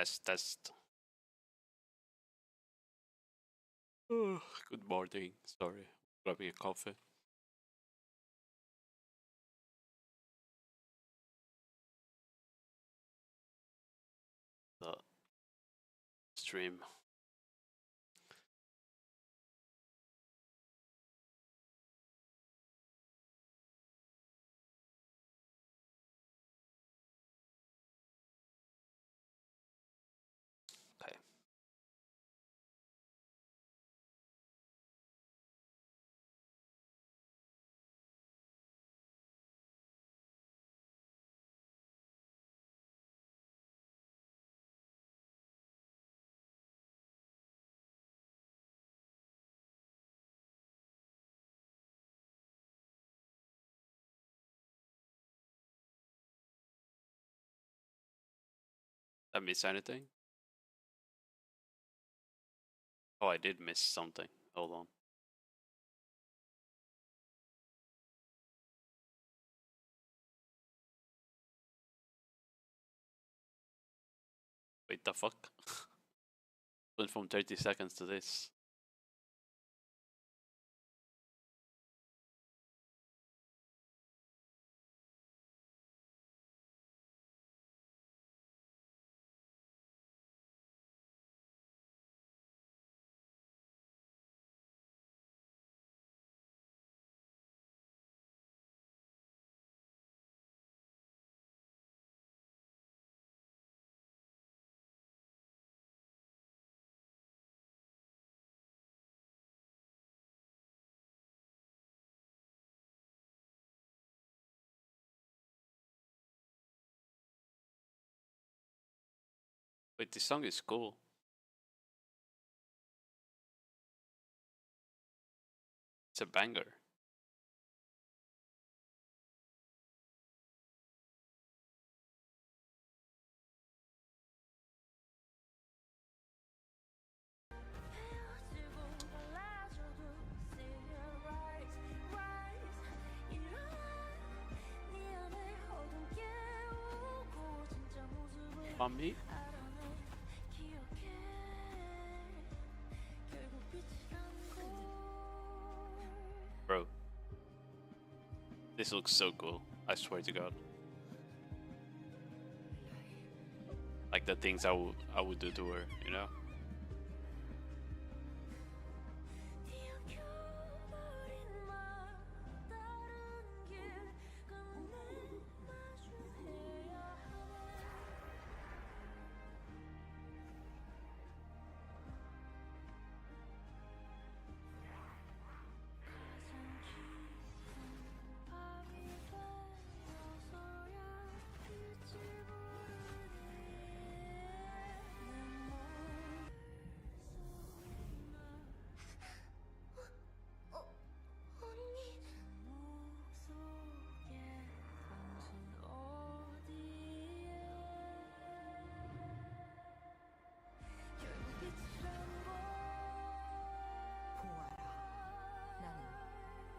Test. Good morning. Sorry, grabbing a coffee. The stream. Okay. Did I miss anything? Oh, I did miss something. Hold on. Wait, the fuck? Went from 30 seconds to this. Wait, this song is cool. It's a banger. Mommy? Bro. This looks so cool. I swear to God. Like the things I would do to her, you know?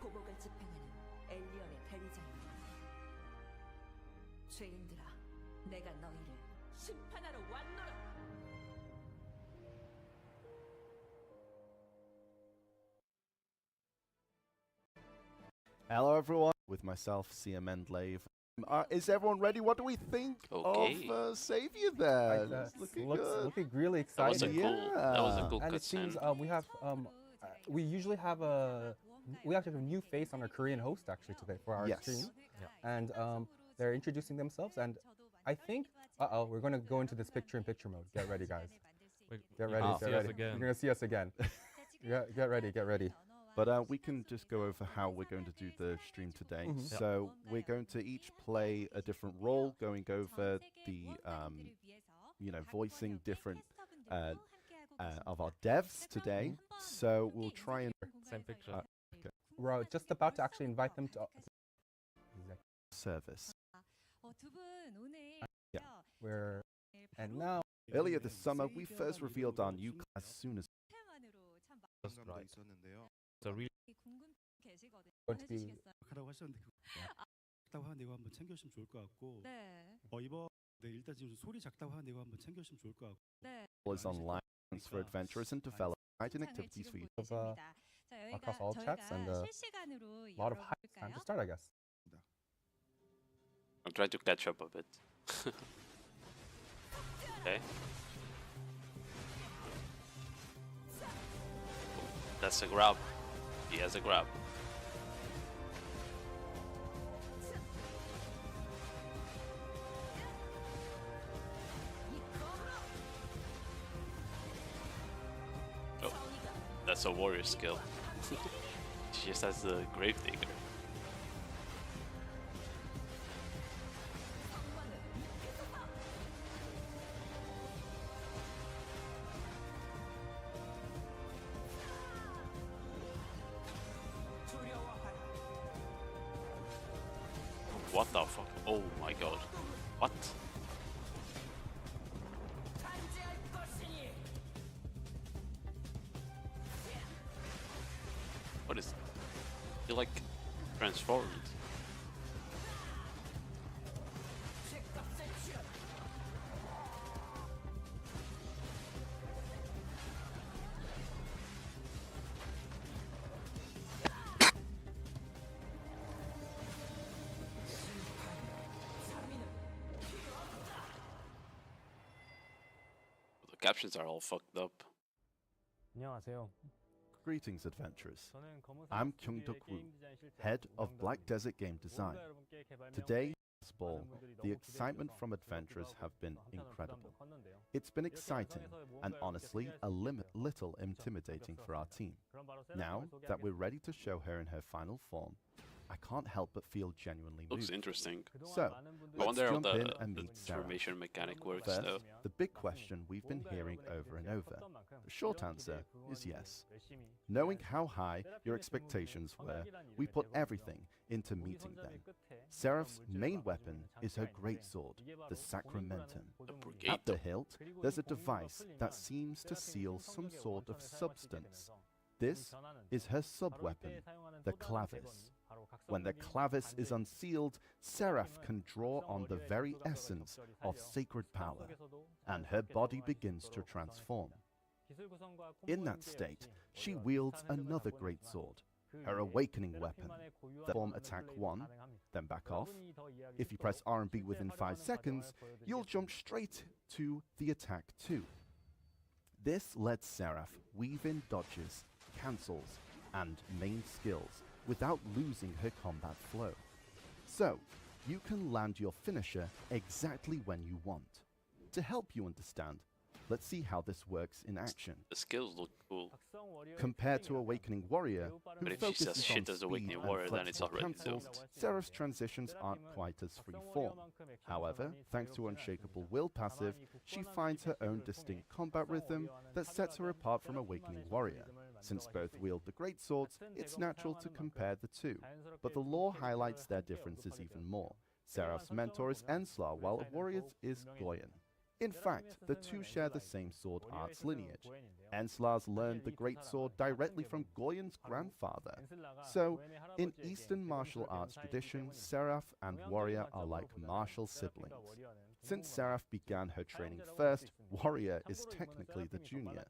보복을 집행하는 엘리언의 대리자입니다. 죄인들아, 내가 너희를 심판하러 왔노라. Hello everyone, with myself, CM Endlave. Is everyone ready? What do we think Okay. of Savior there? It's looking good. Looking really That was a exciting. cool. That was a cool And it seems cutscene. we have we usually have a new face on our Korean host actually today for our Yes. stream, and they're introducing themselves. And I think we're gonna go into this picture-in-picture mode. Get ready, guys. Get ready. Ah. Get ready. You're gonna see us again. Get ready. Get ready. But we can just go over how we're going to do the stream today. So we're going to each play a different role, going over the, voicing different of our devs today. So we'll try and Same picture. We're just about to actually invite them to. service. And now Earlier this summer, we first revealed our new class soon as That's right. So really going to be 하라고 하셨는데 싶다고 하는데 이거 한번 챙겨주시면 좋을 것 같고 이번 Is online for adventurers and develop exciting activities for you. Across all chats and a lot of hype. Time to start, I guess. I'm trying to catch up a bit. Okay. That's a grab. He has a grab. Oh, that's a warrior skill. She just has the Gravedigger. What the fuck? Oh my god. What? What is... You're like transformed. The captions are all fucked up. 안녕하세요. Greetings, adventurers. I'm Kyung-Duk-woo, head of Black Desert Game Design. Today, this ball, the excitement from adventurers have been incredible. It's been exciting and honestly a little intimidating for our team. Now that we're ready to show her in her final form, I can't help but feel genuinely Looks moved. interesting. So, I let's wonder how jump in the and meet Sarah. transformation mechanic works First, though. the big question we've been hearing over and over. The short answer is yes. Knowing how high your expectations were, we put everything into meeting them. Seraph's main weapon is her greatsword, the Sacramentum. At the hilt, there's a device that seems to seal some sort of substance. This is her sub-weapon, the clavis. When the clavis is unsealed, Seraph can draw on the very essence of sacred power, and her body begins to transform. In that state, she wields another great sword, her awakening weapon. Form attack 1, then back off. If you press R and B within 5 seconds, you'll jump straight to the attack 2. This lets Seraph weave in dodges, cancels, and main skills without losing her combat flow. So, you can land your finisher exactly when you want. To help you understand, let's see how this works in action. The skills look cool. Compared to Awakening Warrior, who But if she says focuses shit on as speed Awakening and Warrior, then it's flexible already cancels, doomed. Seraph's transitions aren't quite as free-form. However, thanks to Unshakable Will passive, she finds her own distinct combat rhythm that sets her apart from Awakening Warrior. Since both wield the great swords, it's natural to compare the two, but the lore highlights their differences even more. Seraph's mentor is Enslar, while a warrior's is Goyen. In fact, the two share the same sword arts lineage. Enslar's learned the great sword directly from Goyen's grandfather. So, in Eastern martial arts tradition, Seraph and Warrior are like martial siblings. Since Seraph began her training first, Warrior is technically the junior.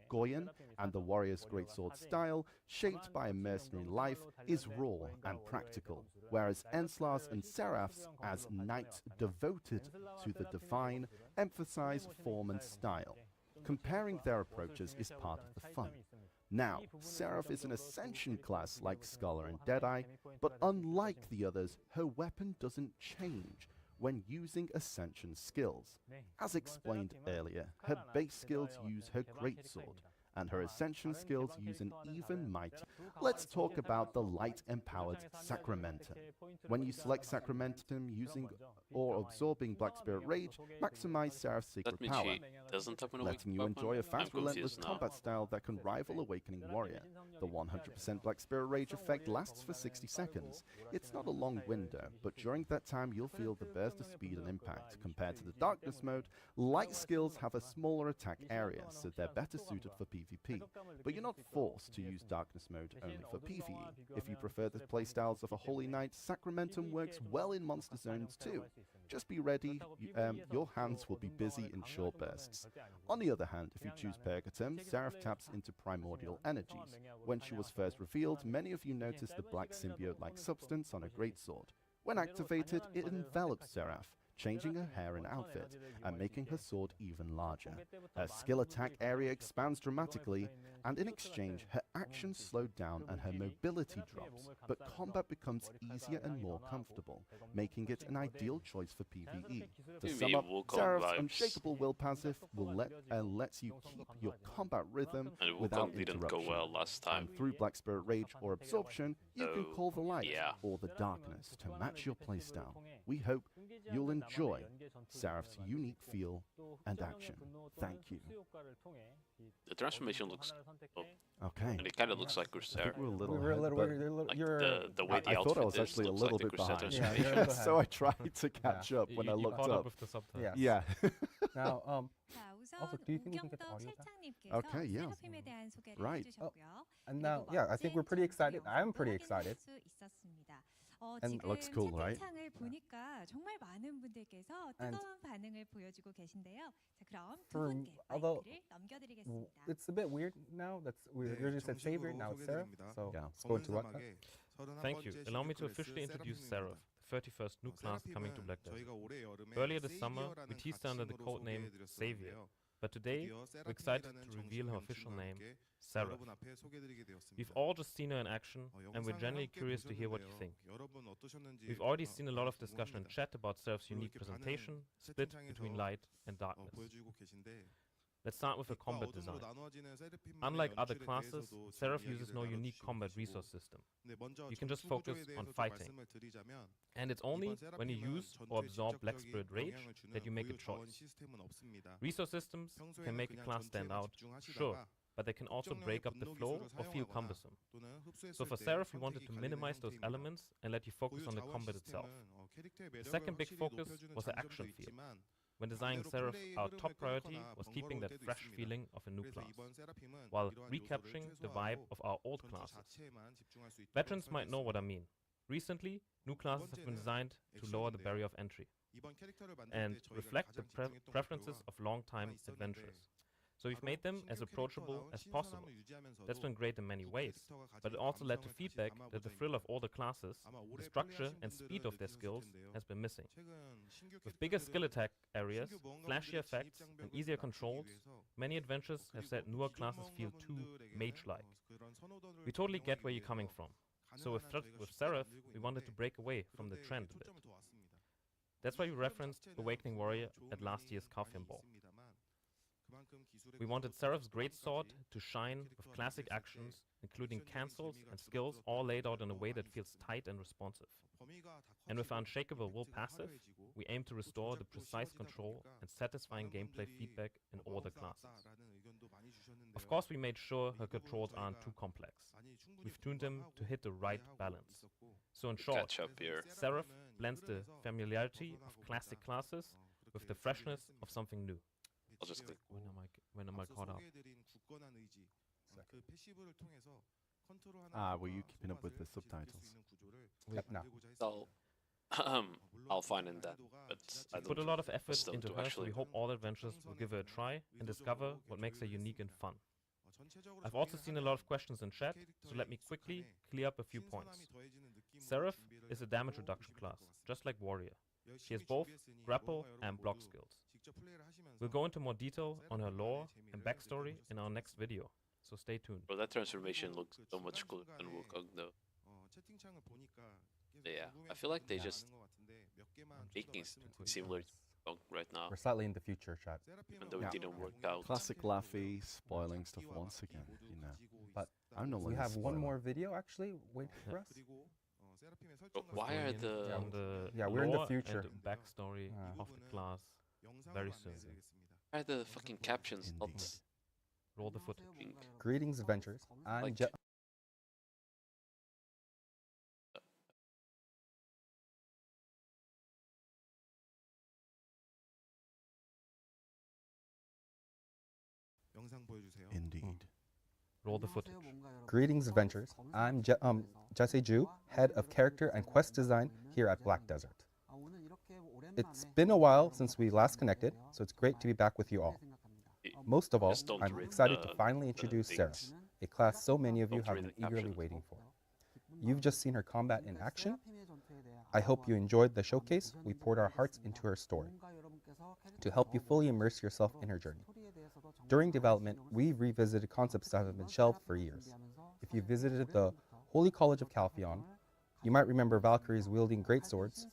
Goyen and the Warrior's greatsword style, shaped by a mercenary life, is raw and practical, whereas Enslar's and Seraph's, as knights devoted to the divine, emphasize form and style. Comparing their approaches is part of the fun. Now, Seraph is an Ascension class like Scholar and Deadeye, but unlike the others, her weapon doesn't change when using Ascension skills. As explained earlier, her base skills use her greatsword, and her Ascension skills use an even mighty. Let's talk about the light-empowered Sacramentum. When you select Sacramentum using or absorbing Black Spirit Rage, maximize Seraph's secret That means power, she doesn't have an letting awakening you weapon? enjoy a I'm fast, relentless confused now. combat style that can rival Awakening Warrior. The 100% Black Spirit Rage effect lasts for 60 seconds. It's not a long window, but during that time you'll feel the burst of speed and impact. Compared to the Darkness mode, light skills have a smaller attack area, so they're better suited for PvP. But you're not forced to use Darkness mode only for PvE. If you prefer the playstyles of a Holy Knight, Sacramentum works well in Monster Zones too. Just be ready, your hands will be busy in short bursts. On the other hand, if you choose Pergatum, Seraph taps into primordial energies. When she was first revealed, many of you noticed the black symbiote-like substance on her greatsword. When activated, it envelops Seraph, changing her hair and outfit, and making her sword even larger. Her skill attack area expands dramatically, and in exchange, her actions slow down and her mobility drops, but combat becomes easier and more comfortable, making it an ideal choice for PvE. To Give sum me up, Wukong Seraph's vibes. Unshakable Will passive will lets you keep your combat rhythm And without Wukong didn't interruption. go well last time. And through Black Spirit Rage or Absorption, you can Oh, call the light yeah. or the darkness to match your playstyle. We hope you'll enjoy Seraph's unique feel and action. Thank you. The transformation looks cool. Okay. And it kind of looks like I Corsair. think we're a little We're a ahead, little, but Like you're, the way the I outfit thought I was is, actually a looks little like the bit Corsair behind. Yeah, you're transformation. a little So I behind. tried to catch up when I looked caught up. with the subtitles. Yes. Yeah. Now, 자, 우선 Also, do you think we can get the audio back? 실장님께서 Okay, yeah. 세라핌에 대한 소개를 Right. 해주셨고요. and now, yeah, I think we're pretty excited. I'm pretty excited. And 지금 looks cool, right? 채팅창을 보니까 정말 많은 분들께서 And 뜨거운 반응을 보여주고 계신데요. 자, 그럼 두 For- 분께 although 마이크를 넘겨드리겠습니다. It's a bit weird now. We usually said Savior, now it's Seraph. So Yeah. let's go into what? Thank you. Allow me to officially introduce Seraph, the 31st new class coming to Black Desert. Earlier this summer, we teased her under the codename Savior, but today, we're excited to reveal her official name, Seraph. We've all just seen her in action, and we're genuinely curious to hear what you think. We've already seen a lot of discussion in chat about Seraph's unique presentation, split between light and darkness. Let's start with the combat design. Unlike other classes, Seraph uses no unique combat resource system. You can just focus on fighting. And it's only when you use or absorb Black Spirit Rage that you make a choice. Resource systems can make a class stand out, sure, but they can also break up the flow or feel cumbersome. So for Seraph, we wanted to minimize those elements and let you focus on the combat itself. The second big focus was the action feel. When designing Seraph, our top priority was keeping that fresh feeling of a new class, while recapturing the vibe of our old classes. Veterans might know what I mean. Recently, new classes have been designed to lower the barrier of entry and reflect the preferences of long-time adventurers. So we've made them as approachable as possible. That's been great in many ways, but it also led to feedback that the thrill of all the classes, the structure and speed of their skills has been missing. With bigger skill attack areas, flashier effects and easier controls, many adventurers have said newer classes feel too mage-like. We totally get where you're coming from. So with Seraph, we wanted to break away from the trend a bit. That's why we referenced Awakening Warrior at last year's Kaufman Ball. We wanted Seraph's greatsword to shine with classic actions, including cancels and skills, all laid out in a way that feels tight and responsive. And with our Unshakable Will passive, we aim to restore the precise control and satisfying gameplay feedback in all the classes. Of course, we made sure her controls aren't too complex. We've tuned them to hit the right balance. So in short, Catch up here. Seraph blends the familiarity of classic classes with the freshness of something new. I'll just click. When am I caught up? Were you keeping up with the subtitles? Yep, no. I'll find in that, but I Put a don't lot of effort them into to her, so actually- we hope all adventurers will give her a try and discover what makes her unique and fun. I've also seen a lot of questions in chat, so let me quickly clear up a few points. Seraph is a damage reduction class, just like Warrior. She has both grapple and block skills. We'll go into more detail on her lore and backstory in our next video, so stay tuned. Bro, that transformation looks so much cooler than Wukong though. Yeah, I feel like they just making similar to Wukong right now, We're slightly in the future, chat. even though Yeah. it didn't work out. Classic Laffy spoiling stuff once again, you know. But I'm no we longer have one spoiler. more video actually waiting for us. Bro, why are the On the Yeah, we're in the lore future. and the backstory of the class very soon. why are the fucking captions not Indeed. Roll the footage. pink? Greetings, adventurers. I'm Like- Je- Indeed. Roll the footage. Greetings, adventurers. I'm Jesse Ju, head of character and quest design here at Black Desert. It's been a while since we last connected, so it's great to be back with you all. Most of all, Just don't I'm read excited to the- finally the introduce things. Sarah, a class so many of you Don't have read been the eagerly captions. waiting for. You've just seen her combat in action. I hope you enjoyed the showcase. We poured our hearts into her story to help you fully immerse yourself in her journey. During development, we revisited concepts that have been shelved for years. If you visited the Holy College of Calpheon, you might remember Valkyries wielding great swords.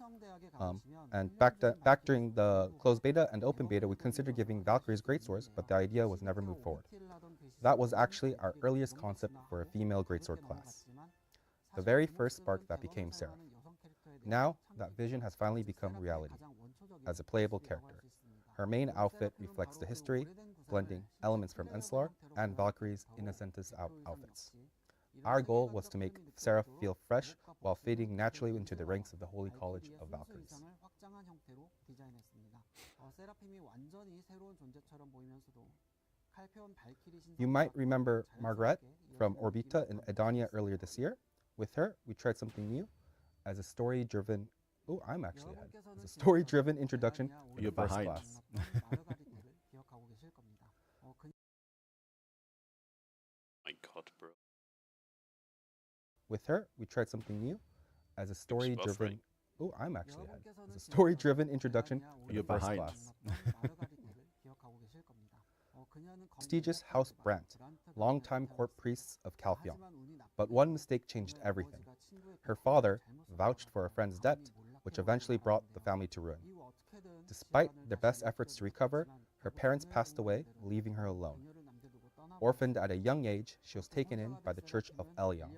And back during the closed beta and open beta, we considered giving Valkyries great swords, but the idea was never moved forward. That was actually our earliest concept for a female greatsword class. The very first spark that became Seraph. Now, that vision has finally become reality as a playable character. Her main outfit reflects the history, blending elements from Enslar and Valkyrie's Innocentes outfits. Our goal was to make Seraph feel fresh while fading naturally into the ranks of the Holy College of Valkyries. You might remember Margaret from Orbita in Edania earlier this year. With her, we tried something new as a story-driven as a story-driven introduction to You're the first behind. class. My God, bro. With her, we tried something new as a story-driven buffering. as a story-driven introduction to You're the first behind. class. Prestigious House Brandt, longtime court priests of Calpheon. But one mistake changed everything. Her father vouched for a friend's debt, which eventually brought the family to ruin. Despite their best efforts to recover, her parents passed away, leaving her alone. Orphaned at a young age, she was taken in by the Church of Elion.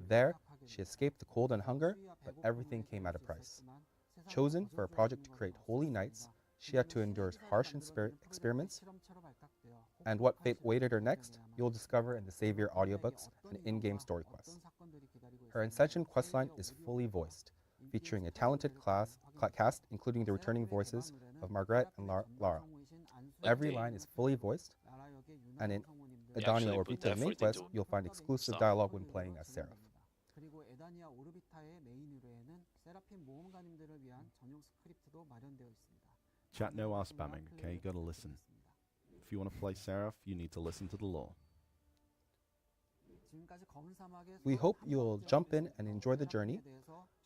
There, she escaped the cold and hunger, but everything came at a price. Chosen for a project to create holy knights, she had to endure harsh experiments. And what fate waited her next, you'll discover in the Savior audiobooks and in-game story quests. Her Ascension questline is fully voiced, featuring a talented cast, including the returning voices of Margaret and Lara. Every line is fully voiced, and in Edania actually or put Beta main effort quest, into you'll find exclusive stuff. dialogue when playing as Seraph. Chat no are spamming, okay? You gotta listen. If you want to play Seraph, you need to listen to the lore. We hope you'll jump in and enjoy the journey.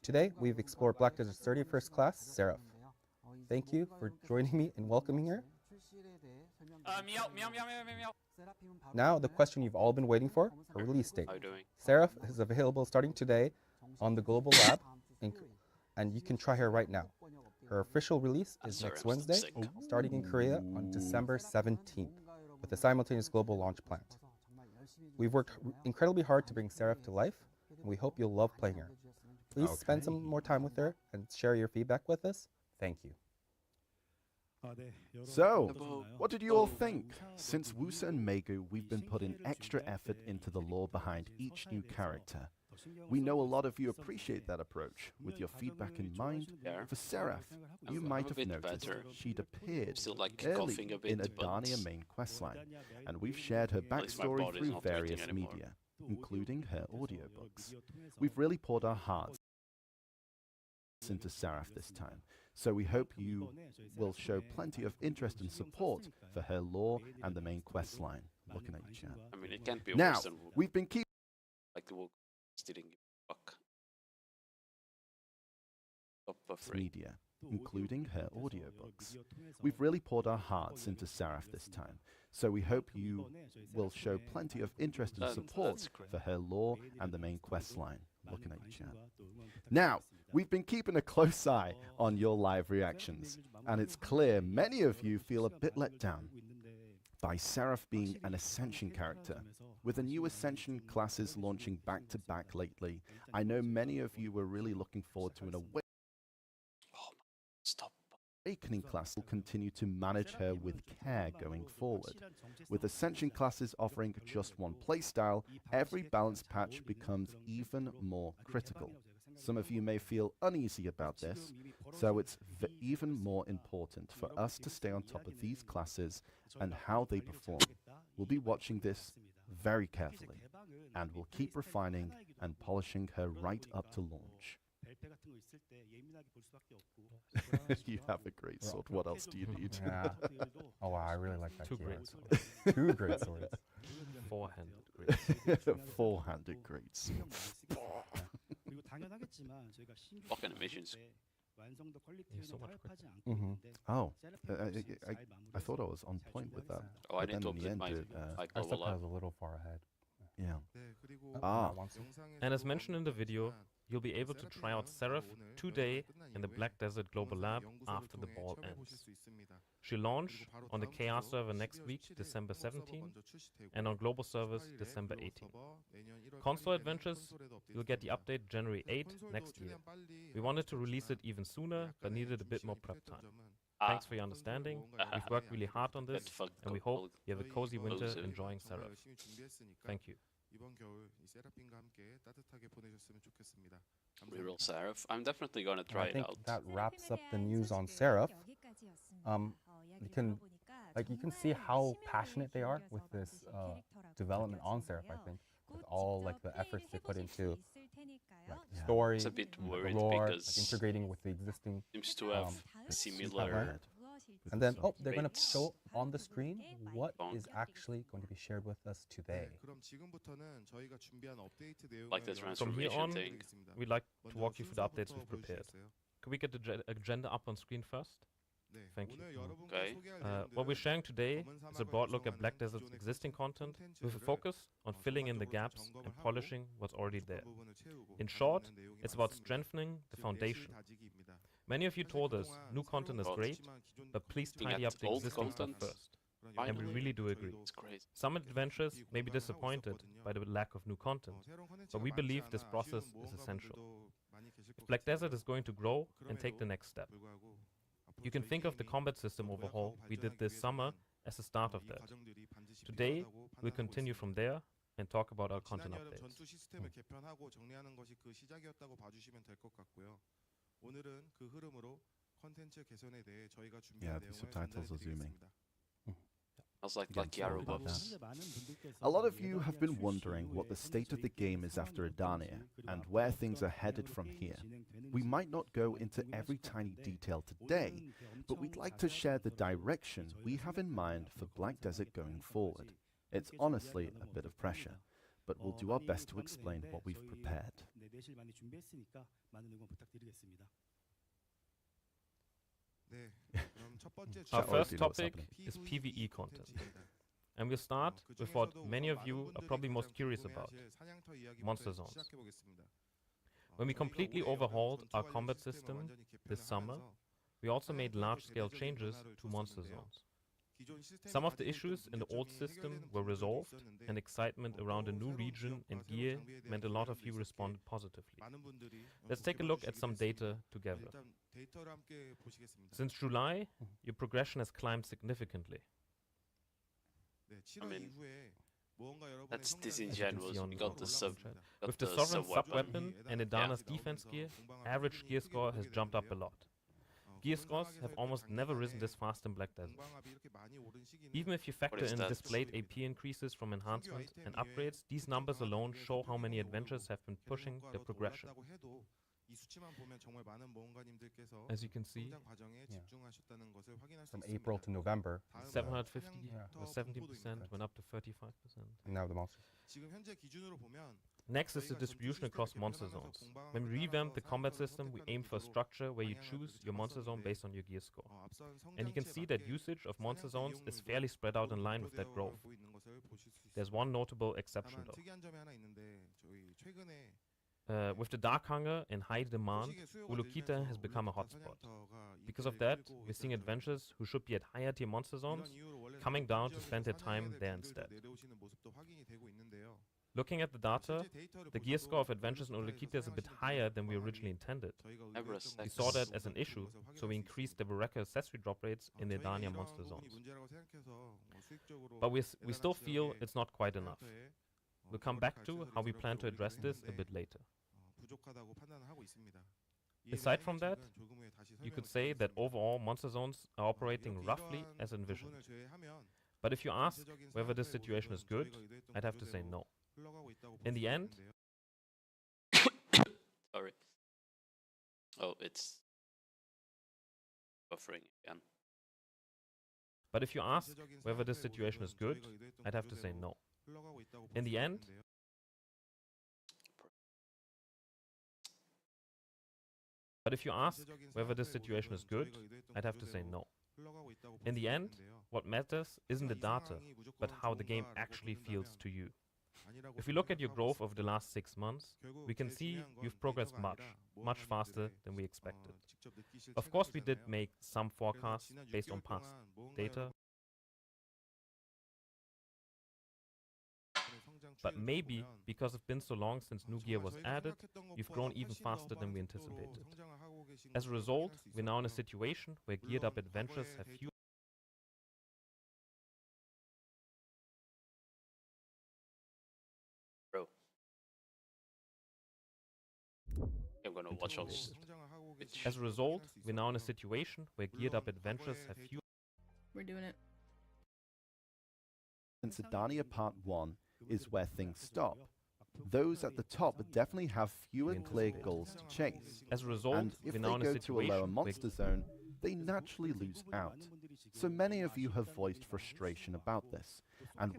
Today, we've explored Black Desert's 31st class, Seraph. Thank you for joining me in welcoming her. Now, the question you've all been waiting for, her release date. How you doing? Seraph is available starting today on the Global Lab, and you can try her right now. Her official release is next Seraph's Wednesday, sick. starting in Korea on December 17th, with a simultaneous global launch planned. We've worked incredibly hard to bring Seraph to life, and we hope you'll love playing her. Please spend some more time with her and share your feedback with us. Thank you. So, what did you all think? Since Wusa and Megu, we've been putting extra effort into the lore behind each new character. We know a lot of you appreciate that approach. With your feedback in mind, Yeah. for Seraph, you I'm might a have bit noticed better. she'd appeared Still like early coughing a bit, in but Edania main questline, and we've shared her least my backstory body's through not hurting various anymore. media, including her audiobooks. We've really poured our hearts into Seraph this time, so we hope you will show plenty of interest and support for her lore and the main questline. Looking at you, chat. I mean, it can't be Now, worse than we've been keeping like the woke didn't give a fuck. Stop buffering. media, including her audiobooks. We've really poured our hearts into Seraph this time, so we hope you will show plenty of interest and support That's great. for her lore and the main questline. Looking at you, chat. Now, we've been keeping a close eye on your live reactions, and it's clear many of you feel a bit let down by Seraph being an Ascension character. With the new Ascension classes launching back-to-back lately, I know many of you were really looking forward to an Stop. Awakening class will continue to manage her with care going forward. With Ascension classes offering just one playstyle, every balance patch becomes even more critical. Some of you may feel uneasy about this, so it's even more important for us to stay on top of these classes and how they perform. We'll be watching this very carefully, and we'll keep refining and polishing her right up to launch. You have a great sword. What else do you need? Yeah. Oh wow, I really like that. Two key great art. swords. Two great swords. Four-handed great. Four-handed great sword. Fucking emissions. You're so much quicker. Mm-hmm. Oh, I thought I was on point with that. Oh, I But need then to in the update end, my Our global subtitle lab. is a little far ahead. yeah. Ah. Ah. And as mentioned in the video, you'll be able to try out Seraph today in the Black Desert Global Lab after the ball ends. She'll launch on the KR server next week, December 17, and on global servers, December 18. Console Adventures, you'll get the update January 8 next year. We wanted to release it even sooner, but needed a bit more prep time. Thanks for your understanding. We've worked really hard on this, and we hope you have a cozy winter enjoying Seraph. Thank you. Reroll Seraph. I'm definitely gonna try I it think out. that wraps up the news on Seraph. You can see how passionate they are with this development on Seraph. I think with all like the efforts they put into like Yeah. story, It's a bit and, like, worried the lore, like because integrating with the existing. seems to have similar. Head. And then they're going to Rates. show on the screen what Bonk. is actually going to be shared with us today. Like the From here transformation on, thing. we'd like to walk you through the updates we've prepared. Could we get the agenda up on screen first? Thank you. Okay. What we're sharing today is a broad look at Black Desert's existing content with a focus on filling in the gaps and polishing what's already there. In short, it's about strengthening the foundation. Many of you told us new content is God. great, but please Looking tidy at up the old existing stuff content, first. And we really do agree. It's great. Some adventures may be disappointed by the lack of new content, but we believe this process is essential. If Black Desert is going to grow and take the next step, you can think of the combat system overhaul we did this summer as the start of that. Today, we'll continue from there and talk about our content updates. Yeah, the subtitles are zooming. I was like Again, sorry Yaro about buffs. that. A lot of you have been wondering what the state of the game is after Adania and where things are headed from here. We might not go into every tiny detail today, but we'd like to share the direction we have in mind for Black Desert going forward. It's honestly a bit of pressure, but we'll do our best to explain what we've prepared. Our Shall I first do know what's topic happening? is PvE content. And we'll start with what many of you are probably most curious about, monster zones. When we completely overhauled our combat system this summer, we also made large-scale changes to monster zones. Some of the issues in the old system were resolved, and excitement around a new region and gear meant a lot of you responded positively. Let's take a look at some data together. Since July, your progression has climbed significantly. I mean, that's disingenuous. on We got the sub. chat. got With the Sovereign sub-weapon. sub-weapon and Adana's defense gear, average gear score has jumped up a lot. Gear scores have almost never risen this fast in Black Desert. Even if you factor is in that? displayed AP increases from enhancements and upgrades, these numbers alone show how many adventures have been pushing their progression. As you can see, From April to November, 750 Yeah. was 17%, went up to 35%. and now the monsters. Next is the distribution across monster zones. When we revamped the combat system, we aim for a structure where you choose your monster zone based on your gear score. And you can see that usage of monster zones is fairly spread out in line with that growth. There's one notable exception though. With the Dark Hunger in high demand, Ulukita has become a hotspot. Because of that, we're seeing adventurers who should be at higher tier monster zones coming down to spend their time there instead. Looking at the data, the gear score of adventures in Ulukita is a bit higher than we originally intended. We saw that as an issue, so we increased the Bereka accessory drop rates in the Edania monster zones. But we still feel it's not quite enough. We'll come back to how we plan to address this a bit later. Aside from that, you could say that overall monster zones are operating roughly as envisioned. But if you ask whether this situation is good, I'd have to say no. In the end, Sorry. Oh, it's buffering again. But if you ask whether this situation is good, I'd have to say no. In the end, In the end, what matters isn't the data, but how the game actually feels to you. If we look at your growth over the last 6 months, we can see you've progressed much faster than we expected. Of course, we did make some forecasts based on past data, but maybe because it's been so long since new gear was added, you've grown even faster than we anticipated. As a result, we're now in a situation where geared up adventurers have fewer Bro. I'm gonna watch all this. As a result, we're now in a situation where geared up adventurers have fewer We're doing it. Since Adania Part 1 is where things stop, those at the top definitely have fewer clear goals to chase. As a result, And if we're they now in a go to a situation lower where monster zone, they naturally lose out. So many of you have voiced frustration about this, and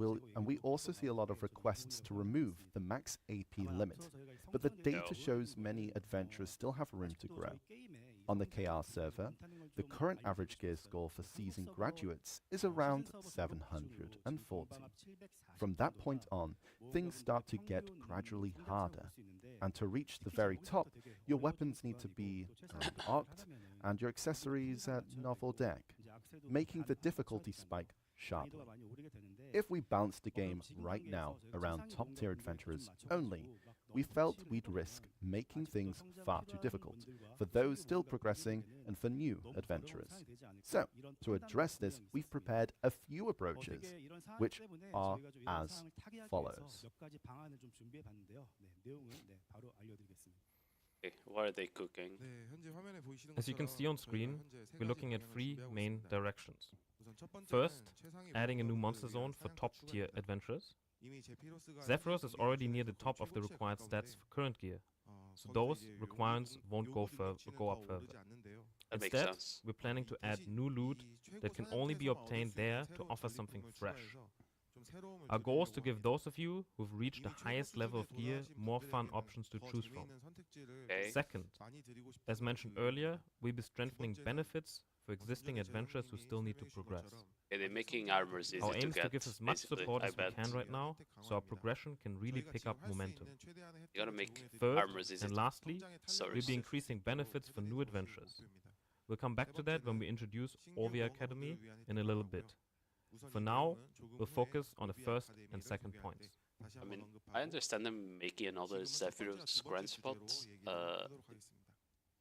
we also see a lot of requests to remove the max AP limit. But the data shows many adventurers still have room to grow. On the KR server, the current average gear score for seasoned graduates is around 740. From that point on, things start to get gradually harder. And to reach the very top, your weapons need to be arced and your accessories at novel deck, making the difficulty spike sharply. If we balanced the game right now around top tier adventurers only, we felt we'd risk making things far too difficult for those still progressing and for new adventurers. So, to address this, we've prepared a few approaches, which are as follows. Okay, what are they cooking? As you can see on screen, we're looking at 3 main directions. First, adding a new monster zone for top-tier adventurers. Zephyros is already near the top of the required stats for current gear, so those requirements won't go up further. That makes Instead, sense. we're planning to add new loot that can only be obtained there to offer something fresh. Our goal is to give those of you who've reached the highest level of gear more fun options to choose from. Okay. Second, as mentioned earlier, we'll be strengthening benefits for existing adventurers who still need to progress. Okay, they're making armors easy Our to aim is to get, give as much basically, support I as we bet. can right now, so our progression can really pick up momentum. You gotta make Third, armors easy and to lastly, Sorry. we'll be increasing benefits for new adventurers. We'll come back to that when we introduce Orvia Academy in a little bit. For now, we'll focus on the first and second points. I mean, I understand them making another Zephyros grand spot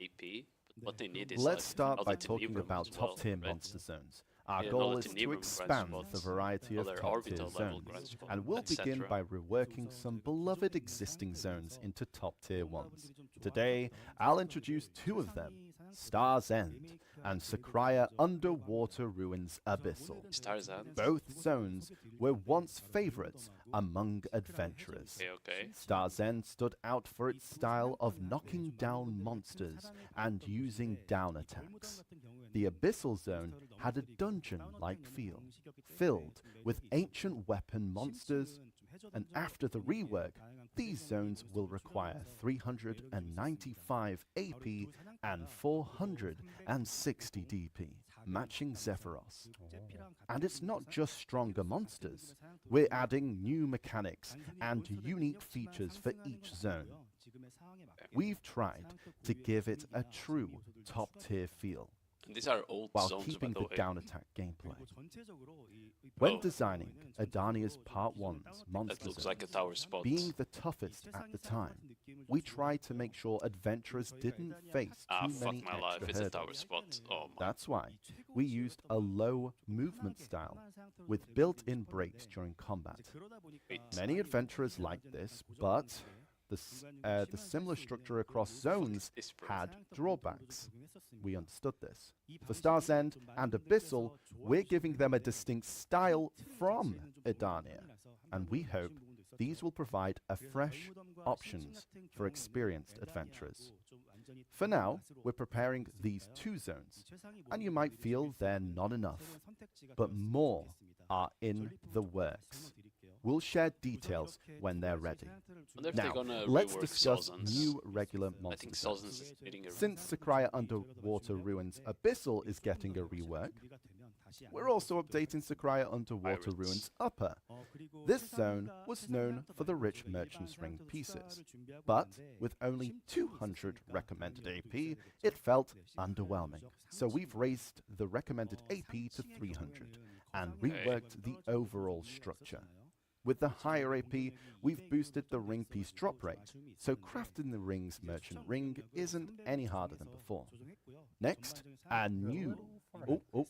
AP, but what they need is Let's like start by another talking Tenebrum about as well, top tier right? monster zones. Our Yeah, goal another is to Tenebrum grand expand spot, the variety of another top tier orbital level zones, grand spot, and we'll begin etc. by reworking some beloved existing zones into top tier ones. Today, I'll introduce 2 of them, Star's End and Sakraya Underwater Ruins Abyssal. Star's End? Both zones were once favorites among adventurers. Okay. Star's End stood out for its style of knocking down monsters and using down attacks. The Abyssal Zone had a dungeon-like feel, filled with ancient weapon monsters, and after the rework, these zones will require 395 AP and 460 DP, matching Zephyros. And it's not just stronger monsters. We're adding new mechanics and unique features for each zone. We've tried to give it a true top-tier feel, And these are old while zones, keeping by the the way. down attack gameplay. When Oh. designing Adania's Part 1's That monster looks zone, like a tower spot. being the toughest at the time, we tried to make sure adventurers didn't face too fuck many my life, extra it's a hurdles. tower spot. Oh my. That's why we used a low movement style with built-in breaks during combat. Wait. Many adventurers liked this, but the similar structure across zones This break. had drawbacks. We understood this. For Star's End and Abyssal, we're giving them a distinct style from Adania, and we hope these will provide a fresh options for experienced adventurers. For now, we're preparing these 2 zones, and you might feel they're not enough, but more are in the works. We'll share details when they're ready. Wonder if they're Now, gonna let's rework discuss Solzhen's. new regular I monster think zones. Solzhen's is getting a Since Sakraya Underwater Ruins Abyssal is getting a rework, we're also updating Sakraya Underwater Pirates. Ruins Upper. This zone was known for the rich Merchant's Ring pieces, but with only 200 recommended AP, it felt underwhelming. So we've raised the recommended AP to 300 and reworked the overall structure. With the higher AP, we've boosted the ring piece drop rate, so crafting the ring's merchant ring isn't any harder than before. Next, a new... Oh, Oh,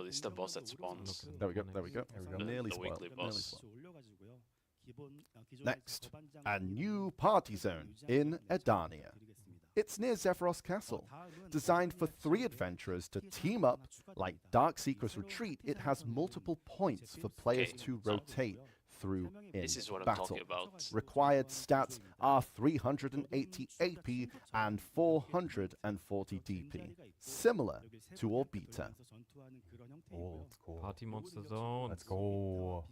this is the boss that spawns. there we go. Nearly The spoiled. weekly Nearly boss. spoiled. Next, a new party zone in Edania. It's near Zephyros Castle. Designed for 3 adventurers to team up like Dark Seeker's Retreat, it has multiple points for players Okay. to rotate through in This is what I'm battle. talking about. Required stats are 380 AP and 440 DP, similar to Orbita. Oh, let's go. Party Monster Zone. Let's go.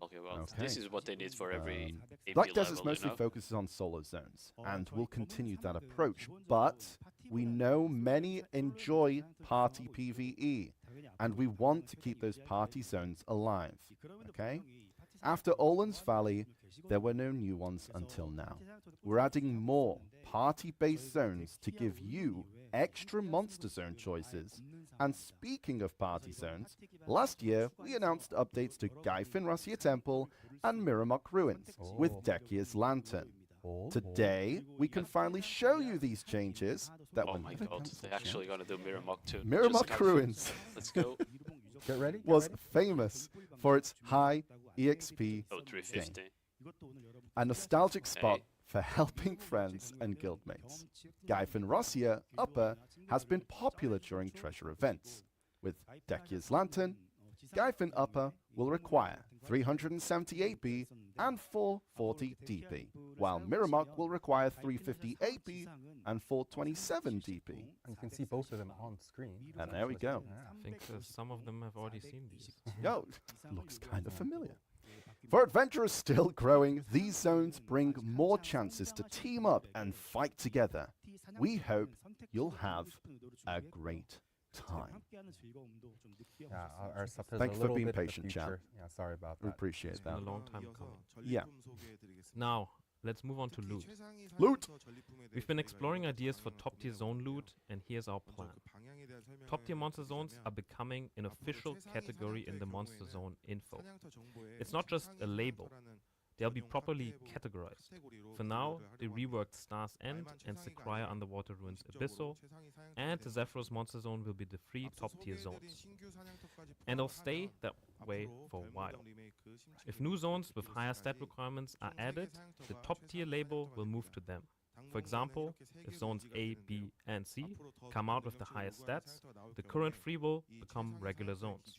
Okay, well, Okay. this is what they need for every AP Black level, Desert's you mostly know? focuses on solo zones, and we'll continue that approach, but we know many enjoy party PvE, and we want to keep those party zones alive, okay? After Olin's Valley, there were no new ones until now. We're adding more party-based zones to give you extra monster zone choices. And speaking of party zones, last year we announced updates to Gaifin Russia Temple and Miramok Ruins with Dekia's Lantern. Today, we can finally show you these changes that Oh were my never god, cancelled they're actually gonna do Miramok too. Miramok Just Ruins Let's go. Get ready. was famous for its high EXP Oh, 350. a nostalgic spot for helping friends and guildmates. Gaifin Russia Upper has been popular during treasure events. With Dekia's Lantern, Gaifin Upper will require 370 AP and 440 DP, while Miramok will require 350 AP and 427 DP. And you can see both of them on screen. And there we go. I think some of them have already seen these. Yo, looks kind of familiar. For adventurers still growing, these zones bring more chances to team up and fight together. We hope you'll have a great time. Yeah, our stuff is Thank a you for little being bit in the patient, chat. future. Yeah, sorry about We that. appreciate It's been that. a long time coming. Yeah. Now, let's move on to loot. Loot! We've been exploring ideas for top tier zone loot, and here's our plan. Top tier monster zones are becoming an official category in the monster zone info. It's not just a label. They'll be properly categorized. For now, the reworked Star's End and Sakraya Underwater Ruins Abyssal and the Zephyros Monster Zone will be the 3 top tier zones. And they'll stay that way for a while. If new zones with higher stat requirements are added, the top tier label will move to them. For example, if zones A, B, and C come out with the highest stats, the current 3 will become regular zones.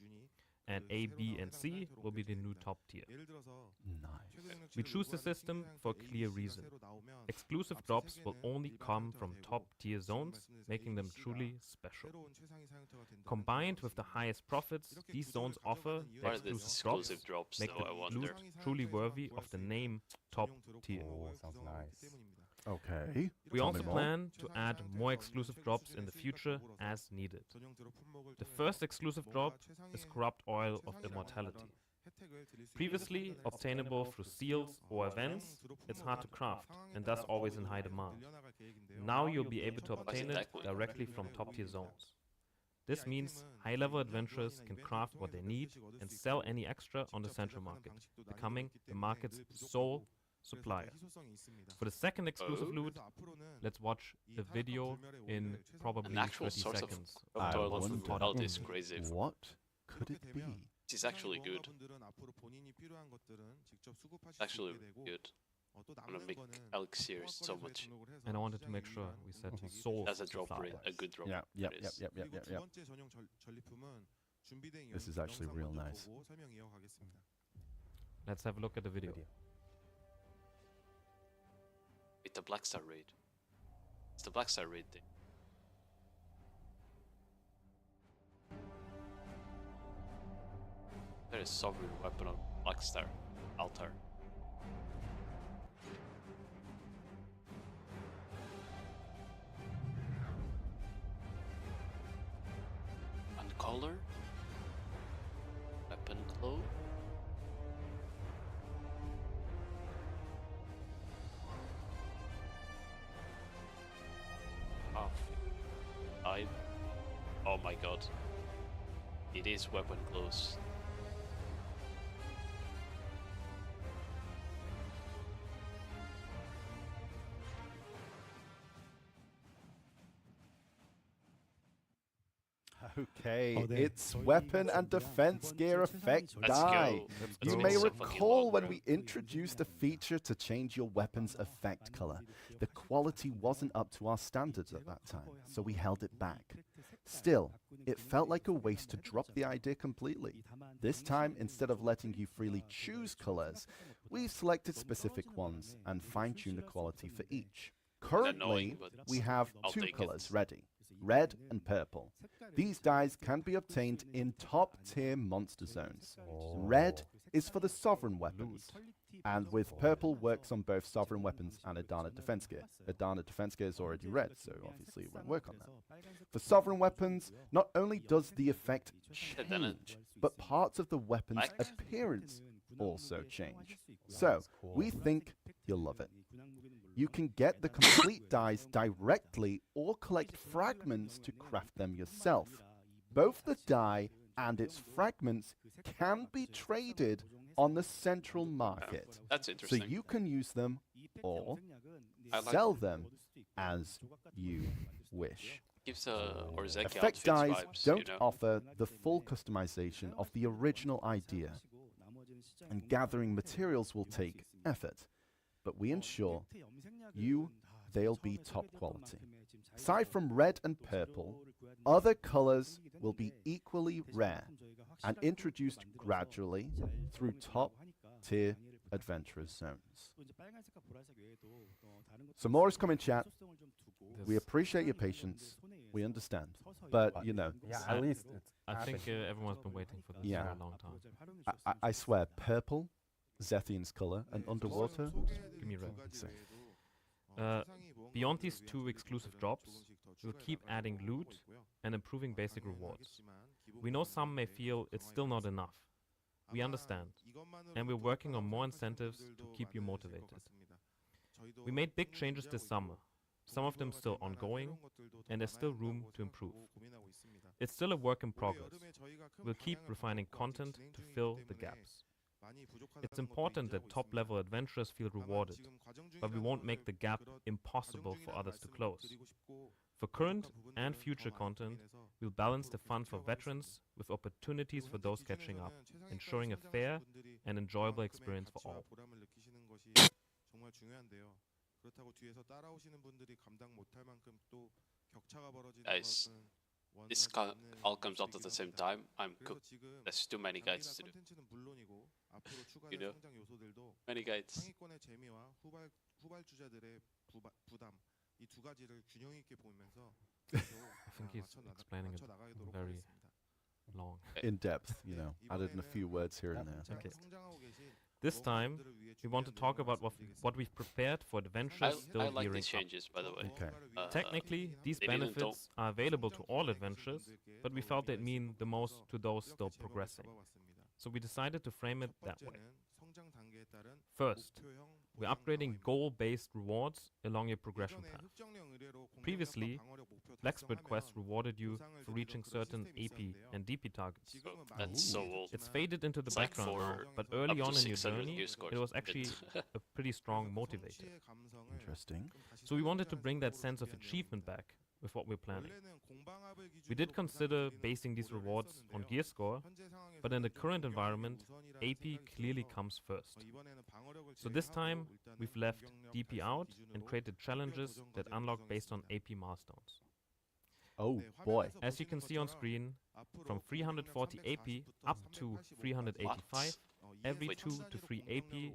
And A, B, and C will be the new top tier. Nice. We choose the system for a clear reason. Exclusive drops will only come from top tier zones, making them truly special. Combined with the highest profits these zones offer, the What are the exclusive drops, make though, I the wonder? loot truly worthy of the name top tier. Oh, sounds nice. Okay. We Tell also me more. plan to add more exclusive drops in the future as needed. The first exclusive drop is Corrupt Oil of Immortality. Previously obtainable through seals or events, it's hard to craft and thus always in high demand. Now you'll be able to obtain it directly from top tier zones. This means high-level adventurers can craft what they need and sell any extra on the central market, becoming the market's sole supplier. For the second exclusive loot, let's watch a video in probably An actual 30 source seconds. of I toilet wonder without is crazy. What could it be? It's actually good. Actually good. I'm gonna make elixirs so much. And I wanted to make sure we said soul That's a drop supplier. rate, a good drop. Yeah, yep, rate yep, is. yep, yep, yep, yep. This is actually real nice. Let's have a look at the video. the Black Star raid. It's the Black Star raid thing. There is sovereign weapon on Black Star altar. And color? Weapon glow? Oh my god. It is weapon glows. Okay, Oh, there. it's weapon and defense gear effect Let's die. go. You Let's may go. So fucking recall long, when bro. we introduced a feature to change your weapon's effect color. The quality wasn't up to our standards at that time, so we held it back. Still, it felt like a waste to drop the idea completely. This time, instead of letting you freely choose colors, we've selected specific ones and fine-tuned the quality for each. Currently, Annoying, but we have I'll two take colors it. ready. Red and purple. These dyes can be obtained in top-tier monster zones. Red is for the sovereign weapons, and with purple works on both sovereign weapons and Adana defense gear. Adana defense gear is already red, so obviously it won't work on that. For sovereign weapons, not only does the effect Adana change, but parts of the weapon's Black? appearance also change. So, we think you'll love it. You can get the complete dies directly or collect fragments to craft them yourself. Both the die and its fragments can be traded on the central market. That's So interesting. you can use them or I like- sell them as you wish. Gives Orzeki Effect outfits dies vibes, don't you know? offer the full customization of the original idea, and gathering materials will take effort, but we ensure they'll be top quality. Aside from red and purple, other colors will be equally rare and introduced gradually through top-tier adventurous zones. So more is coming, chat. We appreciate your patience. We understand. But, you know, Yeah, at least it's I think happening. everyone's been waiting for this Yeah. for a long time. I swear, purple, Zethian's color, and underwater. Give me red. So, Beyond these two exclusive drops, we'll keep adding loot and improving basic rewards. We know some may feel it's still not enough. We understand, and we're working on more incentives to keep you motivated. We made big changes this summer, some of them still ongoing, and there's still room to improve. It's still a work in progress. We'll keep refining content to fill the gaps. It's important that top-level adventurers feel rewarded, but we won't make the gap impossible for others to close. For current and future content, we'll balance the fun for veterans with opportunities for those catching up, ensuring a fair and enjoyable experience for all. Guys, this all comes out at the same time. I'm cooked. There's too many guides to do. You know? Many guides. I think he's explaining it very long. in depth, you know, added in a few words here and there. Okay. This time, we want to talk about what we've prepared for adventurers still I like gearing these up. changes, by the way. Okay. Technically, these they didn't benefits are available to all adventurers, but we felt they'd mean the most to those still progressing. So we decided to frame it that way. First, we're upgrading goal-based rewards along your progression path. Previously, Blacksmith Quest rewarded you for reaching certain AP and DP targets. Oh, that's so old. It's faded into the It's like background now, for but up early to on in your 600 journey, gear scores, it was but- actually a pretty strong motivator. Interesting. So we wanted to bring that sense of achievement back with what we're planning. We did consider basing these rewards on gear score, but in the current environment, AP clearly comes first. So this time, we've left DP out and created challenges that unlock based on AP milestones. Oh boy. As you can see on screen, from 340 AP up to 385, every Wait. 2 to 3 AP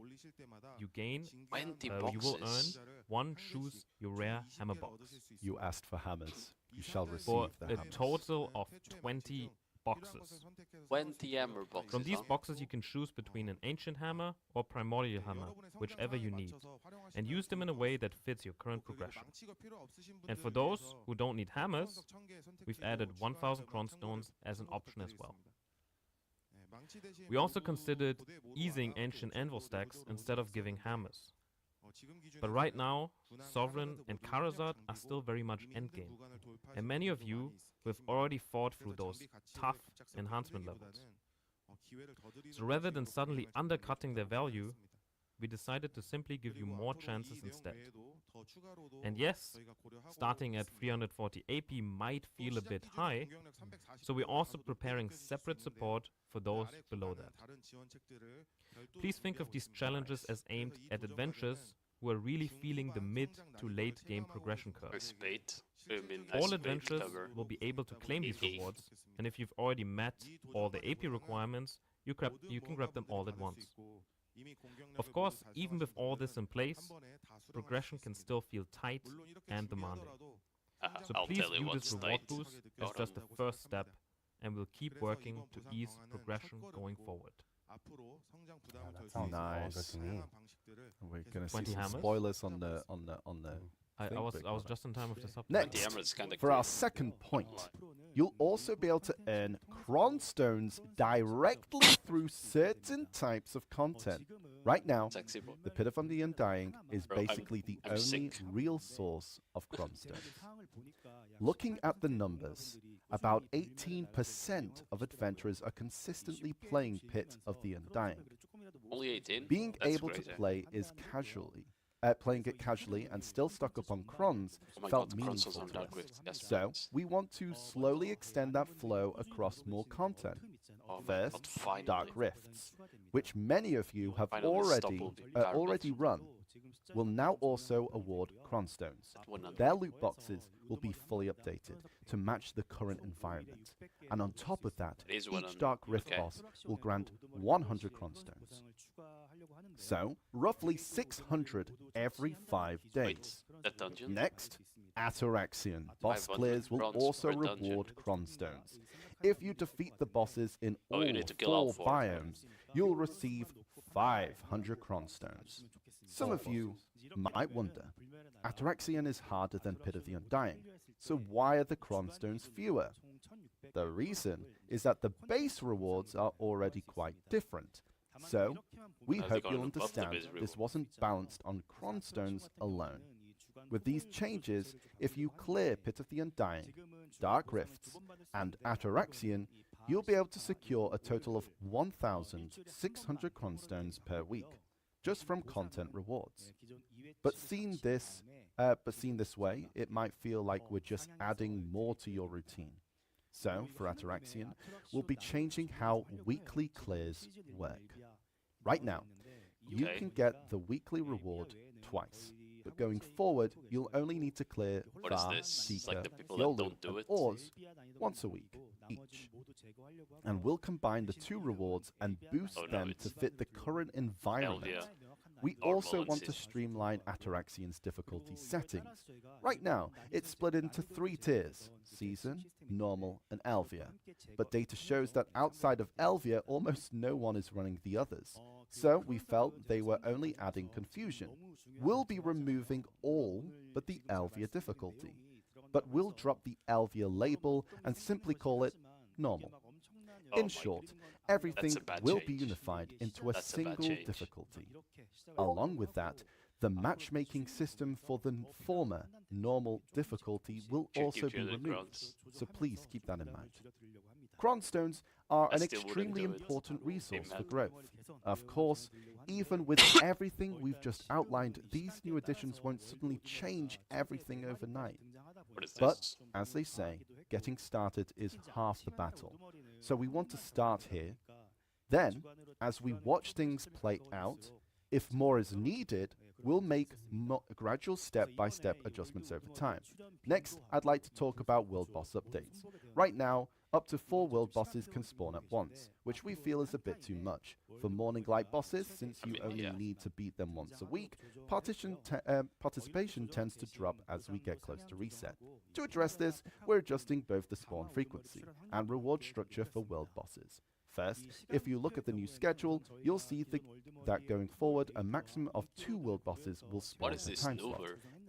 you gain, 20 you will earn boxes. one choose your rare hammer box You asked for hammers. You shall for receive the a hammers. total of 20 boxes. 20 hammer boxes. From these huh? boxes you can choose between an ancient hammer or primordial hammer, whichever you need, and use them in a way that fits your current progression. And for those who don't need hammers, we've added 1000 cronstones as an option as well. We also considered easing ancient anvil stacks instead of giving hammers. But right now, Sovereign and Karazad are still very much endgame, and many of you who have already fought through those tough enhancement levels. So rather than suddenly undercutting their value, we decided to simply give you more chances instead. And yes, starting at 340 AP might feel a bit high, so we're also preparing separate support for those below that. Please think of these challenges as aimed at adventurers who are really feeling the mid to late game progression A curve. spade. I mean, a All spade adventurers cover. will be able to claim these AP. rewards, and if you've already met all the AP requirements, you can grab them all at once. Of course, even with all this in place, progression can still feel tight and demanding. So I'll please tell you view what's this reward tight. boost as just the first step, and we'll keep working to ease progression going forward. Yeah, that sounds all Nice. good to me. We're gonna see 20 some hammers? spoilers on the I Think was big I was product. just in time with the sub. 20 Next, hammer is kinda for our cool. second point, you'll also be able to earn cronstones directly through certain types of content. Right now, Sexy boy. the Pit of the Undying is Bro, I'm- basically the I'm only sick. real source of cronstones. Looking at the numbers, about 18% of adventurers are consistently playing Pit of the Undying. Only 18? Being That's able crazy. to play is playing it casually and still stock up on crons Oh my felt god, the consoles meaningful are to dark us. rift. Yes, So please. we want to slowly extend that flow across more content. Oh my First, god, finally. Dark Rifts, which many of you have Finally stop all the garbage. already run, will now also award cronstones. 100. Their loot boxes will be fully updated to match the current environment. And on top of that, It is each 100, Dark Rift okay. boss will grant 100 cronstones. So, roughly 600 every 5 days. Wait, that dungeon? Next, Ataraxian. Boss 500 clears will crons also per dungeon. reward cronstones. If you defeat the bosses in Oh, all you need to kill all 4 4. biomes, you'll receive 500 cronstones. Some of you might wonder, Ataraxian is harder than Pit of the Undying, so why are the cronstones fewer? The reason is that the base rewards are already quite different. So, we As they hope got you'll above the understand base this reward. wasn't balanced on cronstones alone. With these changes, if you clear Pit of the Undying, Dark Rifts, and Ataraxian, you'll be able to secure a total of 1,600 cronstones per week, just from content rewards. But seen this way, it might feel like we're just adding more to your routine. So, for Ataraxian, we'll be changing how weekly clears work. Right now, you Okay. can get the weekly reward twice. But going forward, you'll only need to clear What is Far, this? It's Seeker, like the people that Yolu, don't do and it? Ors once a week each. And we'll combine the two rewards and boost Oh, no, them to it's fit the current environment. Elvia. We Normal also and want to Season. streamline Ataraxian's difficulty settings. Right now, it's split into 3 tiers: Season, Normal, and Elvia. But data shows that outside of Elvia, almost no one is running the others. So we felt they were only adding confusion. We'll be removing all but the Elvia difficulty. But we'll drop the Elvia label and simply call it Normal. Oh In my short, god. everything That's a bad will be change. unified into a That's a bad single change. difficulty. Along with that, the matchmaking system for the former normal difficulty will Should also give be you the removed. crowns. So please keep that in mind. Cronstones are I an still wouldn't extremely do it. important resource for mad. growth. Of course, even with everything we've just outlined, these new additions won't suddenly change everything overnight. What is But, this? as they say, getting started is half the battle. So we want to start here. Then, as we watch things play out, if more is needed, we'll make gradual step-by-step adjustments over time. Next, I'd like to talk about world boss updates. Right now, Up to 4 world bosses can spawn at once, which we feel is a bit too much. For Morning Light bosses, since you only need to beat them once a week, participation tends to drop as we get close to reset. To address this, we're adjusting both the spawn frequency and reward structure for world bosses. First, if you look at the new schedule, you'll see that going forward, a maximum of 2 world bosses will spawn per time slot.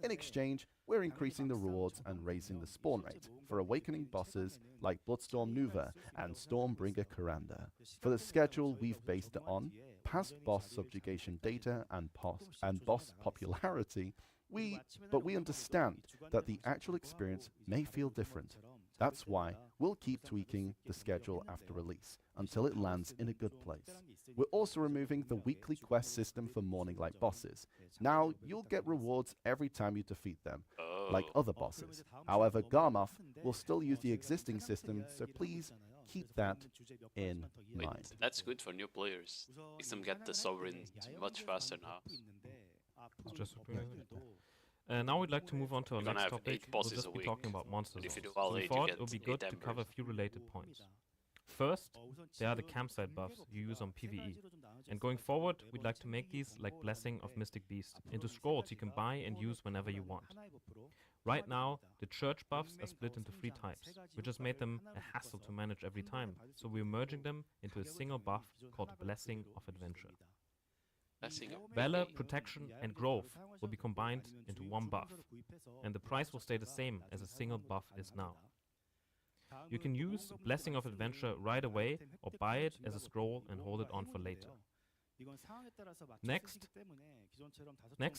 In exchange, we're increasing the rewards and raising the spawn rate for awakening bosses like Bloodstorm Nuva and Stormbringer Kuranda. For the schedule, we've based it on past boss subjugation data and boss popularity, but we understand that the actual experience may feel different. That's why we'll keep tweaking the schedule after release until it lands in a good place. We're also removing the weekly quest system for Morning Light bosses. Now you'll get rewards every time you defeat them, like other bosses. However, Garmoth will still use the existing system, so please keep that in mind. That's good for new players. Makes them get the sovereign much faster now. Now we'd like to move on to our We're gonna next have topic. 8 We'll bosses just a be week. talking about monster But if you zones. do all So we 8, you thought get it would be 8 good to embers. cover a few related points. First, there are the campsite buffs you use on PvE. And going forward, we'd like to make these like Blessing of Mystic Beast into scrolls you can buy and use whenever you want. Right now, the church buffs are split into 3 types, which has made them a hassle to manage every time, so we're merging them into a single buff called Blessing of Adventure. Valor, Protection, and Growth will be combined into one buff, and the price will stay the same as a single buff is now. You can use Blessing of Adventure right away or buy it as a scroll and hold it on for later. Next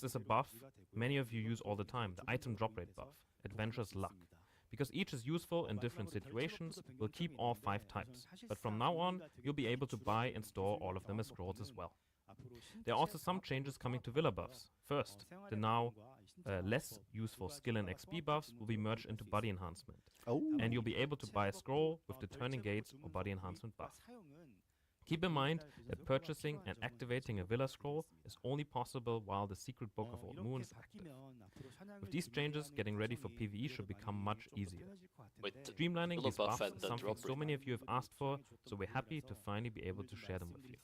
is a buff many of you use all the time, the item drop rate buff, Adventure's Luck. Because each is useful in different situations, we'll keep all 5 types, but from now on, you'll be able to buy and store all of them as scrolls as well. There are also some changes coming to Villa buffs. First, the now less useful skill and XP buffs will be merged into body enhancement. And you'll be able to buy a scroll with the Turning Gates or body enhancement buff. Keep in mind that purchasing and activating a Villa scroll is only possible while the Secret Book of Old Moon is active. With these changes, getting ready for PvE should become much easier. Streamlining these buffs is something so many of you have asked for, so we're happy to finally be able to share them with you.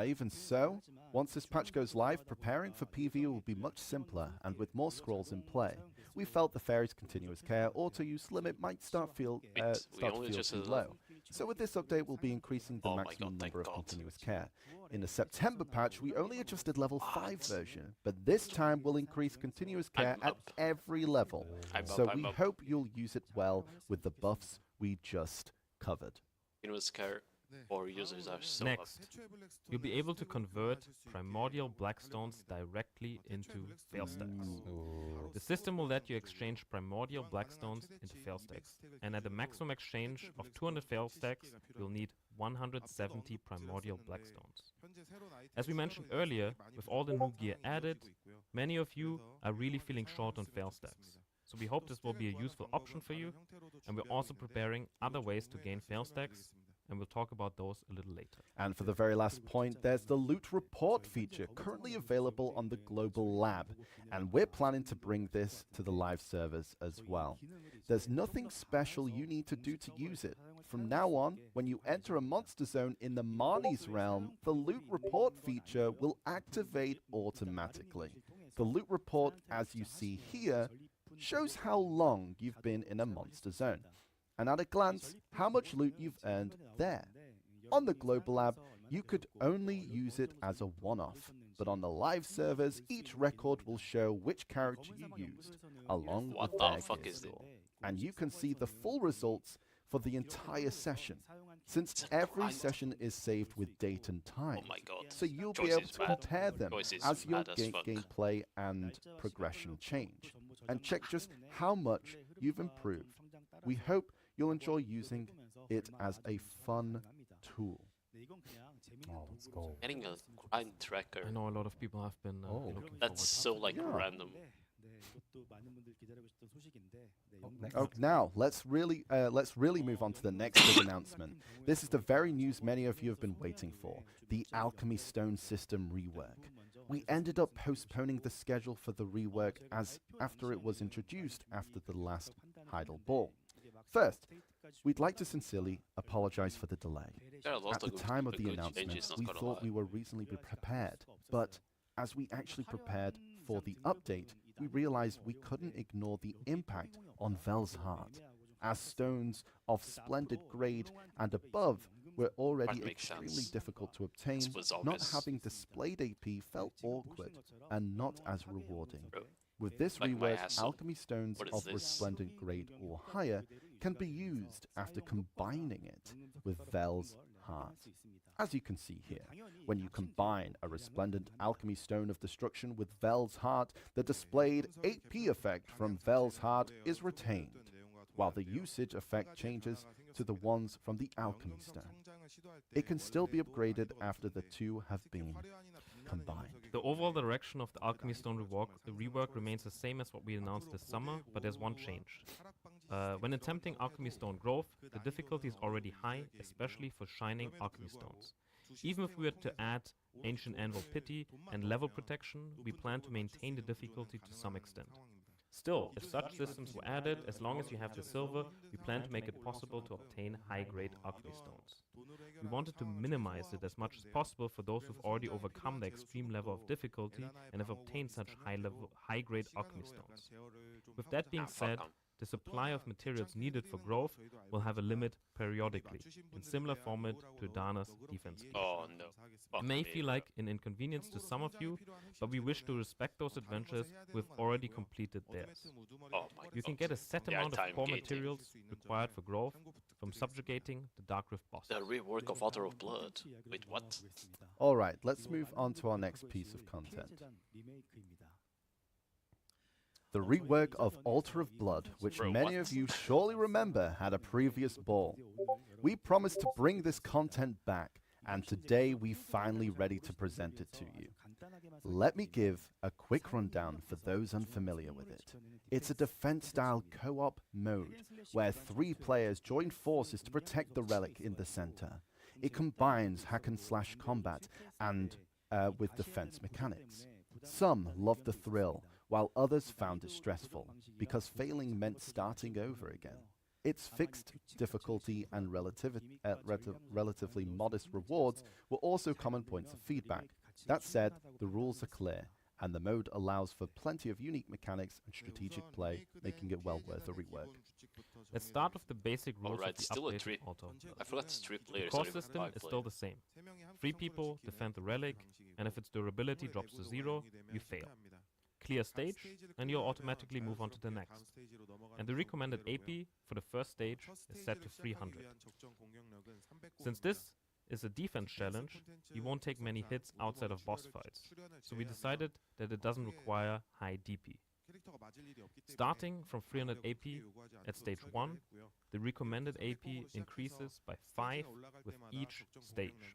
Even so, once this patch goes live, preparing for PvE will be much simpler and with more scrolls in play. We felt the Fairy's Continuous Care auto-use limit might start to feel too low. So with this update, we'll be increasing the maximum number of Continuous Care. In the September patch, we only adjusted level 5 version, but this time we'll increase Continuous Care at every level. So we hope you'll use it well with the buffs we just covered. Continuous Care for users are so Next, you'll be able to convert primordial blackstones directly into fail stacks. The system will let you exchange primordial blackstones into fail stacks, and at a maximum exchange of 200 fail stacks, you'll need 170 primordial blackstones. As we mentioned earlier, with all the new gear added, many of you are really feeling short on fail stacks. So we hope this will be a useful option for you, and we're also preparing other ways to gain fail stacks, and we'll talk about those a little later. And for the very last point, there's the Loot Report feature currently available on the Global Lab, and we're planning to bring this to the live servers as well. There's nothing special you need to do to use it. From now on, when you enter a monster zone in the Marnie's realm, the Loot Report feature will activate automatically. The Loot Report, as you see here, shows how long you've been in a monster zone, and at a glance, how much loot you've earned there. On the Global Lab, you could only use it as a one-off, but on the live servers, each record will show which character you used, along with their gear score. And you can see the full results for the entire session, since every session is saved with date and time. So you'll be able to compare them as your gameplay and progression change, and check just how much you've improved. We hope you'll enjoy using it as a fun tool. Oh, let's go. Getting a grind tracker. I know a lot of people have been looking That's so like random. Now let's really move on to the next big announcement. This is the very news many of you have been waiting for: the Alchemy Stone system rework. We ended up postponing the schedule for the rework after it was introduced after the last Heidel Ball. First, we'd like to sincerely apologize for the delay. There are lots At the of time of the good announcement, changes, not we gonna thought lie. we were reasonably prepared, but as we actually prepared for the update, we realized we couldn't ignore the impact on Vel's heart, as stones of splendid grade and above were already That makes extremely sense. difficult to obtain. This was Not obvious. having displayed AP felt awkward and not as rewarding. Bro, With this like my rework, asshole. alchemy stones What is of this? resplendent grade or higher can be used after combining it with Vel's heart. As you can see here, when you combine a resplendent alchemy stone of destruction with Vel's heart, the displayed 8p effect from Vel's heart is retained, while the usage effect changes to the ones from the alchemy stone. It can still be upgraded after the two have been combined. The overall direction of the Alchemy Stone rework remains the same as what we announced this summer, but there's one change. When attempting Alchemy Stone growth, the difficulty is already high, especially for shining Alchemy Stones. Even if we were to add Ancient Anvil Pity and level protection, we plan to maintain the difficulty to some extent. Still, if such systems were added, as long as you have the silver, we plan to make it possible to obtain high-grade Alchemy Stones. We wanted to minimize it as much as possible for those who've already overcome the extreme level of difficulty and have obtained such high-grade Alchemy Stones. With that being said, the supply of materials needed for growth will have a limit periodically, in similar format to Dana's defense kit. Oh no. It may feel like an inconvenience to some of you, but we wish to respect those adventures who have already completed theirs. Oh my You can God. get a set Yeah, amount of time core gating. materials required for growth from subjugating the Dark Rift bosses. The rework of Altar of Blood. Wait, what? Alright, let's move on to our next piece of content. The rework of Altar of Blood, which Bro, many what? of you surely remember had a previous ball. We promised to bring this content back, and today we're finally ready to present it to you. Let me give a quick rundown for those unfamiliar with it. It's a defense-style co-op mode, where 3 players join forces to protect the relic in the center. It combines hack-and-slash combat and with defense mechanics. Some loved the thrill, while others found it stressful, because failing meant starting over again. Its fixed difficulty and relatively modest rewards were also common points of feedback. That said, the rules are clear, and the mode allows for plenty of unique mechanics and strategic play, making it well worth a rework. Let's start with the basic rules Alright, of the still a updated 3. Altar of Blood. I forgot it's 3 The players. core not even system 5 is players. still the same. 3 people defend the relic, and if its durability drops to 0, you fail. Clear stage, and you'll automatically move on to the next. And the recommended AP for the first stage is set to 300. Since this is a defense challenge, you won't take many hits outside of boss fights, so we decided that it doesn't require high DP. Starting from 300 AP at stage 1, the recommended AP increases by 5 with each stage.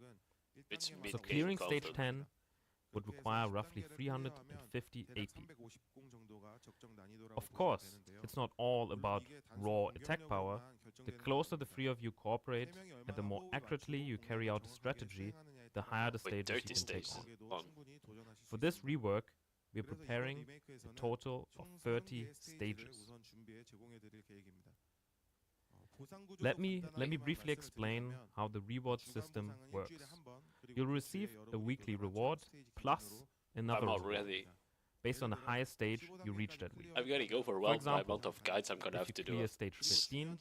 It's So mid-game clearing stage content. 10 would require roughly 350 AP. Of course, it's not all about raw attack power. The closer the 3 of you cooperate and the more accurately you carry out a strategy, the higher the Wait, stages 30 you can take stages. on. On. For this rework, we're preparing a total of 30 stages. Let me briefly explain how the reward system works. You'll receive a weekly reward plus another I'm reward already. based on the highest stage you reach that week. I'm getting overwhelmed by the example, amount of guides I'm gonna If have you to do. clear stage 15,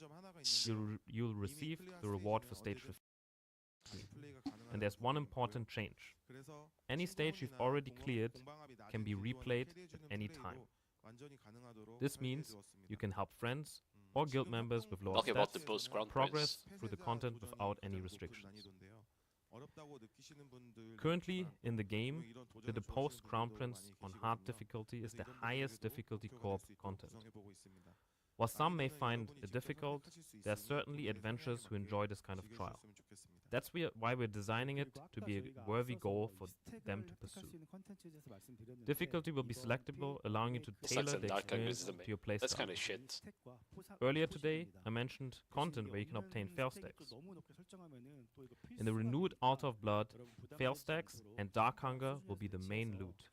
you'll receive the reward for stage 15. And there's one important change. Any stage you've already cleared can be replayed at any time. This means you can help friends or guild members with lower Talking about the stats post-Grand progress Prince. through the content without any restrictions. Currently in the game, the Deposed Crown Prince on hard difficulty is the highest difficulty co-op content. While some may find it difficult, there are certainly adventurers who enjoy this kind of trial. That's why we're designing it to be a worthy goal for them to pursue. Difficulty will be selectable, allowing you to Sucks tailor and the Dark experience Angles is to your playstyle. That's kind of shit. Earlier today, I mentioned content where you can obtain fail stacks. In the renewed Altar of Blood, fail stacks and Dark Hunger will be the main loot.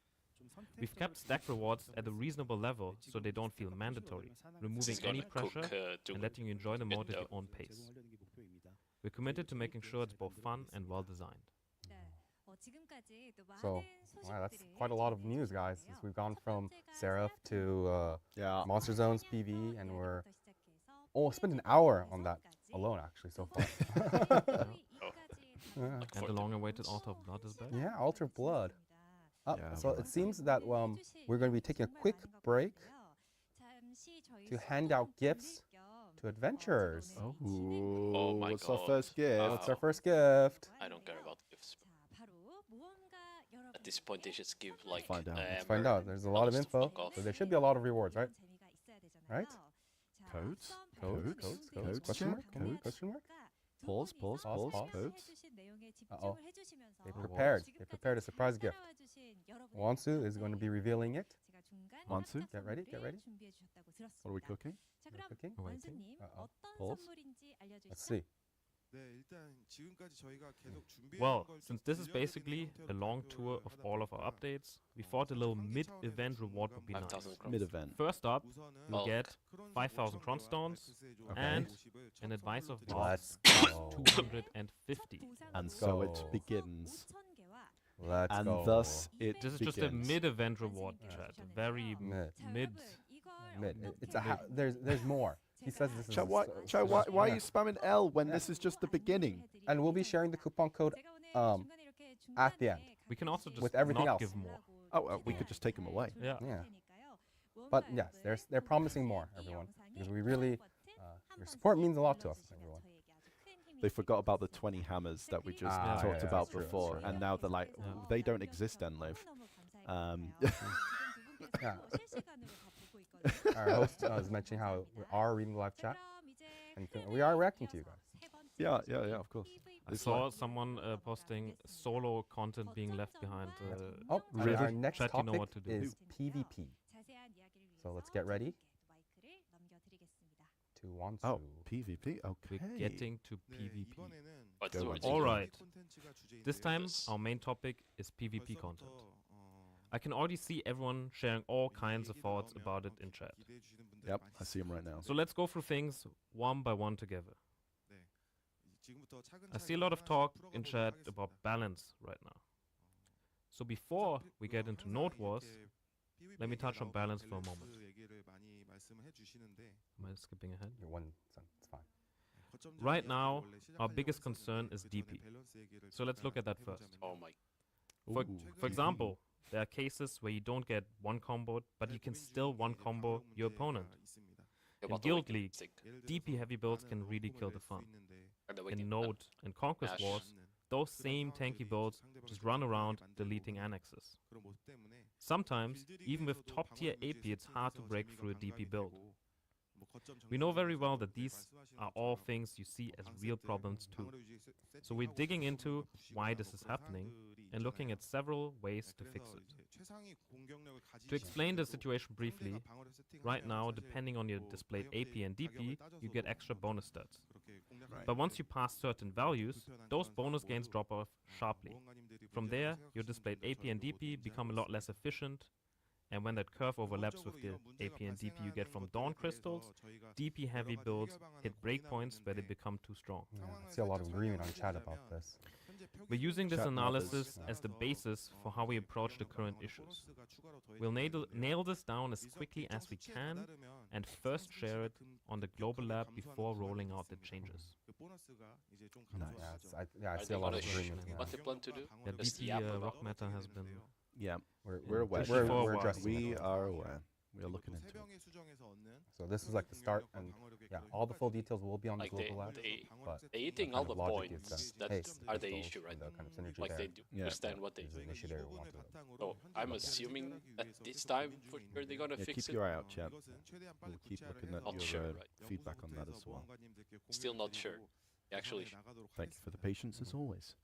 We've kept stack rewards at a reasonable level so they don't feel mandatory, removing It's any gonna cook, pressure to and letting you enjoy the mode at your though. own pace. We're committed to making sure it's both fun and well designed. So, wow, that's quite a lot of news, guys. Since we've gone from Seraph to Yeah. Monster Zones PV, and we're spent an hour on that alone, actually, so far. Yeah. Like And for the long-awaited Altar of Blood is back. Yeah, Altar of Blood. Yeah, So right. it seems that we're going to be taking a quick break to hand out gifts to adventurers. Oh, my what's our God. first gift? What's our first gift? I don't care about gifts. At this point, they just give like. find out. Let's find out. There's a lot of Honest info, fuck off. so there should be a lot of rewards, right? Right? Codes? Codes? Question mark? Codes? Question mark? Pause. Pause. Codes? Uh-oh. They prepared a surprise gift. Wansu is going to be revealing it. Wansu? Get ready. What are we cooking? Cooking? Waiting. Pause. Let's see. Well, since this is basically a long tour of all of our updates, we thought a little mid-event reward would be nice. 5,000 crowns. Mid-event. First up, you'll Bulk. get 5,000 Kronstones and an advice of Let's plus go. 250. And so it go. begins. Let's And go. thus it This is begins. just a mid-event reward, chat. A very Mid. mid. It's a there's more. He says this is. Chad, why are you spamming L when this is just the beginning? And we'll be sharing the coupon code at the end. We can also just With everything not else. give more. Oh, we could just take them away. Yeah. Yeah. But yes, they're promising more, everyone, because we really your support means a lot to us, everyone. They forgot about the 20 hammers that we just Ah, talked yeah, about that's true, before, that's true, and yeah. now they're like, Yeah. "Ooh, they don't exist, Enliv." Yeah. Our host is mentioning how we are reading the live chat, and we are reacting to you guys. Yeah, of course. I saw someone posting solo content being left behind. Oh, Really? our next Chat, you know topic what to do. is PvP. So let's get ready to Wansu. Oh, PvP. Okay. We're getting to PvP. But Go the on. original All right. content This time, is- our main topic is PvP content. I can already see everyone sharing all kinds of thoughts about it in chat. Yep, I see him right now. So let's go through things one by one together. I see a lot of talk in chat about balance right now. So before we get into Node Wars, let me touch on balance for a moment. Am I skipping ahead? You're one son. It's fine. Right now, our biggest concern is DP. So let's look at that first. Oh my. For, Ooh, for example, there are cases where you don't get one combo, but you can still one combo your opponent. Yeah, In but Guild we League, can stick. DP heavy builds can really kill the fun. And then we In can- Node and Conquest Ash. Wars, those same tanky builds just run around deleting annexes. Sometimes, even with top tier AP, it's hard to break through a DP build. We know very well that these are all things you see as real problems too. So we're digging into why this is happening and looking at several ways to fix it. To explain the situation briefly, right now, depending on your displayed AP and DP, you get extra bonus stats. But once you pass certain values, those bonus gains drop off sharply. From there, your displayed AP and DP become a lot less efficient, and when that curve overlaps with the AP and DP you get from Dawn Crystals, DP heavy builds hit breakpoints where they become too strong. Yeah, I see a lot of agreement on chat about this. We're using this Chat analysis mothers. as the basis for how we approach the current issues. We'll nail this down as quickly as we can and first share it on the global lab before rolling out the changes. Nice. Yeah, I Are see they a lot gonna of agreement. what they plan to do? Yeah, Because the DP app rock about- meta has been... Yeah, We're we're aware. We're- we're addressing We it. are aware. We are looking into it. So this is like the start, and yeah, all the full details will be on the Like global lab. they But they eating kind all of the logic is points that, that hey, are the crystals issue right and now. the kind of synergy Like there. they do Yeah. understand what they There's do. an initiative we want to So I'm assuming that this time for sure they're gonna Yeah, fix keep it. your eye out, chat. We'll keep looking at Not your sure, right? feedback on that as well. Still not sure. Actually, Thank you for the patience as always.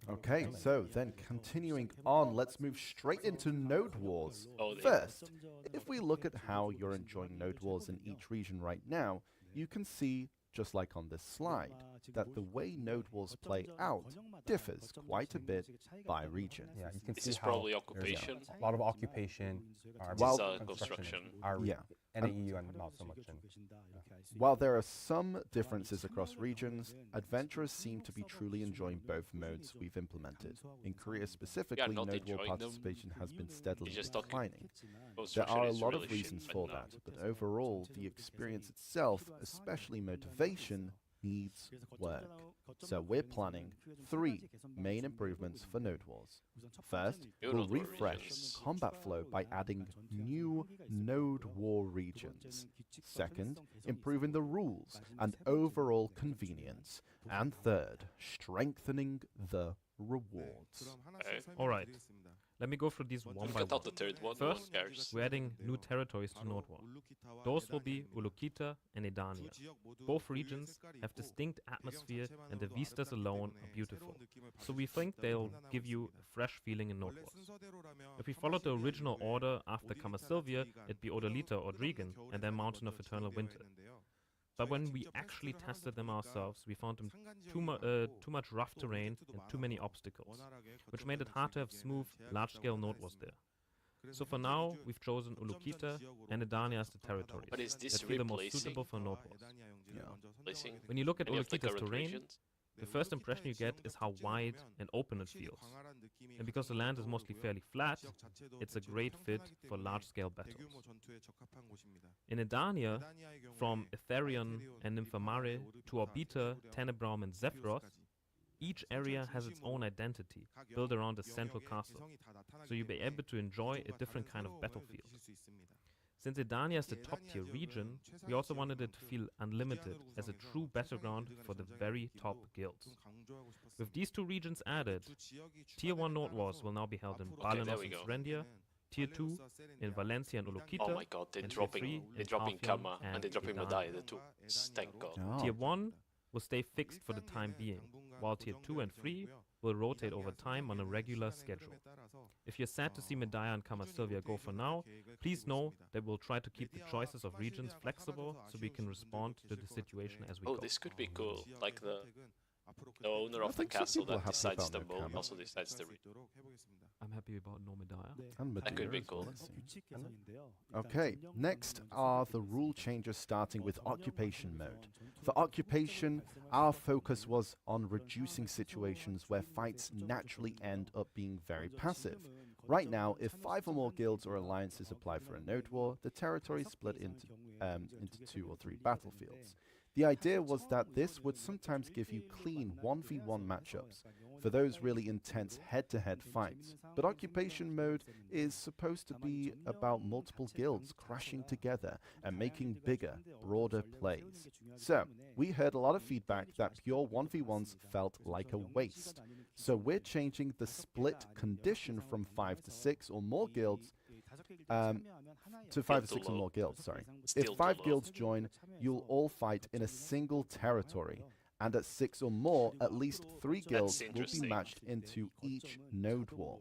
Okay, so then continuing on, let's move straight into Node Wars. Oh, they- First, if we look at how you're enjoying Node Wars in each region right now, you can see just like on this slide, that the way node wars play out differs quite a bit by region. Yeah, you can This see is how probably there's occupation. a lot of occupation, While- construction. Yeah. NAEU and not so much in. While there are some differences across regions, adventurers seem to be truly enjoying both modes we've implemented. In Korea specifically, not node war enjoying them. participation has been steadily just declining. There Construction are a is lot really of reasons shit for right now. that, but overall, the experience itself, especially motivation, needs work. So we're planning 3 main improvements for Node Wars. First, New we'll Node War refresh regions. combat flow by adding new Node War regions. Second, improving the rules and overall convenience. And third, strengthening the rewards. Alright, let me go through these one by Look at one. the third one. First, who cares? we're adding new territories to Node War. Those will be Ulukita and Edania. Both regions have distinct atmosphere and the vistas alone are beautiful. So we think they'll give you a fresh feeling in Node Wars. If we followed the original order after Kamasilvia, it'd be Odalita or Drigan and then Mountain of Eternal Winter. But when we actually tested them ourselves, we found them too much rough terrain and too many obstacles, which made it hard to have smooth, large-scale Node Wars there. So for now, we've chosen Ulukita and Edania as the territories But is this that feel the most replacing? suitable for Node Wars. Placing When you look at any of the Ulukita's current terrain, regions? the first impression you get is how wide and open it feels. And because the land is mostly fairly flat, it's a great fit for large-scale battles. In Edania, from Etherion and Nymphomare to Orbita, Tenebraum and Zephyros, each area has its own identity, built around a central castle, so you'll be able to enjoy a different kind of battlefield. Since Edania is the top-tier region, we also wanted it to feel unlimited as a true battleground for the very top guilds. With these 2 regions added, Tier 1 Node Wars will now be held in Okay, there Balenos we and go. Serendia, Tier 2 in Valencia and Ulukita, Oh my god, they're and dropping, Tier 3 they're in dropping Halfyon Kama and and they're dropping Edania. Medai, the two. Thank god. Oh. Tier 1 will stay fixed for the time being, while Tier 2 and 3 will rotate over time on a regular schedule. If you're sad to see Medaya and Kamasilvia go for now, please know that we'll try to keep the choices of regions flexible so we can respond to the situation as we Oh, go. this could be cool. Like the owner I of the think some castle people are that happy decides about the no mode Kama. also decides the region. I'm happy about no Medaya. And That could be Madeira as cool. well, it seems. Okay, next are the rule changes starting with occupation mode. For occupation, our focus was on reducing situations where fights naturally end up being very passive. Right now, if 5 or more guilds or alliances apply for a node war, the territory is split into 2 or 3 battlefields. The idea was that this would sometimes give you clean 1v1 matchups for those really intense head-to-head fights. But occupation mode is supposed to be about multiple guilds crashing together and making bigger, broader plays. So, we heard a lot of feedback that pure 1v1s felt like a waste. So we're changing the split condition from 5 to 6 or more guilds to 5 to 6 or more guilds, sorry. If 5 guilds join, you'll all fight in a single territory, and at 6 or more, at least 3 guilds will be interesting. matched into each node war.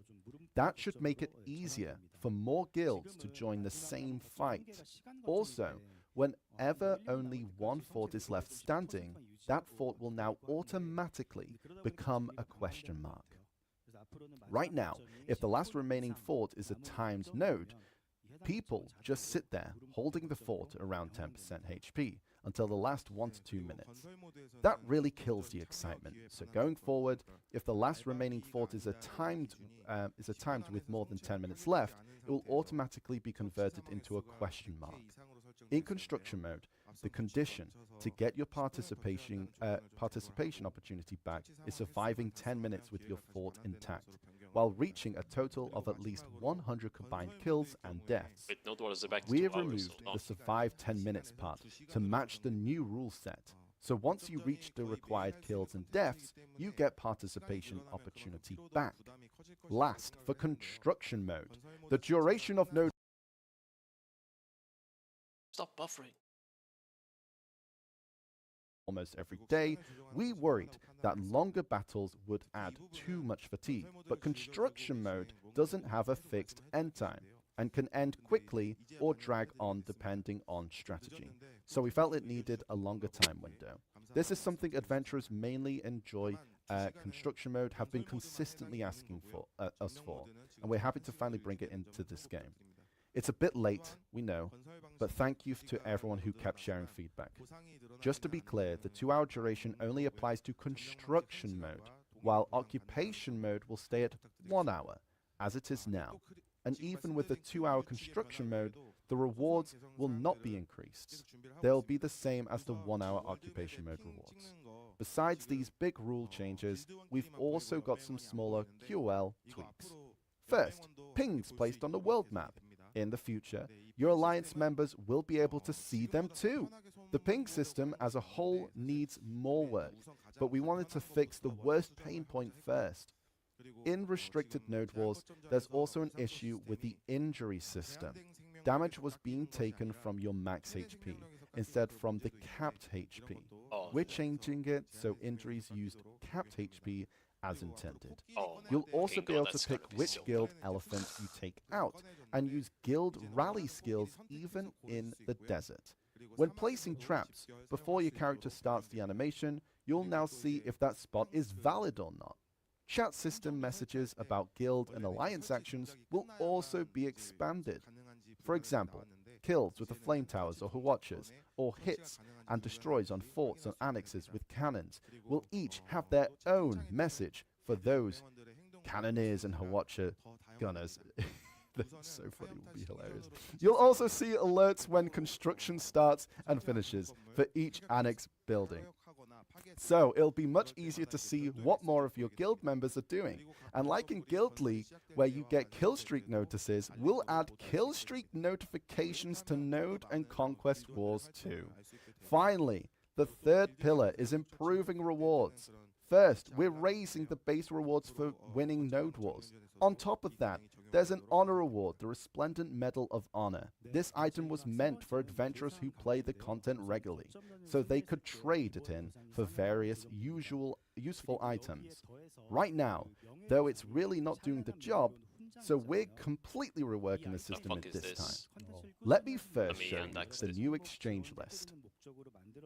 That should make it easier for more guilds to join the same fight. Also, whenever only one fort is left standing, that fort will now automatically become a question mark. Right now, if the last remaining fort is a timed node, people just sit there holding the fort around 10% HP until the last 1 to 2 minutes. That really kills the excitement. So going forward, if the last remaining fort is a timed with more than 10 minutes left, it will automatically be converted into a question mark. In construction mode, the condition to get your participation opportunity back is surviving 10 minutes with your fort intact, while reaching a total of at least 100 combined kills and deaths. Wait, Node Wars is back to We 2 have hours, removed so the survive 10 minutes part to match the new rule set. So once you reach the required kills and deaths, you get participation opportunity back. Last, for construction mode, the duration of node Stop buffering. almost every day, we worried that longer battles would add too much fatigue, but construction mode doesn't have a fixed end time and can end quickly or drag on depending on strategy. so we felt it needed a longer time window. This is something adventurers mainly enjoy construction mode have been consistently asking for us for, and we're happy to finally bring it into this game. It's a bit late, we know, but thank you to everyone who kept sharing feedback. Just to be clear, the 2-hour duration only applies to construction mode, while occupation mode will stay at 1 hour, as it is now. And even with the 2-hour construction mode, the rewards will not be increased. They'll be the same as the 1-hour occupation mode rewards. Besides these big rule changes, we've also got some smaller QoL tweaks. First, pings placed on the world map. In the future, your Alliance members will be able to see them too. The ping system as a whole needs more work, but we wanted to fix the worst pain point first. In restricted node wars, there's also an issue with the injury system. Damage was being taken from your max HP, instead from the capped HP. We're changing it so injuries used capped HP as intended. You'll also be able to pick which guild elephant you take out, and use guild rally skills even in the desert. When placing traps, before your character starts the animation, you'll now see if that spot is valid or not. Chat system messages about guild and alliance actions will also be expanded. For example, kills with the flame towers or Hwatchers, or hits and destroys on forts and annexes with cannons will each have their own message for those cannoneers and Hwatcher gunners. That's so funny, it would be hilarious. You'll also see alerts when construction starts and finishes for each annex building. So it'll be much easier to see what more of your guild members are doing. And like in Guild League, where you get killstreak notices, we'll add killstreak notifications to Node and Conquest Wars too. Finally, the third pillar is improving rewards. First, we're raising the base rewards for winning Node Wars. On top of that, there's an honor award, the Resplendent Medal of Honor. This item was meant for adventurers who play the content regularly, so they could trade it in for various useful items. Right now, though it's really not doing the job, so we're completely reworking the system at this time. Let me first show you the new exchange list.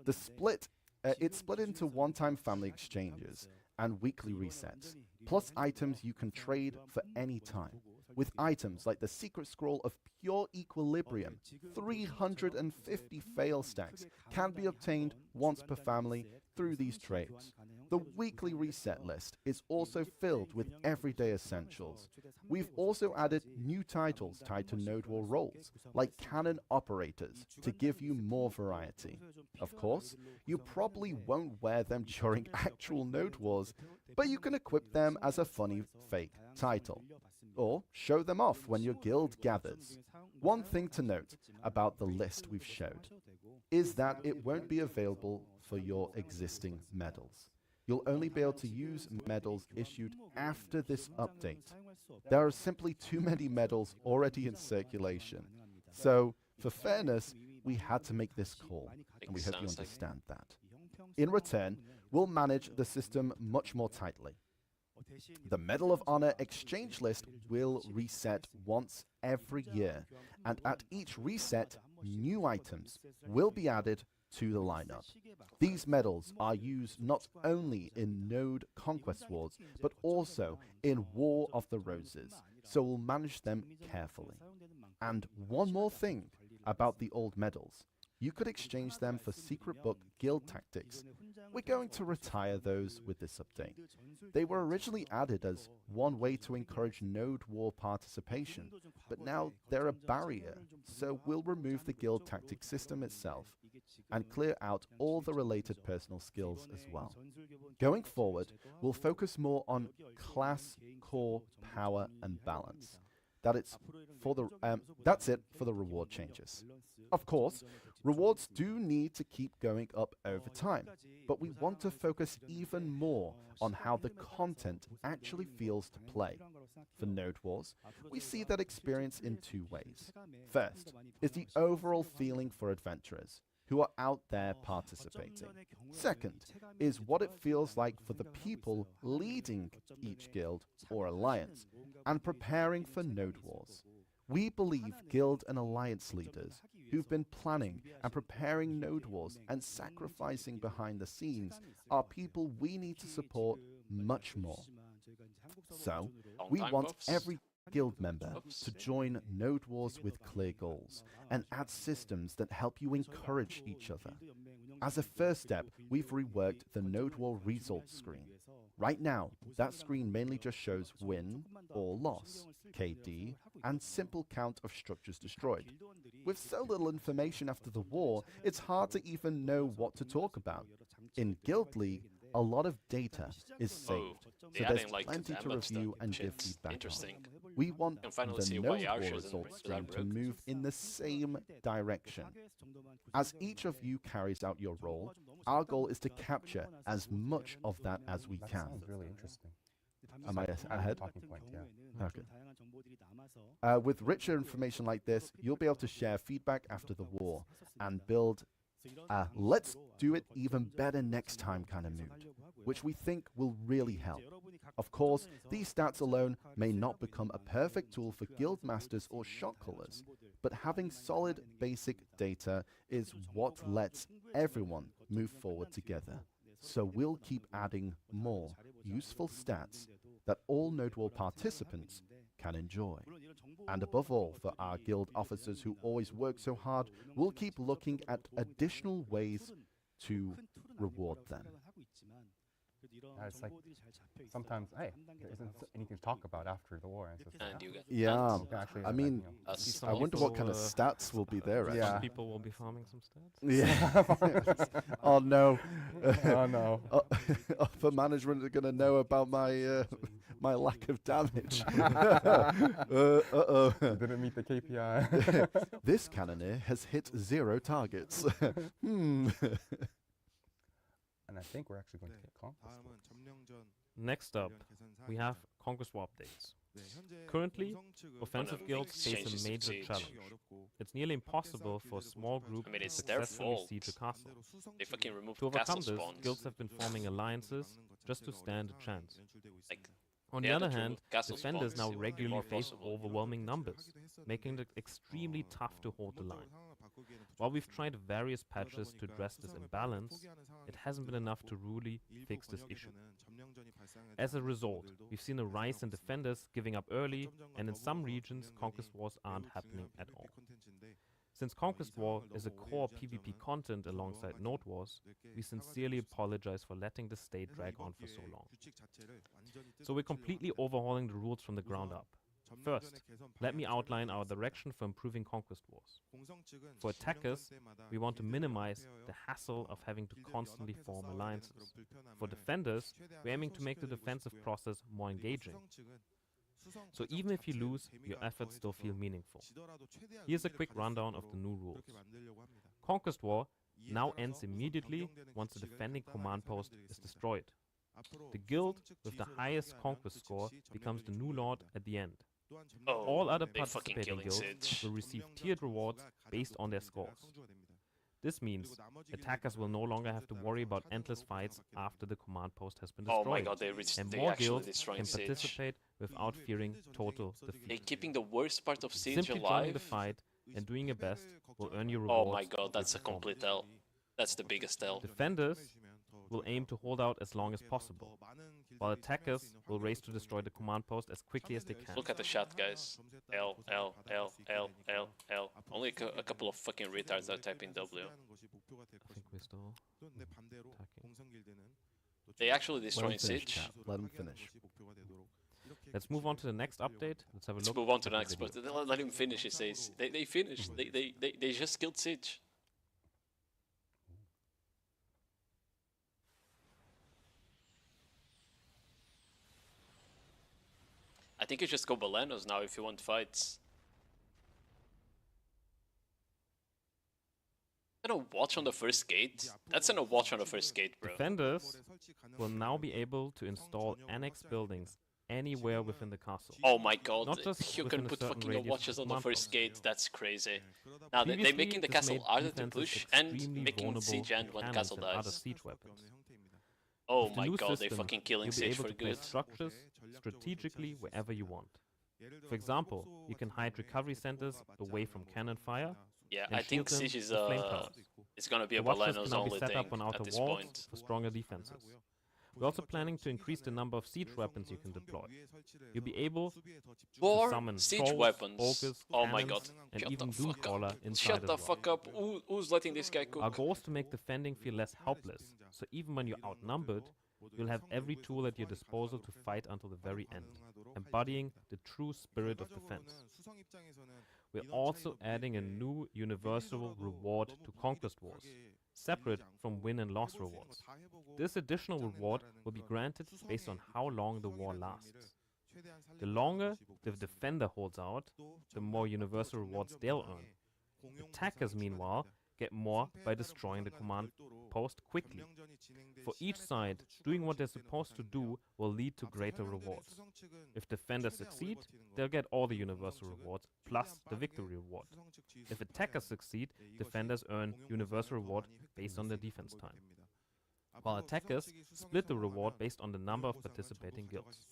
It's split into one-time family exchanges and weekly resets, plus items you can trade for any time. With items like the Secret Scroll of Pure Equilibrium, 350 fail stacks can be obtained once per family through these trades. The weekly reset list is also filled with everyday essentials. We've also added new titles tied to Node War roles, like Cannon Operators, to give you more variety. Of course, you probably won't wear them during actual Node Wars, but you can equip them as a funny fake title, or show them off when your guild gathers. One thing to note about the list we've showed is that it won't be available for your existing medals. You'll only be able to use medals issued after this update. There are simply too many medals already in circulation. So, for fairness, we had to make this call, and we hope you understand that. In return, we'll manage the system much more tightly. The Medal of Honor exchange list will reset once every year, and at each reset, new items will be added to the lineup. These medals are used not only in Node Conquest Wars, but also in War of the Roses, so we'll manage them carefully. And one more thing about the old medals. You could exchange them for secret book guild tactics. We're going to retire those with this update. They were originally added as one way to encourage Node War participation, but now they're a barrier, so we'll remove the guild tactic system itself and clear out all the related personal skills as well. Going forward, we'll focus more on class, core, power, and balance. That's it for the reward changes. Of course, rewards do need to keep going up over time, but we want to focus even more on how the content actually feels to play. For Node Wars, we see that experience in two ways. First is the overall feeling for adventurers who are out there participating. Second is what it feels like for the people leading each guild or alliance and preparing for Node Wars. We believe guild and alliance leaders who've been planning and preparing Node Wars and sacrificing behind the scenes are people we need to support much more. So, we Long-time want buffs. every guild member Buffs. to join Node Wars with clear goals and add systems that help you encourage each other. As a first step, we've reworked the Node War results screen. Right now, that screen mainly just shows win or loss, KD, and simple count of structures destroyed. With so little information after the war, it's hard to even know what to talk about. In Guild League, a lot of data is saved, so they're there's adding, like, plenty to damage review stuff. and give Shit, feedback interesting. on. We want can finally the see why Node ours War isn't results that stream to broke. move in the same direction. As each of you carries out your role, our goal is to capture as much of that as we That can. sounds really interesting. Am I ahead? Talking point, yeah. Okay. With richer information like this, you'll be able to share feedback after the war and build a let's do it even better next time kind of mood, which we think will really help. Of course, these stats alone may not become a perfect tool for guild masters or shot callers, but having solid basic data is what lets everyone move forward together. So we'll keep adding more useful stats that all Node War participants can enjoy. And above all, for our guild officers who always work so hard, we'll keep looking at additional ways to reward them. Yeah, it's like sometimes, hey, there isn't anything to talk about after the war. And so it's And you get Yeah, you can actually, I mean, us. I wonder what kind of stats will be there. Yeah. Actually. People will be farming some stats. Yeah. Oh no. oh no. Upper management are going to know about my my lack of damage. Didn't meet the KPI. This cannoneer has hit 0 targets. And I think we're actually going to get Conquest. Next up, we have Conquest War updates. Currently, offensive guilds face Changes a to major siege. challenge. It's nearly impossible for a small group I mean, to it's their successfully fault. siege a castle. They fucking removed To overcome castle this, spawns. guilds have been forming alliances just to stand a chance. Like, On they the had other to hand, remove castle defenders now spawns. regularly More face possible. overwhelming numbers, making it extremely tough to hold the line. While we've tried various patches to address this imbalance, it hasn't been enough to really fix this issue. As a result, we've seen a rise in defenders giving up early, and in some regions, Conquest Wars aren't happening at all. Since Conquest War is a core PvP content alongside Node Wars, we sincerely apologize for letting this state drag on for so long. So we're completely overhauling the rules from the ground up. First, let me outline our direction for improving Conquest Wars. For attackers, we want to minimize the hassle of having to constantly form alliances. For defenders, we're aiming to make the defensive process more engaging. So even if you lose, your efforts still feel meaningful. Here's a quick rundown of the new rules. Conquest War now ends immediately once the defending command post is destroyed. The guild with the highest conquest score becomes the new lord at the end. Oh, All other they fucking participating killing guilds Siege. will receive tiered rewards based on their scores. This means attackers will no longer have to worry about endless fights after the command post has been Oh destroyed. my god, And they more actually guilds destroying can Siege. participate without fearing total They defeat. keeping the worst part of Siege Simply joining alive. the fight and doing your best will earn you Oh rewards. my god, that's a with performance. complete L. That's the biggest L. Defenders will aim to hold out as long as possible, while attackers will race to destroy the command post as quickly as they can. Look at the chat, guys. L, L, L, L, L, L. Only a couple of fucking retards are typing W. I think we're still attacking. They actually Let him destroying finish, Siege. chat. Let him finish. Let's move on to the next update. Let's have a Let's look. move on to at the next video. part. Let him finish, he says. They finished. They just killed Siege. I think you just go Balenos now if you want fights. Is that a watch on the first gate? That's a watch on the first gate, bro. Defenders will now be able to install annex buildings anywhere within the castle. Oh my god, Not just you within can a put certain fucking radius watches of on the command first post. gate, that's crazy. Now they're Previously, making the this castle made harder to defenses push and extremely making vulnerable siege to end when cannons castle and other dies. siege weapons. Oh With the my new god, they system, fucking killing you'll be siege able for to place good. Yeah, and I think shield them Siege is with flame towers. it's gonna be The a watches Balenos can now be only set thing up on at outer this walls point. for stronger defenses. We're also planning to increase the number of siege weapons you can deploy. You'll be able to More summon siege trolls, weapons. ogres, Oh my god. cannons, and Shut even the fuck Doomcrawler up. inside Shut as the well. fuck up. Who's letting this guy Our cook? goal is to make defending feel less helpless, so even when you're outnumbered, you'll have every tool at your disposal to fight until the very end, embodying the true spirit of defense. We're also adding a new universal reward to Conquest Wars, separate from win and loss rewards. This additional reward will be granted based on how long the war lasts. The longer the defender holds out, the more universal rewards they'll earn. Attackers, meanwhile, get more by destroying the command post quickly. For each side, doing what they're supposed to do will lead to greater rewards. If defenders succeed, they'll get all the universal rewards, plus the victory reward. If attackers succeed, defenders earn universal reward based on their defense time, while attackers split the reward based on the number of participating guilds.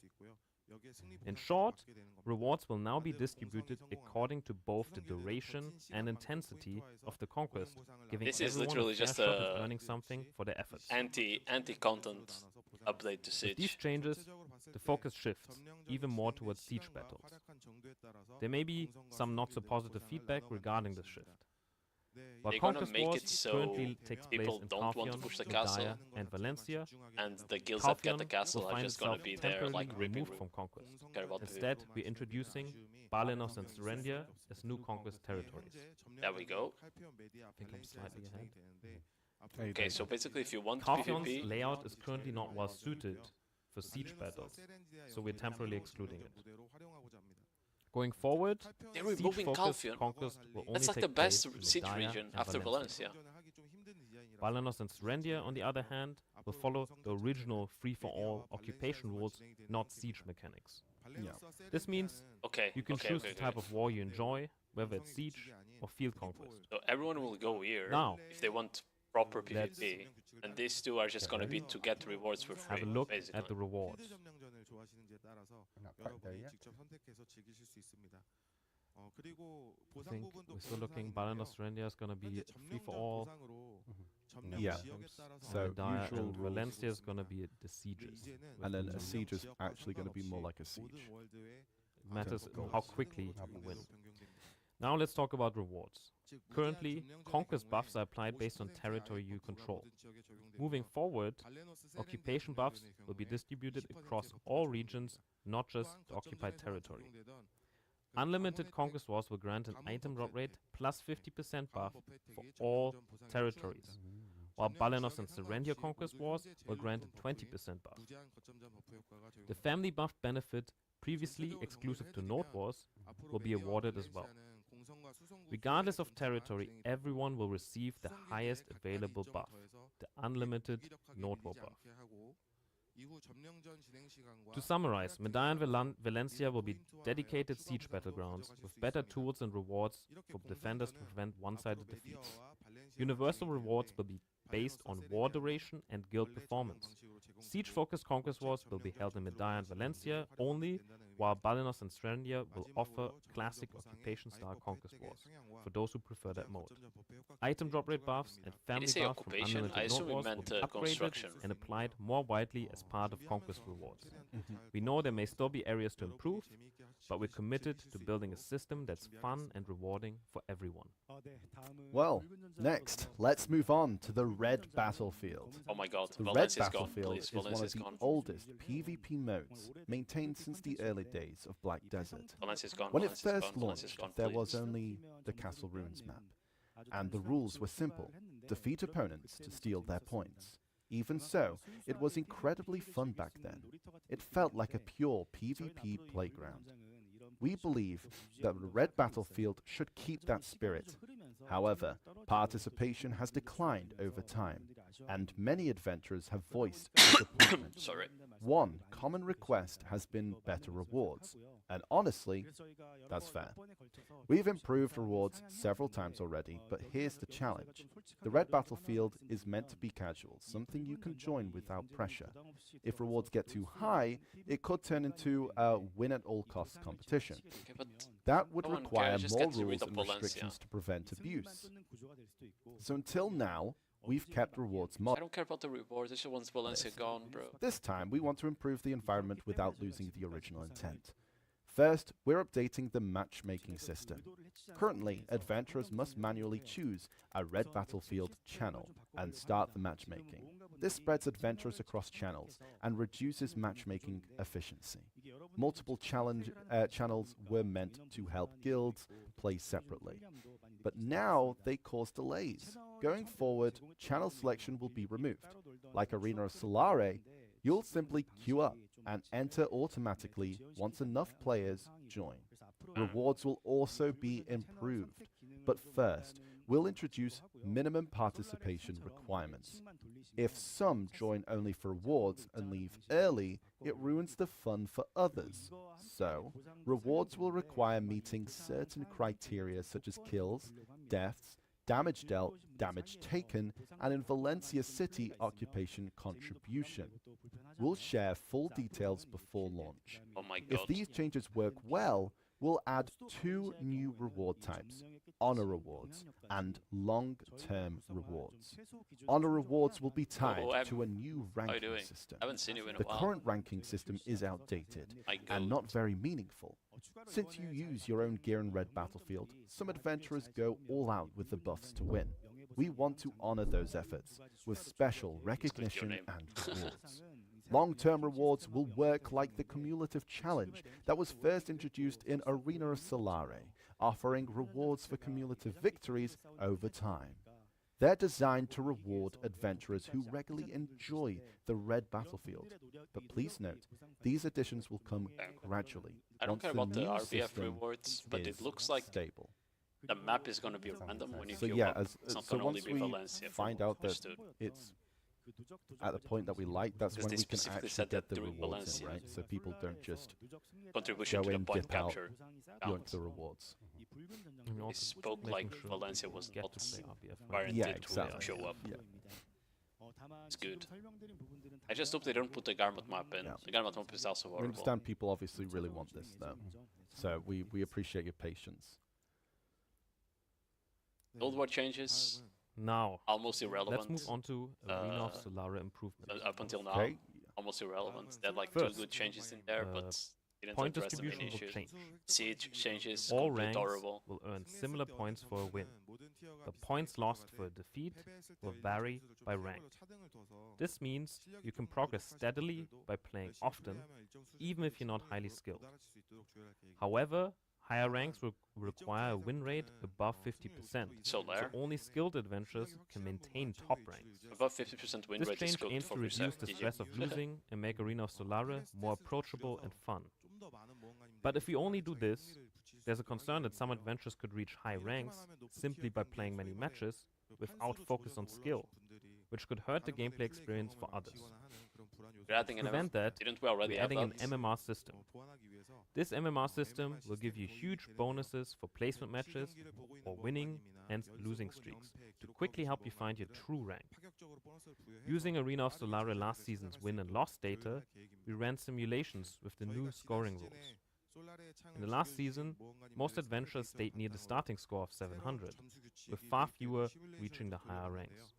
In short, rewards will now be distributed according to both the duration and intensity of the conquest, giving This is everyone literally a fair just shot a at earning something for their efforts. anti-content update to With these Siege. changes, the focus shifts even more towards siege battles. There may be some not so positive feedback regarding this shift. While They're gonna Conquest make Wars it so currently takes place people in don't want to Parthion, push the castle, Udaya, and Valencia, and the guilds that get the Parthion castle will are find just gonna itself be there temporarily like ripping removed from Conquest. care about Instead, people. we're introducing Balenos and Serendia as new Conquest territories. There we go. I think I'm slightly ahead. Okay, so basically if you want Parthion's PvP, layout is currently not well suited for siege battles, so we're temporarily excluding it. Going forward, they're removing siege-focused Calphion. conquest will only That's like take the best place in siege Udaya region and after Valencia. Balenos and Serendia, on the other hand, will follow the original free-for-all occupation rules, not siege mechanics. Yeah. This means Okay, you can okay, choose okay, the type okay. of war you enjoy, whether it's siege or field conquest. So everyone will go here Now, if they want proper let's PvP, and these two are just gonna be to get rewards for free, have a look basically. at the rewards. We're not quite there yet. I think we're still looking. Balenos Serendia is going to be free-for-all. Yeah. So Udaya usual and rules. Valencia is going to be the sieges. And then a siege is actually going to be more like a siege. It matters Typical. how quickly you win. Now let's talk about rewards. Currently, conquest buffs are applied based on territory you control. Moving forward, occupation buffs will be distributed across all regions, not just the occupied territory. Unlimited Conquest Wars will grant an item drop rate plus 50% buff for all territories, while Balenos and Serendia Conquest Wars will grant a 20% buff. The family buff benefit, previously exclusive to Node Wars, will be awarded as well. Regardless of territory, everyone will receive the highest available buff, the unlimited Node War buff. To summarize, Medaya and Valencia will be dedicated siege battlegrounds with better tools and rewards for defenders to prevent one-sided defeats. Universal rewards will be based on war duration and guild performance. Siege-focused conquest wars will be held in Medaya and Valencia only, while Balenos and Serendia will offer classic occupation-style conquest wars for those who prefer that mode. Item drop rate buffs and family say buffs from occupation? I unlimited assume node it wars will meant, be upgraded construction. and applied more widely as part of conquest rewards. We know there may still be areas to improve, but we're committed to building a system that's fun and rewarding for everyone. Well, next, let's move on to the Red Battlefield. Oh my god, The Red Valencia's gone, Battlefield please, is one Valencia's of the gone. oldest PvP modes maintained since the early days of Black Desert. Valencia's gone, When it Valencia's first gone, Valencia's launched, gone, there please. was only the Castle Ruins map, and the rules were simple: defeat opponents to steal their points. Even so, it was incredibly fun back then. It felt like a pure PvP playground. We believe that the Red Battlefield should keep that spirit. However, participation has declined over time, and many adventurers have voiced disappointment. Sorry. One common request has been better rewards, and honestly, that's fair. We've improved rewards several times already, but here's the challenge. The red battlefield is meant to be casual, something you can join without pressure. If rewards get too high, it could turn into a win-at-all-costs competition. Okay, but That would come on, require guys, just more get rid rules of and Valencia. restrictions to prevent abuse. So until now, we've kept rewards I modest. don't care about the rewards. I just want Valencia gone, bro. This time, we want to improve the environment without losing the original intent. First, we're updating the matchmaking system. Currently, adventurers must manually choose a red battlefield channel and start the matchmaking. This spreads adventurers across channels and reduces matchmaking efficiency. Multiple channels were meant to help guilds play separately, but now they cause delays. Going forward, channel selection will be removed. Like Arena of Solare, you'll simply queue up and enter automatically once enough players join. Rewards will also be improved, but first, we'll introduce minimum participation requirements. If some join only for rewards and leave early, it ruins the fun for others. So, rewards will require meeting certain criteria such as kills, deaths, damage dealt, damage taken, and in Valencia City, occupation contribution. We'll share full details before launch. Oh my If god. these changes work well, we'll add 2 new reward types, honor rewards and long-term rewards. Honor rewards will be tied to a new How you ranking doing? system. I haven't seen you in a The while. current ranking system is outdated My and god. not very meaningful. Since you use your own gear in Red Battlefield, some adventurers go all out with the buffs to win. We want to honor those efforts with special recognition name. and rewards. Long-term rewards will work like the cumulative challenge that was first introduced in Arena of Solare, offering rewards for cumulative victories over time. They're designed to reward adventurers who regularly enjoy the red battlefield. But please note, these additions will come gradually. I don't once care the about the new RBF system rewards, but is it looks like stable. the map is gonna be random when you So queue yeah, up. It's not so gonna only once be we Valencia. find out that Understood. it's at the point that we like, that's Because when they we can specifically actually said get that the during rewards in, Valencia. right? So people don't just Contribution go to the in, point dip out, capture. yoink counts. the rewards. And It also spoke making like sure Valencia you was get not to play RBF when warranted you Yeah, to exactly. show up. Yeah. It's good. I just hope they don't put the Garment map in. Yeah. The Garment map is also We horrible. understand people obviously really want this though. So we appreciate your patience. Old War changes, Now, almost irrelevant. let's move on to Arena of Uh, Solare improvements. Up until now, Okay. almost irrelevant. They had like First, 2 good changes in there, uh, but didn't Point address the main distribution will issues. change. Siege changes, All complete ranks horrible. will earn similar points for a win. The points lost for a defeat will vary by rank. This means you can progress steadily by playing often, even if you're not highly skilled. However, higher ranks will require a win rate above 50%, So there, only skilled adventurers can maintain top ranks. above 50% win This rate is change good aims for to reduce the GG. stress of losing and make Arena of Solare more approachable and fun. But if we only do this, there's a concern that some adventurers could reach high ranks simply by playing many matches without focus on skill, which could hurt the gameplay experience for others. We're adding To an prevent that, Didn't we already we're have adding an that? MMR system. This MMR system will give you huge bonuses for placement matches or winning and losing streaks to quickly help you find your true rank. Using Arena of Solare last season's win and loss data, we ran simulations with the new scoring rules. In the last season, most adventurers stayed near the starting score of 700, with far fewer reaching the higher ranks,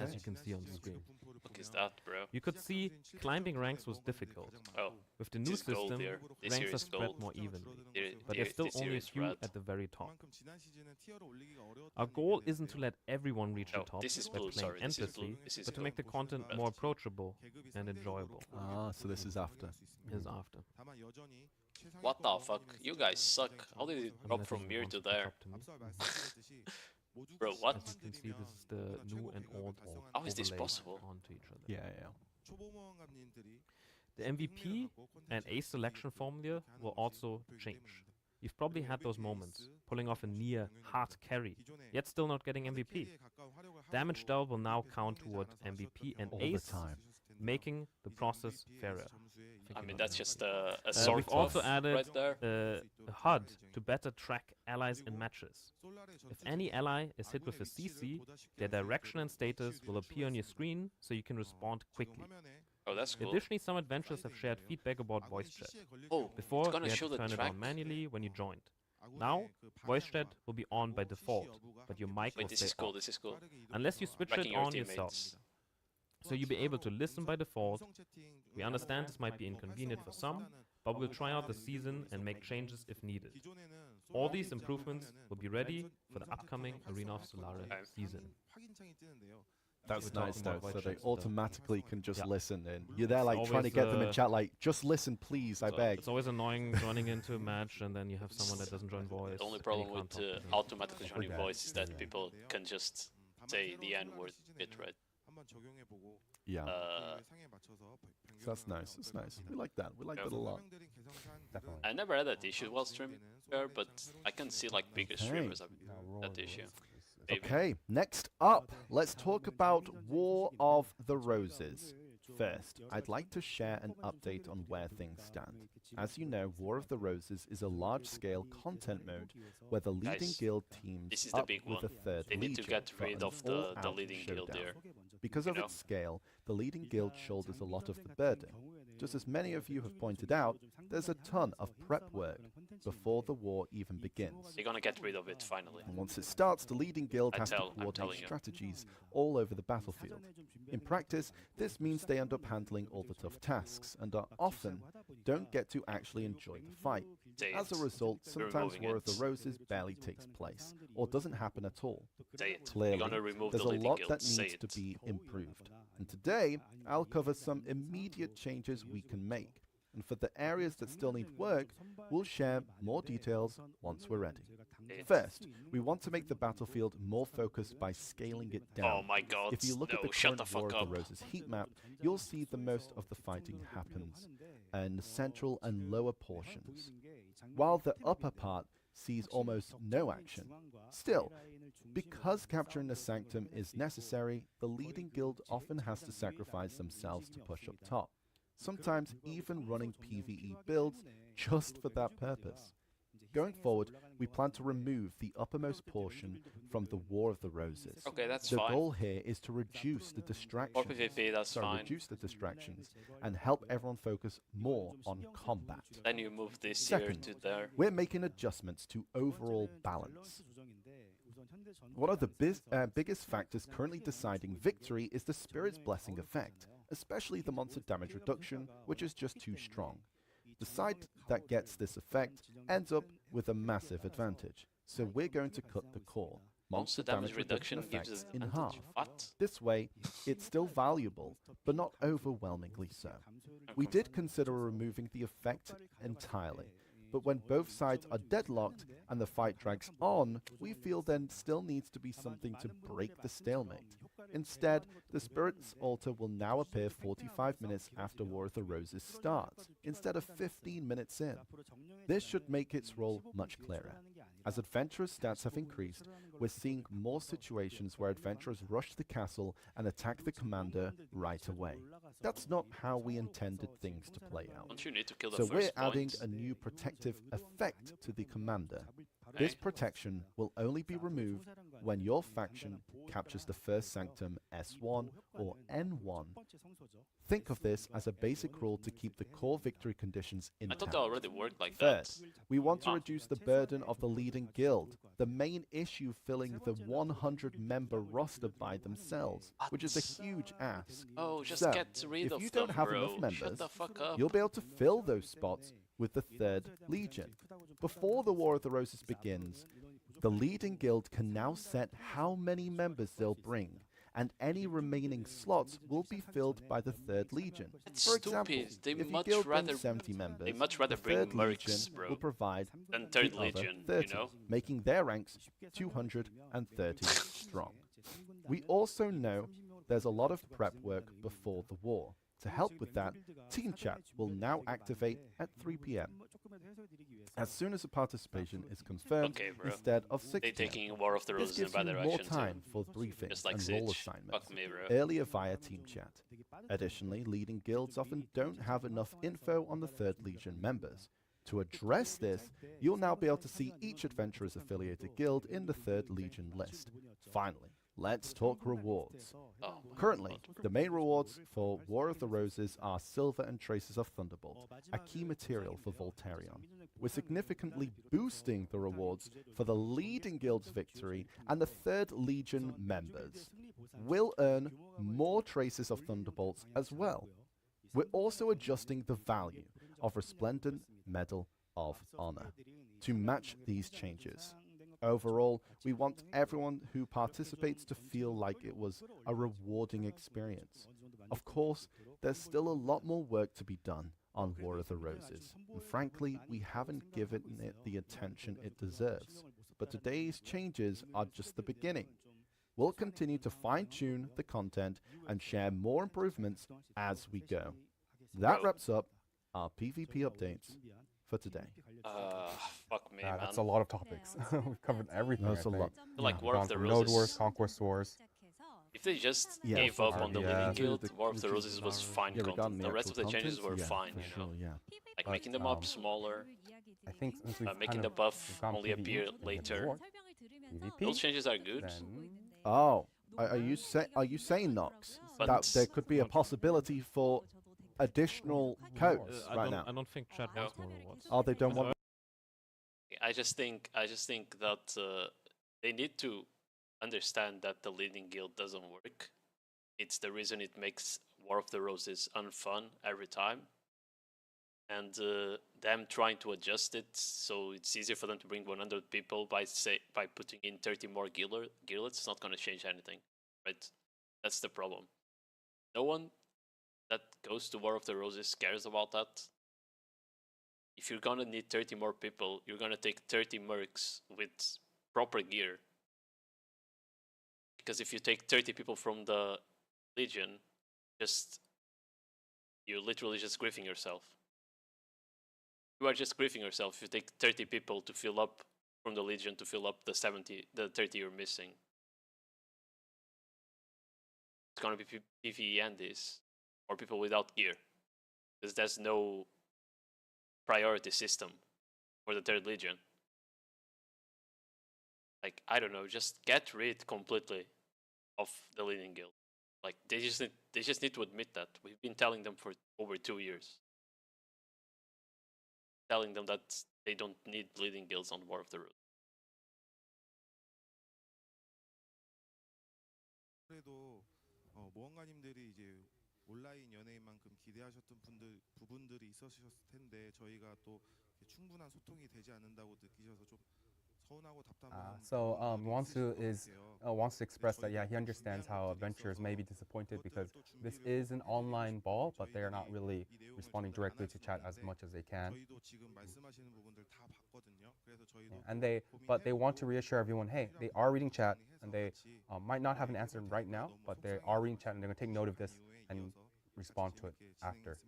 as you can see on the screen. Look is that, bro. You could see climbing ranks was difficult. Oh, With the new this is gold system, here. This here ranks are is spread gold. more evenly, Here- but here- there's still this here only a is few red. at the very top. Our goal isn't to let everyone reach Oh, the top this is by blue, playing sorry, this is blue, endlessly, this is but to blue. make the content more approachable and enjoyable. Ah, so this is after. Is after. What the fuck? You guys suck. How did it I'm drop letting from you here want to catch there? up to me. Bro, what? As you can see, this is the new and old How is this overlaid possible? onto each other. Yeah, yeah. The MVP and ace selection formula will also change. You've probably had those moments, pulling off a near hard carry, yet still not getting MVP. Damage dealt will now count toward MVP, and All the ace time. making the process fairer. I mean, that's just a We've sort also of added right there. a HUD to better track allies in matches. If any ally is hit with a CC, their direction and status will appear on your screen so you can respond quickly. Oh, that's cool. Additionally, some adventurers have shared feedback about voice chat. Oh, Before, it's gonna you had show to the turn it track. on manually when you joined. Now, voice chat will be on by default, but your mic will Wait, this stay is cool. off, This is cool. unless you switch Tracking it your on yourself. teammates. So you'll be able to listen by default. We understand this might be inconvenient for some, but we'll try out the season and make changes if needed. All these improvements will be ready for the upcoming Arena of Solare season. That's We're nice talking though, about so voice they chats, though. automatically can just Yeah. listen in. You're there like It's trying to always, get them in chat like, just listen please, I So beg. It's always annoying joining into a match and then you have someone that doesn't join voice. The only and you problem can't with talk to them. automatically joining Okay. voice is that people can just say the N-word bit, right? Yeah, Uh, so that's nice, it's nice. We like that, we like Yeah. that a lot. Definitely. I never had that issue while streaming there, but I can see like bigger Okay. streamers have that issue. Maybe. Okay, next up, let's talk about War of the Roses. First, I'd like to share an update on where things stand. As you know, War of the Roses is a large-scale content mode where the leading Guys, guild teams this is the up big with one. a third They need to legion get for rid an of the all-out leading guild showdown. there. Because you of know? its scale, the leading guild shoulders a lot of the burden. Just as many of you have pointed out, there's a ton of prep work before the war even begins. They're gonna get rid of it finally. And once it starts, the leading guild I'm has to telling coordinate you. strategies all over the battlefield. In practice, this means they end up handling all the tough tasks and are often don't get to actually enjoy the fight. Say As a it. result, We're sometimes removing War of the it. Roses barely takes place, or doesn't happen at all. Say it. Clearly, We're gonna remove there's the a leading lot guild. that Say needs to it. be improved. And today, I'll cover some immediate changes we can make. And for the areas that still need work, we'll share more details once we're ready. First, we want to make the battlefield more focused by scaling it down. Oh my god. If you look no, at the shut current the War fuck of up. the Roses heat map, you'll see the most of the fighting happens in central and lower portions, while the upper part sees almost no action. Still, because capturing the Sanctum is necessary, the leading guild often has to sacrifice themselves to push up top, sometimes even running PvE builds just for that purpose. Going forward, we plan to remove the uppermost portion from the War of the Roses. Okay, that's The fine. goal here is to reduce the distractions. Or PvP, that's fine. Reduce the distractions and help everyone focus more on combat. Then you move this here Second, to there. we're making adjustments to overall balance. One of the biggest factors currently deciding victory is the Spirit's Blessing effect, especially the monster damage reduction, which is just too strong. The side that gets this effect ends up with a massive advantage, so we're going to cut the core Monster damage reduction gives effects us in advantage. half. What? This way, it's still valuable, but not overwhelmingly so. We did consider removing the effect entirely, but when both sides are deadlocked and the fight drags on, we feel there still needs to be something to break the stalemate. Instead, the Spirit's Altar will now appear 45 minutes after War of the Roses starts, instead of 15 minutes in. This should make its role much clearer. As adventurers' stats have increased, we're seeing more situations where adventurers rush the castle and attack the commander right away. That's not how we intended things to play out. Don't you need to kill the So we're first adding point? a new protective effect to the commander. This Okay. protection will only be removed when your faction captures the first Sanctum S1 or N1. Think of this as a basic rule to keep the core victory conditions I intact. thought that already worked like that. First, we want to Ah. reduce the burden of the leading guild, the main issue filling the 100-member roster by themselves, which is a huge ask. Oh, just So, get rid if of you them, don't have bro. enough members, Shut the fuck up. you'll be able to fill those spots with the 3rd Legion. Before the War of the Roses begins, the leading guild can now set how many members they'll bring, and any remaining slots will be filled by the 3rd Legion. That's For example, stupid. They if your much guild brings rather- 70 members, they much rather the bring 3rd mercs, Legion bro, will provide than 3rd the other Legion, you 30, know? making their ranks 230 strong. We also know there's a lot of prep work before the war. To help with that, Team Chat will now activate at 3 p.m. as soon as the participation is confirmed Okay, bro. instead of 6 They p.m. taking War of the This Roses in gives bad you more direction time too. for briefings Just like and role Siege. assignments Fuck me, bro. earlier via Team Chat. Additionally, leading guilds often don't have enough info on the 3rd Legion members. To address this, you'll now be able to see each adventurer's affiliated guild in the 3rd Legion list. Finally, let's talk rewards. Oh, Currently, the main rewards for War of the Roses are Silver and Traces of Thunderbolt, a key material for Voltarion. We're significantly boosting the rewards for the leading guild's victory, and the 3rd Legion members will earn more Traces of Thunderbolts as well. We're also adjusting the value of Resplendent Medal of Honor to match these changes. Overall, we want everyone who participates to feel like it was a rewarding experience. Of course, there's still a lot more work to be done on War of the Roses, and frankly, we haven't given it the attention it deserves. But today's changes are just the beginning. We'll continue to fine-tune the content and share more improvements as we go. That wraps up our PvP updates for today. Fuck me, Yeah, man. that's a lot of topics. We've covered everything. That's I a think. lot. Like We've War of gone the through Node Wars, Roses. Conquest Wars. If they just Yeah, gave up on the yeah. leading The- guild, the- War of the the- Roses was fine Yeah, content. regarding The rest of the actual changes content, were yeah, fine, for you know. sure, yeah. Like But, making them up smaller, I think since we've making kind the of buff gone only PvE appear and then later. reward, PvP, Those changes are good. then Oh, are you saying, Nox, But- that there could be a possibility for additional codes I right don't, now? I don't think chat No. wants more rewards. Oh, they don't want. I just think that they need to understand that the leading guild doesn't work. It's the reason it makes War of the Roses unfun every time. And them trying to adjust it so it's easier for them to bring 100 people by putting in 30 more guilds, it's not going to change anything, right? That's the problem. No one that goes to War of the Roses cares about that. If you're gonna need 30 more people, you're gonna take 30 mercs with proper gear. Because if you take 30 people from the Legion, you're literally just griefing yourself. You are just griefing yourself if you take 30 people to fill up from the Legion to fill up the 30 you're missing. It's gonna be PvE Andes, or people without gear. Because there's no priority system for the 3rd Legion. Like, I don't know, just get rid completely of the leading guild. Like, they just need to admit that. We've been telling them for over 2 years. Telling them that they don't need leading guilds on War of the Roses. 그래도 모험가님들이 이제 온라인 연예인만큼 기대하셨던 부분들이 있으셨을 텐데 저희가 또 충분한 소통이 되지 않는다고 느끼셔서 좀 서운하고 답답한 So 부분이 wants to 있으실 것 같아요. wants to express that he understands how adventurers may be disappointed because this is an online ball, but they are not really responding directly to chat as much as they can. 저희도 지금 말씀하시는 부분들 다 봤거든요. 그래서 저희도 And they want to reassure everyone, hey, they are reading chat, and they might not have an answer right now, but they are reading chat, and they're going to take note of this and respond to it after.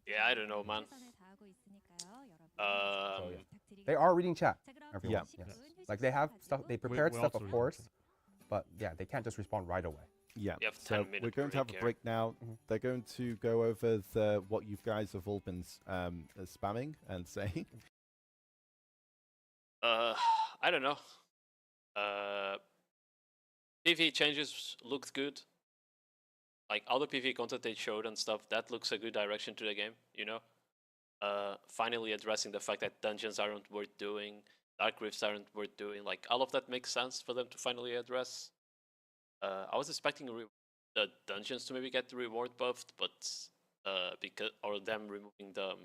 Yeah, I don't know, man. So, yeah. They are reading chat. Everyone. Yeah. Yes. Like they have stuff, they prepared we stuff, also of read course, but yeah, they can't just respond right away. Yeah, You have so 10 minutes we're going to have a break break now. They're going to go over what you guys have all been spamming and saying. I don't know. PvE changes looked good. Like all the PvE content they showed and stuff, that looks a good direction to the game, you know? Finally addressing the fact that dungeons aren't worth doing, dark rifts aren't worth doing, like all of that makes sense for them to finally address. I was expecting the dungeons to maybe get the reward buffed, but or them removing the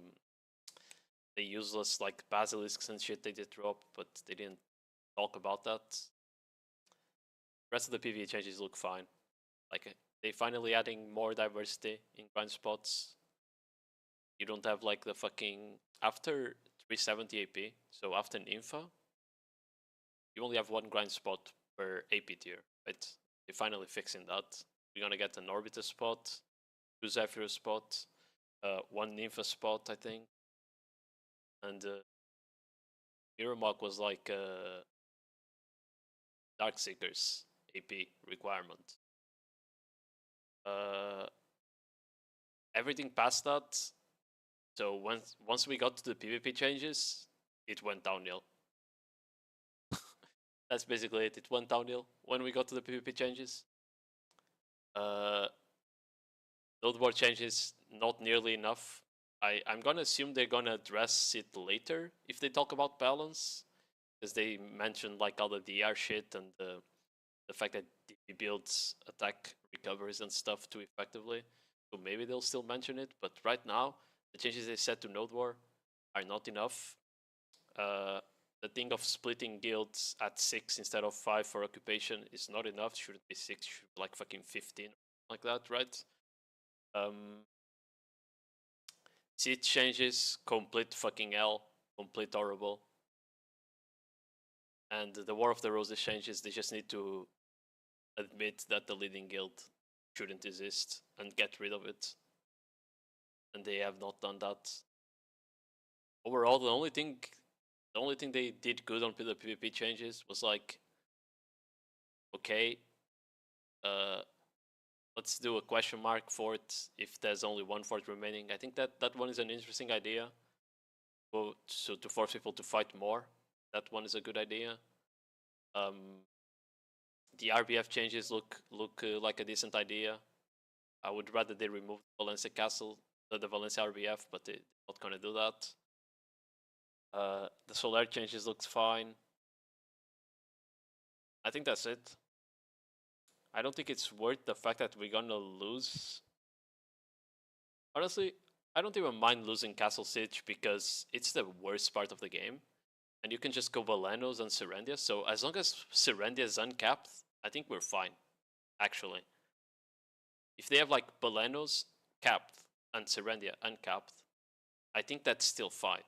useless like basilisks and shit they did drop, but they didn't talk about that. Rest of the PvE changes look fine. Like they finally adding more diversity in grind spots. You don't have like the fucking after 370 AP, so after an Infa, you only have one grind spot per AP tier, right? They're finally fixing that. You're gonna get an Orbiter spot, 2 Zephyr spot, 1 Nympha spot, I think. And Miramok was like Darkseeker's AP requirement. everything past that. So once we got to the PvP changes, it went downhill. That's basically it. It went downhill when we got to the PvP changes. Node board changes not nearly enough. I'm gonna assume they're gonna address it later if they talk about balance, because they mentioned like all the DR shit and the fact that DP builds attack recoveries and stuff too effectively. So maybe they'll still mention it, but right now the changes they said to Node War are not enough. The thing of splitting guilds at 6 instead of 5 for occupation is not enough. Shouldn't be 6, should be like fucking 15, like that, right? Seed changes, complete fucking hell, complete horrible. And the War of the Roses changes, they just need to admit that the leading guild shouldn't exist and get rid of it. And they have not done that. Overall, the only thing they did good on the PvP changes was like, okay, let's do a question mark fort if there's only one fort remaining. I think that one is an interesting idea. So to force people to fight more, that one is a good idea. The RBF changes look like a decent idea. I would rather they remove Valencia Castle, the Valencia RBF, but they're not gonna do that. The Solar changes looks fine. I think that's it. I don't think it's worth the fact that we're gonna lose. Honestly, I don't even mind losing Castle Siege because it's the worst part of the game. And you can just go Valenos and Serendia. So as long as Serendia is uncapped, I think we're fine, actually. If they have like Valenos capped and Serendia uncapped, I think that's still fine.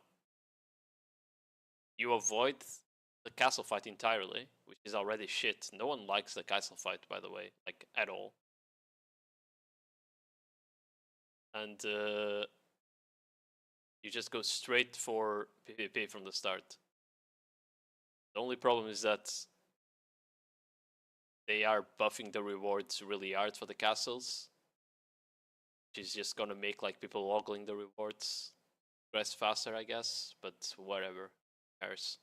You avoid the castle fight entirely, which is already shit. No one likes the castle fight, by the way, like at all. And you just go straight for PvP from the start. The only problem is that they are buffing the rewards really hard for the castles, which is just gonna make like people ogling the rewards progress faster, I guess. But whatever, who cares?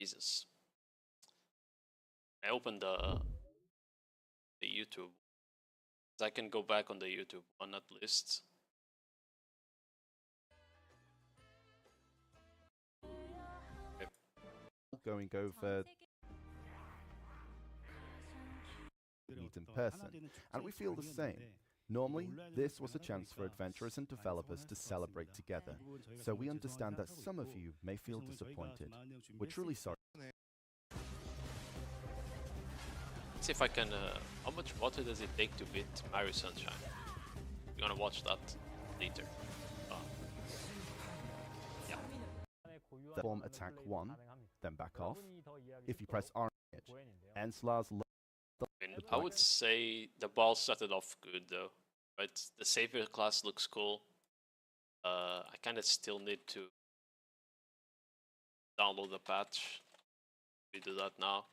Jesus. I opened the YouTube. I can go back on the YouTube on that list. Going over meet in person, and we feel the same. Normally, this was a chance for adventurers and developers to celebrate together, so we understand that some of you may feel disappointed. We're truly sorry. Let's see if I can. How much water does it take to beat Mario Sunshine? We're gonna watch that later. Yeah. Form attack 1, then back off. If you press R, Enslar's I would say the ball started off good though, right? The savior class looks cool. I kind of still need to download the patch. We do that now.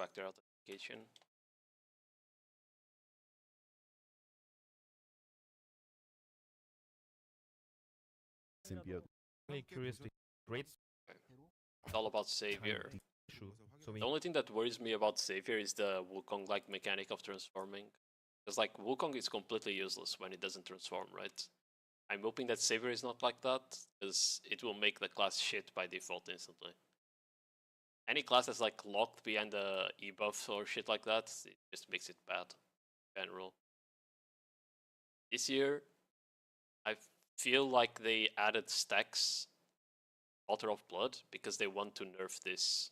factor authentication. Symbiote. Really curious to great It's all about Savior. issue. So The only thing that worries me about Savior is the Wukong-like mechanic of transforming. Because like Wukong is completely useless when it doesn't transform, right? I'm hoping that Savior is not like that, because it will make the class shit by default instantly. Any class that's like locked behind the e-buff or shit like that, it just makes it bad in general. This year, I feel like they added stacks Altar of Blood because they want to nerf this.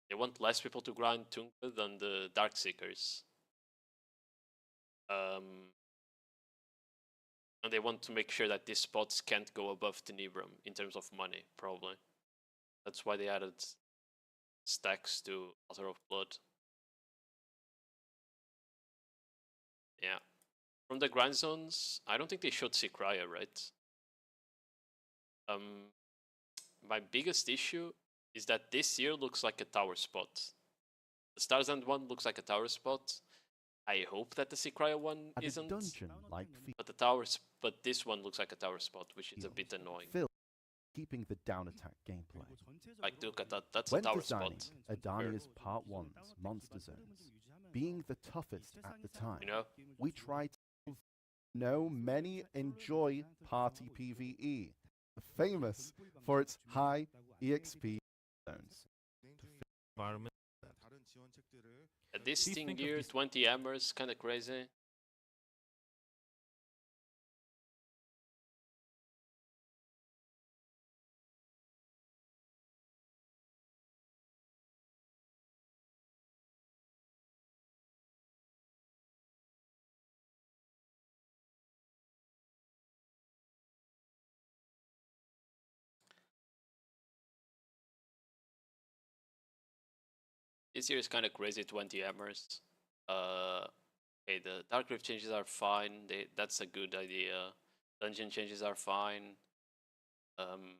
They want less people to grind Tunka than the Darkseekers. And they want to make sure that these spots can't go above Tenebrum in terms of money, probably. That's why they added stacks to Altar of Blood. Yeah. From the grind zones, I don't think they showed Sekraya, right? My biggest issue is that this year looks like a tower spot. The Stars End one looks like a tower spot. I hope that the Sekraya one isn't. But this one looks like a tower spot, which is a bit annoying. Keeping the down attack gameplay. Like, look at that. That's when a tower designing spot. Adania's Part 1's monster zones, being the toughest at the time, You know? we tried to know many enjoy party PvE, famous for its high EXP zones. environment. This Please thing think of here, these- 20 hammers, kind of crazy. This year is kind of crazy, 20 hammers. Okay, the Dark Rift changes are fine. That's a good idea. Dungeon changes are fine. The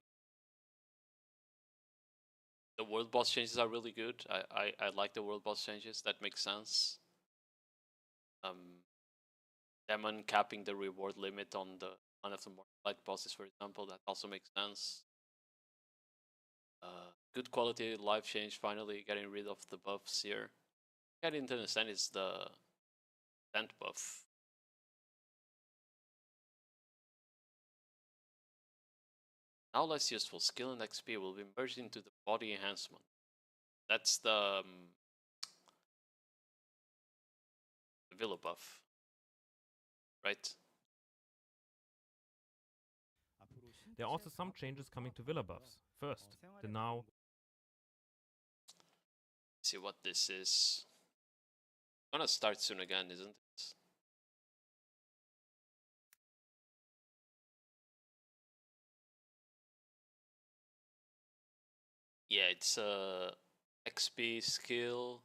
world boss changes are really good. I like the world boss changes. That makes sense. Them uncapping the reward limit on one of the more light bosses, for example, that also makes sense. Good quality life change, finally getting rid of the buffs here. I didn't understand it's the tent buff. Now less useful skill and XP will be merged into the body enhancement. That's the Villa buff, right? There are also some changes coming to Villa buffs. First, the now See what this is. Gonna start soon again, isn't it? Yeah, it's XP skill,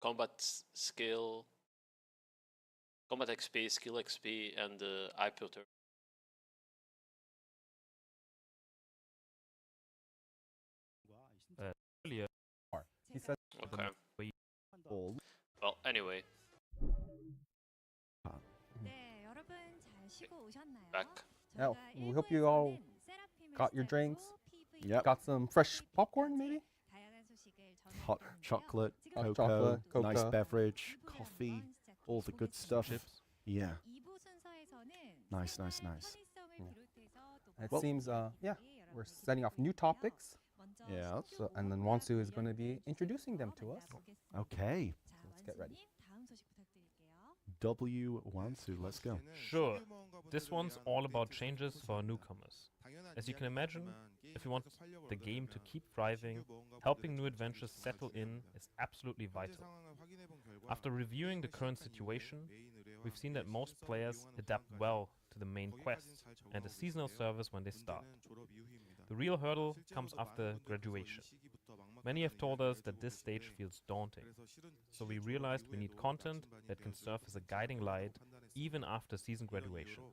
combat skill, combat XP, skill XP, and eye filter. earlier. He said Okay. All Well, anyway, 네, 여러분 잘 쉬고 오셨나요? back. Yeah, 저희가 we hope you all 일부에서는 세라핌을 got your 시작으로 drinks. PV Yep. got some fresh popcorn, maybe? 다양한 소식을 hot 전해드렸는데요. chocolate, 지금 Hot cocoa, chocolate, nice cocoa. beverage, 이부를 coffee, 한번 시작해 all the good 보겠습니다. stuff. Chips. Yeah. 이부 순서에서는 Nice, 생활 nice, nice. 편의성을 Yeah. 비롯해서 또 It Well- seems, yeah, 여러분들께 we're setting off new topics. 먼저 Yeah. So, and then Wansu is going to be introducing them to us. 만나보겠습니다. Okay. 자, let's get ready. 원수님 다음 소식 부탁드릴게요. W1, let's go. Sure. This one's all about changes for newcomers. As you can imagine, if you want the game to keep thriving, helping new adventures settle in is absolutely vital. After reviewing the current situation, we've seen that most players adapt well to the main quest and the seasonal service when they start. The real hurdle comes after graduation. Many have told us that this stage feels daunting, so we realized we need content that can serve as a guiding light even after season graduation.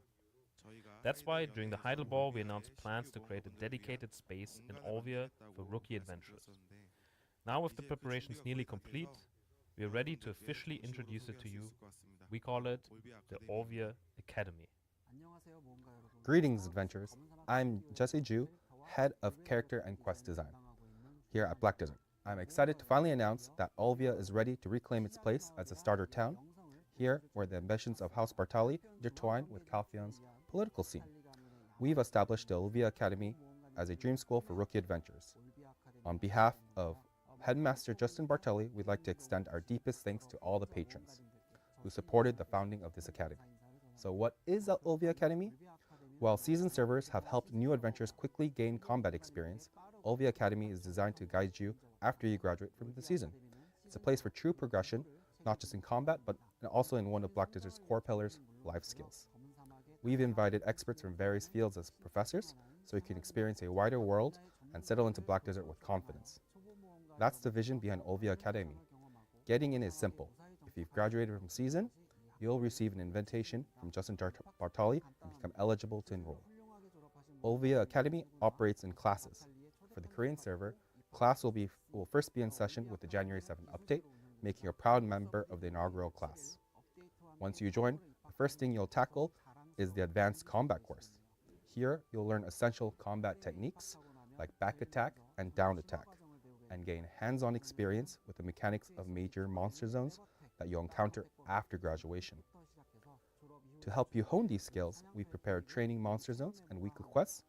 That's why during the Heidelball we announced plans to create a dedicated space in Olvia for rookie adventurers. Now with the preparations nearly complete, we are ready to officially introduce it to you. We call it the Olvia Academy. Greetings, adventurers. I'm Jesse Ju, head of character and quest design here at Black Desert. I'm excited to finally announce that Olvia is ready to reclaim its place as a starter town, here where the ambitions of House Bartali intertwine with Caltheon's political scene. We've established the Olvia Academy as a dream school for rookie adventurers. On behalf of Headmaster Justin Bartelli, we'd like to extend our deepest thanks to all the patrons who supported the founding of this academy. So what is the Olvia Academy? While seasoned servers have helped new adventurers quickly gain combat experience, Olvia Academy is designed to guide you after you graduate from the season. It's a place for true progression, not just in combat, but also in one of Black Desert's core pillars, life skills. We've invited experts from various fields as professors, so you can experience a wider world and settle into Black Desert with confidence. That's the vision behind Olvia Academy. Getting in is simple. If you've graduated from season, you'll receive an invitation from Justin Bartali and become eligible to enroll. Olvia Academy operates in classes. For the Korean server, class will first be in session with the January 7th update, making you a proud member of the inaugural class. Once you join, the first thing you'll tackle is the advanced combat course. Here, you'll learn essential combat techniques like back attack and down attack, and gain hands-on experience with the mechanics of major monster zones that you'll encounter after graduation. To help you hone these skills, we've prepared training monster zones and weekly quests.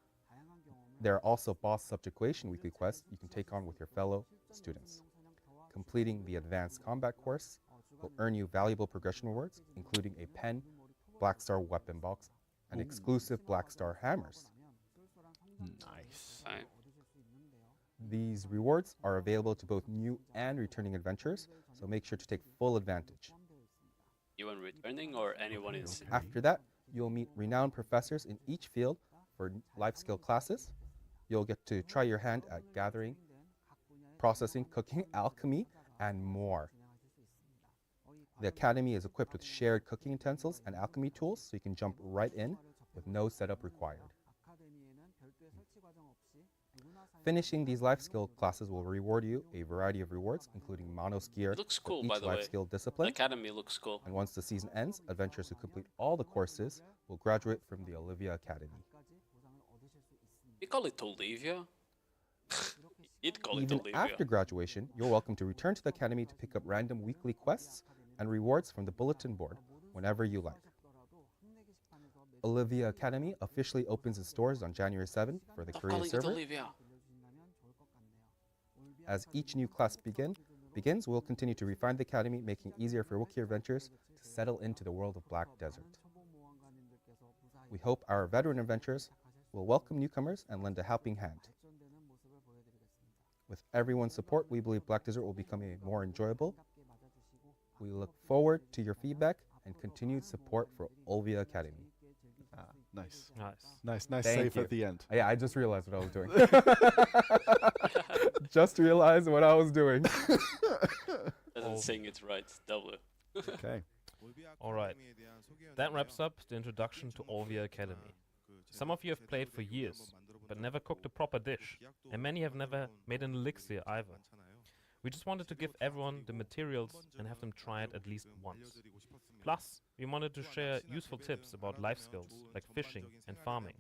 There are also boss subjugation weekly quests you can take on with your fellow students. Completing the advanced combat course will earn you valuable progression rewards, including a pen, Black Star weapon box, and exclusive Black Star hammers. Nice. These rewards are available to both new and returning adventurers, so make sure to take full advantage. Anyone returning or anyone in? After that, you'll meet renowned professors in each field for life skill classes. You'll get to try your hand at gathering, processing, cooking, alchemy, and more. The academy is equipped with shared cooking utensils and alchemy tools, so you can jump right in with no setup required. Finishing these life skill classes will reward you a variety of rewards, including Manos gear It looks cool, for each by the life way. skill The discipline. academy looks cool. And once the season ends, adventurers who complete all the courses will graduate from the Olvia Academy. You call it Olivia? You'd call it Even Olivia. after graduation, you're welcome to return to the academy to pick up random weekly quests and rewards from the bulletin board whenever you like. Olivia Academy officially opens its doors on January 7th for the Stop Korean calling it server. Olivia. As each new class begins, we'll continue to refine the academy, making it easier for rookie adventurers to settle into the world of Black Desert. We hope our veteran adventurers will welcome newcomers and lend a helping hand. With everyone's support, we believe Black Desert will become more enjoyable. We look forward to your feedback and continued support for Olvia Academy. Nice. Nice. Nice Thank save you. at the end. Yeah, I just realized what I was doing. Just realized what I was doing. Doesn't sing it right. W. Okay. Alright, that wraps up the introduction to Olvia Academy. Some of you have played for years, but never cooked a proper dish, and many have never made an elixir either. We just wanted to give everyone the materials and have them try it at least once. Plus, we wanted to share useful tips about life skills like fishing and farming.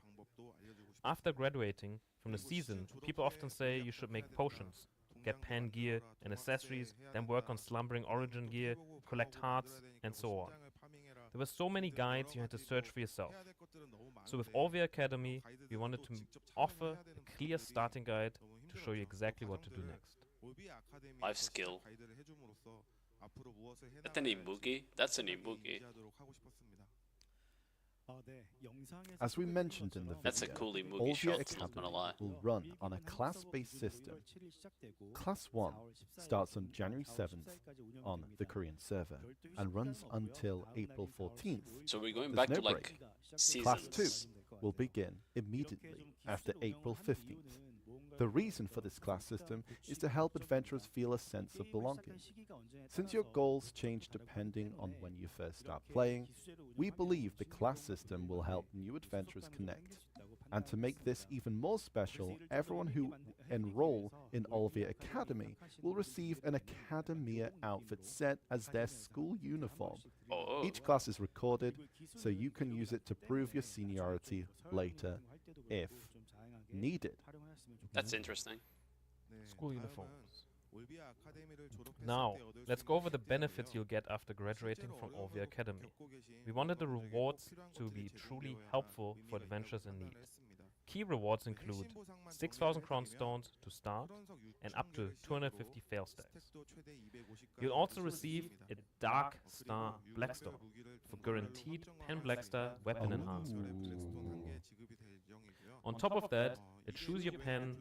After graduating from the season, people often say you should make potions, get pen gear and accessories, then work on slumbering origin gear, collect hearts, and so on. There were so many guides you had to search for yourself. So with Olvia Academy, we wanted to offer a clear starting guide to show you exactly what to do next. Life skill. That's an imugi? That's an imugi. As we mentioned in the video, That's a cool imugi Olvia shot, not Academy gonna lie. will run on a class-based system. Class 1 starts on January 7th on the Korean server and runs until April 14th. So we're going There's back no to like break. Class 2 seasons. will begin immediately after April 15th The reason for this class system is to help adventurers feel a sense of belonging. Since your goals change depending on when you first start playing, we believe the class system will help new adventurers connect. And to make this even more special, everyone who enroll in Olvia Academy will receive an Academia outfit set as their school uniform. Oh. Each class is recorded, so you can use it to prove your seniority later if needed. That's interesting. School uniforms. Now, let's go over the benefits you'll get after graduating from Olvia Academy. We wanted the rewards to be truly helpful for adventurers in need. Key rewards include 6,000 crown stones to start and up to 250 fail stacks. You'll also receive a Dark Star Blackstone for guaranteed Pen Blackstar weapon enhancement. On top of that, a Choose Your Pen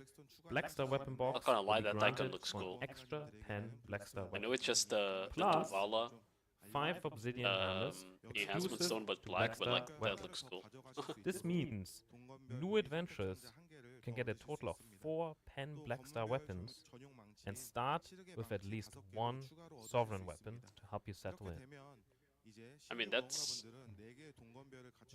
Blackstar weapon box. Not gonna lie, will be that icon granted looks for an cool. Extra Pen Blackstar I weapon. know it's just the Plus, Tuvala 5 obsidian hammers enhancement exclusive stone, but to black, but like Blackstar that weapons. looks cool. This means new adventurers can get a total of 4 Pen Blackstar weapons and start with at least one sovereign weapon to help you settle in. I mean, that's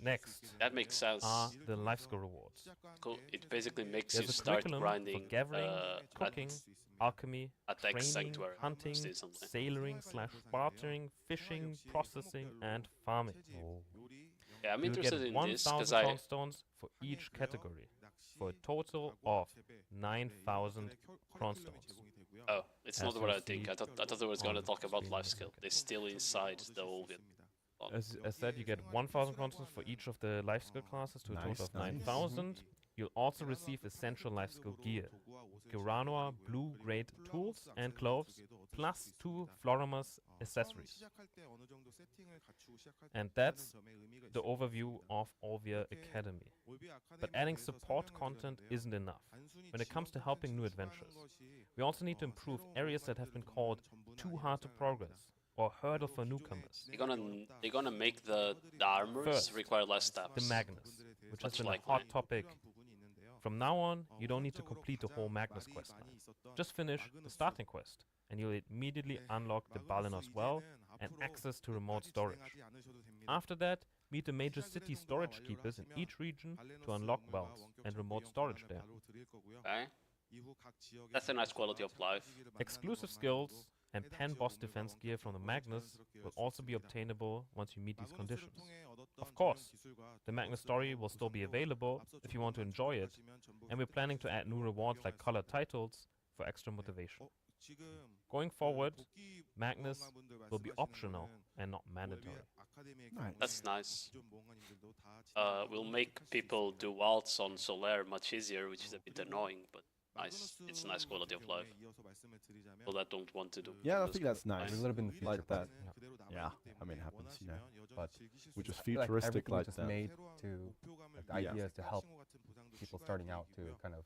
Next that makes sense. are the life skill rewards. Cool. It basically makes There's you a start curriculum grinding for gathering, cooking, alchemy, at training, Sanctuary. hunting, Say something. sailoring / bartering, fishing, processing, and farming. Yeah, I'm You'll interested get in this 1,000 because I. crown stones for each category, for a total of 9,000 crown stones. Oh, it's As not what you'll I think. see I thought it was on gonna talk about screen life in a skill. second. They're still inside the Olvian. As said, you get 1,000 crown stones for each of the life skill classes to a total of Nice. 9,000. You'll also receive essential life skill gear. Giranoa blue grade tools and gloves, plus 2 Florimus accessories. And that's the overview of Olvia Academy. But adding support content isn't enough when it comes to helping new adventurers. We also need to improve areas that have been called too hard to progress or hurdle for newcomers. They're gonna make the armors First, require less steps. The Magnus, which has Much been a likely. hot topic. From now on, you don't need to complete the whole Magnus quest line. Just finish the starting quest, and you'll immediately unlock the Balinos Well and access to remote storage. After that, meet the major city storage keepers in each region to unlock wells and remote storage there. Okay. That's a nice quality of life. Exclusive skills and pen boss defense gear from the Magnus will also be obtainable once you meet these conditions. Of course, the Magnus story will still be available if you want to enjoy it, and we're planning to add new rewards like colored titles for extra motivation. Going forward, Magnus will be optional and not mandatory. Nice. That's nice. Will make people do waltz on Solaire much easier, which is a bit annoying, but nice. It's a nice quality of life. People that don't want to do. Yeah, I this think that's good. nice. A little bit in the future, Like that. Yeah. Yeah, I mean, it happens, you know. But We're just I feel like futuristic everything like was just that. made to, like, the Yeah. idea is to help people starting out to kind of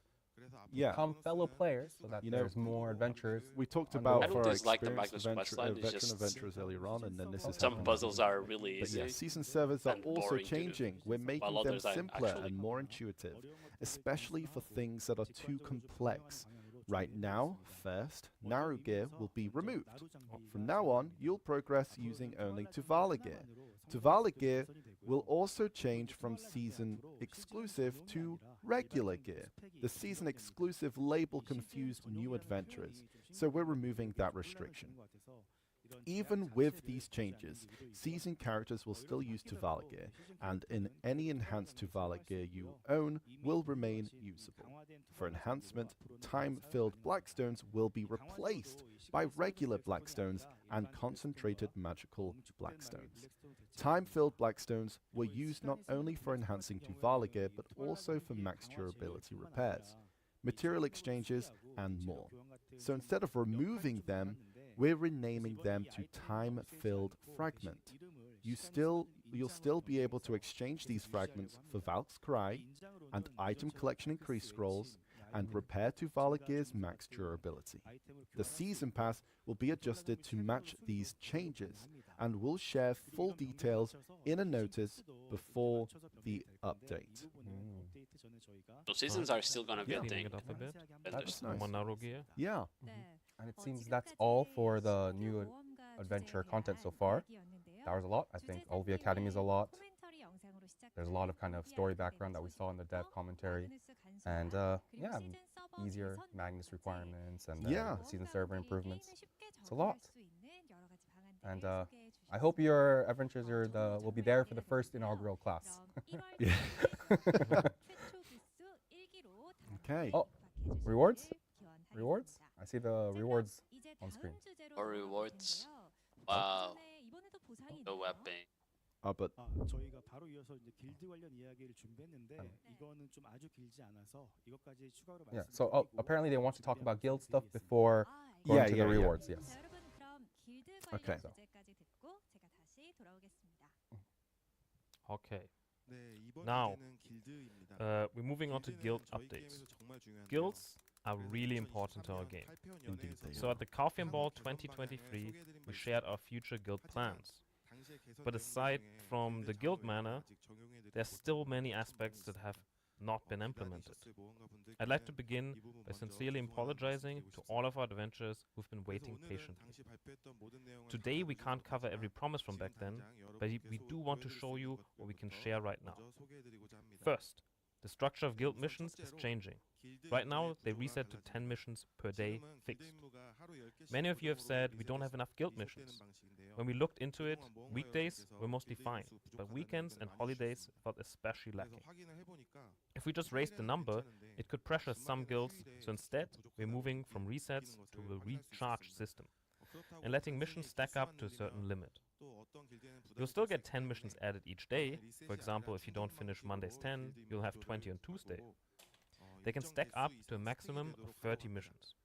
Yeah. become fellow players so that You know, there's more adventures. We talked on the about way. I for don't our dislike the experienced Magnus questline, it's veteran just adventurers earlier on, and then this is Some happening. puzzles are really But easy. yeah, season servers are and also boring to do, changing. We're making while them others are simpler actually and more intuitive, especially for things that are too complex. Right now, first, narrow gear will be removed. From now on, you'll progress using only Tuvala gear. Tuvala gear will also change from season exclusive to regular gear. The season exclusive label confused new adventurers, so we're removing that restriction. Even with these changes, seasoned characters will still use Tuvala gear, and in any enhanced Tuvala gear you own will remain usable. For enhancement, time-filled blackstones will be replaced by regular blackstones and concentrated magical blackstones. Time-filled blackstones were used not only for enhancing Tuvala gear, but also for max durability repairs, material exchanges, and more. So instead of removing them, we're renaming them to Time-Filled Fragment. You'll still be able to exchange these fragments for Valk's Cry and item collection increase scrolls and repair Tuvala gear's max durability. The season pass will be adjusted to match these changes, and we'll share full details in a notice before the update. So seasons are still gonna be a Cleaning thing. it up a bit. And That's there's nice. More narrow gear. Yeah. And it seems that's all for the new adventure content so far. That was a lot. I think all the Academy is a lot. There's a lot of kind of story background that we saw in the dev commentary. And yeah, easier Magnus requirements and Yeah. season server improvements. It's a lot. And I hope your adventures will be there for the first inaugural class. Yeah. Okay. Oh, rewards? Rewards? I see the rewards on screen. More rewards. Wow. The weapon. But 저희가 바로 이어서 이제 길드 관련 이야기를 준비했는데 이거는 좀 아주 길지 않아서 이것까지 추가로 Yeah. So apparently they want to talk about guild stuff before Yeah, going to the yeah, yeah. rewards. Yes. 자, 여러분 그럼 길드 Okay. 관련 주제까지 듣고 제가 다시 돌아오겠습니다. Okay. 네, 이번 Now, 주제는 길드입니다. we're moving on to 길드는 guild 저희 updates. 게임에서 정말 중요한데요. Guilds are 그래서 really important to our 2023년 game. 탈피언 Indeed they 연회에서 So at the Coffee and Ball 한국 개선 2023, 방향을 we 소개해드린 바 shared 있습니다. our future guild plans. 당시의 개선 But 내용들 aside 중에 from 길드 the guild 자료에 manner, 아직 적용해드리지 there's 못한 still many 부분이 aspects that 있습니다. have not been implemented. 기다리셨을 모험가분들께는 I'd like to begin 이 부분 by 먼저 sincerely 소원을 apologizing 말씀드리고 to all of 싶습니다. our adventurers who've been 그래서 waiting 오늘은 patiently. 당시 발표했던 모든 내용을 Today we 다 can't cover 다루지 every 못하지만 promise from 지금 back then, 당장 but we 여러분께 do want to 보여드릴 수 show 있는 you what we can 것들부터 share right now. 먼저 소개해드리고자 합니다. First, the structure of guild 우선 missions is 첫째로 changing. 길드 Right now, 임무의 they 구조가 reset to 10 달라집니다. missions per day 지금은 길드 fixed. 임무가 하루 10개씩 Many of you have 고정으로 said we don't have 리셋돼서 enough guild 계속되는 missions. 방식인데요. When we looked into it, 그동안 모험가 weekdays 여러분께서 were mostly 길드 fine, 인수 but 부족하다는 weekends 의견을 and 많이 holidays 주셨습니다. felt especially 그래서 lacking. 확인을 해보니까 If we just raised the 평일에는 number, 괜찮은데 it could pressure some 주말에는 guilds, 휴일에 so instead, we're 부족하다는 moving 느낌이 from resets 느끼는 to 것을 a 확인할 수 recharge 있었습니다. system 그렇다고 and letting 단순히 missions stack up 개수만 to a certain 늘리면 limit. 또 어떤 길드에는 You'll 부담이 still 될 get 수 10 있기 missions 때문에 added each day. 리셋이 For example, 아니라 if you don't finish Mondays 10, 길드 you'll have 임무 20 on 구조를 Tuesday. 바꾸고, They can 일정 stack 개수 up to a 이상 maximum 스택이 of 되도록 30 하고 missions.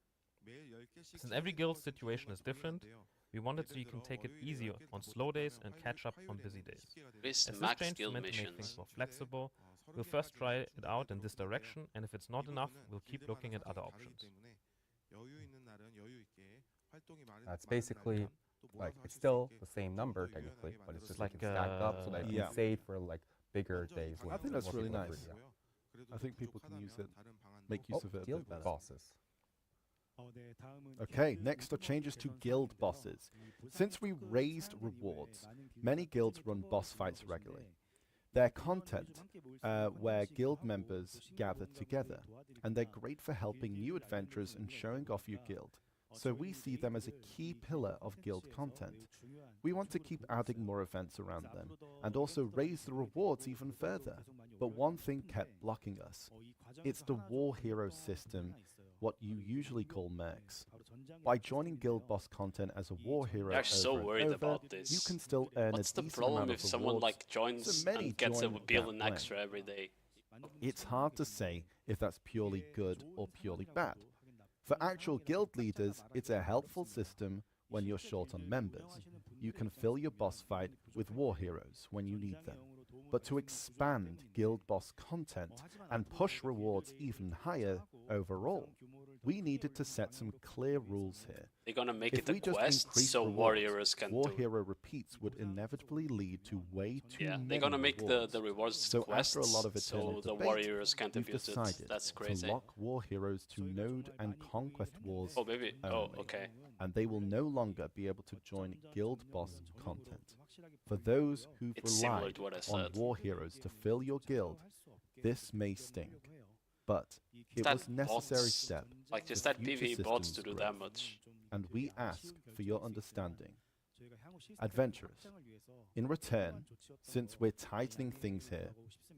매일 10개씩 Since every guild's 시작할 수 있는 situation is 경우가 different, 정해졌는데요. we wanted so 예를 you can 들어 take it 월요일에 easier 10개를 on 다 slow 못하면 days and catch up on busy 화요일에는 days. 20개가 This As this max change is guild meant to make things missions. more flexible, we'll 30개가 first try 되는 it out in 순서가 this 되는데요. direction, and if it's not 이 enough, 부분은 we'll keep 길드마다 looking at other 상황이 다르기 options. 때문에 여유 있는 날은 여유 있게 활동이 많은 That's 많은 basically 날은 또 like 몰아서 it's 하실 수 still 있게 the same 좀 number 더 technically, 유연하게 but it's just Like, like stacked up so that you Yeah. can save for like bigger 먼저 이 days when I think that's more really people are nice. free, yeah. 그래도 I 좀 think people can use it, 부족하다면 다른 방안도 make use of it a bit Guild better. bosses. 네, 다음은 Okay, 길드 next are 인프로 changes to 개선 guild 사항인데요. bosses. 이 Since we 부상 raised 특급 rewards, 사항들 이후에 많은 many guilds 길드가 run 팀워크를 boss 즐기고 fights 계신데 regularly. Their 팀원들도 content, 좀 함께 모일 수 있는 where 환경을 guild 하고 members 또 신규 gather 모험가분들을 together, and they're 도와드리거나 great for helping new 길드의 adventurers and 라이언들을 showing off your 만들어보니까 guild. So we see them as a key pillar of guild content. We want to keep adding more events around them, and also raise the rewards even further. But one thing kept blocking us. It's the war hero system, what you usually call mercs. By joining guild boss content as a war hero They're so over and worried over, about this. you can still earn What's a the decent problem amount if of someone rewards. like joins So many and gets a join bill that an way. extra every day? It's hard to say if that's purely good or purely bad. For actual guild leaders, it's a helpful system when you're short on members. You can fill your boss fight with war heroes when you need them. But to expand guild boss content and push rewards even higher overall, we needed to set some clear rules here. They're gonna make If it a we just quest increase so rewards, warriors can war do. hero repeats would inevitably lead to way too Yeah, many they're gonna make rewards. the rewards So quests after a lot of so eternal the debate, warriors can't we've abuse it. decided That's to crazy. lock war heroes to node and conquest wars Oh, baby. Oh, only. okay. and they will no longer be able to join guild boss content. For those who've It's similar relied to what I on said. war heroes to fill your guild, this may sting, but it That was a necessary bots- step, Like just for that future PvE bots to systems do growth. that much. and we ask for your understanding. Adventurers, in return, since we're tightening things here,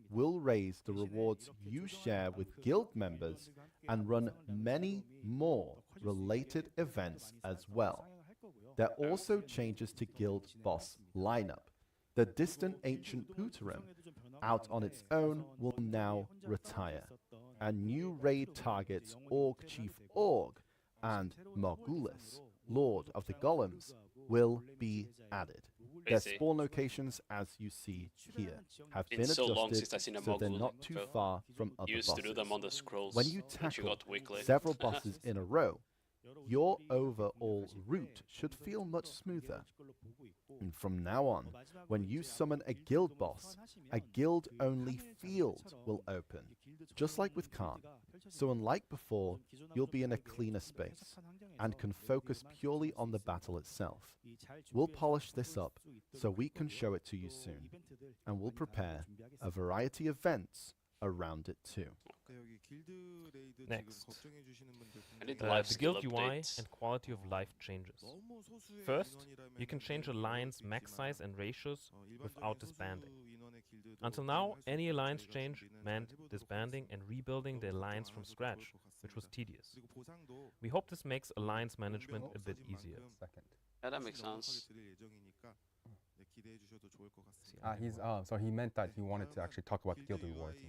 we'll raise the rewards you share with guild members and run many more related events as well. There are also changes to guild boss lineup. The distant ancient Putarim, out on its own, will now retire, and new raid targets Org Chief Org and Morgulis, Lord of the Golems, will be added. Their Crazy. spawn locations, as you see here, have Been been so long adjusted since I've seen a so they're Morgul, not too so far from other Used to do them on bosses. the scrolls. When you which you tackle got weekly. several bosses in a row, your overall route should feel much smoother. And from now on, when you summon a guild boss, a guild-only field will open. just like with Khan. So unlike before, you'll be in a cleaner space and can focus purely on the battle itself. We'll polish this up so we can show it to you soon, and we'll prepare a variety of events around it too. Next, I need the life skill guild UI updates. and quality of life changes. First, you can change alliance max size and ratios without disbanding. Until now, any alliance change meant disbanding and rebuilding the alliance from scratch, which was tedious. We hope this makes alliance management a bit easier. Second. Yeah, that makes sense. So he meant that he wanted to actually talk about the guild rewards.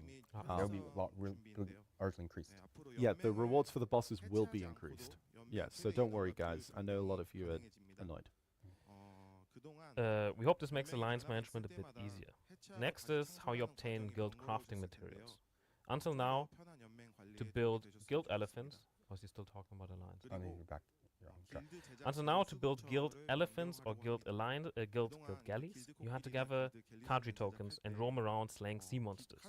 They'll be largely increased. Yeah, the rewards for the bosses will be increased. Yeah, so don't worry guys, I know a lot of you are annoyed. We hope this makes alliance management a bit easier. Next is how you obtain guild crafting materials. Until now, to build guild elephants, was he still talking about alliance? Oh, no, you're back. You're on track. Until now, to build guild elephants or guild galleys, you had to gather Kadri tokens and roam around slaying sea monsters.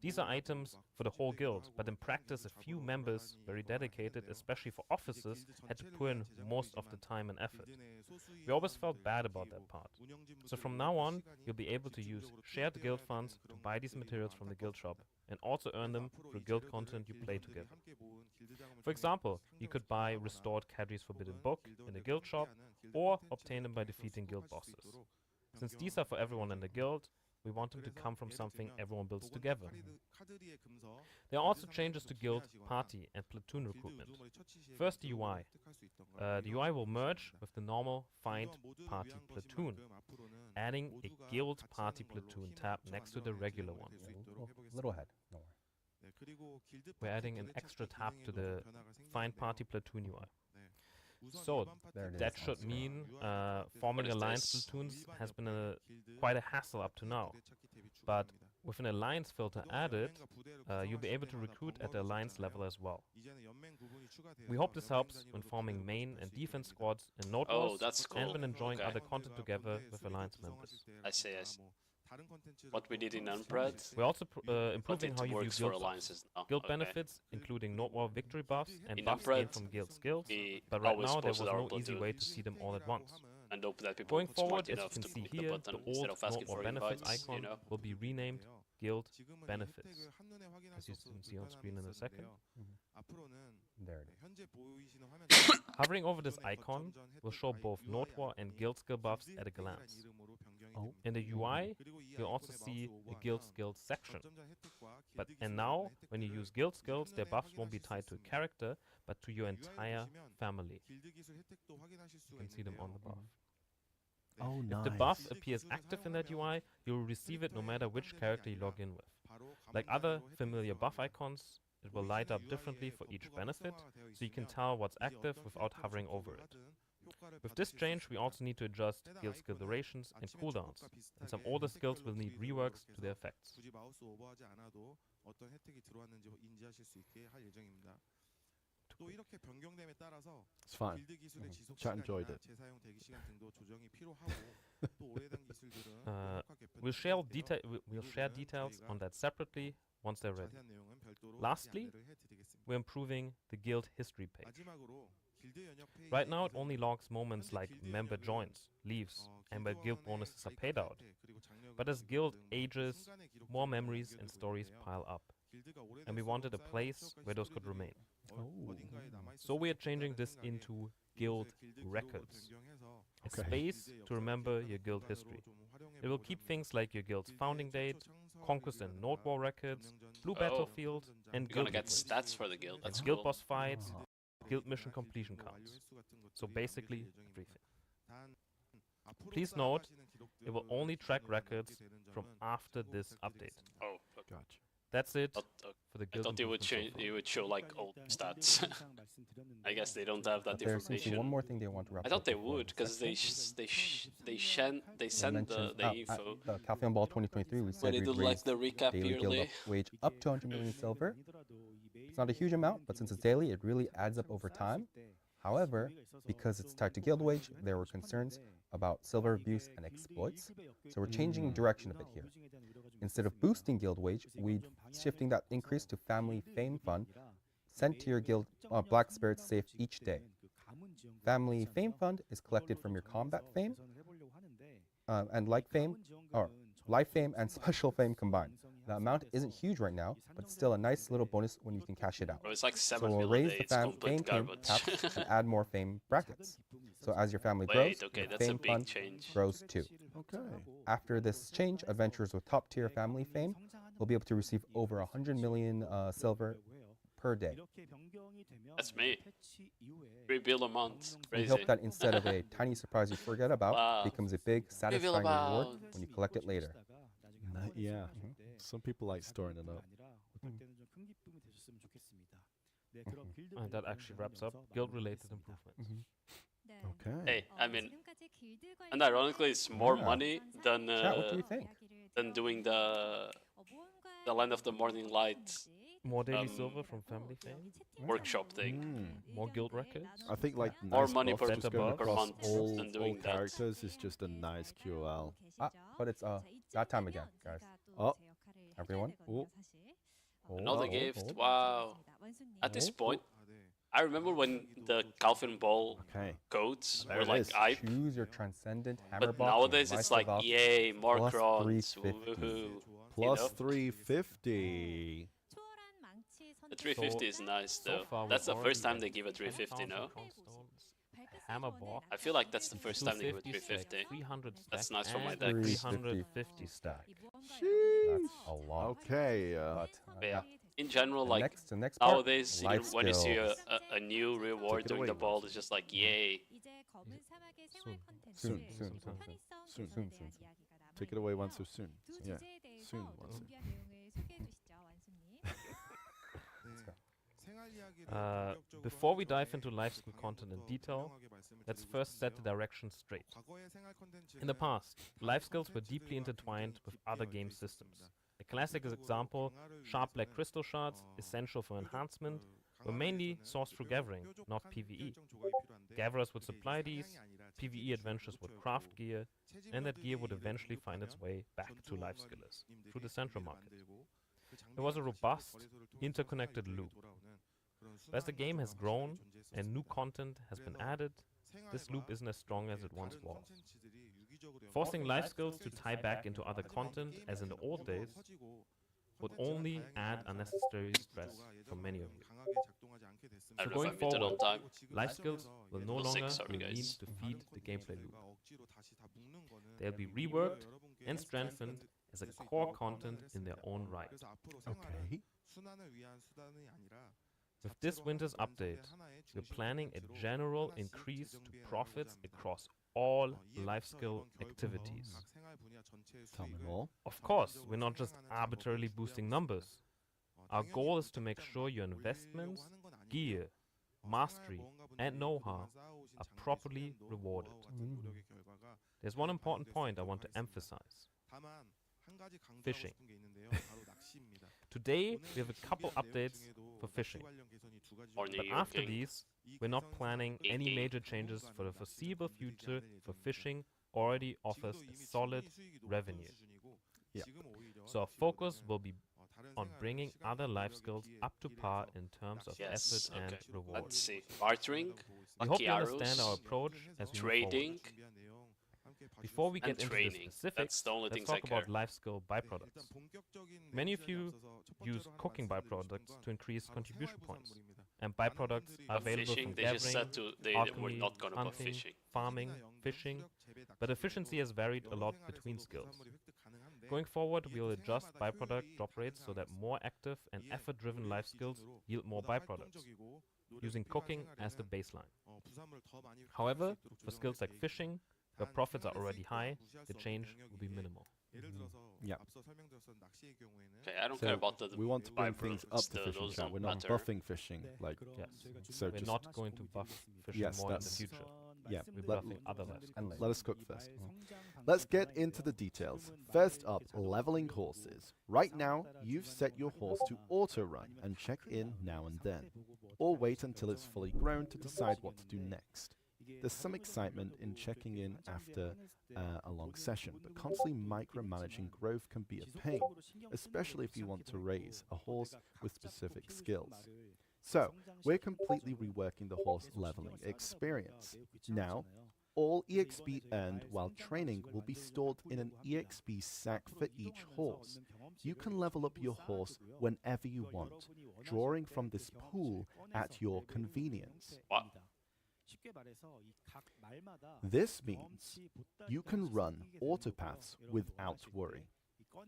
These are items for the whole guild, but in practice, a few members, very dedicated, especially for officers, had to put in most of the time and effort. We always felt bad about that part. So from now on, you'll be able to use shared guild funds to buy these materials from the guild shop and also earn them through guild content you play together. For example, you could buy restored Kadri's Forbidden Book in the guild shop or obtain them by defeating guild bosses. Since these are for everyone in the guild, we want them to come from something everyone builds together. There are also changes to guild, party and platoon recruitment. First, the UI. The UI will merge with the normal find party platoon, adding a guild party platoon tab next to the regular one. Little head. No worry. We're adding an extra tab to the find party platoon UI. So that should mean forming alliance platoons has been quite a hassle up to now. But with an alliance filter added, you'll be able to recruit at the alliance level as well. We hope this helps when forming main and defense squads in Node Wars that's cool. and when enjoying Okay. other content together with alliance members. I see. What we did in Unbread, We're also but improving it how you view works for guild buffs. alliances now. Guild Okay. benefits, including Node War victory buffs and In buffs Unbread, gained from guild skills, we but right always now there was posted our no easy way to platoons see them all at once. and hope that people Going were smart forward, as you enough can to see click the here, button the instead old of asking Node War for benefits invites, icon you know? will be renamed Guild Benefits, as you can see on screen in a second. There it is. Hovering over this icon will show both Node War and guild skill buffs at a glance. In the UI, you'll also see a guild skills section. And now, when you use guild skills, their buffs won't be tied to a character, but to your entire family. You can see them on the buff. Oh, If nice. the buff appears active in that UI, you will receive it no matter which character you log in with. Like other familiar buff icons, it will light up differently for each benefit, so you can tell what's active without hovering over it. With this change, we also need to adjust guild skill durations and cooldowns, and some older skills will need reworks to their effects. It's fine. Chat enjoyed it. We'll share details on that separately once they're ready. Lastly, we're improving the guild history page. Right now, it only logs moments like member joins, leaves, and where guild bonuses are paid out. But as guild ages, more memories and stories pile up. And we wanted a place where those could remain. So we are changing this into guild records. A space to remember your guild history. It will keep things like your guild's founding date, conquest and Node War records, blue battlefield, and You're gonna guild get records. stats for the guild. That's Guild cool. boss fights, guild mission completion counts. So basically, everything. Please note, it will only track records from after this update. Oh, okay. Gotcha. That's it Thought- for the I guild thought they would improvements so change. It would show like old stats. I guess they don't have that There seems to be information. one more thing they want to wrap I up thought they before would, the because they section. send mentioned, the info. the Calpheon Ball 2023, we said When they we'd do like raise the recap daily guild yearly. wage up to 100 million silver. It's not a huge amount, but since it's daily, it really adds up over time. However, because it's tied to guild wage, there were concerns about silver abuse and exploits, so we're changing direction a bit here. Instead of boosting guild wage, we're shifting that increase to family fame fund sent to your guild Black Spirit safe each day. Family fame fund is collected from your combat fame and life fame and special fame combined. The amount isn't huge right now, but it's still a nice little bonus when you can cash it out. Bro, it's like 7 So we'll mil a raise day. the It's complete fame garbage. caps and add more fame brackets. So as your family Wait, grows, okay, your that's a fame big fund change. grows too. Okay. After this change, adventurers with top-tier family fame will be able to receive over 100 million silver per day. That's me. 3 bill a month. We Crazy. hope that instead of a tiny surprise you forget about, Wow. becomes a big, satisfying reward about. when you collect it later. Yeah. Some people like storing it up. And that actually wraps up guild-related improvements. Okay. Hey, I mean, and ironically, it's more Yeah. money than Chat, what do you think? doing the Land of the Morning Light More daily silver from family fame, workshop thing. more guild records. I think like More nice money buffs per- just going per across month all, than all doing that. characters is just a nice QL. But it's that time again, guys. Oh. Everyone? Oh. Another Oh, gift. hold. Wow. At this point, I remember when the Calvin Ball Okay. codes There were it like is. hype, Choose your transcendent hammer but box. nowadays it's like, yay, more plus crons. 350. Woohoo. Plus know? 350. The 350 is nice So though. far That's the we've first time already they give a 350, no? Hammer box. I feel like that's the first time they give a 250 350. stack, 300 That's stack, nice for my and deck. 350 stack. That's a lot. Okay. But But yeah, in general, like the next part, nowadays, you know, life when you see skills. a new reward Take it during away, the ball, Marcy. it's just like, yay. Soon. Soon. Take it away once so soon. Yeah. Soon once. Before we dive into life skill content in detail, let's first set the direction straight. In the past, life skills were deeply intertwined with other game systems. A classic example, sharp black crystal shards, essential for enhancement, were mainly sourced through gathering, not PvE. Gatherers would supply these, PvE adventurers would craft gear, and that gear would eventually find its way back to life skillers through the central market. It was a robust, interconnected loop. But as the game has grown and new content has been added, this loop isn't as strong as it once was. Forcing life skills to tie back into other content, as in the old days, would only add unnecessary stress for many of you. I So don't know going if I beat it on forward, time. life skills will no Level longer 6, sorry, be guys. means to feed the gameplay loop. They'll be reworked and strengthened as a core content in their own right. Okay. With this winter's update, we're planning a general increase to profits across all life skill activities. Tell me more. Of course, we're not just arbitrarily boosting numbers. Our goal is to make sure your investments, gear, mastery, and know-how are properly rewarded. There's one important point I want to emphasize. Fishing. Today, we have a couple updates for fishing. Or New But York after King. these, we're not planning any major changes for the foreseeable future, for fishing already offers a solid revenue. Yeah. So our focus will be on bringing other life skills up to par in terms of Yes, effort and okay. reward. Let's see. Bartering, We hope lucky you understand our arrows, approach as we move trading. Before we and get into the training. specifics, That's the only let's things I talk about care. life skill byproducts. Many of you use cooking byproducts to increase contribution points, and byproducts are But available fishing, from they just gathering, said they were alchemy, not gonna put hunting, fishing. farming, fishing, but efficiency has varied a lot between skills. Going forward, we will adjust byproduct drop rates so that more active and effort-driven life skills yield more byproducts, using cooking as the baseline. However, for skills like fishing, where profits are already high, the change will be minimal. Yeah. Okay, I don't So care about the we want to bring things up byproducts, to fishing those chat. don't We're not matter. buffing fishing. Like, Yes, so we're just not going to buff fishing Yes, more in the that's- future. yeah. We're Let, buffing other life skills. let us cook first. Let's get into the details. First up, leveling horses. Right now, you've set your horse to auto-run and check in now and then, or wait until it's fully grown to decide what to do next. There's some excitement in checking in after a long session, but constantly micromanaging growth can be a pain, especially if you want to raise a horse with specific skills. So, we're completely reworking the horse leveling experience. Now, all EXP earned while training will be stored in an EXP sack for each horse. You can level up your horse whenever you want, drawing from this pool at your convenience. Wow. This means you can run autopaths without worry,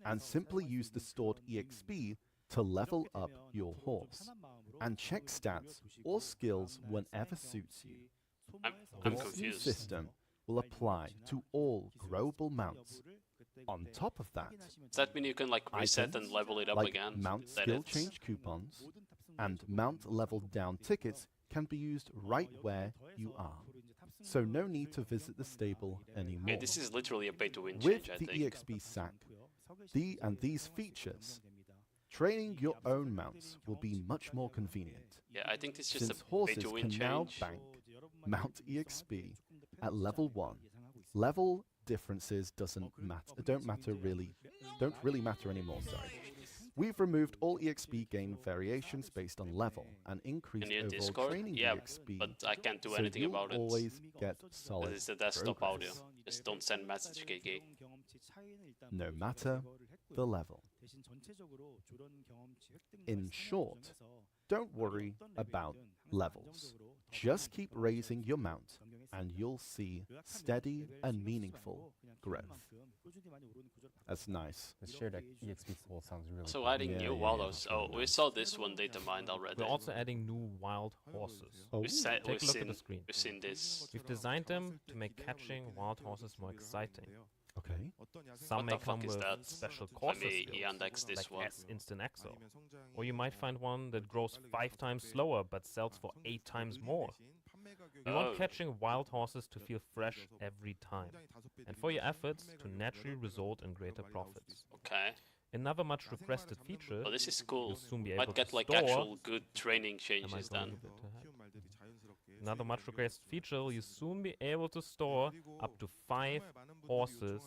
and simply use the stored EXP to level up your horse, and check stats or skills whenever suits you. I'm This new confused. system will apply to all growable mounts. On top of that, Does that mean you can like reset and items level it up like again? mount That skill it's- change coupons and mount level down tickets can be used right where you are. So no need to visit the stable anymore. Okay, this is literally a pay to win With change, I the think. EXP sack, these features, training your own mounts will be much more convenient, Yeah, I think this is just since a pay horses to win can now change. bank mount EXP at level 1. Level differences don't really matter anymore, sorry. We've removed all EXP gain variations based on level and increased Can you overall Discord? training Yeah, EXP, but I can't do so anything you'll about it. always get Because solid it's the desktop audio. progress, Just don't send message, KK. no matter the level. In short, don't worry about levels. Just keep raising your mount and you'll see steady and meaningful growth. That's nice. The shared EXP soul sounds really So cool. adding Yeah, new yeah, wild yeah, horses. that's really Oh, we nice. saw this one data mined already. We're also adding new wild horses. Oh, We've, Take a we've look at seen the screen. we've seen this. We've designed them to make catching wild horses more exciting. okay. Some What may the fuck come is with that? special Let Corsair me skills, yandex this like one. S Instant Exo. Or you might find one that grows 5 times slower but sells for 8 times more. We Oh. want catching wild horses to feel fresh every time, and for your efforts to naturally result in greater profits. Okay. Another much requested feature, Oh, this is cool. you'll soon be able Might get to like store. actual good training Am I changes going a then. bit ahead? Another much requested feature, you'll soon be able to store up to 5 horses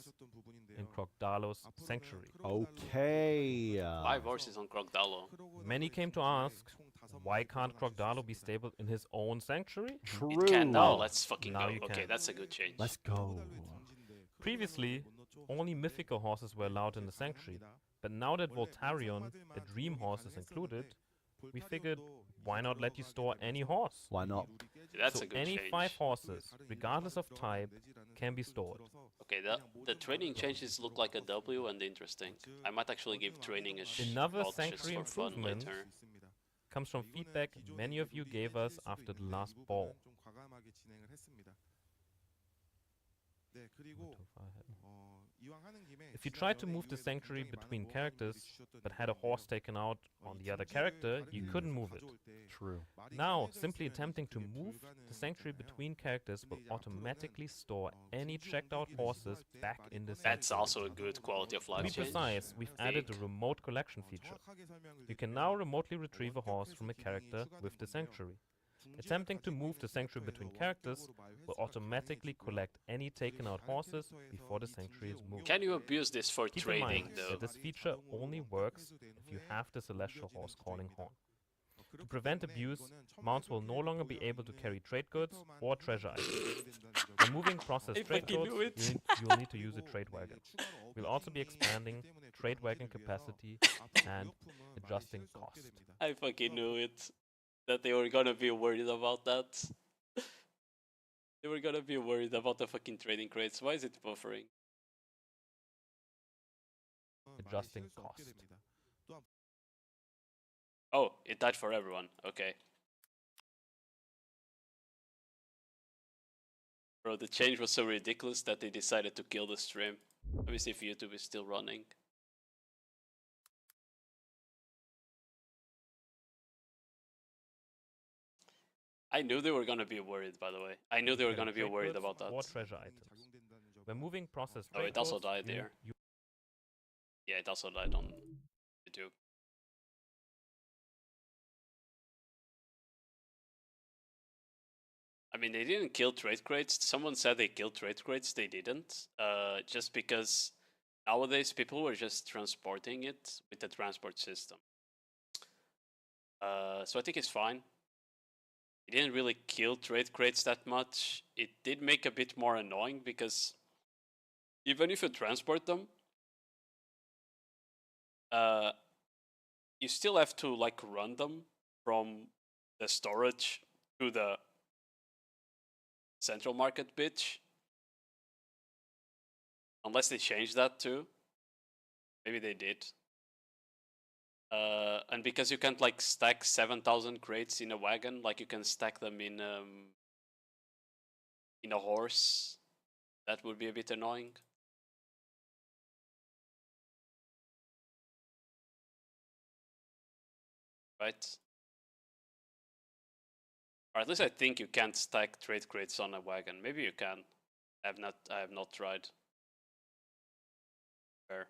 in Crocdalo's sanctuary. Okay. 5 horses on Crocodile. Many came to ask, why can't Crocdalo be stable in his own sanctuary? True. It can now. Let's fucking Now go. you Okay, can. that's a good change. Let's go. Previously, only mythical horses were allowed in the sanctuary, but now that Voltarion, a dream horse, is included, we figured, why not let you store any horse? Why not? That's So a good any change. 5 horses, regardless of type, can be stored. Okay, the training changes look like a W and interesting. I might actually give training a Another shot just sanctuary for fun improvement later. comes from feedback many of you gave us after the last ball. If you tried to move the sanctuary between characters, but had a horse taken out on the other character, you couldn't move it. True. Now, simply attempting to move the sanctuary between characters will automatically store any checked out horses back in the That's sanctuary. also a good quality of To life be change. precise, we've added a remote collection feature. You can now remotely retrieve a horse from a character with the sanctuary. Attempting to move the sanctuary between characters will automatically collect any taken out horses before the sanctuary is moved. Can you abuse this for Keep in trading mind though? that this feature only works if you have the celestial horse calling horn. To prevent abuse, mounts will no longer be able to carry trade goods or treasure items. When moving processed I trade fucking goods, knew it. you'll need to use a trade wagon. We'll also be expanding trade wagon capacity and adjusting cost. I fucking knew it. That they were gonna be worried about that. They were gonna be worried about the fucking trading crates. Why is it buffering? Adjusting cost. Oh, it died for everyone. Okay. Bro, the change was so ridiculous that they decided to kill the stream. Let me see if YouTube is still running. I knew they were gonna be worried, by the way. I knew they were Carry gonna be trade worried goods about that. or treasure items. When moving processed Oh, trade it also goods, died you- there. you Yeah, it also died on YouTube. I mean, they didn't kill trade crates. Someone said they killed trade crates. They didn't. Just because nowadays people were just transporting it with the transport system. So I think it's fine. It didn't really kill trade crates that much. It did make a bit more annoying because even if you transport them, you still have to like run them from the storage to the central market pitch. Unless they changed that too. Maybe they did. And because you can't like stack 7,000 crates in a wagon, like you can stack them in a horse, that would be a bit annoying. Right? Or at least I think you can't stack trade crates on a wagon. Maybe you can. I have not tried. Fair.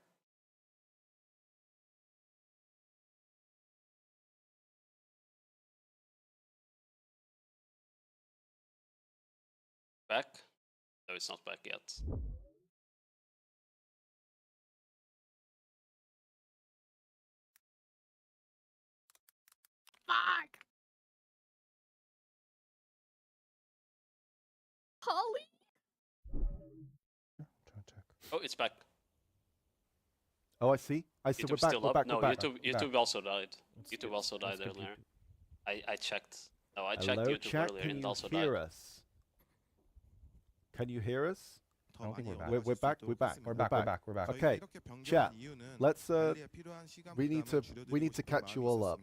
Back? No, it's not back yet. Fuck! Holly? Oh, it's back. Oh, I see. I see. YouTube's We're back. still We're up. back. No, We're back. YouTube also died. YouTube also died That's earlier. I checked. No, I checked Hello, YouTube chat. earlier Can and it you also hear died. us? Can you hear us? I don't think we're back. We're back. We're back. We're back. We're back. We're back. Okay, chat. Let's we need to catch you all up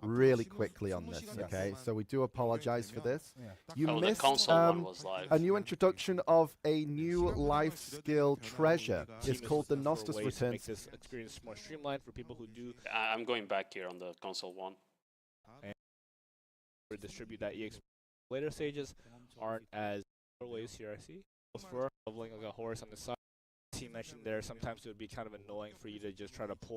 really quickly on this. Okay, so we do apologize for this. You Oh, the missed console one was live. a new introduction of a new life skill treasure. It's called the Nostos To make Returns. this experience more streamlined for people who do I'm going back here on the console one. distribute that EX. Later stages aren't as ways here. I see. For leveling like a horse on the side, he mentioned there sometimes it would be kind of annoying for you to just try to pull.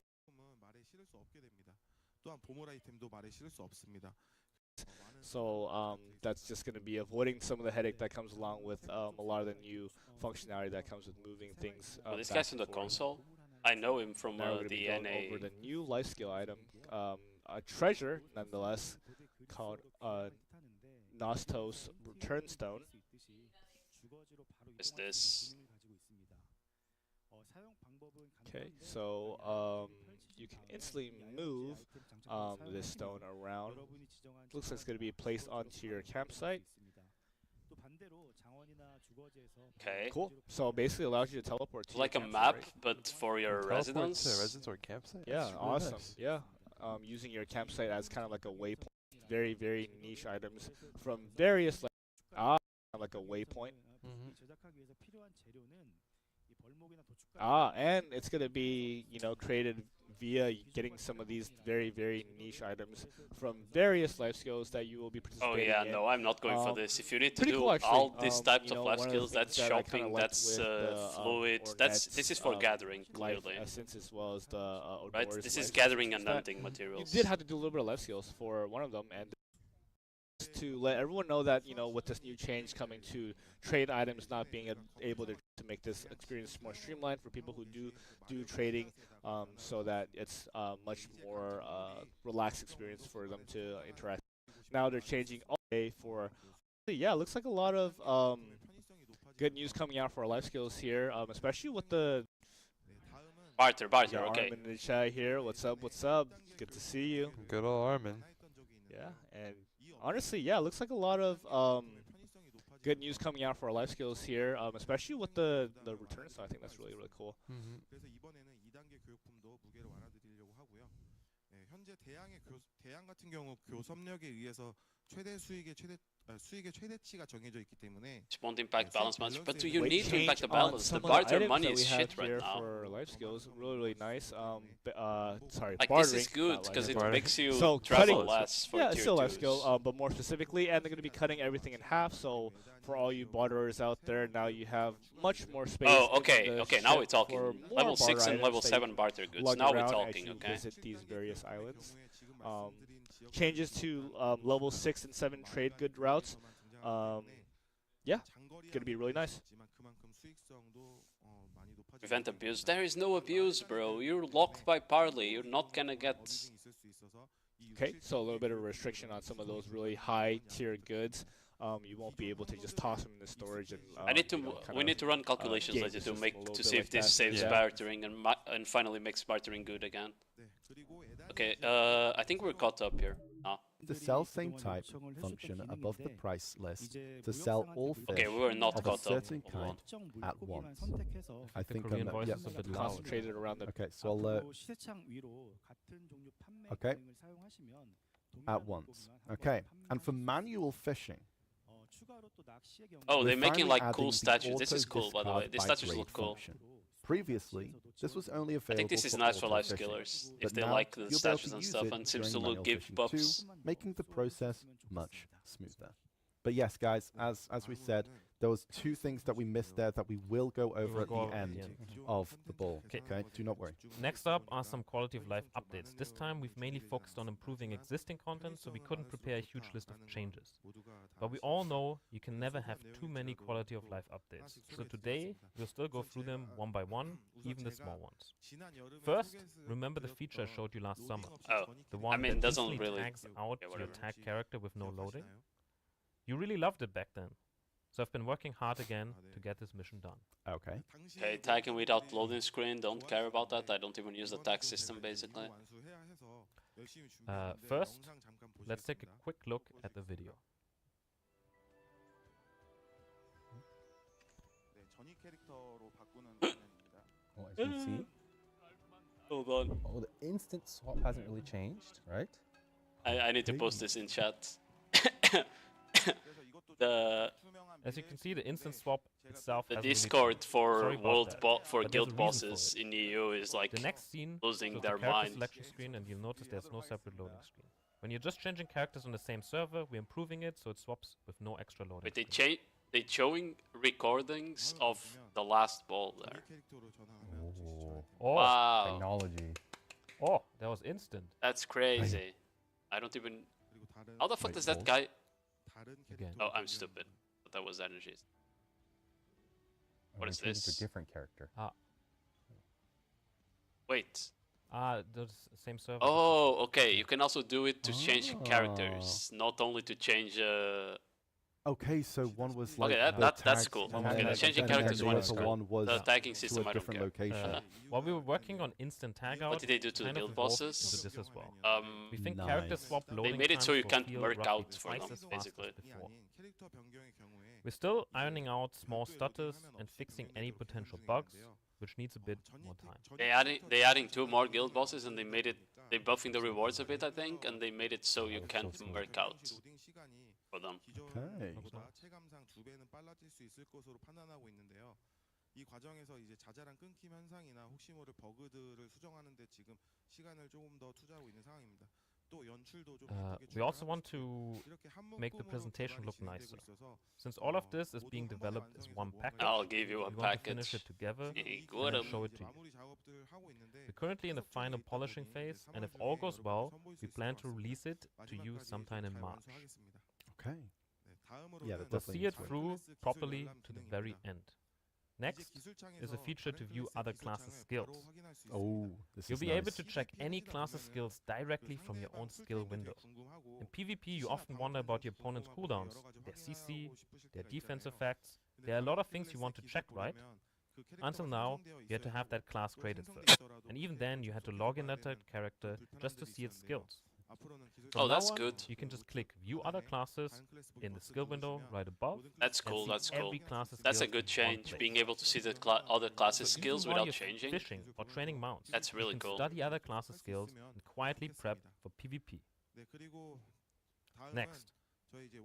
So that's just going to be avoiding some of the headache that comes along with a lot of the new functionality that comes with moving things. Oh, this back guy's on and the forth. console. I know him from Now we're going to be the going NA. over the new life skill item, a treasure nonetheless, called Nostos Return Stone. Is this? Okay, so you can instantly move this stone around. Looks like it's going to be placed onto your campsite. Okay. Cool. So basically allows you to teleport to Like a your map, campsite, but for your residence. Residence or campsite? Yeah, That's really awesome. nice. Yeah, using your campsite as kind of like a waypoint. Very, very niche items from various like a waypoint. And it's gonna be created via getting some of these very, very niche items from various life skills that you will be Oh participating yeah, in. no, I'm not going for this. If you need to Pretty do cool, actually. all these types of life one of the skills, that's things that I kinda shopping, liked that's with the, fluid, this is for gathering, life clearly. essence as well as the Right, Odorous this life is gathering essence and that hunting you materials. did have to do a little bit of life skills for one of them, and to let everyone know that with this new change coming to trade items not being able to make this experience more streamlined for people who do trading, so that it's much more relaxed experience for them to interact. Now they're changing all day for yeah, looks like a lot of good news coming out for our life skills here, especially with the Barter, yeah, okay. Armin in the chat here. What's up? What's up? Good to see you. Good old Armin. Yeah, and honestly, yeah, looks like a lot of good news coming out for our life skills here, especially with the return. So I think that's really, really cool. 그래서 이번에는 2단계 교육품도 무게를 완화드리려고 하고요. 현재 대양 같은 경우 교섭력에 의해서 최대 수익의 최대치가 정해져 있기 때문에 It won't impact balance much, but do you Weight need to change impact the on balance? The some of barter items money that is we shit have right here now. for life skills, really, really nice. Sorry, Like bartering. this is good not because life it skills. makes you So travel cutting, less for yeah, tier it's still life 2s. skill, but more specifically, and they're going to be cutting everything in half. So for all you barterers out there, now you have much more space. Oh, in okay, the okay, now ship we're talking. for more Level barter 6 and items level that 7 you barter goods. lug Now we're around as talking, you okay? visit these various islands. Changes to level 6 and 7 trade good routes. Yeah, gonna be really nice. Prevent abuse. There is no abuse, bro. You're locked by parley. You're not gonna get. Okay, so a little bit of a restriction on some of those really high tier goods. You won't be able to just toss them in the storage and. I need to. We need to run calculations later to see if this saves bartering and finally makes bartering good again. Okay, I think we're caught up here. The sell same type function above the price list to sell all fish okay, we were not of a caught up. certain kind at once. I think Korean voice yeah. is a bit loud. Concentrated around the. Okay, so I'll okay, at once. Okay, and for manual fishing. Oh, they're making like adding cool the statues. This is cool, by the way. auto These discard statues by look grade cool. function. Previously, this was only available I think this is for nice for auto life fishing, skillers but if they now like the you'll be able statues to and use stuff, it and seems to during look manual give fishing buffs. too, making the process much smoother. But yes, guys, as we said, there was two things that we missed there that we will go over at the end of the ball. Okay, do not worry. Next up are some quality of life updates. This time we've mainly focused on improving existing content, so we couldn't prepare a huge list of changes. But we all know you can never have too many quality of life updates. So today we'll still go through them one by one, even the small ones. First, remember the feature I showed you last summer? Oh, The one I mean, that doesn't instantly really. tags out Yeah, your whatever. tag character with no loading? You really loved it back then. So I've been working hard again to get this mission done. Okay. Okay, tagging without loading screen. Don't care about that. I don't even use the tag system basically. First, let's take a quick look at the video. Well, as you see, Hold on. oh, the instant swap hasn't really changed, right? I need to post this in chat. the As you can see, the instant swap itself the hasn't really Discord changed. for Sorry about world that. for But there's guild a reason for bosses it. in EU is like The next scene losing shows their the character mind. selection screen, and you'll notice there's no separate loading screen. When you're just changing characters on the same server, we're improving it so it swaps with no extra loading. But screen. they showing recordings of the last ball there. Oh, Wow, Technology. oh, that was instant. that's crazy. I don't even. How the fuck Wait, does that hold. guy? Again. Oh, I'm stupid. But that was energies. What We is changed this? to a different character. Wait. The same server. Oh, okay. You can also do it to change characters, not only to change. Okay, so one was like Okay, the that's tags, cool. and Okay, then the changing then characters the one other is cool. one was The tagging to system, a I don't different care. location. While we were working on instant tag out, What did they do to the kind of guild evolved bosses? into this as well. We Um, think character Nice. swap loading made it so times you will can't feel work roughly out for twice them, as fast as basically. before. We're still ironing out small stutters and fixing any potential bugs, which needs a bit more time. they adding 2 more guild bosses and they buffing the rewards a bit, I think, and they made it so you can't work out for them. Okay. 체감상 2배는 빨라질 수 있을 것으로 판단하고 있는데요. 이 과정에서 이제 자잘한 끊김 현상이나 혹시 모를 버그들을 수정하는 데 지금 시간을 조금 더 투자하고 있는 상황입니다. 또 연출도 좀 We also want to make the presentation look nicer. Since all of this is being developed as one package, I'll give you a we want to finish package. it together Hey, and good. then show it to you. We're currently in the final polishing phase, and if all goes well, we plan to release it to you sometime in March. Okay. Yeah, that We'll definitely see it needs work. through properly to the very end. Next is a feature to view other classes' skills. Oh, this You'll is be nice. able to check any class's skills directly from your own skill window. In PvP, you often wonder about your opponent's cooldowns, their CC, their defense effects. There are a lot of things you want to check, right? Until now, you had to have that class created first. And even then, you had to log in that character just to see its skills. Oh, From now that's on, good. You can just click View Other Classes in the skill window right above. That's and cool. see That's cool. every class's That's a skills good in one change. place. Being able to see the other classes' So even skills while without you're changing. fishing or training mounts, That's really you can cool. study other classes' skills and quietly prep for PvP. Next,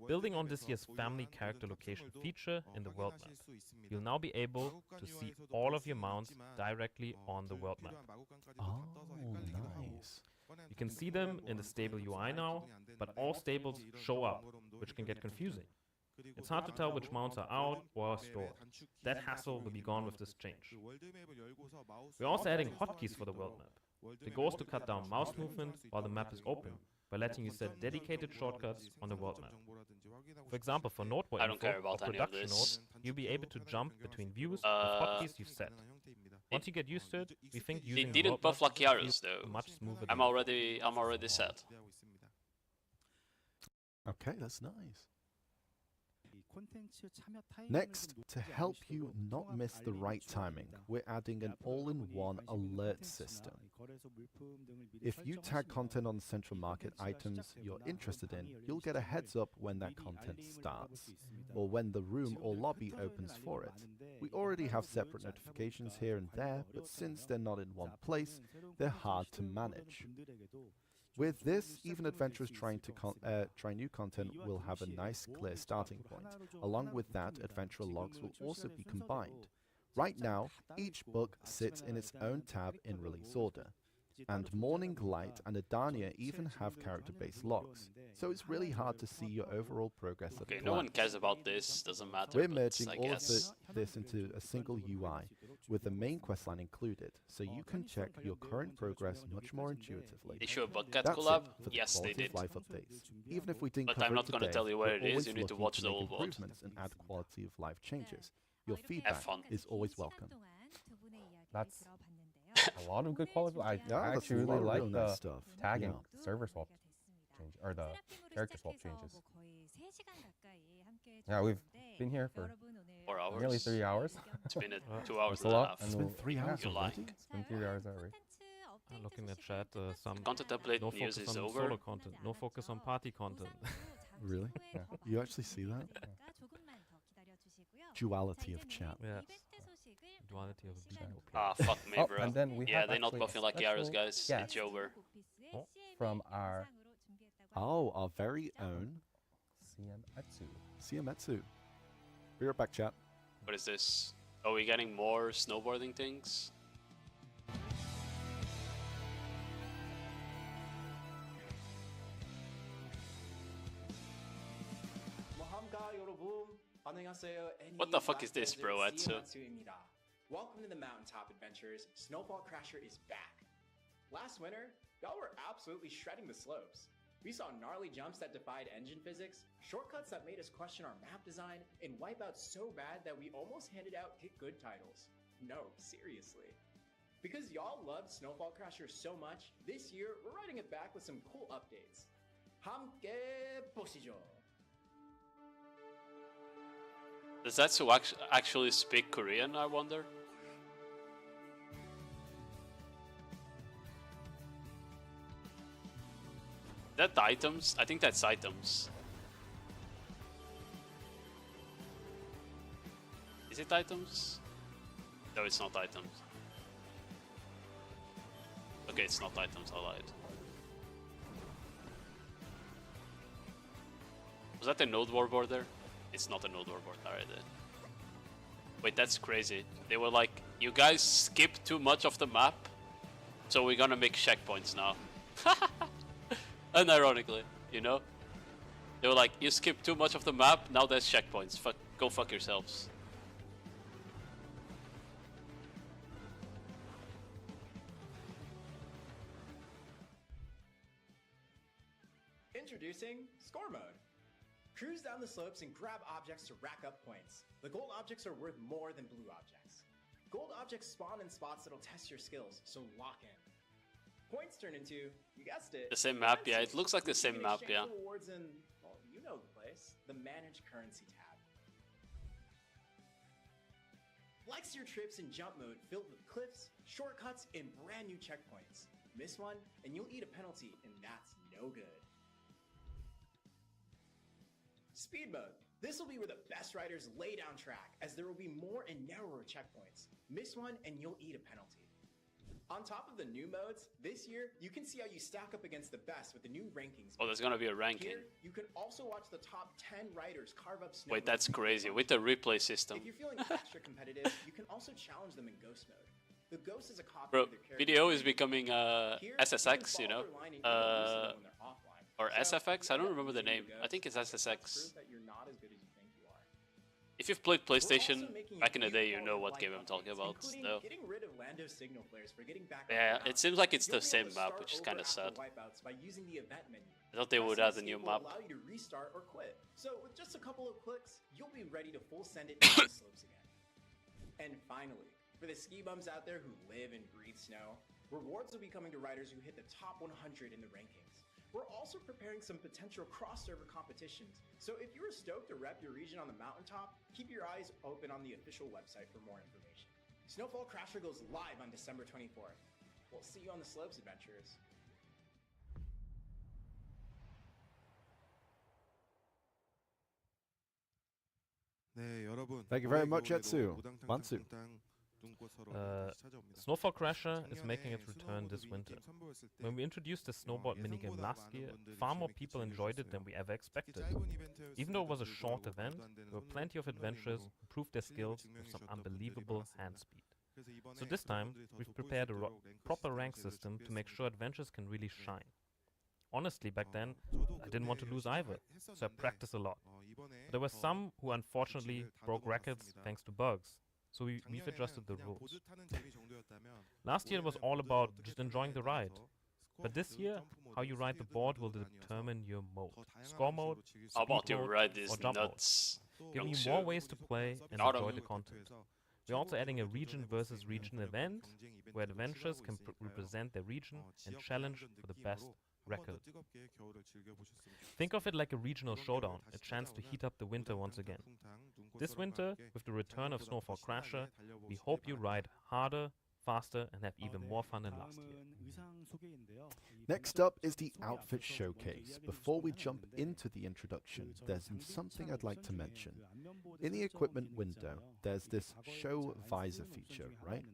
building on this year's family character location feature in the world map, you'll now be able to see all of your mounts directly on the world map. Oh, nice. You can see them in the stable UI now, but all stables show up, which can get confusing. It's hard to tell which mounts are out or stored. That hassle will be gone with this change. We're also adding hotkeys for the world map. The goal is to cut down mouse movement while the map is open, by letting you set dedicated shortcuts on the world map. For example, for noteboard I don't care info about or any of production this. node, you'll be able to jump between views with hotkeys you've set. Once you get used to it, we think They using the didn't world buff map will Lakiaris feel though. much smoother. I'm already set. Okay, that's nice. Next, to help you not miss the right timing, we're adding an all-in-one alert system. If you tag content on the central market items you're interested in, you'll get a heads up when that content starts, or when the room or lobby opens for it. We already have separate notifications here and there, but since they're not in one place, they're hard to manage. With this, even adventurers trying to try new content will have a nice, clear starting point. Along with that, adventurer logs will also be combined. Right now, each book sits in its own tab in release order, and Morning Light and Adania even have character-based logs, so it's really hard to see your overall progress at a Okay, glance. no one cares about this, doesn't matter. We're but merging I all of guess. this into a single UI, with the main questline included, so you can check your current progress much more intuitively. They show a Bugcat That's collab? it for the Yes, they quality of did. life updates. Even if we didn't But cover I'm not it gonna today, tell you where we're it is, always you need to looking watch the make whole VOD. improvements and add quality of life changes. Your feedback fun. is always welcome. That's a lot of good quality. I that's actually a lot really of like real the nice stuff. tagging, Yeah. server swap change, or the character swap changes. Yeah, we've been here for 4 hours. nearly 3 hours. It's been 2 hours It's a and a lot. half. It's been 3 hours You already? lying. It's been 3 hours already. I'm looking at chat, some Content template no news focus is on over. solo content, no focus on party content. Really? Yeah. You actually see that? Duality of chat. Yeah. Duality of people. Ah, fuck me, Oh, bro. and then we Yeah, have they're not actually buffing a like Yaras, special guys. guest It's over. from our Oh, our very own CM Atsu. Siametsu. Be right back, chat. What is this? Are we getting more snowboarding things? What the fuck is this, bro, Atsu? Welcome to the Mountaintop Adventures. Snowball Crasher is back. Last winter, y'all were absolutely shredding the slopes. We saw gnarly jumps that defied engine physics, shortcuts that made us question our map design, and wipeouts so bad that we almost handed out Get Good titles. No, seriously. Because y'all loved Snowball Crasher so much, this year we're writing it back with some cool updates. 함께 보시죠. Does that so actually speak Korean, I wonder? That items? I think that's items. Is it items? No, it's not items. Okay, it's not items, I lied. Was that the node war border? It's not a node war border, alright then. Wait, that's crazy. They were like, you guys skipped too much of the map, so we're gonna make checkpoints now. Unironically, you know? They were like, you skipped too much of the map, now there's checkpoints. Go fuck yourselves. Introducing Score Mode. Cruise down the slopes and grab objects to rack up points. The gold objects are worth more than blue objects. Gold objects spawn in spots that'll test your skills, so lock in. Points turn into, you guessed it, The same map, yeah, it currency, looks like the which you same can map, exchange yeah. for rewards in, well, you know the place, the Manage Currency tab. Flex your trips in jump mode filled with cliffs, shortcuts, and brand new checkpoints. Miss one, and you'll eat a penalty, and that's no good. Speed mode. This will be where the best riders lay down track, as there will be more and narrower checkpoints. Miss one, and you'll eat a penalty. On top of the new modes, this year, you can see how you stack up against the best with the new rankings. Oh, there's gonna be a ranking. Here, you can also watch the top 10 riders carve up snow. Wait, that's crazy. With the replay system. If you're feeling extra competitive, you can also challenge them in Ghost mode. The Ghost is a copy Bro, of their character. video is becoming Here, SSX, you can know? follow their line and even lose them when they're offline. Or So, SFX? I don't remember the using name. Ghost, I think it's that's SSX. proof that you're not as good as you think you are. If you've played We're also PlayStation making back in the a few day, you know what quality game I'm talking about. including No. getting rid of Lando signal flares for getting back up Yeah, the it seems like it's You'll the be same able to map, start which is over kind of after sad. wipeouts by using the event menu. I thought they would Pressing add a new escape will map. allow you to restart or quit. So with just a couple of clicks, you'll be ready to full send it down the slopes again. And finally, for the ski bums out there who live and breathe snow, rewards will be coming to riders who hit the top 100 in the rankings. We're also preparing some potential cross-server competitions, so if you are stoked to rep your region on the mountaintop, keep your eyes open on the official website for more information. Snowfall Crasher goes live on December 24th. We'll see you on the slopes, adventurers. Thank you very much, Etsu. Mansu. Snowfall Crasher is making its return this winter. When we introduced the snowboard minigame last year, far more people enjoyed it than we ever expected. Even though it was a short event, there were plenty of adventurers who proved their skills with some unbelievable hand speed. So this time, we've prepared a proper rank system to make sure adventures can really shine. Honestly, back then, I didn't want to lose either, so I practiced a lot. But there were some who unfortunately broke records thanks to bugs, so we've adjusted the rules. Last year it was all about just enjoying the ride. But this year, how you ride the board will determine your mode. Score mode, How about your mode, ride is or jump mode, nuts? giving you Yongsoo. more ways to play and Got 'em. enjoy the content. We're also adding a region versus region event, where adventurers can represent their region and challenge for the best record. Think of it like a regional showdown, a chance to heat up the winter once again. This winter, with the return of Snowfall Crasher, we hope you ride harder, faster, and have even more fun than last year. Next up is the outfit showcase. Before we jump into the introduction, there's something I'd like to mention. In the equipment window, there's this show visor feature, right?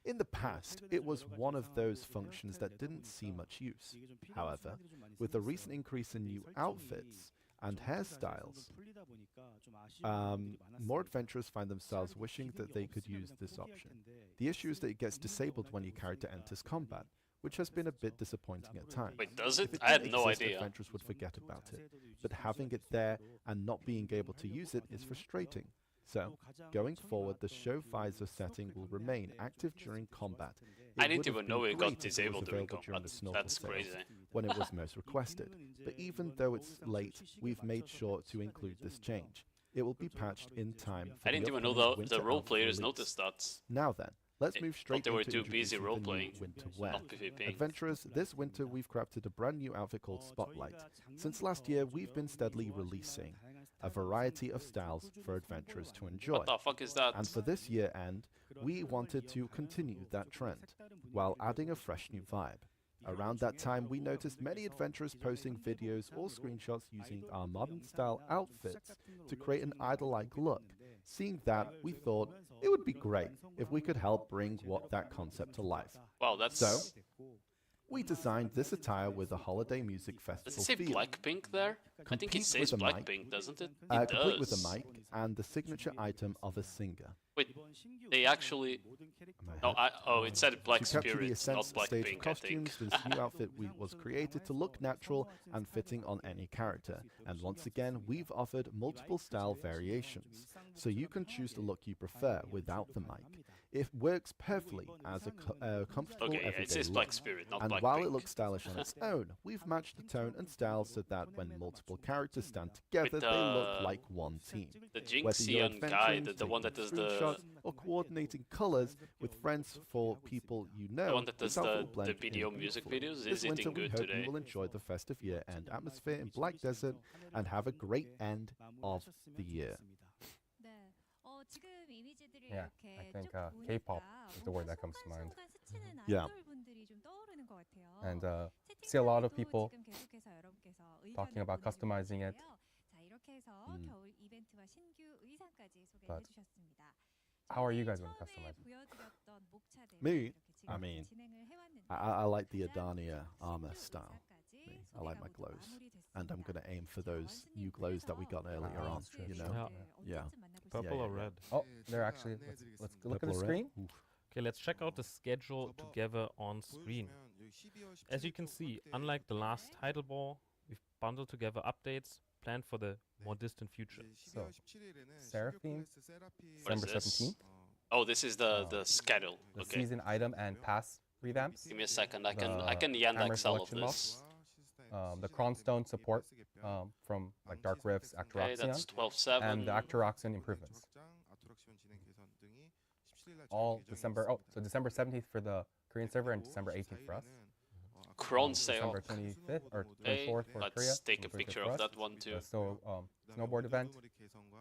In the past, it was one of those functions that didn't see much use. However, with the recent increase in new outfits and hairstyles, more adventurers find themselves wishing that they could use this option. The issue is that it gets disabled when your character enters combat, which has been a bit disappointing at times. Wait, does If it? I had didn't no exist, idea. Adventurers would forget about it, but having it there and not being able to use it is frustrating. So, going forward, the show visor setting will remain active during combat. I It didn't would have even know been it great got if it was disabled during available combat. the Snowfall That's sales crazy. when it was most requested. But even though it's late, we've made sure to include this change. It will be patched in time for I didn't the even know upcoming the winter role outfit players release. noticed that. Now then, let's I move thought straight they were into too busy introducing the new role-playing, winter wear. not PvPing. Adventurers, this winter we've crafted a brand new outfit called Spotlight. Since last year, we've been steadily releasing a variety of styles for adventurers to enjoy. What the fuck is that? And for this year end, we wanted to continue that trend, while adding a fresh new vibe. Around that time, we noticed many adventurers posting videos or screenshots using our modern style outfits to create an idol-like look. Seeing that, we thought it would be great if we could help bring that concept to life. Wow, that's... So, we designed this attire with a holiday music festival Does it say feel. Blackpink there? I think it Complete says with a mic, Blackpink, doesn't it? It complete with does. a mic and the signature item of a singer. Wait, they actually... No, it said Black To capture the Spirit, not essence stage of Blackpink, I think. costumes, this new outfit was created to look natural and fitting on any character. And once again, we've offered multiple style variations, so you can choose the look you prefer without the mic. It works perfectly as a comfortable Okay, yeah, everyday it says look. Black Spirit, not And Blackpink. while it looks stylish on its own, we've matched the tone and style so that when multiple characters stand together, With they look like one team. The Whether you're Jinxian guy, adventuring, the one that taking does the... screenshots, or coordinating colors with friends for people you know, The one that does this outfit the will blend in video music beautifully. videos This is winter, eating we good hope today. you will enjoy the festive year-end atmosphere in Black Desert and have a great end of the year. 네. 지금 이미지들을 Yeah, 이렇게 I think 쭉 K-pop 보니까 is the word that 뭔가 comes to mind. 순간순간 스치는 Yeah. 아이돌분들이 좀 떠오르는 것 같아요. And see a lot of 채팅창에도 people 지금 계속해서 여러분께서 talking 의견을 about 보내주고 customizing it. 계시고요. 자, 이렇게 해서 겨울 이벤트와 신규 의상까지 소개를 But 해주셨습니다. how are you guys 저희 going to customize it? 보여드렸던 목차대로 Me? 이렇게 I 지금 mean, 진행을 해왔는데 I like the 가장 Adania armor 신규 style. 의상까지 I like my 소개가 glows. 모두 And I'm 마무리됐습니다. going to aim for 자, those new 원스님, glows that we got 그래서 earlier on, 이벤트 you know? Yeah. 언제쯤 만나볼 수 Purple yeah, or yeah. red? Oh, they're actually. Let's look at the Purple or red? screen. Oof. Okay, let's check out the schedule together on screen. As you can see, unlike the last title ball, we've bundled together updates planned for the more distant future. So, Seraphim, What is December this? 17th. Oh, this is the schedule. The Okay. season item and pass revamps. Give me a second. I can the Yandex hammer all of selection this. box. The Kronstone support from like Dark Rifts, Okay, that's Actoroxion, 12/7. and the Actoroxion improvements. All December. Oh, so December 17th for the Korean server and December 18th for us. Corsair. December 25th or Okay, 24th for Korea. let's take a December 25th picture for of us. that one too. The snowboard event,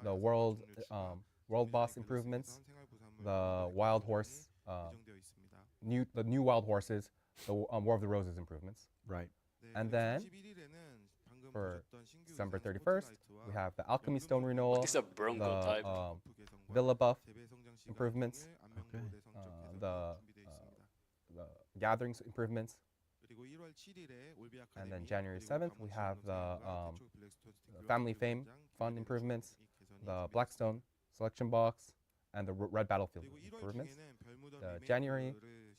the world boss improvements, the wild horse, the new wild horses, the War of the Roses improvements. Right. And then for December 31st, we have the Alchemy Stone renewal, It's a Bronco type. Villa buff improvements, Okay. the Gatherings improvements, and then January 7th we have the Family Fame Fund improvements, the Blackstone selection box, and the Red Battlefield improvements. January,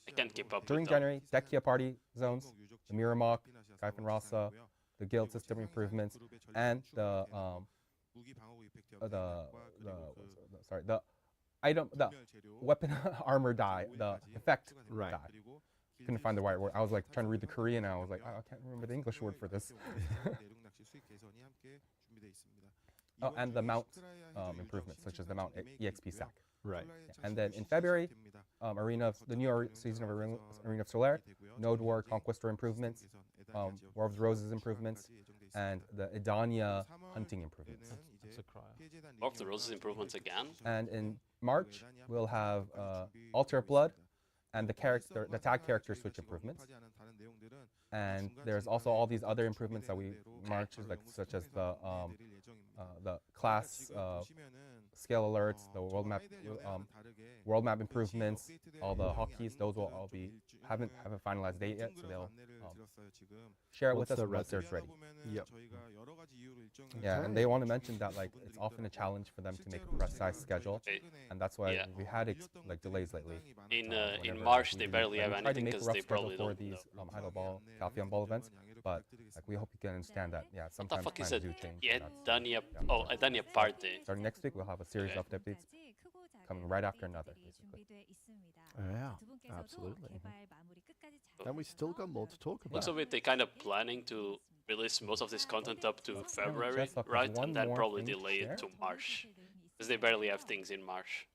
I can't keep up. during with them. January, Dekia party zones, the Miramok, Gaifen Rasa, the guild system improvements, and the weapon armor die, the effect die. Couldn't find the right word. I was like trying to read the Korean, and I was like, I can't remember the English word for this. Oh, and the mount improvements, such as the mount EXP stack. Right. Yeah. And then in February, the new season of Arena of Solaire, Node War Conquestor improvements, War of the Roses improvements, and the Edania hunting improvements. That's a cry. War of the Roses improvements again. And in March, we'll have Altar of Blood and the tag character switch improvements. And there's also all these other improvements that we march, like such as the class scale alerts, the world map improvements, all the hotkeys. Those will all be haven't finalized date yet, so they'll share it with us once it's ready. Yep. Yeah, and they want to mention that like it's often a challenge for them to make a precise schedule, and that's why we had like delays lately. In March they barely have anything because they probably for don't these know. Idle Ball, Calpheon Ball events, but like we hope you can understand that. Yeah, What the sometimes fuck is plans it? do change. Yeah, and that's- Edania party. Starting next week, we'll have a series of updates coming right after another. Basically. Yeah, absolutely. And we still got more to talk about. Looks of it, they kind of planning to release most of this content up to February, Jeff, there's right? one And then more probably thing to delay share. it to March. Because they barely have things in March.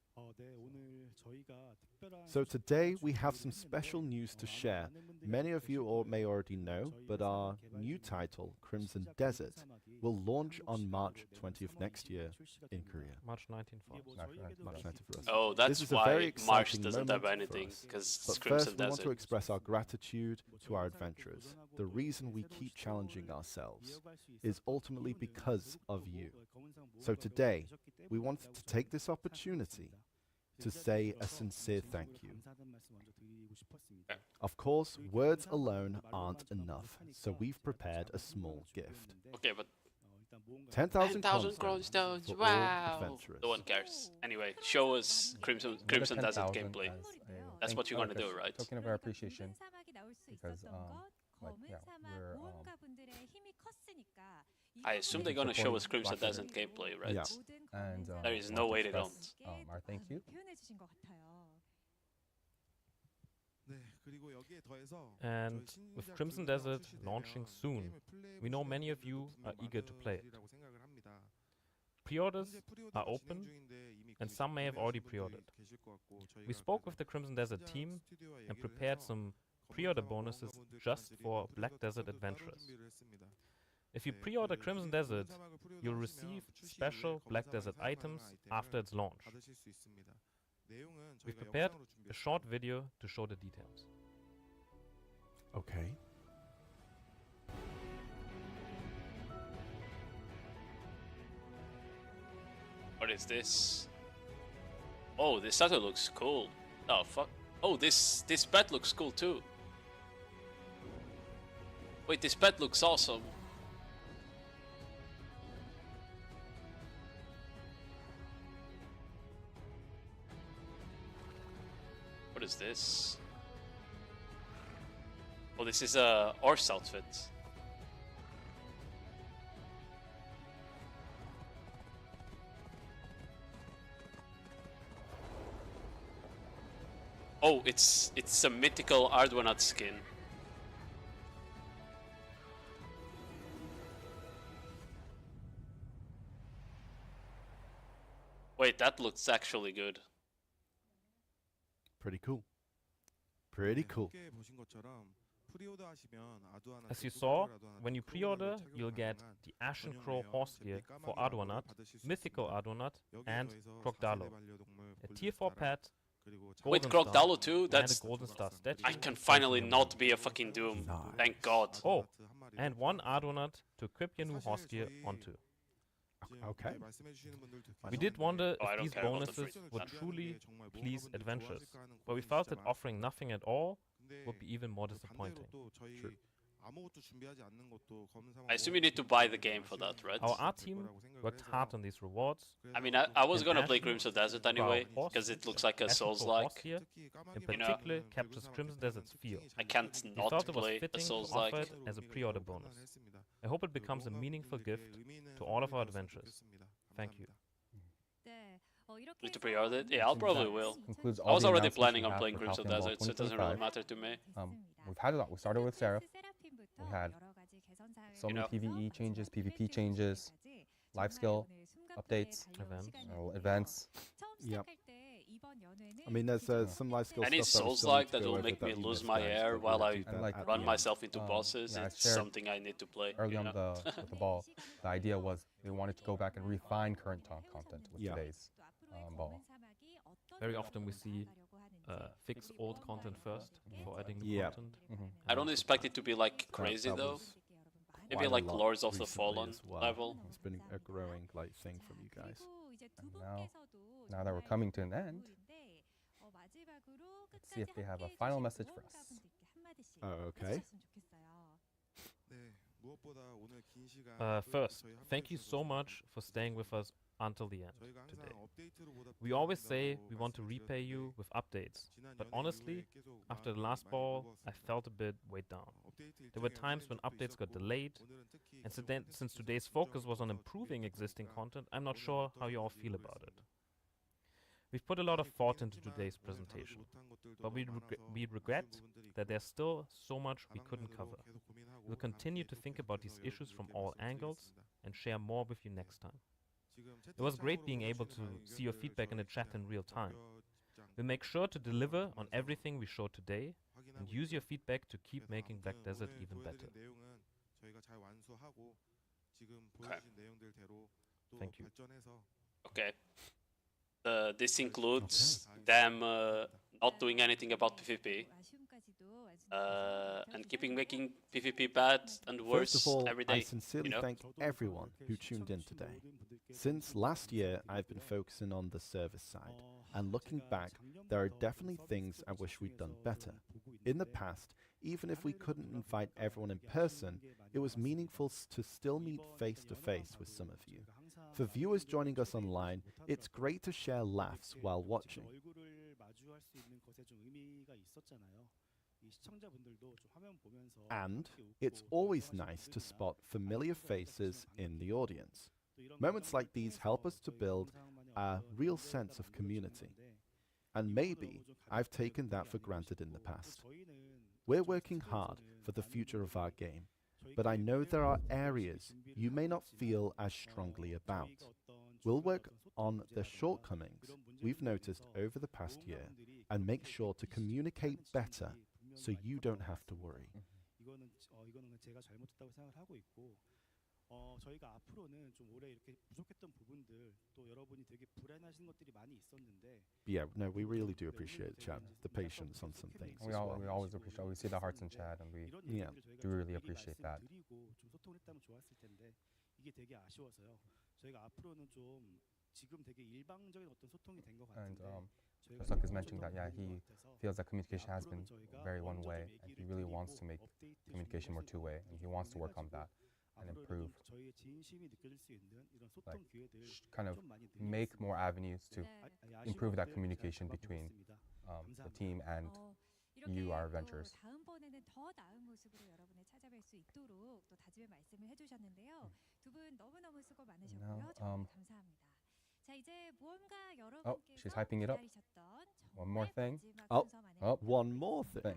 So today we have some special news to share. Many of you may already know, but our new title, Crimson Desert, will launch on March 20th next year in Korea. March 19th for us. March 19th for us. Oh, This that's is a very why March exciting doesn't have moment for anything, us. because it's But Crimson first, we want to Desert. express our gratitude to our adventurers. The reason we keep challenging ourselves is ultimately because of you. So today, we wanted to take this opportunity to say a sincere thank you. Of course, words alone aren't enough, so we've prepared a small gift. Okay, but 10,000 Cornstones, for all wow! adventurers. No one cares. Anyway, show us Crimson Another Desert 10,000 gameplay. as a That's what you're gonna do, as right? Token of our appreciation, because like yeah, we're I assume they're gonna show us Crimson Desert gameplay, right? Yeah. and There is no want to way they express, don't. Our thank you. And with Crimson Desert launching soon, we know many of you are eager to play it. Pre-orders are open, and some may have already pre-ordered. We spoke with the Crimson Desert team and prepared some pre-order bonuses just for Black Desert adventurers. If you pre-order Crimson Desert, you'll receive special Black Desert items after its launch. We've prepared a short video to show the details. Okay. What is this? Oh, this statue looks cool. Oh fuck. Oh, this pet looks cool too. Wait, this pet looks awesome. What is this? Oh, this is a horse outfit. Oh, it's a mythical Arduanot skin. Wait, that looks actually good. Pretty cool. Pretty cool. As you saw, when you pre-order, you'll get the Ashen Crow horse gear for Arduanot, Mythical Arduanot, and Crocodalo. A tier 4 pet, With golden Crocodalo star, too, and that's... a golden star statue. I can finally not be a fucking Doom. Nice. Thank God. Oh, and one Arduanot to equip your new horse gear onto. Okay. We did wonder Oh, I if don't these care about the bonuses free- would truly please adventurers, but we felt that offering nothing at all would be even more disappointing. True. I assume you need to buy the game for that, right? Our art team worked hard on these rewards. I mean, I was and gonna play Ashen Crimson Desert for our anyway, horse- because it looks like a Ashen for horse Souls-like. gear, in You know. particular, captures Crimson Desert's feel. I can't We not felt it was play a fitting to Souls-like. offer it as a pre-order bonus. I hope it becomes a meaningful gift to all of our adventures. Thank you. Need to pre-order it? Yeah, I'll probably will. Concludes I all was the already announcements planning we on have playing for Crimson Halcyon Ball Desert, so it doesn't really 2025. matter to me. We've had a lot. We started with Seraph. We had so You many know. PvE changes, PvP changes, life skill updates, events. Yep. I mean, there's some life skill Any stuff that we still Souls-like need to that go will over make that me we lose missed my out, hair but while we'll I do that like at run the myself into bosses, yeah, I it's shared something I need to play. Early you on know? with the ball, the idea was we wanted to go back and refine current content with Yeah. today's ball. Very often we see fix old content first before adding new Yeah. content. I don't expect it to be like crazy that though. was Maybe quite a like lot Lords of the recently Fallen as well. level. It's been a growing like thing from you guys. And now that we're coming to an end, let's see if they have a final message for us. Oh, okay. First, thank you so much for staying with us until the end today. We always say we want to repay you with updates, but honestly, after the last ball, I felt a bit weighed down. There were times when updates got delayed, and since today's focus was on improving existing content, I'm not sure how you all feel about it. We've put a lot of thought into today's presentation, but we regret that there's still so much we couldn't cover. We'll continue to think about these issues from all angles and share more with you next time. It was great being able to see your feedback in the chat in real time. We'll make sure to deliver on everything we showed today and use your feedback to keep making Black Desert even better. Thank you. Okay. This includes them not doing anything about PvP and keeping making PvP bad and worse First of all, every day. I sincerely you know? thank everyone who tuned in today. Since last year, I've been focusing on the service side, and looking back, there are definitely things I wish we'd done better. In the past, even if we couldn't invite everyone in person, it was meaningful to still meet face to face with some of you. For viewers joining us online, it's great to share laughs while watching. And it's always nice to spot familiar faces in the audience. Moments like these help us to build a real sense of community. And maybe I've taken that for granted in the past. We're working hard for the future of our game, but I know there are areas you may not feel as strongly about. We'll work on the shortcomings we've noticed over the past year and make sure to communicate better so you don't have to worry. Yeah, no, we really do appreciate chat, the patience on some things. We always appreciate. We see the hearts in chat, and we do really appreciate that. And Kosak is mentioning that he feels that communication has been very one way, and he really wants to make communication more two-way, and he wants to work on that and improve, like kind of make more avenues to improve that communication between the team and you, our adventurers. 다음번에는 더 나은 모습으로 여러분을 찾아뵐 수 있도록 또 다짐의 말씀을 해주셨는데요. 두 분 너무너무 수고 많으셨고요. 정말 감사합니다. 자, 이제 무언가 여러분께서 she's hyping it up. 기다리셨던 One more thing. Oh, Oh, one more thing.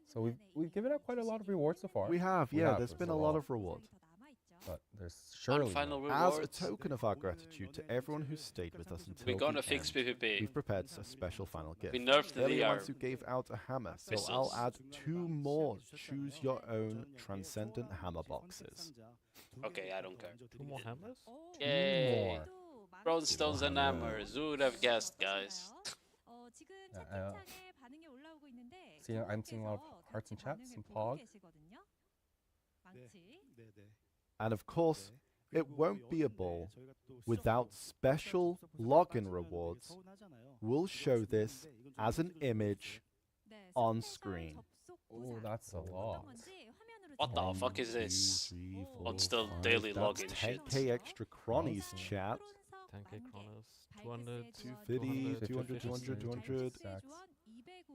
So we've given out quite a lot of rewards so far. We have, yeah, there's been a lot of reward. But there's surely final more. As rewards. a token of our gratitude to everyone who stayed with us until We're gonna the fix end, PvP. we've prepared a special final gift. We nerfed They're the ones who gave out a hammer, so missiles. I'll add 2 more choose your own transcendent hammer boxes. Okay, I don't care. 2 more hammers? Yay! more. Bronze stones and hammers. Who would have guessed, guys? See, I'm seeing a lot of hearts in chat, some pog. And of course, it won't be a ball without special login rewards. We'll show this as an image on screen. Oh, that's a lot. What the 1, fuck is 2, this? 3, On 4, still 5, daily that's login shit. 10k extra cronies, chat. 10k chronos, 200, 250, 200, 200, 200.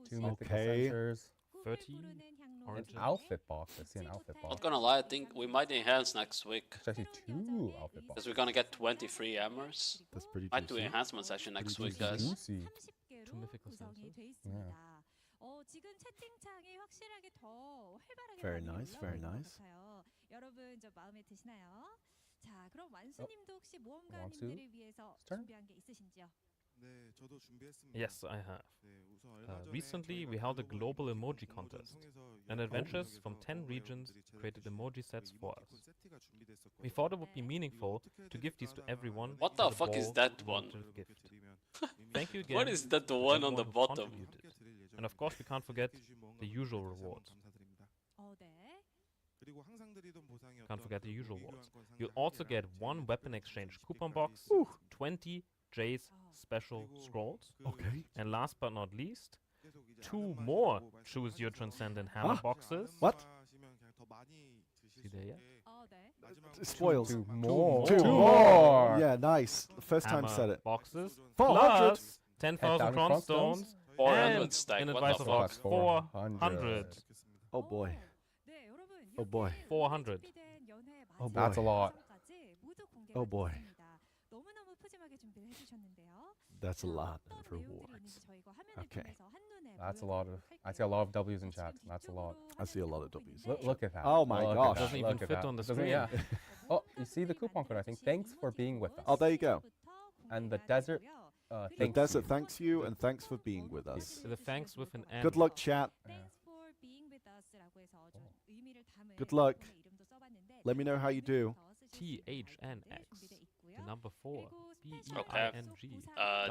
2 mythical Okay. sensors. 13 An orange. outfit box. I see an outfit Not box. gonna lie, I think we might enhance next week. There's actually 2 outfit Because boxes. we're gonna get 23 hammers. That's pretty Might do juicy. enhancement session next Pretty week, guys. Juicy. 2 mythical sensors. Yeah. 지금 채팅창이 확실하게 더 활발하게 Very 반응이 nice, 올라오는 very 것 nice. 같아요. 여러분 좀 마음에 드시나요? 자, 그럼 완수님도 혹시 완수? 모험가님들을 위해서 Start? 준비한 게 있으신지요? 네, 저도 준비했습니다. Yes, I have. 네, 우선 얼마 전에 Recently, 저희가 we held a 글로벌 global emoji emoji contest, 통해서 and 여러 adventurers 지역에서 from 10 글로벌 regions 여러분들이 created 제작해 emoji 주신 sets for 이모티콘 us. 세트가 준비됐었거든요. We thought it would be meaningful to give these to everyone. What as the a fuck is ball that or one? to gift. Thank you again. What is that, the to one on everyone the who bottom? contributed. And of course, we can't forget the usual rewards. 네. 그리고 항상 드리던 보상이었던 Can't forget the 그 usual 무기 rewards. 교환권 You'll 상자 also 한 get 개랑 one 제일 weapon 좋은 exchange 스티커 coupon 팩 box, 있어요. 20 J's special 그리고 scrolls, 그 Okay. and last but not least, 계속 이제 2 아는 more 맛이라고 choose your 말씀하셔서 transcendent hammer Huh? boxes. What? 맛이면 그냥 더 많이 드실 See 수 there yet? 있게 네. 마지막으로 Spoils. 2 more. Two Two more. Yeah, nice. First time Hammer said it. boxes 400. plus 10,000 cron stones 400 and stack, an what advice the of fuck? box 400. Oh boy. 네, 여러분. Oh boy. 400. 준비된 연회 Oh 마지막 That's a lot. 과정까지 모두 공개가 Oh boy. 됐습니다. 너무너무 푸짐하게 준비를 해주셨는데요. That's a lot 어떤 of 내용들이 rewards. 있는지 저희가 화면을 Okay. 통해서 한눈에 That's a lot of. 보여드리도록 I see a lot of 할게요. W's in chat. That's a lot. I see a lot of W's. Look at that. Oh my Look at gosh. that. Doesn't even Look at fit that. on the Doesn't- screen. Yeah. Oh, you see the coupon code, I think. Thanks for being with us. Oh, there you go. And the desert, The thanks desert you. thanks you and thanks for being with us. So the thanks with an N. Good luck, chat. Thanks for being with us라고 해서 좀 의미를 담은 Good luck. 제품의 이름도 써봤는데 Let me know how you do. THNX. The number 4. Okay. BEING.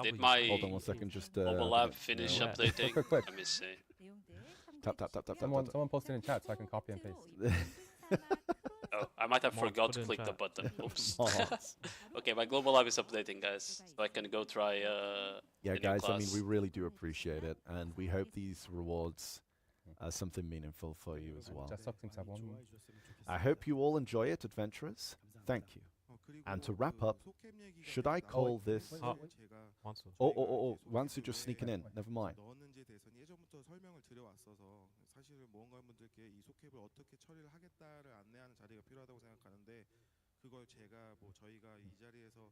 Did my Hold on 1 second, just mobile get lab it, finish Yeah. updating? Quick, quick. Let me see. Tap, tap, tap, tap, tap, Someone, tap. someone posted in chat so I can copy and paste. Oh, I might have Mark, forgot put to in click the chat. button. Oops. Oh. Okay, my global lab is updating, guys. So I can go try Yeah, the new guys, I mean, class. we really do appreciate it, and we hope these rewards are something meaningful for you as well. Just seems to have one. I hope you all enjoy it, adventurers. Thank you. And to wrap up, should I call this... Wansu. Oh, Wansu just sneaking in. Never mind. 넣었는지에 대해서는 예전부터 설명을 드려왔어서 사실은 모험가분들께 이 소캡을 어떻게 처리를 하겠다를 안내하는 자리가 필요하다고 생각하는데 그걸 제가 뭐 저희가 이 자리에서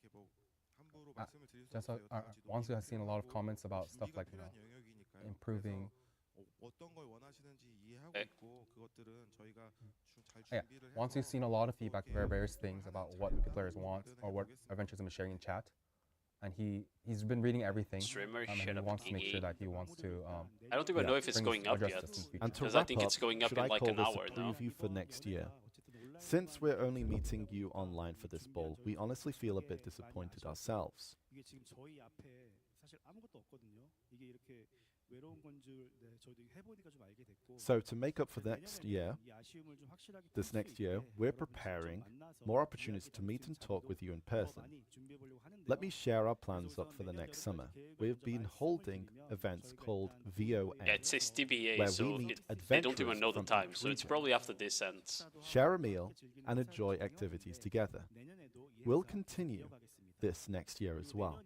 이렇게 뭐 함부로 말씀을 드릴 수 Just 없어요. 다 같이 Wansu has seen a lot of 논의가 comments about stuff 준비가 like, you know, 필요한 영역이니까요. improving. 그래서 어떤 걸 원하시는지 이해하고 네. 있고 그것들은 저희가 잘 Yeah, 준비를 해서 Wansu's seen a lot of feedback for various things about what the players want or what adventures have been sharing in chat. And he's been reading everything. Streamer, And shut he up, wants to make sure Iggy. that he wants to I don't even yeah, know if it's bring going up address yet. this in future. And to Because I wrap think up, it's going up should in I like call an this hour a now. preview for next year? Since we're only meeting you online for this ball, we honestly feel a bit disappointed ourselves. 이게 지금 저희 앞에 사실 아무것도 없거든요. 이게 이렇게 외로운 건 줄 저도 해보니까 좀 알게 됐고. So to make up for next year, 이 아쉬움을 좀 확실하게 this 풀 수 next year, 있게 we're 여러분 직접 preparing 만나서 more opportunities to 이야기 meet 나눌 and 수 있는 talk with you in 자리도 더 person. 많이 준비해보려고 하는데요. Let me share our plans 그래서 up for the 우선 next 내년 summer. 여기까지 We've 계획을 좀 been 말씀을 holding 드리면 events 저희가 called 일단 VOA, Yeah, it says TBA, where so we meet they don't even adventurers know the from time, each so it's region, probably after this ends. share a meal, and enjoy activities together. We'll continue this next year as well.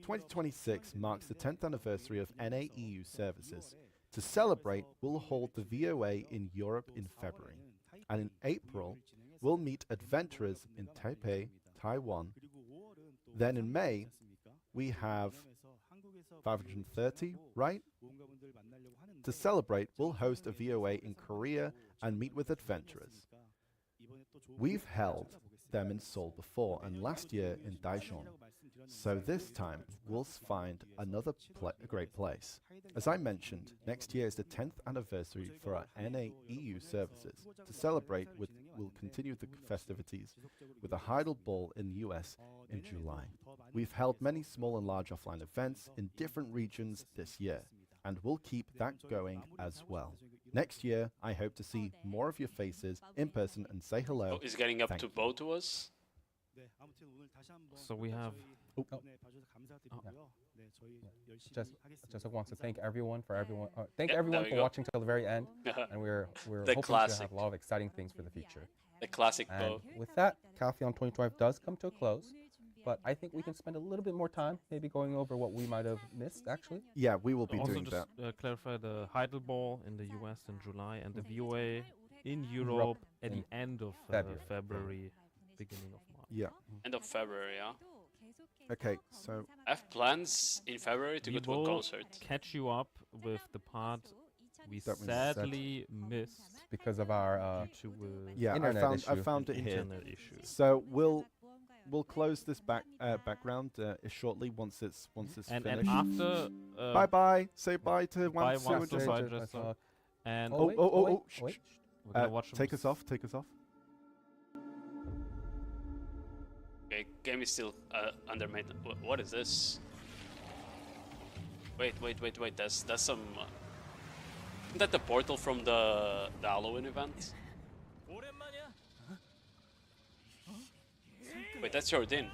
2026 marks the 10th anniversary of NAEU services. To celebrate, we'll hold the VOA in Europe in February. And in April, we'll meet adventurers in Taipei, Taiwan. Then in May, we have 530, right? To celebrate, we'll host a VOA in Korea and meet with adventurers. We've held them in Seoul before, and last year in Daejeon. So this time, we'll find another great place. As I mentioned, next year is the 10th anniversary for our NA EU services. To celebrate, we'll continue the festivities with a Heidel Ball in the US in July. We've held many small and large offline events in different regions this year, and we'll keep that going as well. Next year, I hope to see more of your faces in person and say hello. Oh, is getting up to both of us? So we have... Just wants to thank everyone for watching till the very end, and we're hoping to have a lot of exciting things for the future. The classic and bow. With that, Calpheon 2012 does come to a close, but I think we can spend a little bit more time maybe going over what we might have missed, actually. Yeah, we will be also doing that. Clarify the Heidel Ball in the US in July and the VOA in Europe at the end of February, beginning of March. Yeah. End of February, yeah. Okay, so I have plans in February to go to a concert. Catch you up with the part we sadly missed because of our yeah, I found it here. Issue. So we'll close this background shortly once it's finished. And after bye bye. Say bye to bye one. And Shh. Take us off. Take us off. Okay, game is still under maintenance. What is this? Wait. That's some. Isn't that the portal from the Halloween event? Wait, that's Jordan.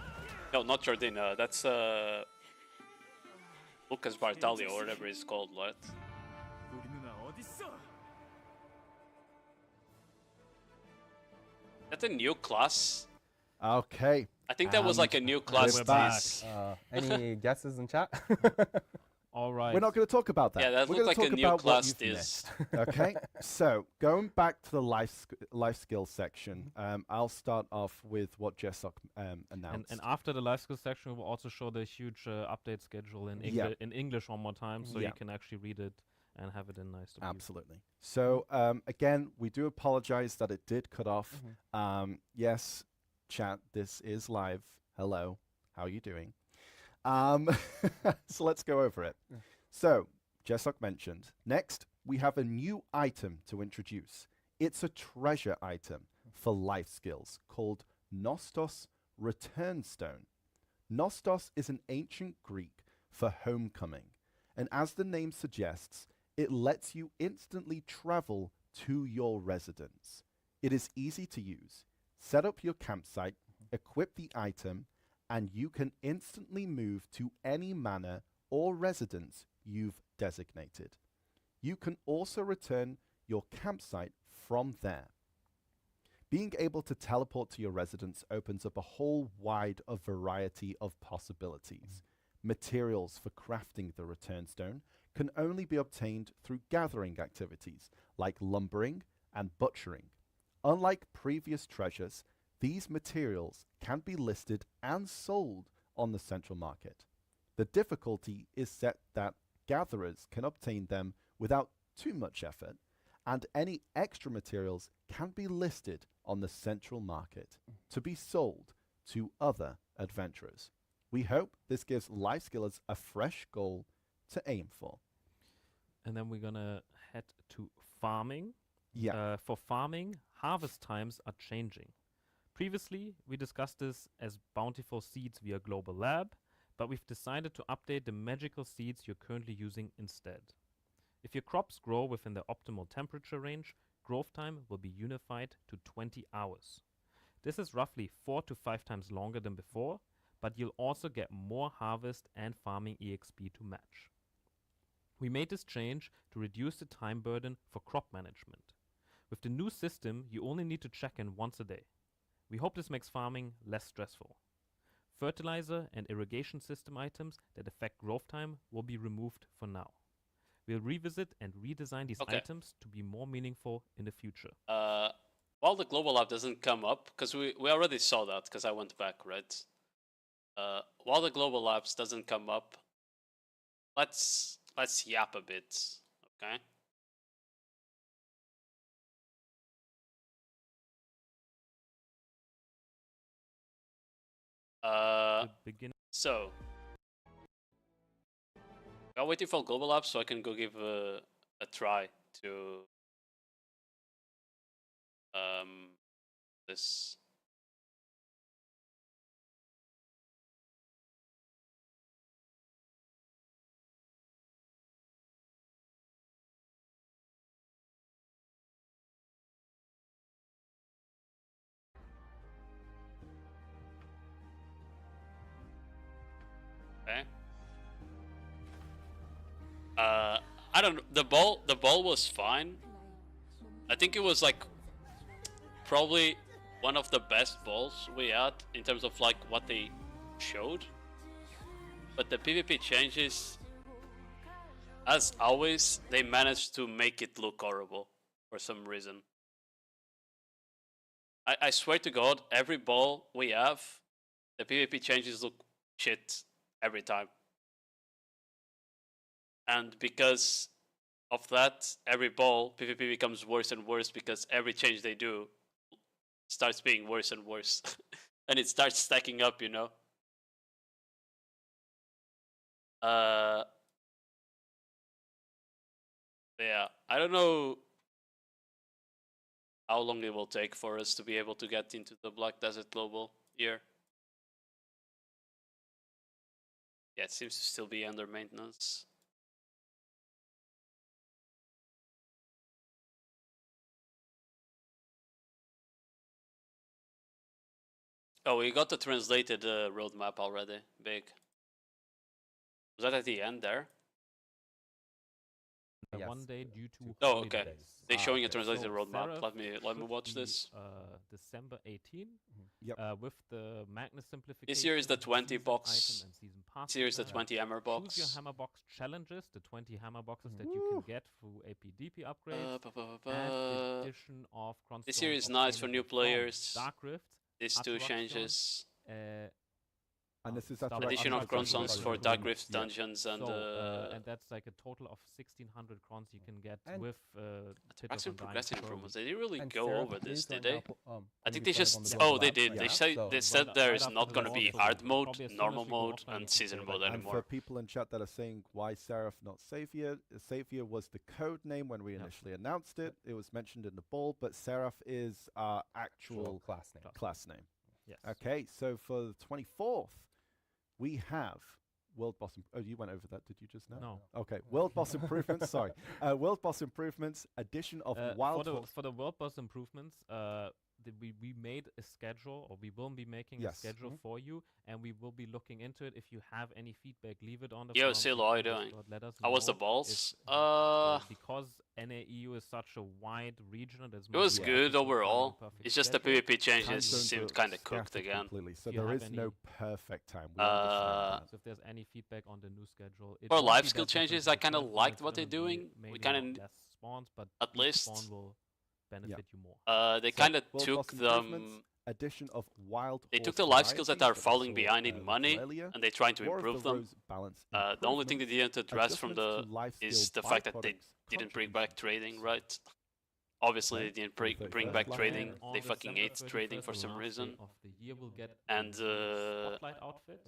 No, not Jordan. That's Lucas Bartali or whatever it's called, right? That's a new class. Okay. I think that was like a new class. Any guesses in chat? All right. We're not going to talk about that. Yeah, that looks like a new class. Okay. So going back to the life skill section, I'll start off with what Jesok announced. And after the life skill section, we'll also show the huge update schedule in English one more time, so you can actually read it and have it in nice. Absolutely. So again, we do apologize that it did cut off. Yes, chat, this is live. Hello, how are you doing? So let's go over it. So Jesok mentioned, next we have a new item to introduce. It's a treasure item for life skills called Nostos Return Stone. Nostos is an ancient Greek for homecoming, and as the name suggests, it lets you instantly travel to your residence. It is easy to use. Set up your campsite, equip the item, and you can instantly move to any manor or residence you've designated. You can also return your campsite from there. Being able to teleport to your residence opens up a whole wide variety of possibilities. Materials for crafting the return stone can only be obtained through gathering activities like lumbering and butchering. Unlike previous treasures, these materials can be listed and sold on the central market. The difficulty is set that gatherers can obtain them without too much effort, and any extra materials can be listed on the central market to be sold to other adventurers. We hope this gives life skillers a fresh goal to aim for. And then we're gonna head to farming. Yeah. For farming, harvest times are changing. Previously, we discussed this as bountiful seeds via Global Lab, but we've decided to update the magical seeds you're currently using instead. If your crops grow within the optimal temperature range, growth time will be unified to 20 hours. This is roughly 4 to 5 times longer than before, but you'll also get more harvest and farming EXP to match. We made this change to reduce the time burden for crop management. With the new system, you only need to check in once a day. We hope this makes farming less stressful. Fertilizer and irrigation system items that affect growth time will be removed for now. We'll revisit and redesign these items to be more meaningful in the future. While the global lab doesn't come up, because we already saw that, because I went back, right? While the global labs doesn't come up, let's yap a bit, okay? So I'm waiting for global labs so I can go give a try to this. Okay. I don't know. The ball was fine. I think it was like probably one of the best balls we had in terms of like what they showed. But the PvP changes, as always, they managed to make it look horrible for some reason. I swear to God, every ball we have, the PvP changes look shit every time. And because of that, every ball, PvP becomes worse and worse because every change they do starts being worse and worse. And it starts stacking up, you know? Yeah, I don't know how long it will take for us to be able to get into the Black Desert Global here. Yeah, it seems to still be under maintenance. Oh, we got the translated roadmap already. Big. Was that at the end there? Yes. One day due to oh, okay. holidays. They're showing a Okay. translated So roadmap. Seraph Let me watch should this. be, December 18. Yep. With the Magnus simplification. This year is the 20 season box. item and season pass This year is the design. 20 hammer box. Choose your hammer box challenges, the 20 hammer boxes that you can get through APDP upgrades. And the addition of this year is Cronstones nice for new obtainable from players. Dark Rift. These two changes. And this is Stuff after Addition of Cronstones for Dark Rift yeah. dungeons and and that's like a total of 1,600 crons you can get with Actually, progressive improvements. They didn't really And go Seraph over this, is, for did they? example, I going think to they be playing just. on the Oh, global they map. did. Yeah. They say So they said right there after is the not going to be launch, hard so mode, probably as soon normal as we go mode, offline, and you can season play mode that. And for anymore. people in chat that are saying why Seraph not Savior, Savior was the code name when we initially announced it. It was mentioned in the ball, but Seraph is our actual class name. Yes. Okay, so for the 24th, we have World Boss. Oh, you went over that, did you just now? No. Okay, World Boss Improvements. Sorry, World Boss Improvements. Addition of Wild Horse. For the World Boss improvements, we made a schedule, or we will be making a schedule for you, and we will be looking into it. If you have any feedback, leave it on the Yo, forums. Silo, how you doing? Let us How was the know balls? because NAEU is such a wide region. It was good overall. It's just the PvP changes seemed kind of cooked again. Completely, so If there you is have no any- perfect time. We understand So if there's any feedback on the new schedule, it For won't life be skill that different changes, from I the kind of first one. liked It's what they're gonna be doing. maybe We a lot kind of less spawns, but at each least- spawn will benefit you more. they So, kind of World took Boss Improvements, them. addition of Wild They took Horse the life skills that varieties are falling we behind saw, in money, earlier. and they're trying to War of improve the them. Rose balance The only thing they improvements, didn't address from adjustments the to life is skill the fact that they byproducts didn't bring back trading, right? Obviously, they didn't bring back trading. And on They fucking December ate trading 31st, for the some last day reason. of the year, we'll get And a spotlight outfit.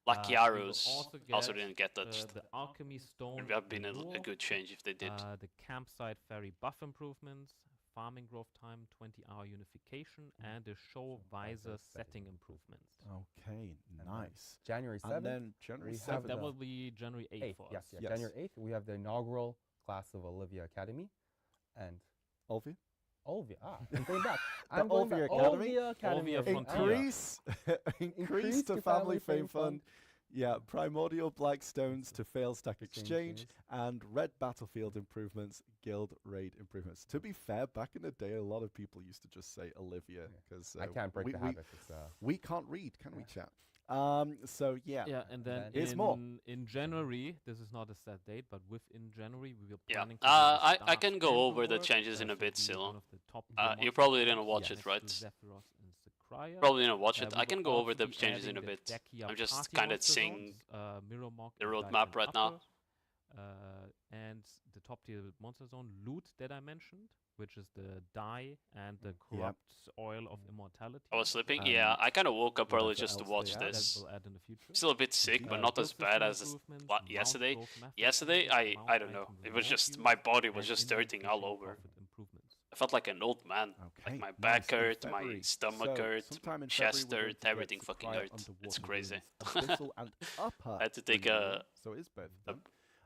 Lucky We will Arrows also get, didn't get touched. the Alchemy Stone. It would have been a Lure, good change if they did. The campsite ferry buff improvements, farming growth time, 20-hour unification, and the show visor setting improvements. Okay, nice. January 7th. And then January we 7th. have That will be January 8th for Yes, us. yeah, Yes. January 8th. We have the inaugural class of Olivia Academy, and Olvia? Olvia. I'm going back. The I'm going Olvia back. Academy? Olvia Academy. Olvia of Frontier. Increase to Family Fame Fund. Yeah, Primordial Black Stones to Fail Stack Exchange, and Red Battlefield improvements, Guild Raid improvements. To be fair, back in the day, a lot of people used to just say Olivia because I can't break the habit. we can't read, can we, chat? So yeah. Yeah, and then Here's more. in January, this is not a set date, but within January we will Yeah, planning to do the I staff can go sample over the work, changes in a so bit, it'll be Silo. one of the top You gear probably monsters didn't watch it, next right? to Zephyros and Sakraya. Probably didn't watch it. We I can will go over also the be changes in a adding the bit. Dekia I'm just party kind of monster seeing zones, Mirror Mock the and roadmap Dyken right now. Upper, and the top tier monster zone loot that I mentioned, which is the dye and the Yep. corrupt oil of immortality. I was sleeping. Yeah, I kind of woke up early whatever just to else watch they add. this. That will add in the future. Still a bit sick, but not as bad as yesterday. Yesterday, I don't know. It was just my body was just hurting all over. I felt like an old man. Okay, Like my nice. back In hurt, my February. stomach So, hurt, sometime in chest February, we're hurt, going to get everything to fucking quiet hurt. It's underwater crazy. rooms, Abyssal and Upper. I had to take Renewal, a so it is both of them.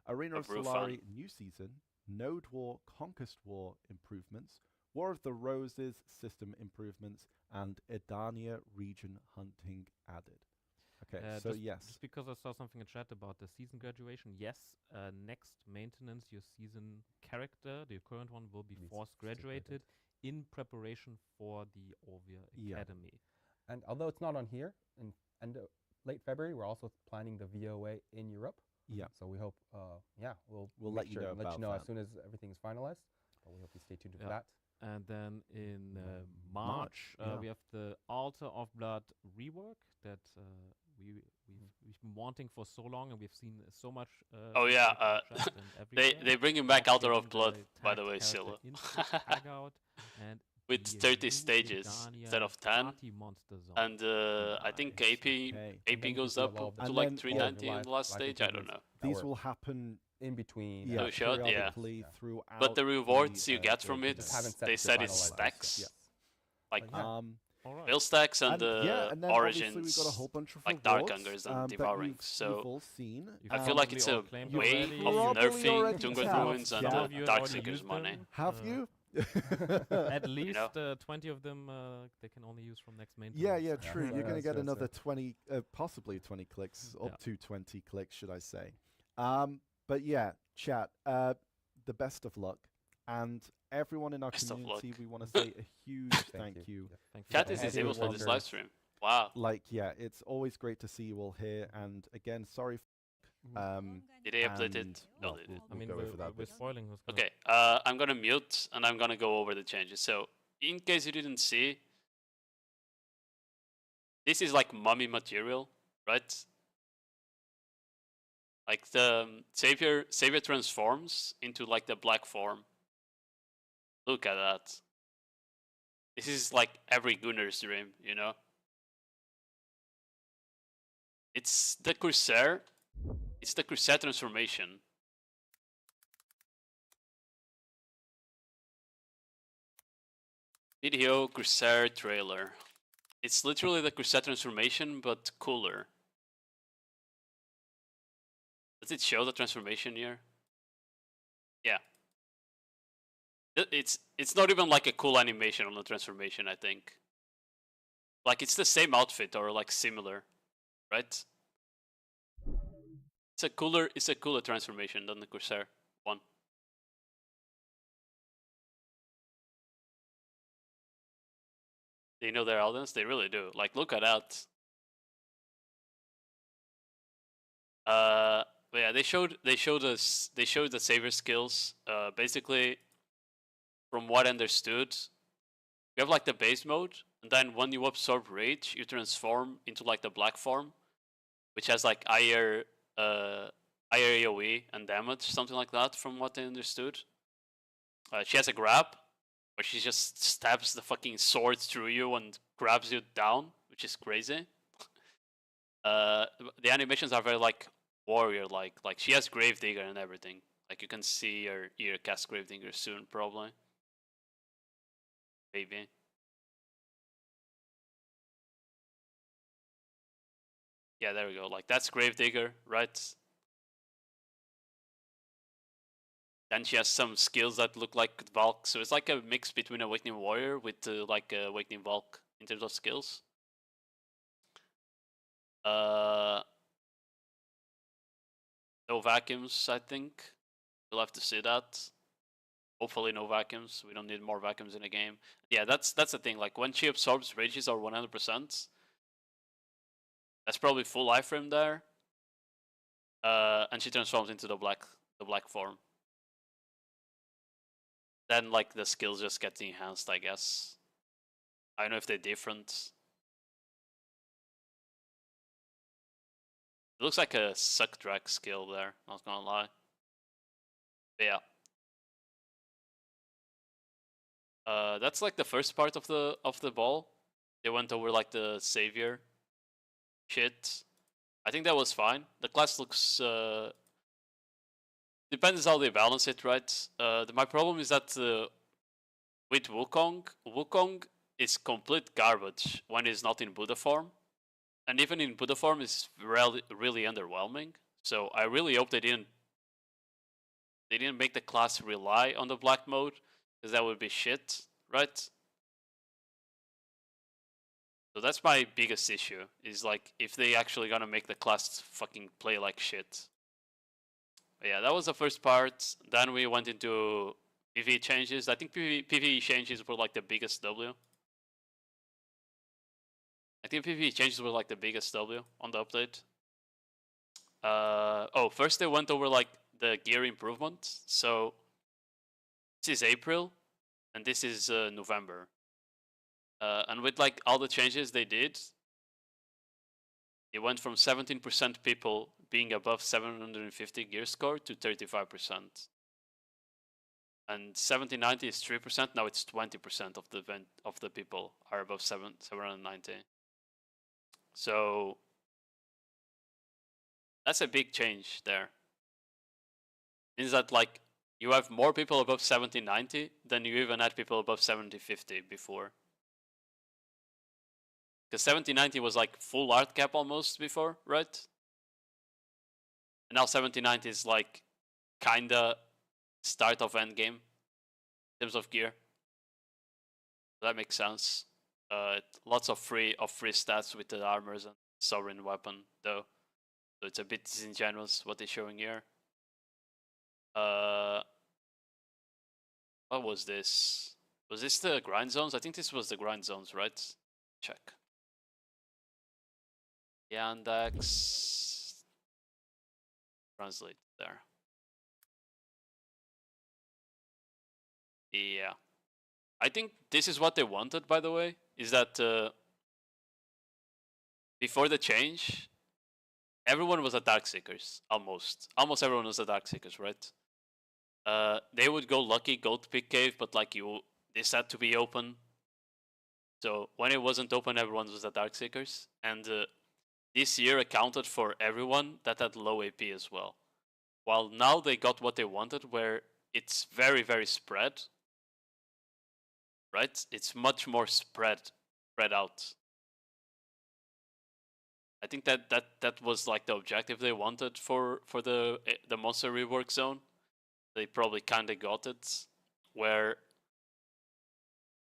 Arena a of brew Solari fan. new season, Node War, Conquest War improvements, War of the Roses system improvements, and Edania region hunting added. Okay, so yes. Just because I saw something in chat about the season graduation, yes, next maintenance, your season character, the current one, will be forced graduated in preparation for the Orvia Academy. And although it's not on here, in late February, we're also planning the VOA in Europe. Yeah. So we hope, we'll let you know and let you know about as soon as everything is finalized. But we hope you stay tuned for that. And then in March, we have the Altar of Blood rework that we've been wanting for so long, and we've seen so much. Oh yeah, they bringing back Altar of Blood, by the way, Scylla. With 30 stages instead of 10, and I think AP goes up to like 390 in the last stage. I don't know. These will happen in between. Yeah, periodically throughout. But the rewards you get from it, they said it's it's stacks. Yes. Like Right. Bill stacks and and then Origins, we got a whole bunch of like Dark rewards, Hungers and that Devourings. you've So all seen. I feel like it's a way of nerfing Tunguid Ruins and Darkseeker's money. Have you? At least 20 of them they can only use from next maintenance. Yeah, true. You're going to get another 20, possibly 20 clicks, up to 20 clicks, should I say. But yeah, chat, the best of luck. And everyone in our community, we want to say a huge thank you. Chat is disabled for this live stream. Wow. Like, yeah, it's always great to see you all here. And again, sorry. Did they update it? No, they did. I mean, we're spoiling. Okay, I'm gonna mute and I'm gonna go over the changes. So, in case you didn't see, this is like mummy material, right? Like the Savior transforms into like the black form. Look at that. This is like every Gunner's dream, you know? It's the Corsair. It's the Corsair transformation. Video Corsair trailer. It's literally the Corsair transformation, but cooler. Does it show the transformation here? Yeah. It's not even like a cool animation on the transformation, I think. Like it's the same outfit or like similar, right? It's a cooler transformation than the Corsair one. They know their audience, they really do. Like look at that. But yeah, they showed the Savior skills. Basically, from what I understood, you have like the base mode, and then when you absorb rage, you transform into like the black form, which has like higher AoE and damage, something like that, from what I understood. She has a grab, where she just stabs the fucking sword through you and grabs you down, which is crazy. The animations are very like warrior like she has Gravedigger and everything. Like you can see her ear cast Gravedigger soon, probably. Maybe. Yeah, there we go. Like that's Gravedigger, right? Then she has some skills that look like Valk, so it's like a mix between Awakening Warrior with like Awakening Valk in terms of skills. No vacuums, I think. We'll have to see that. Hopefully no vacuums. We don't need more vacuums in the game. Yeah, that's the thing. Like when she absorbs rages or 100%, that's probably full iframe there. And she transforms into the black form. Then like the skills just get enhanced, I guess. I don't know if they're different. It looks like a suck drag skill there, not gonna lie. Yeah. That's like the first part of the ball. They went over like the savior shit. I think that was fine. The class looks depends how they balance it, right? My problem is that with Wukong is complete garbage when he's not in Buddha form, and even in Buddha form is really underwhelming. So I really hope they didn't make the class rely on the black mode, because that would be shit, right? So that's my biggest issue, is like if they actually gonna make the class fucking play like shit. But yeah, that was the first part. Then we went into PvE changes. I think PvE changes were like the biggest W. I think PvE changes were like the biggest W on the update. First they went over like the gear improvement. So this is April, and this is November. And with like all the changes they did, it went from 17% people being above 750 gear score to 35%. And 1790 is 3%. Now it's 20% of the people are above 790. So that's a big change there. Means that like you have more people above 1790 than you even had people above 7050 before. Because 1790 was like full art cap almost before, right? And now 1790 is like kinda start of end game in terms of gear. That makes sense. Lots of free stats with the armors and sovereign weapon though, so it's a bit disingenuous what they're showing here. What was this? Was this the grind zones? I think this was the grind zones, right? Check. Yandex. Translate there. Yeah. I think this is what they wanted, by the way, is that before the change, everyone was a Darkseekers, almost. Almost everyone was a Darkseekers, right? They would go lucky gold pick cave, but like this had to be open. So when it wasn't open, everyone was a Darkseekers. And this year accounted for everyone that had low AP as well. While now they got what they wanted, where it's very, very spread. Right? It's much more spread out. I think that was like the objective they wanted for the monster rework zone. They probably kind of got it, where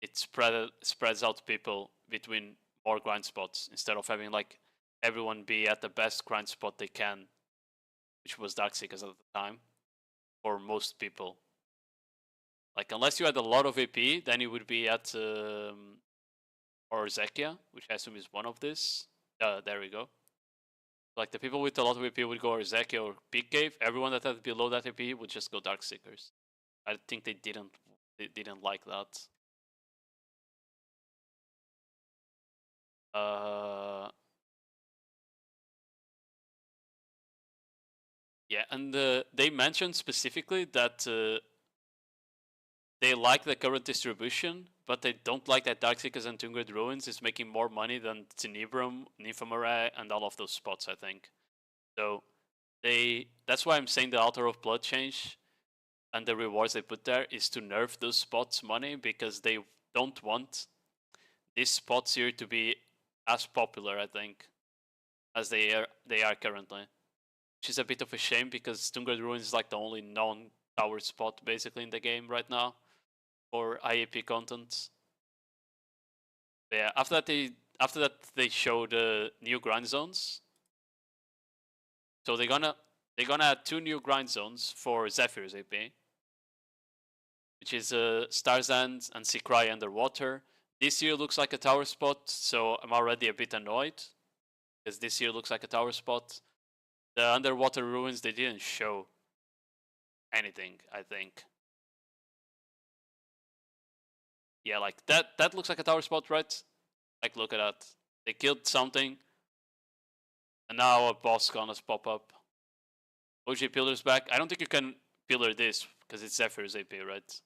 it spreads out people between more grind spots instead of having like everyone be at the best grind spot they can, which was Darkseekers at the time, for most people. Like unless you had a lot of AP, then you would be at or Zekia, which I assume is one of this. There we go. Like the people with a lot of AP would go or Zekia or Big Cave. Everyone that had below that AP would just go Darkseekers. I think they didn't like that. Yeah, and they mentioned specifically that they like the current distribution, but they don't like that Darkseekers and Tungrid Ruins is making more money than Tenebrum, Nymphomorae, and all of those spots, I think. So that's why I'm saying the Altar of Blood change and the rewards they put there is to nerf those spots money, because they don't want these spots here to be as popular, I think, as they are currently. Which is a bit of a shame, because Tungrid Ruins is like the only non-tower spot basically in the game right now for IAP content. But yeah, after that they showed new grind zones. So they're gonna add 2 new grind zones for Zephyr's AP, which is Star's End and Seacry Underwater. This year looks like a tower spot, so I'm already a bit annoyed, because this year looks like a tower spot. The Underwater Ruins, they didn't show anything, I think. Yeah, like that looks like a tower spot, right? Like, look at that. They killed something, and now a boss gonna pop up. OG Pillar's back. I don't think you can pillar this, because it's Zephyr's AP, right?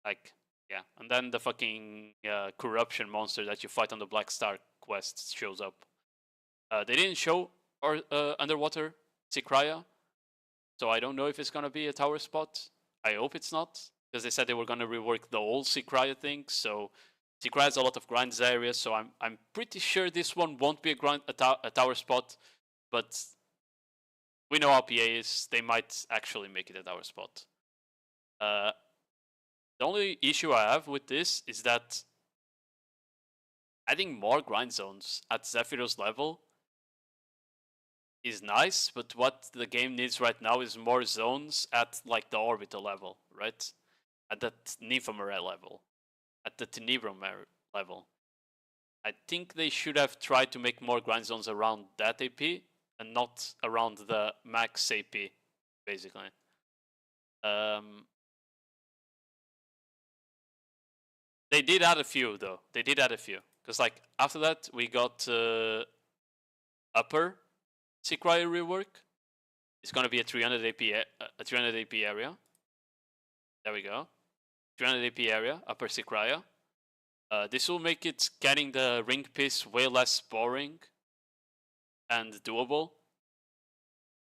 Like, yeah. And then the fucking corruption monster that you fight on the Black Star quest shows up. They didn't show or underwater Sikraya, so I don't know if it's gonna be a tower spot. I hope it's not, because they said they were gonna rework the whole Sikraya thing. So Sikraya has a lot of grinds areas, so I'm pretty sure this one won't be a tower spot, but we know how PA is. They might actually make it a tower spot. The only issue I have with this is that adding more grind zones at Zephyros level is nice, but what the game needs right now is more zones at like the orbital level, right? At the Nymphomere level, at the Tenebromere level. I think they should have tried to make more grind zones around that AP and not around the max AP, basically. They did add a few though. They did add a few, because like after that we got upper Sikraya rework. It's gonna be a 300 AP area. There we go. 300 AP area, upper Sikraya. This will make it getting the ring piece way less boring and doable.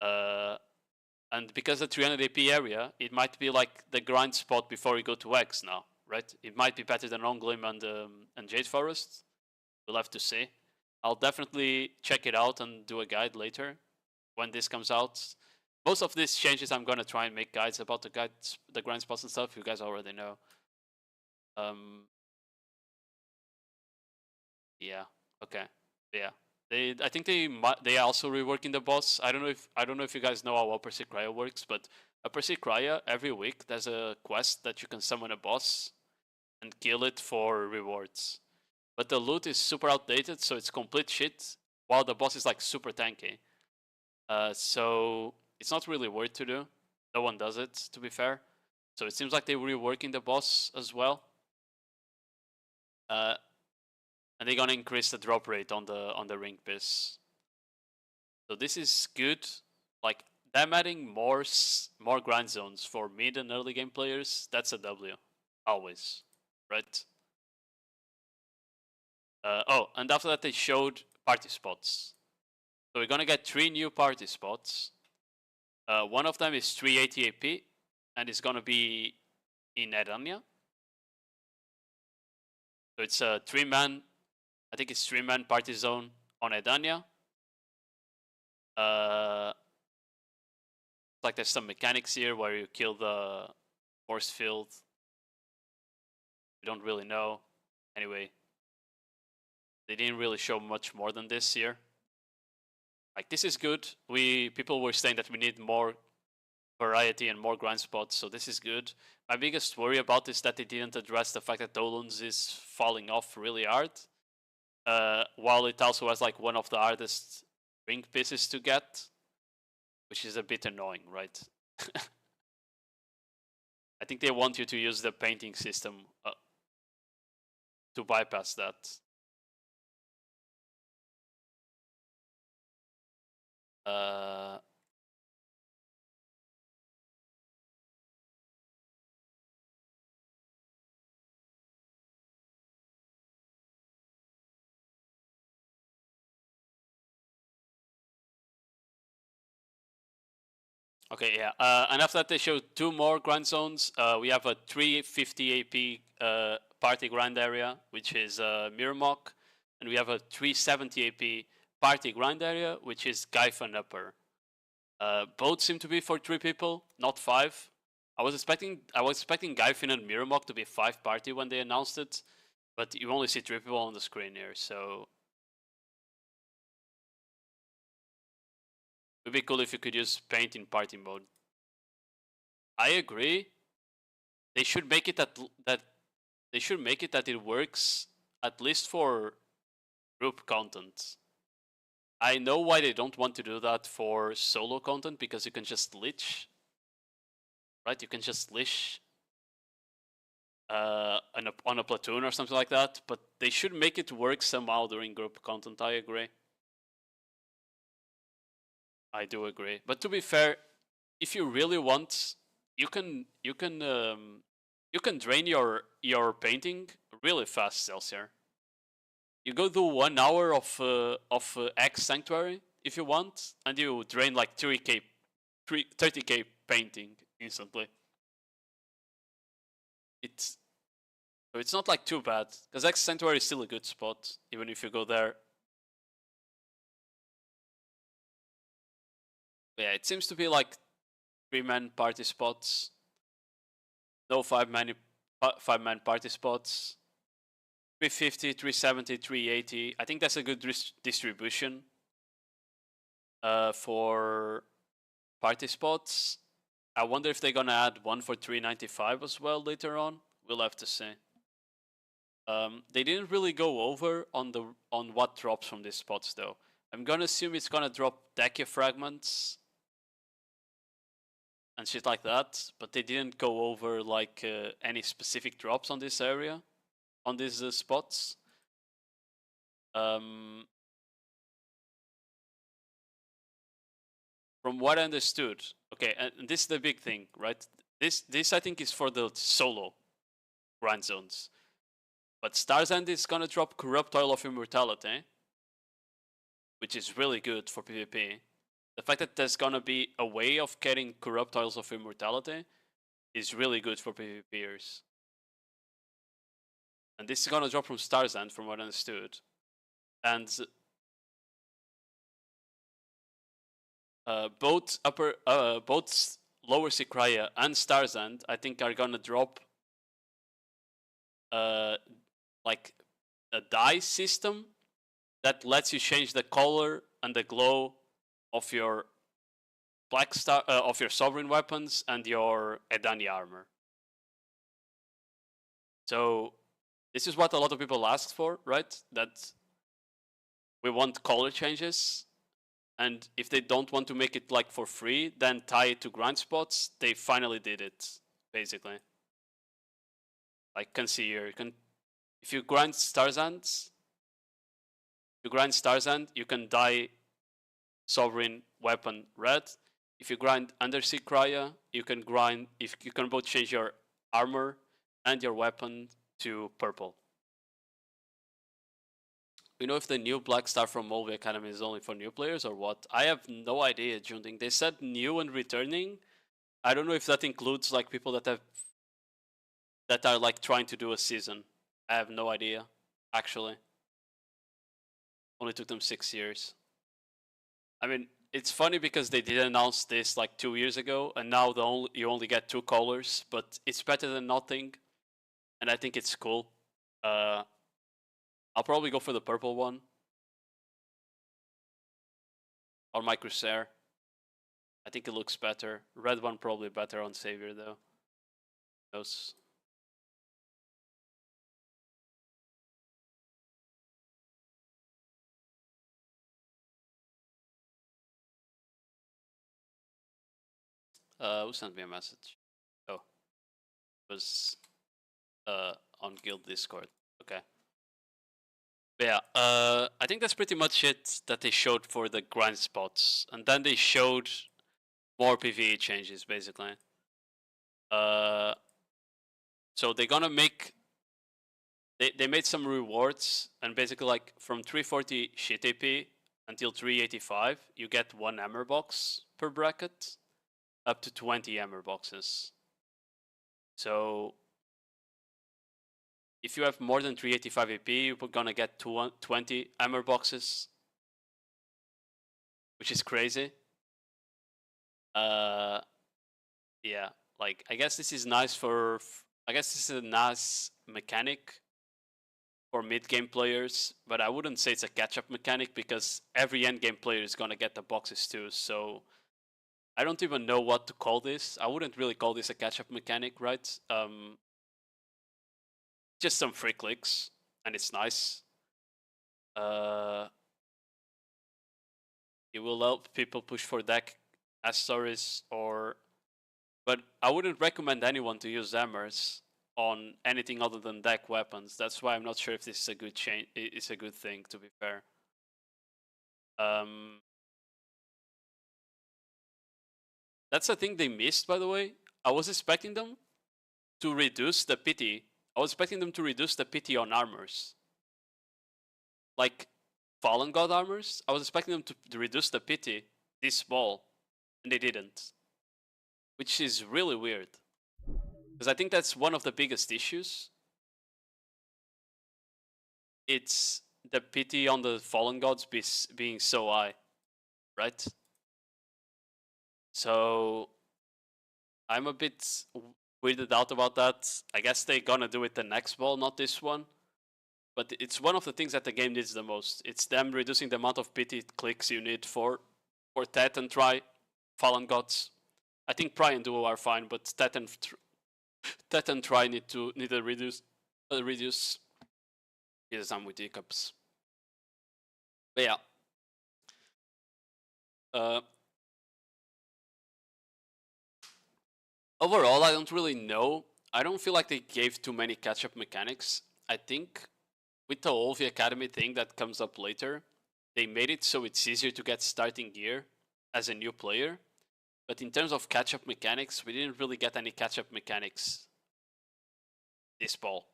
And because the 300 AP area, it might be like the grind spot before you go to X now, right? It might be better than Onglim and Jade Forest. We'll have to see. I'll definitely check it out and do a guide later when this comes out. Most of these changes I'm gonna try and make guides about the grind spots and stuff. You guys already know. Yeah. Okay. Yeah. I think they also reworking the boss. I don't know if you guys know how Upper Sikraya works, but Upper Sikraya every week there's a quest that you can summon a boss and kill it for rewards. But the loot is super outdated, so it's complete shit, while the boss is like super tanky. So it's not really worth to do. No one does it, to be fair. So it seems like they're reworking the boss as well. And they're gonna increase the drop rate on the ring piece. So this is good. Like them adding more grind zones for mid and early game players, that's a W, always, right? Oh, and after that they showed party spots. So we're gonna get 3 new party spots. One of them is 380 AP, and it's gonna be in Edania. So it's a 3-man, I think it's 3-man party zone on Edania. Like there's some mechanics here where you kill the force field. We don't really know. Anyway, they didn't really show much more than this here. Like this is good. People were saying that we need more variety and more grind spots, so this is good. My biggest worry about this is that they didn't address the fact that Dolan's is falling off really hard. While it also has like one of the hardest ring pieces to get, which is a bit annoying, right? I think they want you to use the painting system to bypass that. Okay, yeah. And after that, they showed 2 more grind zones. We have a 350 AP party grind area, which is Mirmok, and we have a 370 AP party grind area, which is Gyphon Upper. Both seem to be for 3 people, not 5. I was expecting Gyphon and Mirmok to be 5 party when they announced it, but you only see 3 people on the screen here, so it would be cool if you could use paint in party mode. I agree. They should make it that it works at least for group content. I know why they don't want to do that for solo content, because you can just lich, right? You can just lich on a platoon or something like that, but they should make it work somehow during group content. I agree. I do agree. But to be fair, if you really want, you can drain your painting really fast, Celsior. You go do 1 hour of X Sanctuary if you want, and you drain like 30k painting instantly. So it's not like too bad, because X Sanctuary is still a good spot, even if you go there. But yeah, it seems to be like 3-man party spots. No 5-man party spots. 350, 370, 380. I think that's a good distribution for party spots. I wonder if they're gonna add one for 395 as well later on. We'll have to see. They didn't really go over on what drops from these spots though. I'm gonna assume it's gonna drop Dekia fragments and shit like that, but they didn't go over like any specific drops on this area, on these spots. From what I understood, okay, and this is the big thing, right? This I think is for the solo grind zones. But Star's End is gonna drop Corrupt Oil of Immortality, which is really good for PvP. The fact that there's gonna be a way of getting Corrupt Oils of Immortality is really good for PvPers. And this is gonna drop from Star's End, from what I understood. And both Lower Sikraya and Star's End, I think, are gonna drop like a dye system that lets you change the color and the glow of your Black Star, of your Sovereign weapons and your Edani armor. So this is what a lot of people asked for, right? That we want color changes, and if they don't want to make it like for free, then tie it to grind spots. They finally did it, basically. Like, can see here, if you grind Star's End, you can dye Sovereign weapon red. If you grind Undersea Crya, you can both change your armor and your weapon to purple. We know if the new Black Star from Mulvi Academy is only for new players or what. I have no idea, Junding. They said new and returning. I don't know if that includes like people that are like trying to do a season. I have no idea, actually. Only took them 6 years. I mean, it's funny because they did announce this like 2 years ago, and now you only get 2 colors, but it's better than nothing, and I think it's cool. I'll probably go for the purple one. Or my Corsair. I think it looks better. Red one probably better on Savior though. Those. Who sent me a message? Oh. It was on Guild Discord. Okay. But yeah, I think that's pretty much it that they showed for the grind spots. And then they showed more PvE changes, basically. So they're gonna make... They made some rewards, and basically like from 340 shit AP until 385, you get 1 hammer box per bracket, up to 20 hammer boxes. So if you have more than 385 AP, you're gonna get 20 hammer boxes, which is crazy. Yeah, like I guess this is nice for. I guess this is a nice mechanic for mid-game players, but I wouldn't say it's a catch-up mechanic because every end-game player is gonna get the boxes too. So I don't even know what to call this. I wouldn't really call this a catch-up mechanic, right? Just some free clicks, and it's nice. It will help people push for deck as stories, but I wouldn't recommend anyone to use hammers on anything other than deck weapons. That's why I'm not sure if this is a good change. It's a good thing, to be fair. That's a thing they missed, by the way. I was expecting them to reduce the pity. I was expecting them to reduce the pity on armors. Like Fallen God armors, I was expecting them to reduce the pity this small, and they didn't. Which is really weird. Because I think that's one of the biggest issues. It's the pity on the Fallen Gods being so high, right? So I'm a bit weirded out about that. I guess they're gonna do it the next ball, not this one. But it's one of the things that the game needs the most. It's them reducing the amount of pity clicks you need for Tet and Try Fallen Gods. I think Pry and Duo are fine, but Tet and Try need to reduce. Yes, I'm with hiccups. But yeah. Overall, I don't really know. I don't feel like they gave too many catch-up mechanics. I think with the Olvi Academy thing that comes up later, they made it so it's easier to get starting gear as a new player. But in terms of catch-up mechanics, we didn't really get any catch-up mechanics this ball.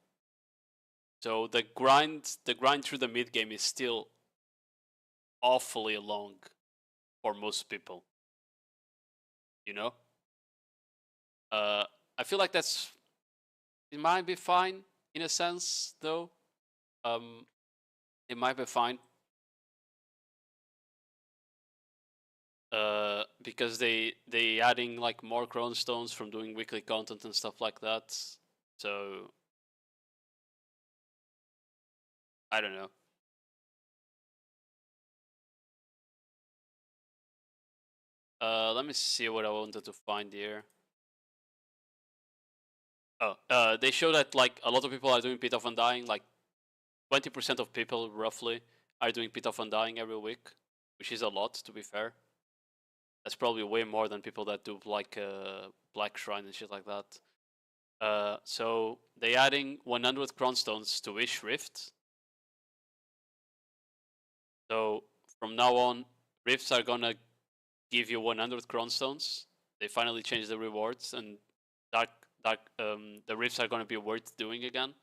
So the grind through the mid game is still awfully long for most people. You know? I feel like it might be fine in a sense, though. It might be fine. Because they adding like more Crown Stones from doing weekly content and stuff like that. So I don't know. Let me see what I wanted to find here. Oh, they show that like a lot of people are doing Pit of Undying. Like 20% of people roughly are doing Pit of Undying every week, which is a lot, to be fair. That's probably way more than people that do like Black Shrine and shit like that. So they adding 100 Crown Stones to each rift. So from now on, rifts are gonna give you 100 Crown Stones. They finally changed the rewards, and the rifts are gonna be worth doing again.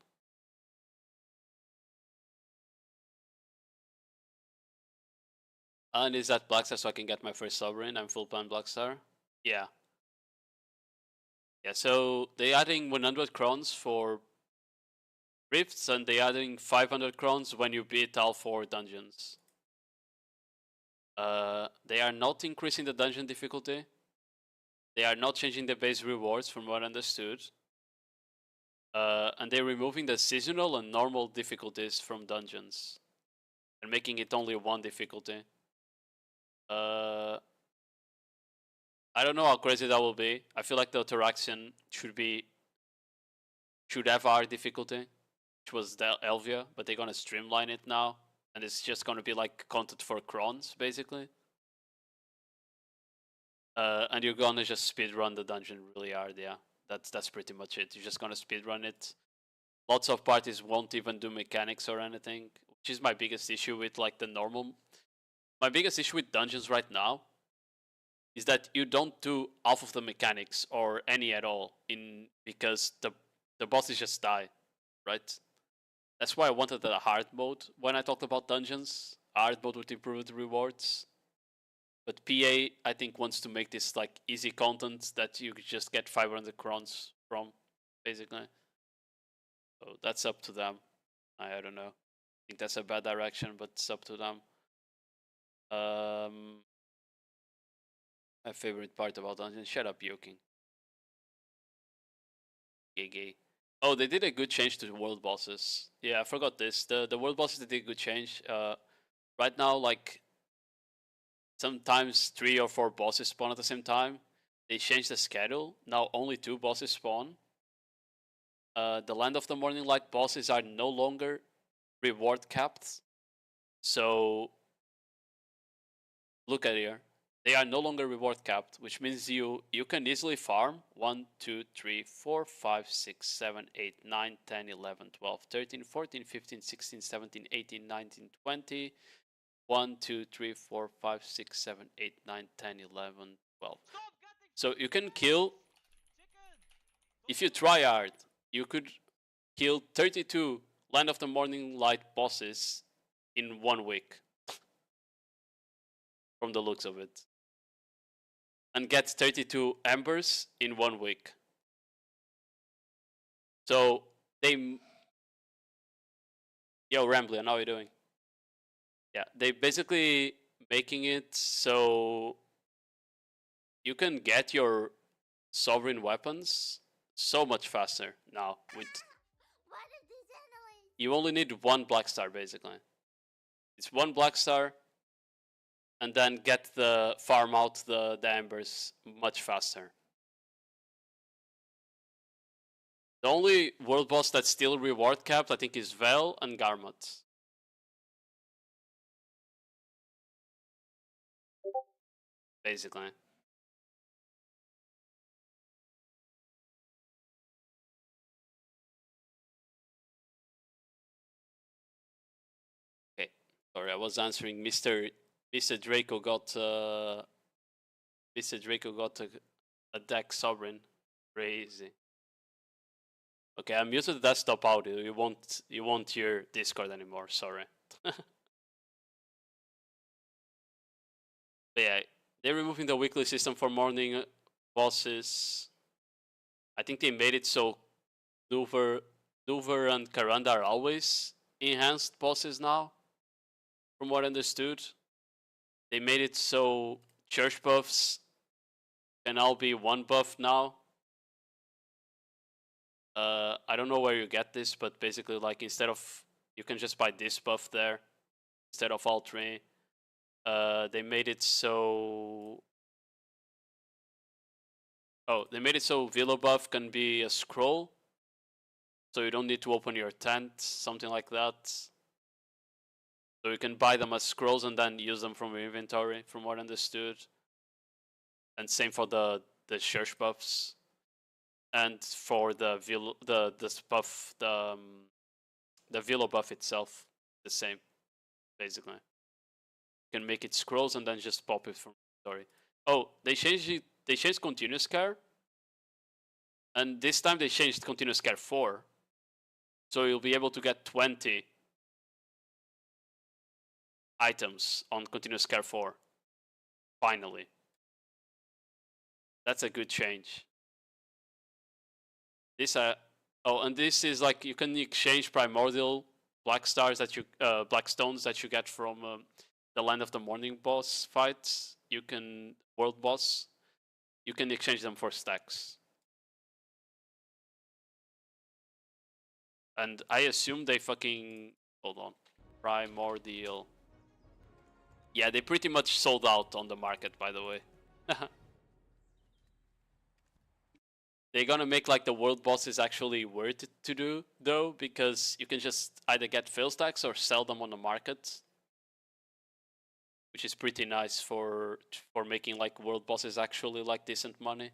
And is that Blackstar so I can get my first sovereign? I'm full pan Blackstar. Yeah. Yeah, so they adding 100 crowns for rifts, and they adding 500 crowns when you beat all 4 dungeons. They are not increasing the dungeon difficulty. They are not changing the base rewards from what I understood. And they're removing the seasonal and normal difficulties from dungeons. And making it only 1 difficulty. I don't know how crazy that will be. I feel like the interaction should have hard difficulty, which was the Elvia, but they're gonna streamline it now, and it's just gonna be like content for crons basically. And you're gonna just speedrun the dungeon really hard. Yeah, that's pretty much it. You're just gonna speedrun it. Lots of parties won't even do mechanics or anything, which is my biggest issue with like the normal. My biggest issue with dungeons right now is that you don't do half of the mechanics or any at all because the bosses just die, right? That's why I wanted a hard mode when I talked about dungeons. Hard mode with improved rewards. But PA, I think, wants to make this like easy content that you could just get 500 crowns from, basically. So that's up to them. I don't know. I think that's a bad direction, but it's up to them. My favorite part about dungeons. Shut up, yoking. Gay. Oh, they did a good change to world bosses. Yeah, I forgot this. The world bosses, they did a good change. Right now, like sometimes 3 or 4 bosses spawn at the same time. They changed the schedule. Now only 2 bosses spawn. The Land of the Morning Light bosses are no longer reward capped. So look at here. They are no longer reward capped, which means you can easily farm 1, 2, 3, 4, 5, 6, 7, 8, 9, 10, 11, 12, 13, 14, 15, 16, 17, 18, 19, 20. 1, 2, 3, 4, 5, 6, 7, 8, 9, 10, 11, 12. So you can kill, if you try hard, you could kill 32 Land of the Morning Light bosses in 1 week. From the looks of it. And get 32 embers in 1 week. So they... Yo, Ramblian, how are you doing? Yeah, they basically making it so you can get your sovereign weapons so much faster now. With you only need 1 black star basically. It's 1 black star, and then get the farm out the embers much faster. The only world boss that's still reward capped, I think, is Vel and Garmot. Basically. Okay, sorry, I was answering Mr. Draco got Mr. Draco got a deck sovereign. Crazy. Okay, I muted the desktop audio. You won't hear Discord anymore. Sorry. But yeah, they're removing the weekly system for morning bosses. I think they made it so Duver and Karanda are always enhanced bosses now. From what I understood, they made it so church buffs can all be 1 buff now. I don't know where you get this, but basically, like, instead of, you can just buy this buff there instead of all 3. They made it so... Oh, they made it so Villa buff can be a scroll. So you don't need to open your tent, something like that. So you can buy them as scrolls and then use them from your inventory, from what I understood. And same for the church buffs. And for the buff, the Villa buff itself, the same, basically. You can make it scrolls and then just pop it from inventory. Oh, they changed it. They changed continuous care. And this time they changed continuous care 4. So you'll be able to get 20 items on continuous care 4. Finally. That's a good change. This oh, and this is like, you can exchange primordial black stars that you black stones that you get from the Land of the Morning boss fights. You can world boss. You can exchange them for stacks. And I assume they fucking... Hold on. Primordial. Yeah, they pretty much sold out on the market, by the way. They're gonna make like the world bosses actually worth it to do, though, because you can just either get fail stacks or sell them on the market. Which is pretty nice for making like world bosses actually like decent money.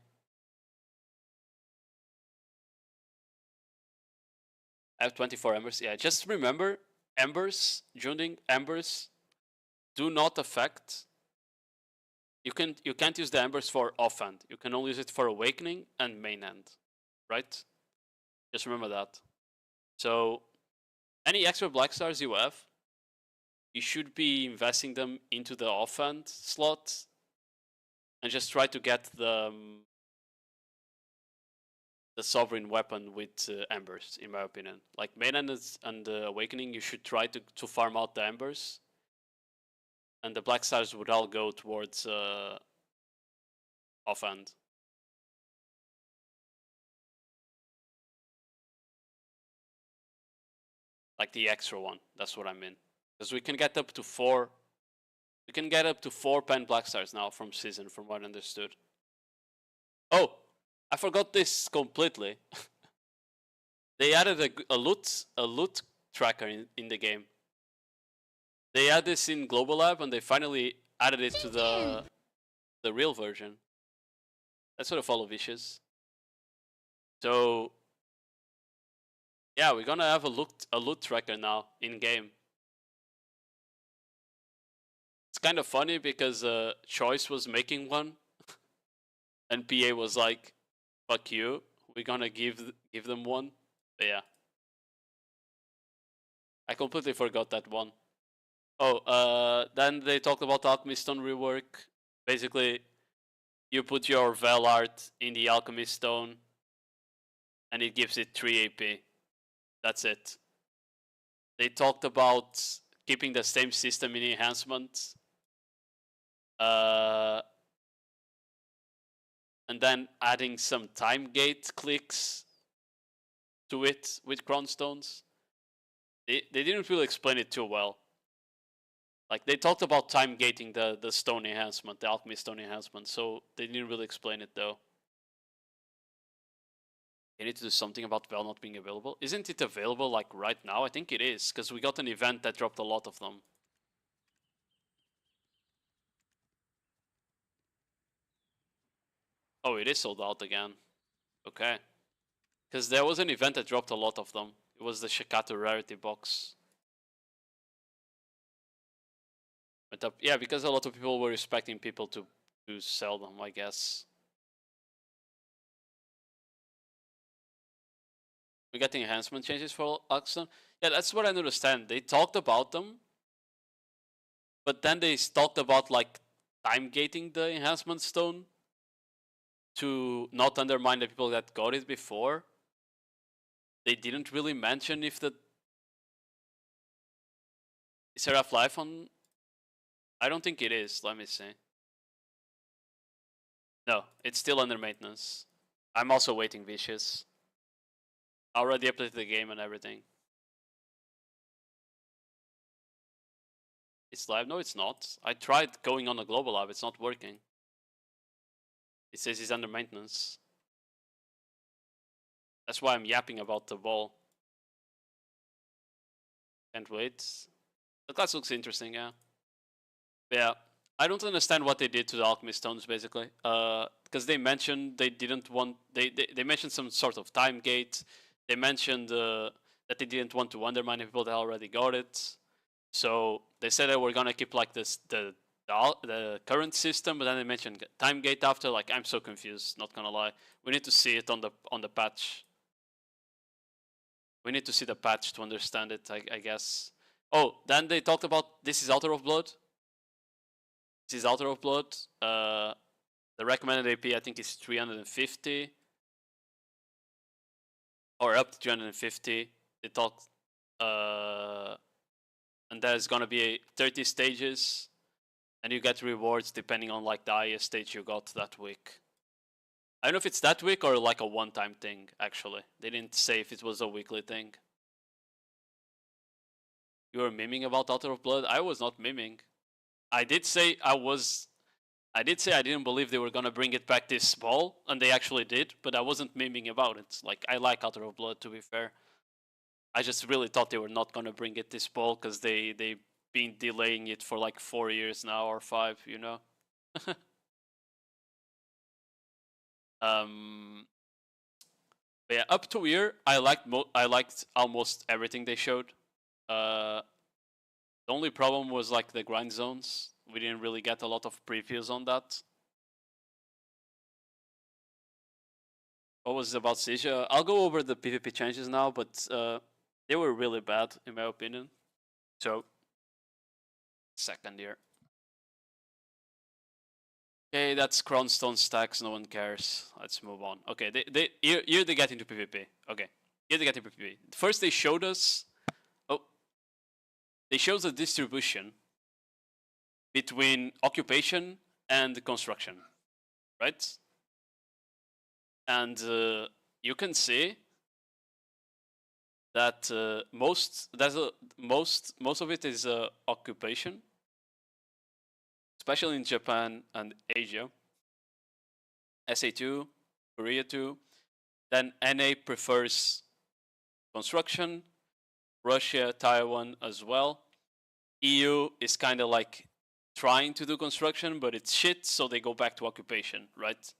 I have 24 embers. Yeah, just remember, embers, Junding embers do not affect. You can't use the embers for offhand. You can only use it for awakening and main end, right? Just remember that. So any extra black stars you have, you should be investing them into the offhand slot and just try to get the sovereign weapon with embers, in my opinion. Like main end and awakening, you should try to farm out the embers. And the black stars would all go towards offhand. Like the extra one, that's what I mean. Because we can get up to 4. We can get up to 4 pen black stars now from season, from what I understood. Oh, I forgot this completely. They added a loot tracker in the game. They had this in Global Lab and they finally added it to the real version. That's sort of follow vicious. So yeah, we're gonna have a loot tracker now in game. It's kind of funny because Choice was making one, and PA was like, "Fuck you, we're gonna give them one." But yeah, I completely forgot that one. Oh, then they talked about Alchemy Stone rework. Basically, you put your Vel art in the Alchemy Stone, and it gives it 3 AP. That's it. They talked about keeping the same system in enhancements. And then adding some time gate clicks to it with crown stones. They didn't really explain it too well. Like, they talked about time gating the stone enhancement, the alchemy stone enhancement, so they didn't really explain it though. They need to do something about Vel not being available. Isn't it available like right now? I think it is, because we got an event that dropped a lot of them. Oh, it is sold out again. Okay. Because there was an event that dropped a lot of them. It was the Shikatu rarity box. But yeah, because a lot of people were expecting people to sell them, I guess. We're getting enhancement changes for Oxen. Yeah, that's what I understand. They talked about them, but then they talked about like time gating the enhancement stone to not undermine the people that got it before. They didn't really mention if the Seraph Life on. I don't think it is. Let me see. No, it's still under maintenance. I'm also waiting Vicious. I already updated the game and everything. It's live? No, it's not. I tried going on a global lab. It's not working. It says it's under maintenance. That's why I'm yapping about the ball. Can't wait. The class looks interesting, yeah. Yeah, I don't understand what they did to the alchemy stones basically. Because they mentioned they didn't want they mentioned some sort of time gate. They mentioned that they didn't want to undermine people that already got it. So they said that we're gonna keep like this the current system, but then they mentioned time gate after. Like, I'm so confused, not gonna lie. We need to see it on the patch. We need to see the patch to understand it, I guess. Oh, then they talked about this is Altar of Blood. This is Altar of Blood. The recommended AP I think is 350 or up to 350. They talked, and there's gonna be 30 stages, and you get rewards depending on like the highest stage you got that week. I don't know if it's that week or like a one-time thing. Actually, they didn't say if it was a weekly thing. You were miming about Altar of Blood. I was not miming. I did say I didn't believe they were gonna bring it back this fall, and they actually did, but I wasn't miming about it. Like, I like Altar of Blood, to be fair. I just really thought they were not gonna bring it this fall because they've been delaying it for like 4 years now or 5, you know. But yeah, up to here, I liked almost everything they showed. The only problem was like the grind zones. We didn't really get a lot of previews on that. What was it about Siege? I'll go over the PvP changes now, but they were really bad in my opinion. So, second here. Okay, that's Crownstone stacks. No one cares. Let's move on. Okay, here they get into PvP. Okay, here they get into PvP. First, they showed us. Oh, they showed the distribution between occupation and construction, right? And you can see that most of it is occupation, especially in Japan and Asia. SA2, Korea 2. Then NA prefers construction, Russia, Taiwan as well. EU is kind of like trying to do construction, but it's shit, so they go back to occupation, right?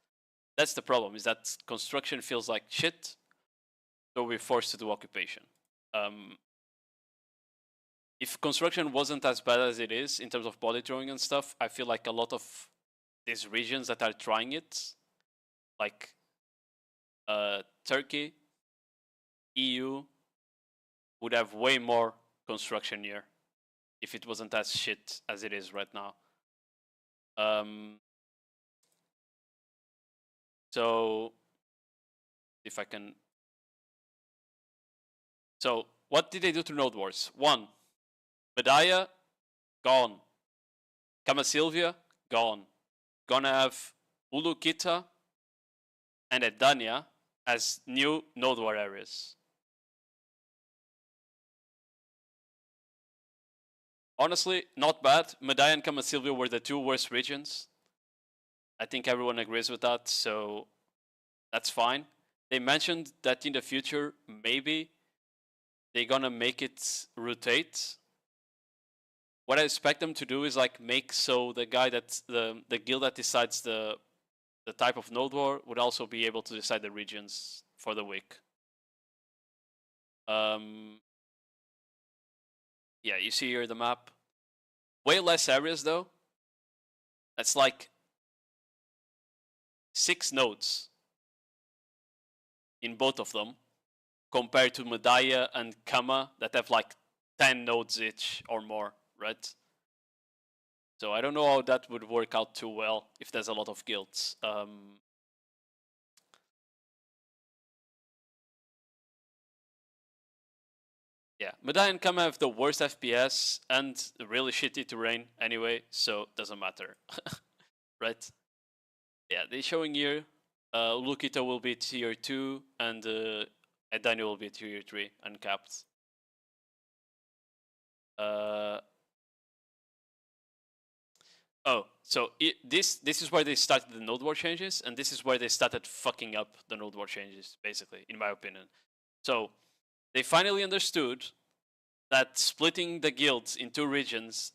That's the problem, is that construction feels like shit, so we're forced to do occupation. If construction wasn't as bad as it is in terms of body drawing and stuff, I feel like a lot of these regions that are trying it like Turkey, EU would have way more construction here if it wasn't as shit as it is right now. So if I can. So what did they do to Node Wars? 1. Medaya, gone. Kama Sylvia, gone. Gonna have Ulukita and Edania as new Node War areas. Honestly, not bad. Medaya and Kama Sylvia were the 2 worst regions. I think everyone agrees with that, so that's fine. They mentioned that in the future, maybe they're gonna make it rotate. What I expect them to do is like make so the guy that the guild that decides the type of node war would also be able to decide the regions for the week. Yeah, you see here the map. Way less areas though. That's like 6 nodes in both of them, compared to Medaya and Kama that have like 10 nodes each or more, right? So I don't know how that would work out too well if there's a lot of guilds. Yeah, Medaya and Kama have the worst FPS and really shitty terrain anyway, so it doesn't matter, right? Yeah, they're showing here. Lukita will be tier 2 and Edania will be tier 3 uncapped. Oh, so this is where they started the node war changes, and this is where they started fucking up the node war changes, basically, in my opinion. So they finally understood that splitting the guilds in 2 regions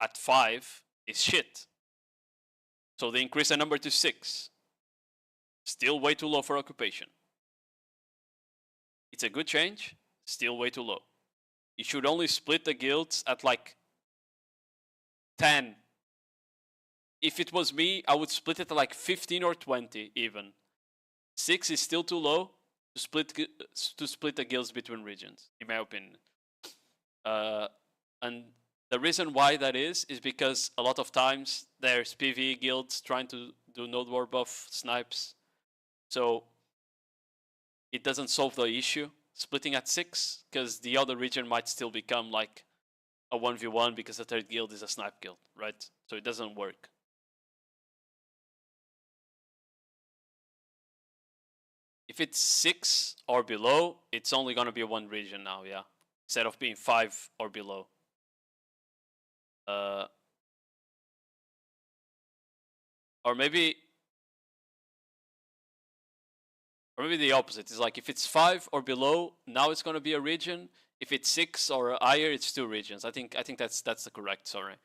at 5 is shit. So they increased the number to 6. Still way too low for occupation. It's a good change, still way too low. You should only split the guilds at like 10. If it was me, I would split it at like 15 or 20 even. 6 is still too low to split the guilds between regions, in my opinion. And the reason why that is because a lot of times there's PvE guilds trying to do node war buff snipes. So it doesn't solve the issue splitting at 6, because the other region might still become like a 1v1 because the 3rd guild is a snipe guild, right? So it doesn't work. If it's 6 or below, it's only gonna be 1 region now, yeah. Instead of being 5 or below. Or maybe the opposite. It's like if it's 5 or below, now it's gonna be a region. If it's 6 or higher, it's 2 regions. I think that's the correct, sorry.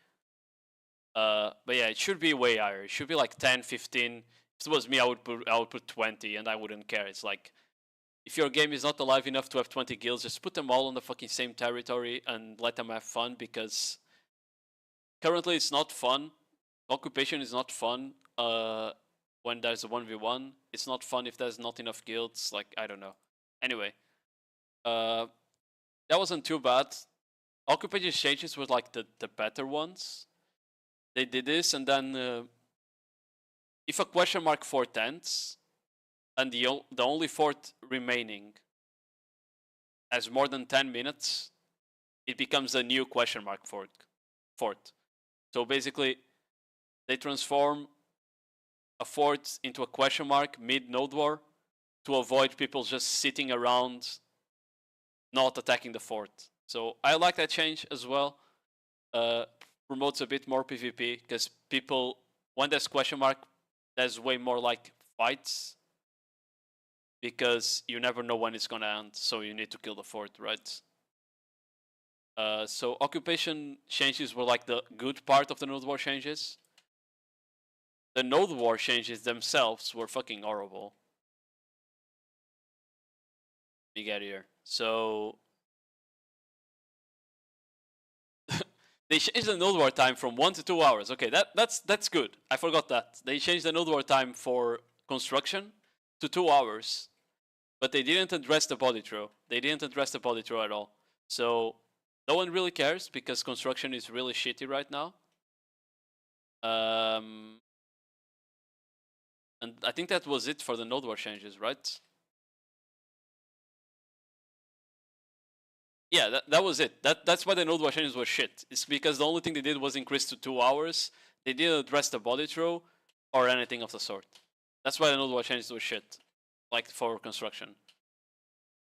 But yeah, it should be way higher. It should be like 10, 15. If it was me, I would put 20 and I wouldn't care. It's like, if your game is not alive enough to have 20 guilds, just put them all on the fucking same territory and let them have fun, because currently it's not fun. Occupation is not fun when there's a 1v1. It's not fun if there's not enough guilds. Like, I don't know. Anyway, that wasn't too bad. Occupation changes were like the better ones. They did this, and then if a question mark fort ends, and the only fort remaining has more than 10 minutes, it becomes a new question mark fort. So basically, they transform a fort into a question mark mid-node war to avoid people just sitting around not attacking the fort. So I like that change as well. Promotes a bit more PvP, because people, when there's question mark, there's way more like fights, because you never know when it's gonna end, so you need to kill the fort, right? So occupation changes were like the good part of the node war changes. The node war changes themselves were fucking horrible. Let me get here. So they changed the node war time from 1 to 2 hours. Okay, that's good. I forgot that. They changed the node war time for construction to 2 hours, but they didn't address the body throw. They didn't address the body throw at all. So no one really cares because construction is really shitty right now. And I think that was it for the node war changes, right? Yeah, that was it. That's why the node war changes were shit. It's because the only thing they did was increase to 2 hours. They didn't address the body throw or anything of the sort. That's why the node war changes were shit. Like for construction.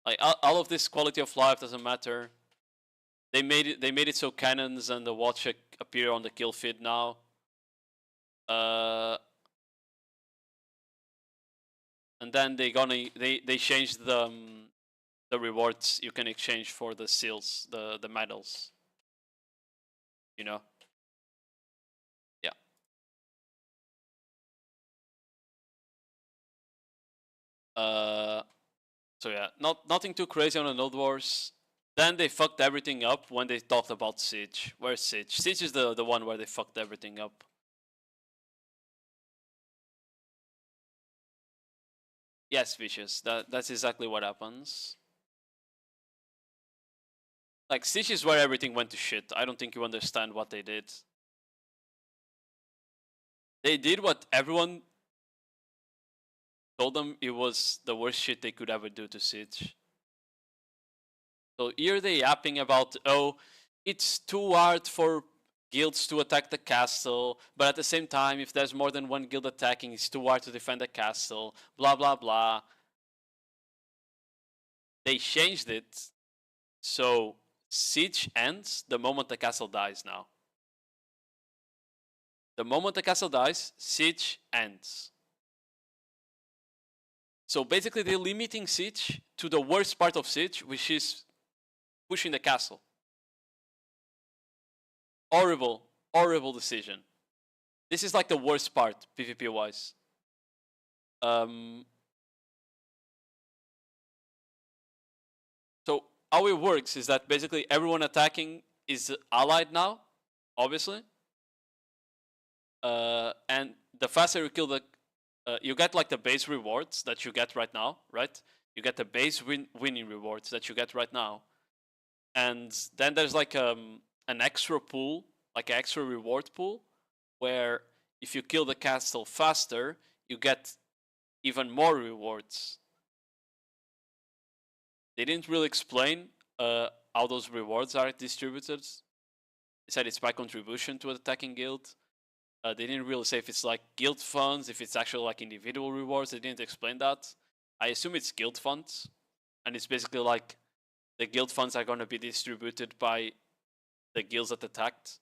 Like all of this quality of life doesn't matter. They made it so cannons and the watch appear on the kill feed now. And then they changed the rewards you can exchange for the seals, the medals. You know. Yeah. So yeah, nothing too crazy on the Node Wars. Then they fucked everything up when they talked about Siege. Where's Siege? Siege is the one where they fucked everything up. Yes, Vicious. That's exactly what happens. Like, Siege is where everything went to shit. I don't think you understand what they did. They did what everyone told them it was the worst shit they could ever do to Siege. So here they yapping about, oh, it's too hard for guilds to attack the castle, but at the same time, if there's more than one guild attacking, it's too hard to defend the castle, blah, blah, blah. They changed it, so Siege ends the moment the castle dies now. The moment the castle dies, Siege ends. So basically they're limiting Siege to the worst part of Siege, which is pushing the castle. Horrible, horrible decision. This is like the worst part, PvP-wise. So how it works is that basically everyone attacking is allied now, obviously. And the faster you kill the... you get like the base rewards that you get right now, right? You get the base winning rewards that you get right now. And then there's like an extra pool, like an extra reward pool, where if you kill the castle faster, you get even more rewards. They didn't really explain how those rewards are distributed. They said it's by contribution to an attacking guild. They didn't really say if it's like guild funds, if it's actually like individual rewards. They didn't explain that. I assume it's guild funds. And it's basically like the guild funds are going to be distributed by the guilds that attacked.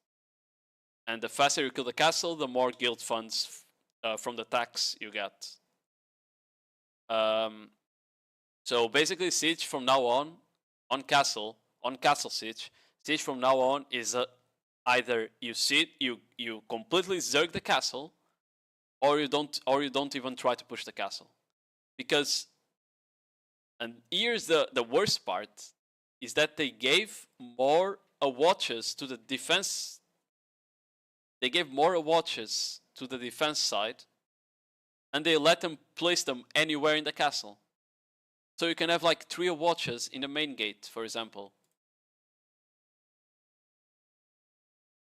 And the faster you kill the castle, the more guild funds from the tax you get. So basically Siege from now on Castle Siege from now on is either you completely zerg the castle, or you don't even try to push the castle. Because, and here's the worst part, is that they gave more watches to the defense. They gave more watches to the defense side, and they let them place them anywhere in the castle. So you can have like 3 watches in the main gate, for example.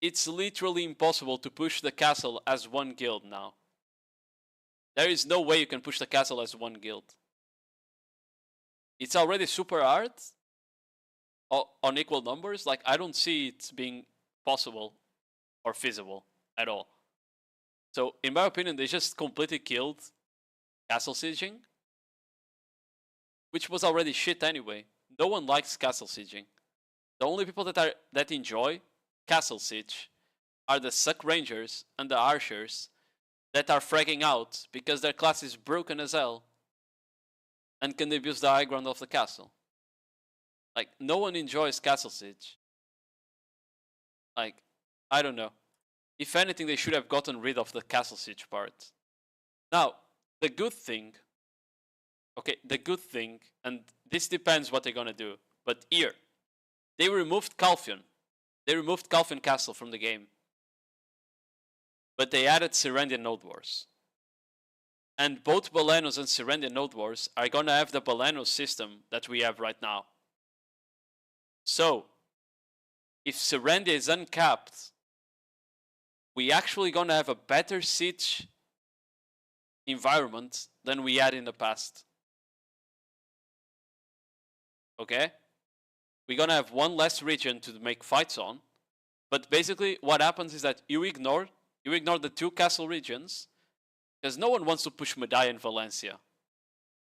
It's literally impossible to push the castle as one guild now. There is no way you can push the castle as one guild. It's already super hard on equal numbers. Like, I don't see it being possible or feasible at all. So in my opinion, they just completely killed castle sieging, which was already shit anyway. No one likes castle sieging. The only people that enjoy castle siege are the suck rangers and the archers that are fragging out because their class is broken as hell and can abuse the high ground of the castle. Like, no one enjoys castle siege. Like, I don't know. If anything, they should have gotten rid of the castle siege part. Now, the good thing, and this depends what they're gonna do, but here, they removed Calphion. They removed Calphion Castle from the game. But they added Serendian Node Wars. And both Balenos and Serendia Node Wars are gonna have the Baleno system that we have right now. So, if Serendia is uncapped, we actually gonna have a better siege environment than we had in the past. Okay? We're gonna have one less region to make fights on, but basically what happens is that you ignore the 2 castle regions, because no one wants to push Medaya and Valencia,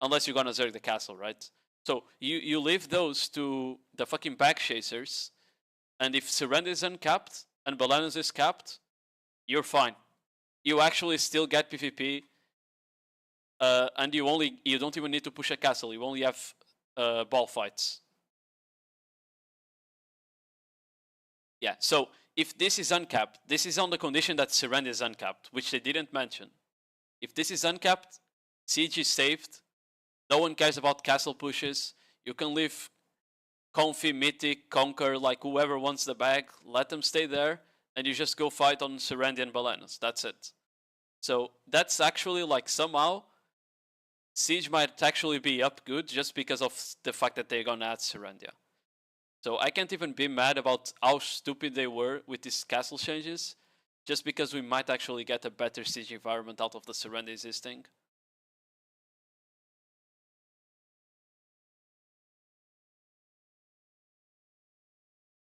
unless you're gonna zerg the castle, right? So you leave those to the fucking back chasers, and if Serendia is uncapped and Balenos is capped, you're fine. You actually still get PvP, and you don't even need to push a castle. You only have ball fights. Yeah. So if this is uncapped, this is on the condition that Serendia is uncapped, which they didn't mention. If this is uncapped, siege is saved. No one cares about castle pushes. You can leave Comfy, Mythic, Conquer, like whoever wants the bag, let them stay there, and you just go fight on Serendia and Balenos. That's it. So that's actually like somehow siege might actually be up good just because of the fact that they're gonna add Serendia. So I can't even be mad about how stupid they were with these castle changes, just because we might actually get a better siege environment out of the Serendia existing.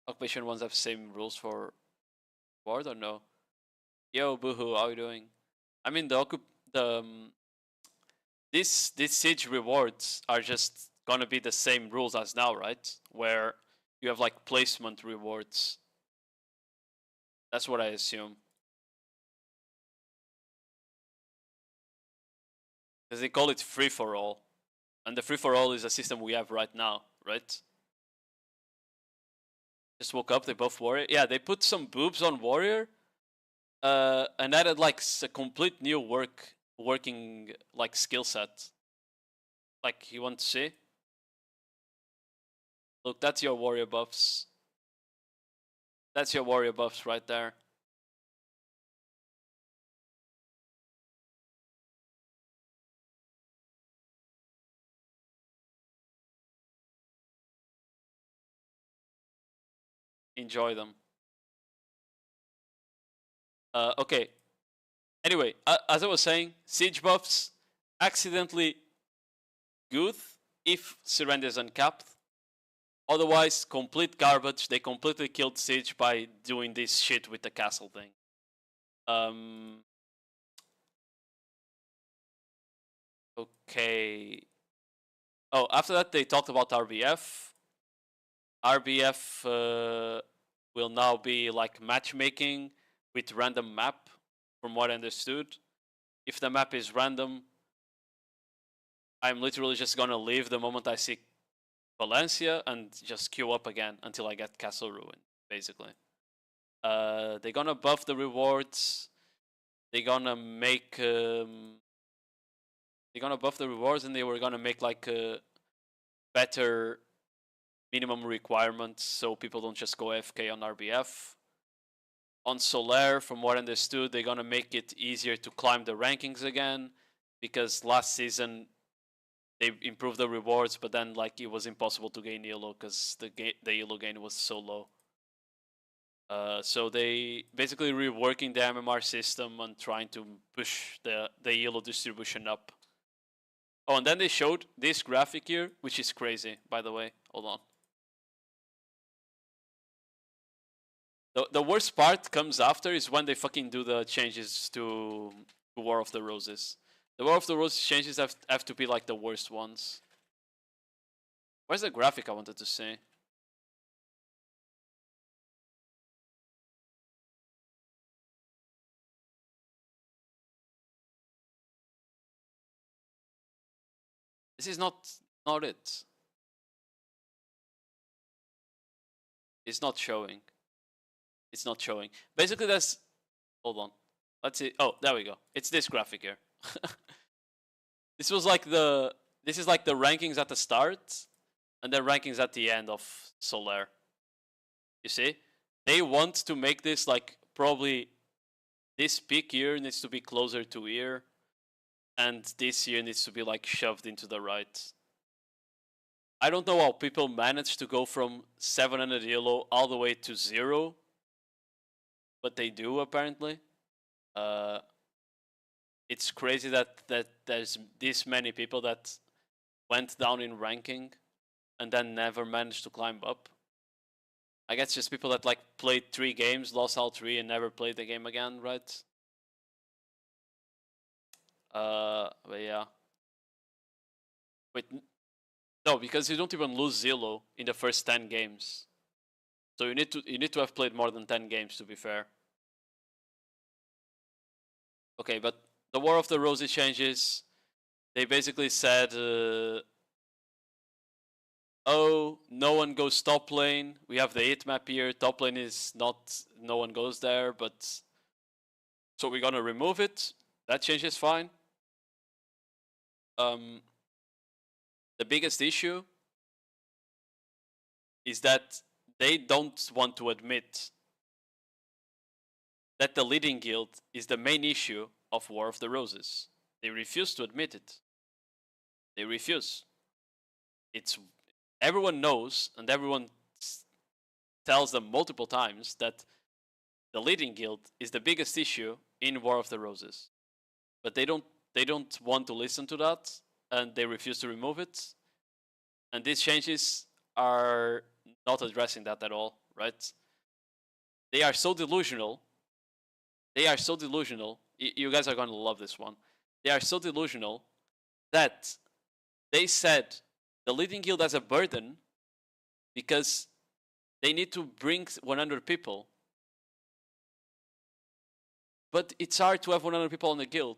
Occupation ones have same rules for Ward or no? Yo, Boohoo, how you doing? I mean, these siege rewards are just gonna be the same rules as now, right? Where you have like placement rewards. That's what I assume. Because they call it free for all, and the free for all is a system we have right now, right? Just woke up, they buff Warrior. Yeah, they put some boobs on Warrior, and added like a complete new working like skill set. Like, you want to see? Look, that's your Warrior buffs. That's your Warrior buffs right there. Enjoy them. Okay. Anyway, as I was saying, siege buffs accidentally good if Serendia is uncapped. Otherwise, complete garbage. They completely killed siege by doing this shit with the castle thing. Okay. Oh, after that they talked about RBF. RBF will now be like matchmaking with random map, from what I understood. If the map is random, I'm literally just gonna leave the moment I see Valencia and just queue up again until I get Castle Ruin, basically. They're gonna buff the rewards. They're gonna make they're gonna buff the rewards, and they were gonna make like a better minimum requirements so people don't just go AFK on RBF. On Solaire, from what I understood, they're gonna make it easier to climb the rankings again, because last season they improved the rewards, but then like it was impossible to gain yellow because the yellow gain was so low. So they basically reworking the MMR system and trying to push the yellow distribution up. Oh, and then they showed this graphic here, which is crazy, by the way. Hold on. The worst part comes after is when they fucking do the changes to War of the Roses. The War of the Roses changes have to be like the worst ones. Where's the graphic I wanted to see? This is not it. It's not showing. It's not showing. Basically, that's... Hold on. Let's see. Oh, there we go. It's this graphic here. This is like the rankings at the start, and then rankings at the end of Solaire. You see? They want to make this like probably this peak here needs to be closer to here, and this year needs to be like shoved into the right. I don't know how people manage to go from 700 yellow all the way to 0, but they do apparently. It's crazy that there's this many people that went down in ranking and then never managed to climb up. I guess just people that like played 3 games, lost all 3, and never played the game again, right? But yeah. Wait, no, because you don't even lose Zillow in the first 10 games. So you need to have played more than 10 games to be fair. Okay, but the War of the Roses changes. They basically said, oh, no one goes top lane. We have the 8 map here. Top lane is not, no one goes there, but so we're gonna remove it. That change is fine. The biggest issue is that they don't want to admit that the leading guild is the main issue of War of the Roses. They refuse to admit it. They refuse. It's everyone knows, and everyone tells them multiple times that the leading guild is the biggest issue in War of the Roses. But they don't want to listen to that, and they refuse to remove it. And these changes are not addressing that at all, right? They are so delusional. They are so delusional. You guys are going to love this one. They are so delusional that they said the leading guild has a burden because they need to bring 100 people. But it's hard to have 100 people on the guild.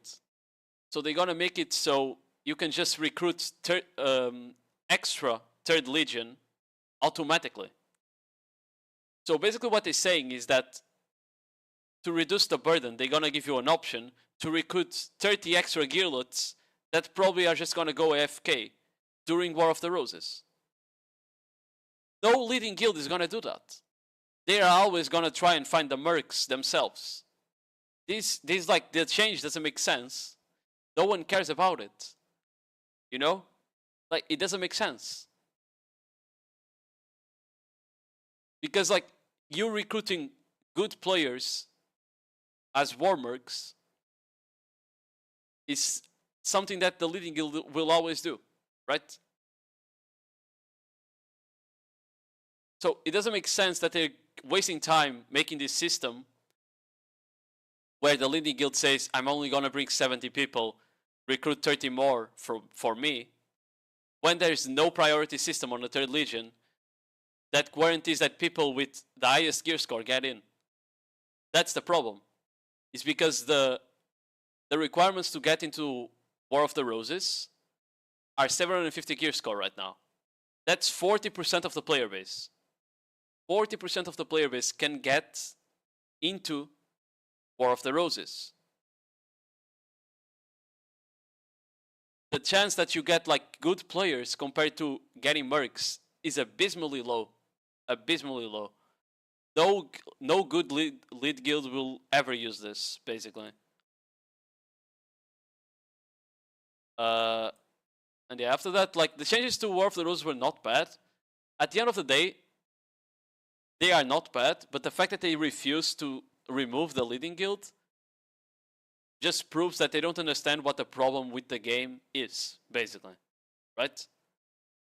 So they're going to make it so you can just recruit extra 3rd Legion automatically. So basically what they're saying is that to reduce the burden, they're going to give you an option to recruit 30 extra gearlots that probably are just going to go AFK during War of the Roses. No leading guild is going to do that. They are always going to try and find the mercs themselves. This like, the change doesn't make sense. No one cares about it. You know? Like, it doesn't make sense. Because, like, you recruiting good players as war mercs is something that the leading guild will always do, right? So it doesn't make sense that they're wasting time making this system where the leading guild says, I'm only going to bring 70 people, recruit 30 more for me, when there's no priority system on the 3rd Legion that guarantees that people with the highest gear score get in. That's the problem. It's because the requirements to get into War of the Roses are 750 gear score right now. That's 40% of the player base. 40% of the player base can get into War of the Roses. The chance that you get like good players compared to getting mercs is abysmally low. Abysmally low. No good lead guild will ever use this, basically. And yeah, after that, like, the changes to War of the Roses were not bad. At the end of the day, they are not bad, but the fact that they refuse to remove the leading guild just proves that they don't understand what the problem with the game is, basically. Right?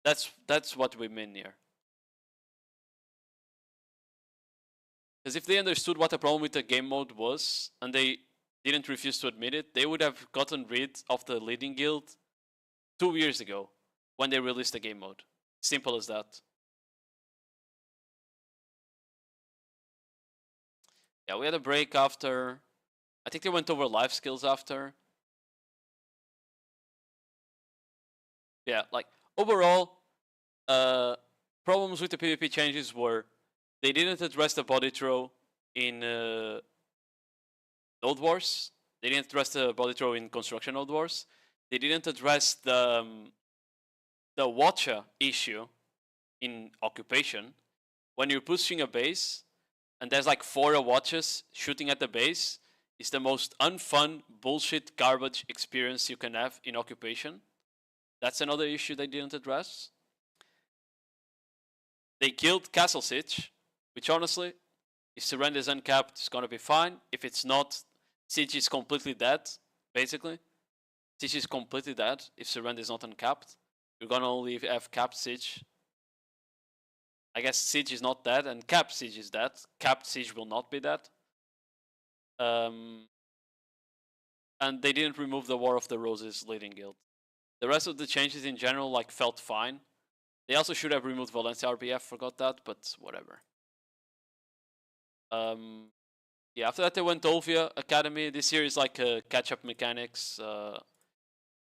That's what we mean here. Because if they understood what the problem with the game mode was, and they didn't refuse to admit it, they would have gotten rid of the leading guild 2 years ago when they released the game mode. Simple as that. Yeah, we had a break after. I think they went over life skills after. Yeah, like, overall, problems with the PvP changes were they didn't address the body throw in Node Wars. They didn't address the body throw in Construction Node Wars. They didn't address the Watcha issue in Occupation. When you're pushing a base, and there's like 4 Watches shooting at the base, is the most unfun, bullshit, garbage experience you can have in Occupation. That's another issue they didn't address. They killed Castle Siege, which honestly, if Surrender is uncapped, it's gonna be fine. If it's not, Siege is completely dead, basically. Siege is completely dead if Surrender is not uncapped. You're gonna only have capped Siege. I guess Siege is not dead, and capped Siege is dead. Capped Siege will not be dead. And they didn't remove the War of the Roses leading guild. The rest of the changes in general like felt fine. They also should have removed Valencia RBF, forgot that, but whatever. Yeah, after that they went Olvia Academy. This year is like catch-up mechanics.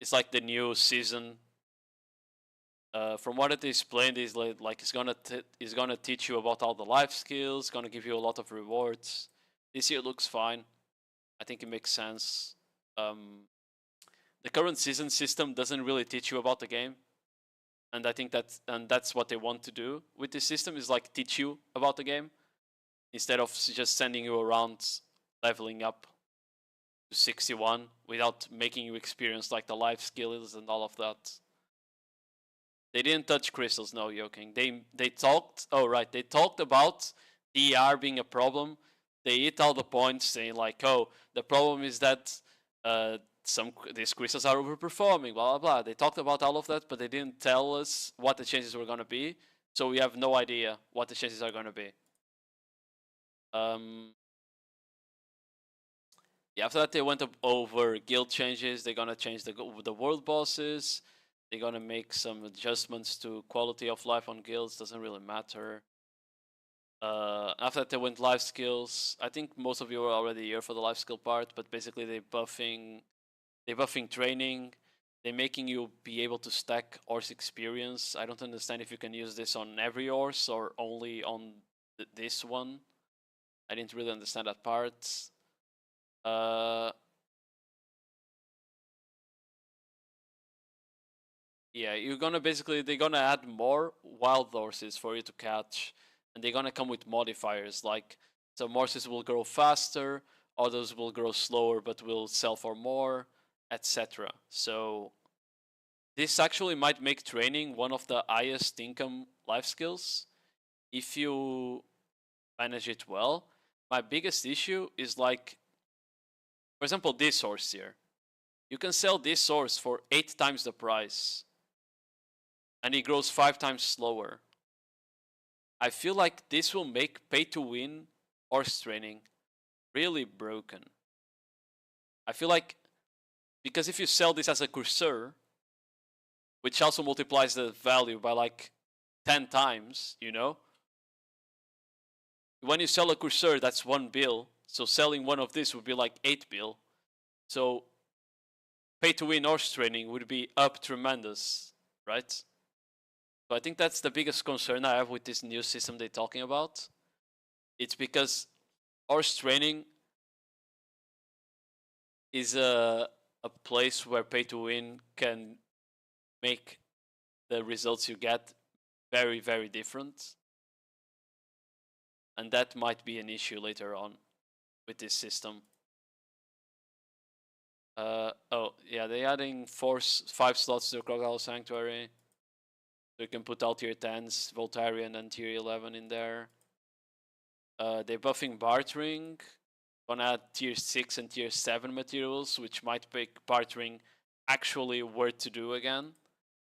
It's like the new season. From what it explained, is like it's gonna teach you about all the life skills. Gonna give you a lot of rewards. This year looks fine. I think it makes sense. The current season system doesn't really teach you about the game, and I think that's what they want to do with this system, is like teach you about the game instead of just sending you around leveling up to 61 without making you experience like the life skills and all of that. They didn't touch crystals, no, joking. They talked. Oh right, they talked about DER being a problem. They hit all the points, saying like, oh, the problem is that these crystals are overperforming, blah blah blah. They talked about all of that, but they didn't tell us what the changes were gonna be, so we have no idea what the changes are gonna be. Yeah, after that they went over guild changes. They're gonna change the world bosses. They're gonna make some adjustments to quality of life on guilds. Doesn't really matter. After that they went life skills. I think most of you were already here for the life skill part, but basically they're buffing training. They're making you be able to stack horse experience. I don't understand if you can use this on every horse or only on this one. I didn't really understand that part. Yeah, they're gonna add more wild horses for you to catch, and they're gonna come with modifiers, like some horses will grow faster, others will grow slower but will sell for more, etc. So this actually might make training one of the highest income life skills if you manage it well. My biggest issue is like, for example, this horse here. You can sell this horse for 8 times the price, and he grows 5 times slower. I feel like this will make pay to win horse training really broken. I feel like, because if you sell this as a Corsair, which also multiplies the value by like 10 times, you know? When you sell a Corsair, that's 1 bill. So selling one of this would be like 8 bill. So pay to win horse training would be up tremendous, right? So I think that's the biggest concern I have with this new system they're talking about. It's because horse training is a place where pay to win can make the results you get very, very different. And that might be an issue later on with this system. Oh, yeah, they're adding 5 slots to the Crocodile Sanctuary. So you can put all tier 10s, Voltarian and tier 11 in there. They're buffing bartering. Gonna add tier 6 and tier 7 materials, which might make bartering actually worth to do again,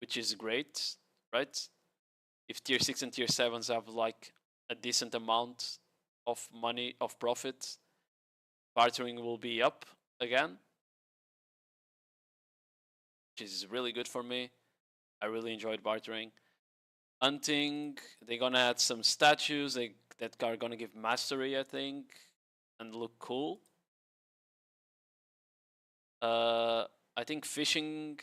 which is great, right? If tier 6 and tier 7s have like a decent amount of money, of profit, bartering will be up again, which is really good for me. I really enjoyed bartering. Hunting, they're gonna add some statues that are gonna give mastery, I think, and look cool. I think fishing.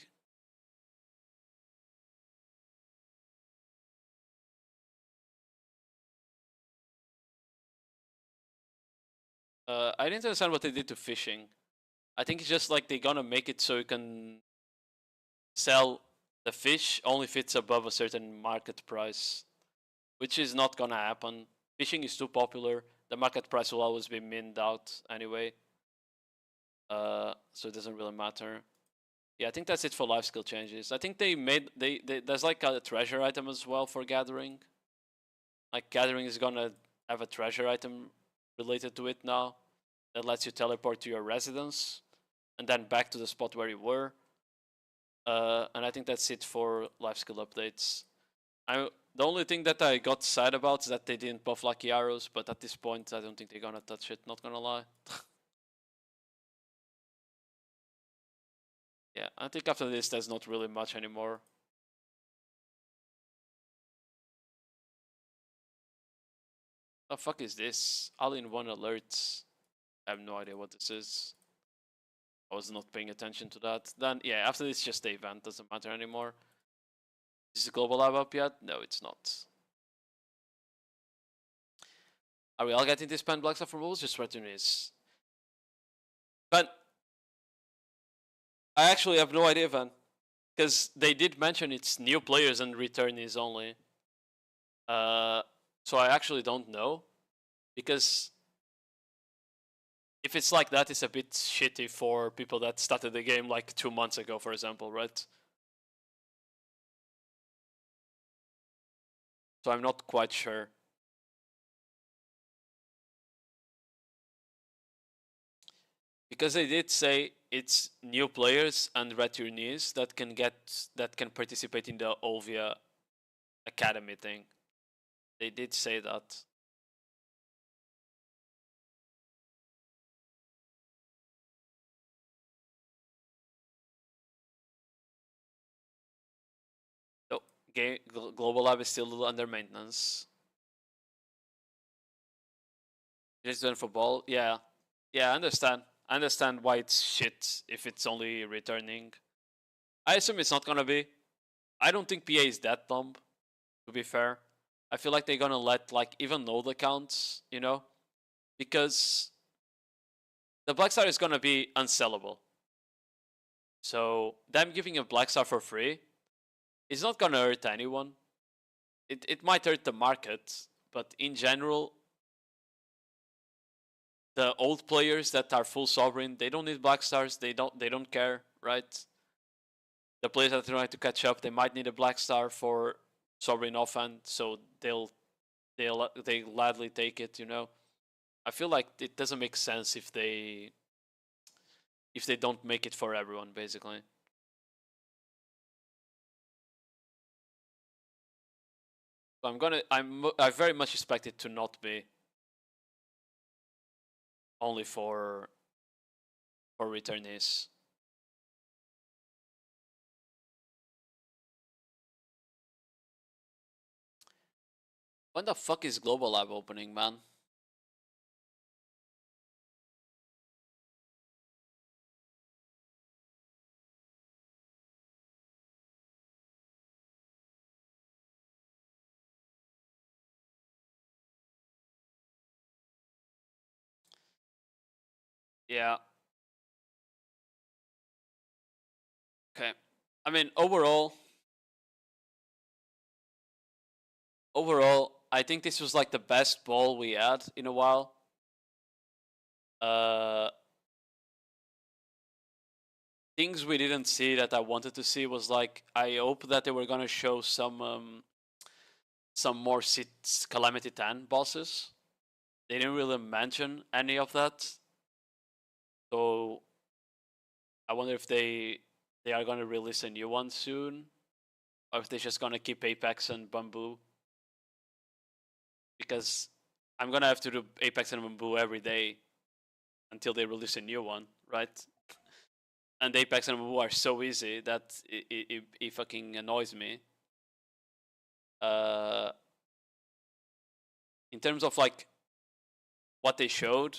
I didn't understand what they did to fishing. I think it's just like they're gonna make it so you can sell the fish only if it's above a certain market price, which is not gonna happen. Fishing is too popular. The market price will always be minned out anyway. so it doesn't really matter. Yeah, I think that's it for life skill changes. I think they there's like a treasure item as well for gathering. Like gathering is gonna have a treasure item related to it now that lets you teleport to your residence and then back to the spot where you were. And I think that's it for life skill updates. The only thing that I got sad about is that they didn't buff Lucky Arrows, but at this point I don't think they're gonna touch it, not gonna lie. Yeah, I think after this there's not really much anymore. The fuck is this? All-in-one alerts. I have no idea what this is. I was not paying attention to that. Then, yeah, after this, just the event doesn't matter anymore. Is the global lab up yet? No, it's not. Are we all getting this pen black stuff from rules? Just return is. But I actually have no idea, Van. Because they did mention it's new players and returnees only. So I actually don't know. Because if it's like that, it's a bit shitty for people that started the game like 2 months ago, for example, right? So I'm not quite sure. Because they did say it's new players and returnees that can participate in the Olvia Academy thing. They did say that. So, Global Lab is still under maintenance. Just doing football, yeah. Yeah, I understand. I understand why it's shit if it's only returning. I assume it's not gonna be. I don't think PA is that dumb, to be fair. I feel like they're gonna let like even know the counts, you know? Because the Black Star is gonna be unsellable. So them giving a Black Star for free is not gonna hurt anyone. It might hurt the market, but in general, the old players that are full sovereign, they don't need Black Stars. They don't care, right? The players that are trying to catch up, they might need a Black Star for sovereign offhand, so they gladly take it, you know. I feel like it doesn't make sense if they don't make it for everyone, basically. So I very much expect it to not be only for returnees. When the fuck is Global Lab opening, man? Yeah. Okay. I mean, overall, I think this was like the best ball we had in a while. Things we didn't see that I wanted to see was like, I hope that they were gonna show some more Calamity 10 bosses. They didn't really mention any of that. So I wonder if they are gonna release a new one soon, or if they're just gonna keep Apex and Bamboo. Because I'm gonna have to do Apex and Bamboo every day until they release a new one, right? And Apex and Bamboo are so easy that it fucking annoys me. In terms of like what they showed,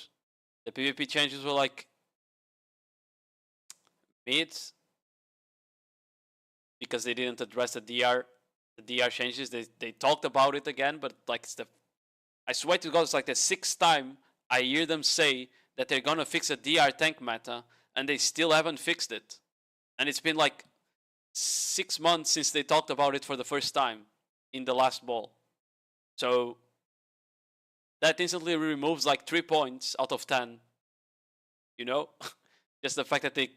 the PvP changes were like mid, because they didn't address the DR changes. They talked about it again, but like I swear to God, it's like the 6th time I hear them say that they're gonna fix a DR tank meta, and they still haven't fixed it. And it's been like 6 months since they talked about it for the first time in the last ball. So that instantly removes like 3 points out of 10. You know? Just the fact that they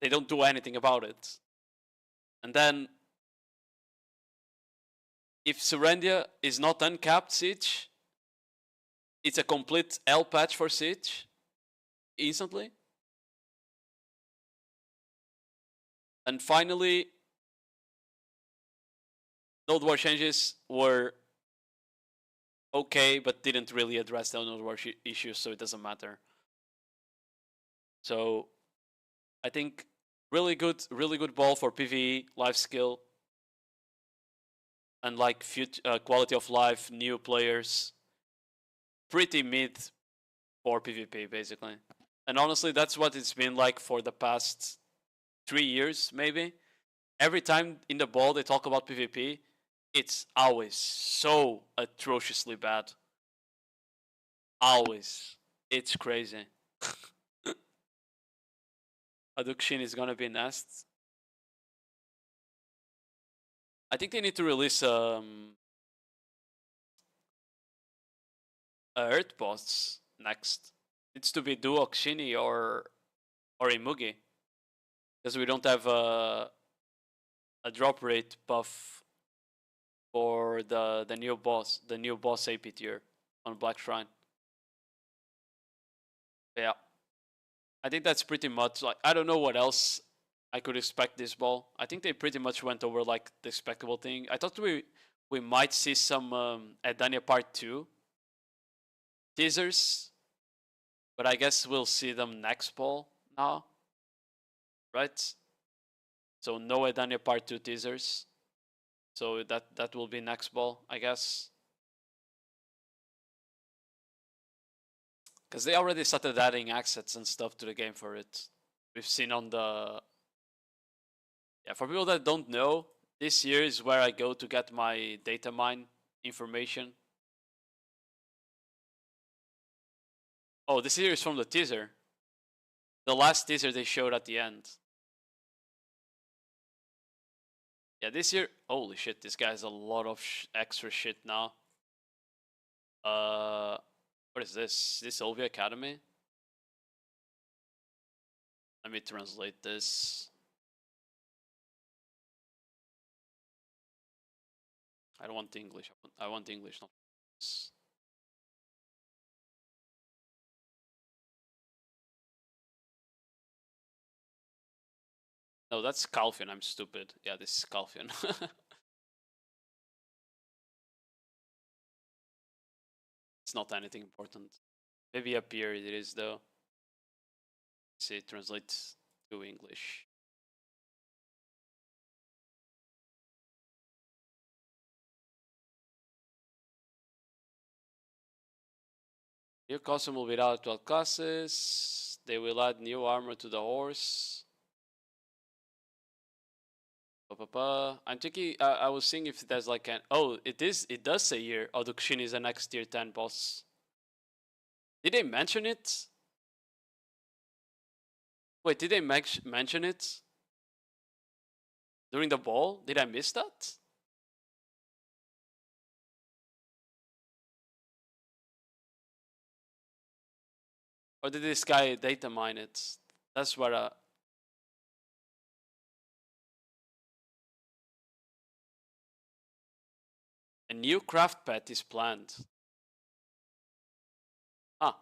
don't do anything about it. And then if Serendia is not uncapped Siege, it's a complete L patch for Siege instantly. And finally, Node War changes were okay, but didn't really address the Node War issues, so it doesn't matter. So I think really good ball for PvE, life skill, and like quality of life, new players. Pretty mid for PvP, basically. And honestly, that's what it's been like for the past 3 years, maybe. Every time in the ball they talk about PvP, it's always so atrociously bad. Always. It's crazy. Adukshin is gonna be next. I think they need to release a Earth boss next. It's to be Duo Shini or Imugi. Because we don't have a drop rate buff for the new boss AP tier on Black Shrine. Yeah. I think that's pretty much like, I don't know what else I could expect this ball. I think they pretty much went over like the expectable thing. I thought we might see some Edania Part 2 teasers, but I guess we'll see them next ball now, right? So no Edania Part 2 teasers. So that will be next ball, I guess. Because they already started adding assets and stuff to the game for it. We've seen on the... Yeah, for people that don't know, this year is where I go to get my data mine information. Oh, this here is from the teaser. The last teaser they showed at the end. Yeah, this year... Holy shit, this guy has a lot of extra shit now. What is this? This Olvia Academy? Let me translate this. I don't want English. I want English, not this. No, that's Calfion. I'm stupid. Yeah, this is Calfion. It's not anything important. Maybe up here it is though. Let's see, translate to English. New costume will be out 12 classes. They will add new armor to the horse. I'm thinking, I was seeing if there's like an... Oh, it does say here, Odukshin is a next tier 10 boss. Did they mention it? Wait, did they mention it? During the ball? Did I miss that? Or did this guy data mine it? That's what a new craft pet is planned. Ah.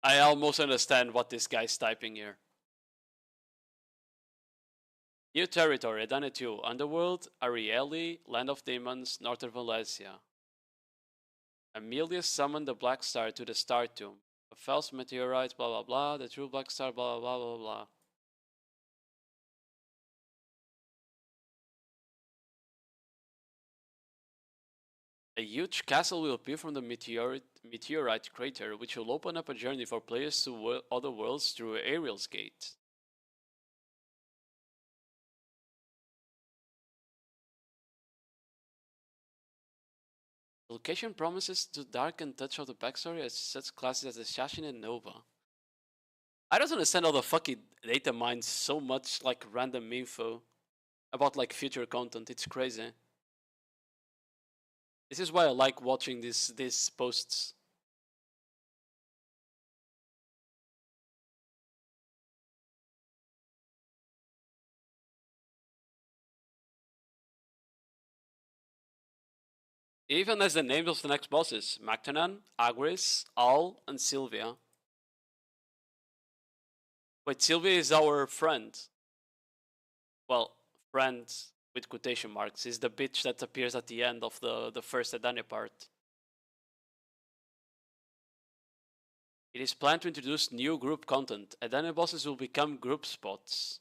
I almost understand what this guy's typing here. New territory, Edane 2, Underworld, Arieli, Land of Demons, Northern Valencia. Amelia summoned the Black Star to the Star Tomb. A false meteorite, blah blah blah, the true Black Star, blah blah blah blah blah. A huge castle will appear from the meteorite crater, which will open up a journey for players to other worlds through Ariel's Gate. The location promises to darken touch of the backstory as such classes as Assassin and Nova. I don't understand all the fucking data mines so much like random info about like future content. It's crazy. This is why I like watching these posts. Even as the names of the next bosses: Mactanan, Agris, Al, and Sylvia. Wait, Sylvia is our friend. Well, friend with quotation marks is the bitch that appears at the end of the first Edania part. It is planned to introduce new group content. Edania bosses will become group spots.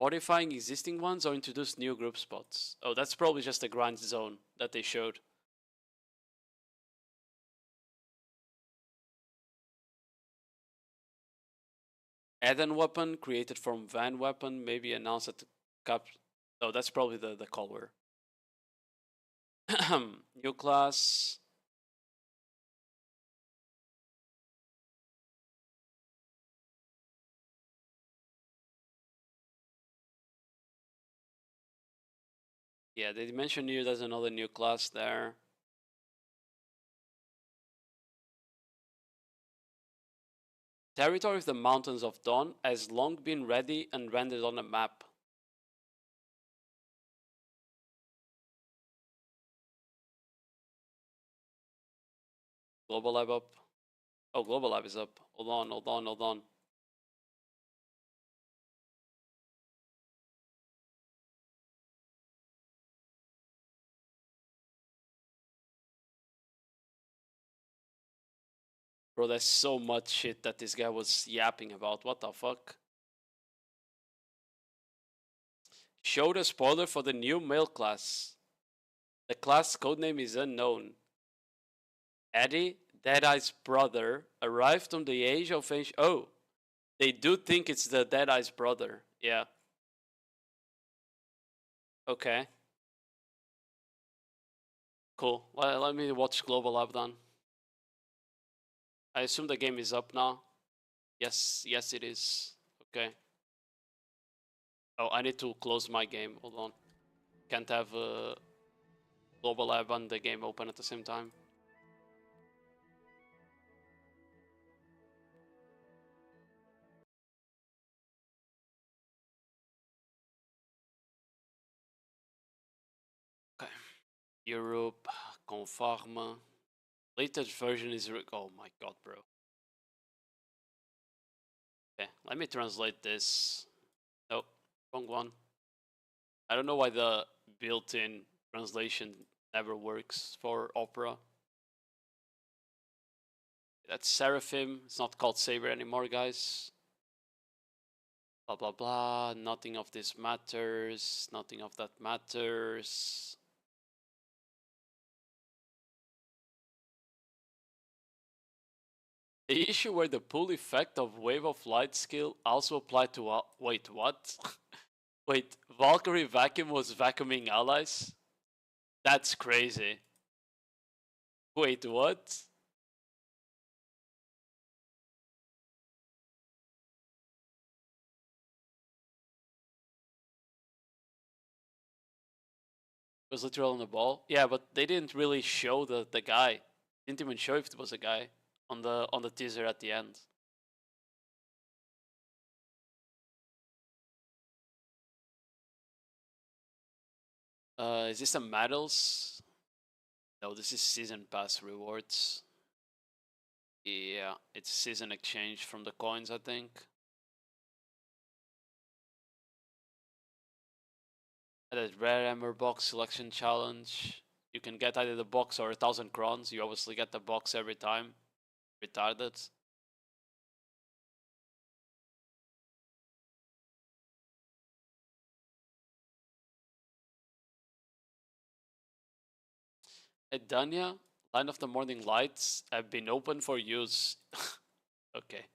Modifying existing ones or introduce new group spots? Oh, that's probably just a grind zone that they showed. Add-on weapon created from van weapon, maybe announced at the cap. Oh, that's probably the call word. New class. Yeah, they mentioned here there's another new class there. Territory of the Mountains of Dawn has long been ready and rendered on a map. Global Lab up. Oh, Global Lab is up. Hold on, hold on, hold on. Bro, there's so much shit that this guy was yapping about. What the fuck? Showed a spoiler for the new male class. The class codename is unknown. Eddie, Deadeye's brother, arrived on the age of age. Oh, they do think it's the Deadeye's brother. Yeah. Okay. Cool. Well, let me watch Global Lab then. I assume the game is up now. Yes, yes it is. Okay. Oh, I need to close my game. Hold on. Can't have Global Lab and the game open at the same time. Okay. Europe, conforme. Latest version is. Oh my god, bro. Okay, let me translate this. Nope, wrong one. I don't know why the built-in translation never works for Opera. That's Seraphim. It's not called Saber anymore, guys. Blah, blah, blah. Nothing of this matters. Nothing of that matters. The issue where the pull effect of Wave of Light skill also applied to... wait, what? Wait, Valkyrie Vacuum was vacuuming allies? That's crazy. Wait, what? Was literally on the ball. Yeah, but they didn't really show the guy. Didn't even show if it was a guy on the teaser at the end. Is this a medals? No, this is season pass rewards. Yeah, it's season exchange from the coins, I think. That rare Ember box selection challenge. You can get either the box or 1,000 crowns. You obviously get the box every time. Retarded. Edania, Line of the Morning Lights have been open for use. Okay.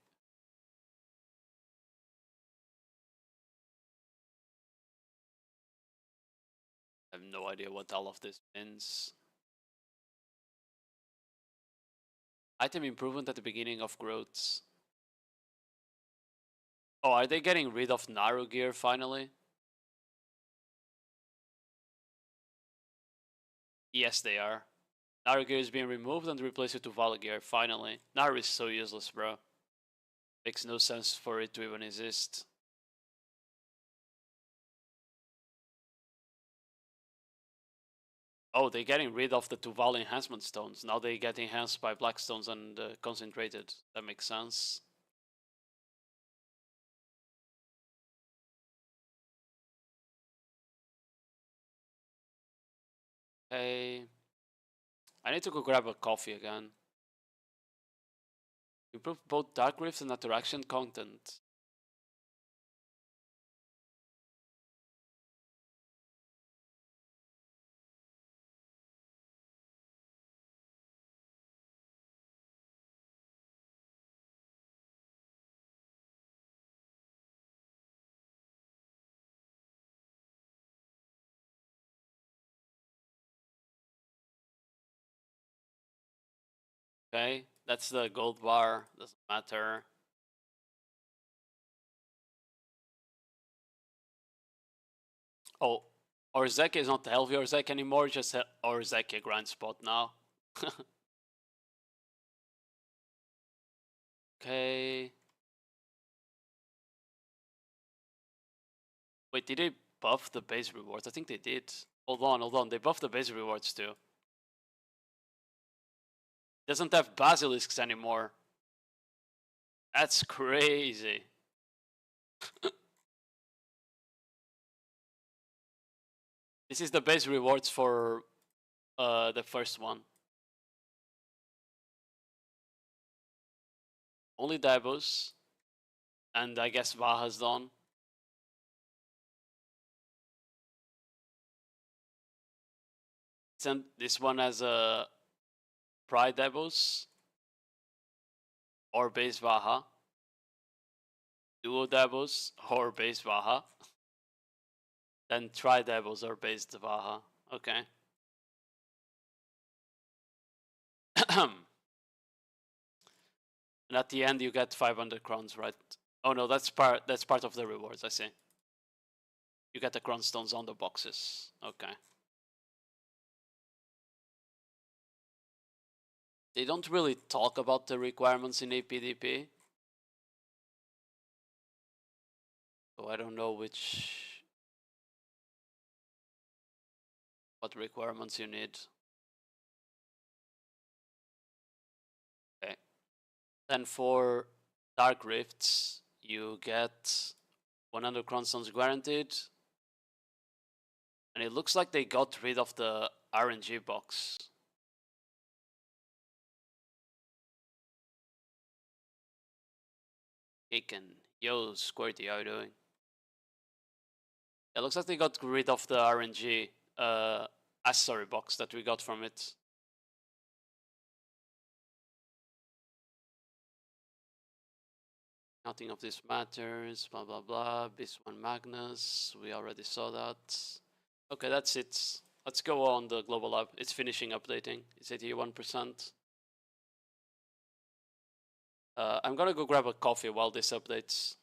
I have no idea what all of this means. Item improvement at the beginning of growths. Oh, are they getting rid of Naru gear finally? Yes, they are. Naru gear is being removed and replaced with Tuvala gear, finally. Naru is so useless, bro. Makes no sense for it to even exist. Oh, they're getting rid of the Tuvala enhancement stones. Now they get enhanced by black stones and concentrated. That makes sense. Okay. I need to go grab a coffee again. Improve both Dark Rift and interaction content. Okay, that's the gold bar. Doesn't matter. Oh, Orzeki is not the healthy Orzeki anymore, just Orzeki grind spot now. Okay. Wait, did they buff the base rewards? I think they did. Hold on. They buffed the base rewards too. Doesn't have basilisks anymore. That's crazy. This is the base rewards for the first one. Only Davos. And I guess Vaha's done. And this one has a Pride Davos or base Vaha. Duo Davos or base Vaha. Then Tri Davos or base Vaha. Okay. And at the end you get 500 crowns, right? Oh no, that's part of the rewards, I see. You get the crown stones on the boxes. Okay. They don't really talk about the requirements in APDP. So I don't know what requirements you need. Okay. Then for Dark Rifts, you get 100 crown stones guaranteed. And it looks like they got rid of the RNG box. Aiken. Yo, Squirty, how you doing? It looks like they got rid of the RNG accessory box that we got from it. Nothing of this matters, blah blah blah. This one Magnus, we already saw that. Okay, that's it. Let's go on the global lab. It's finishing updating. It's 81%. I'm gonna go grab a coffee while this updates.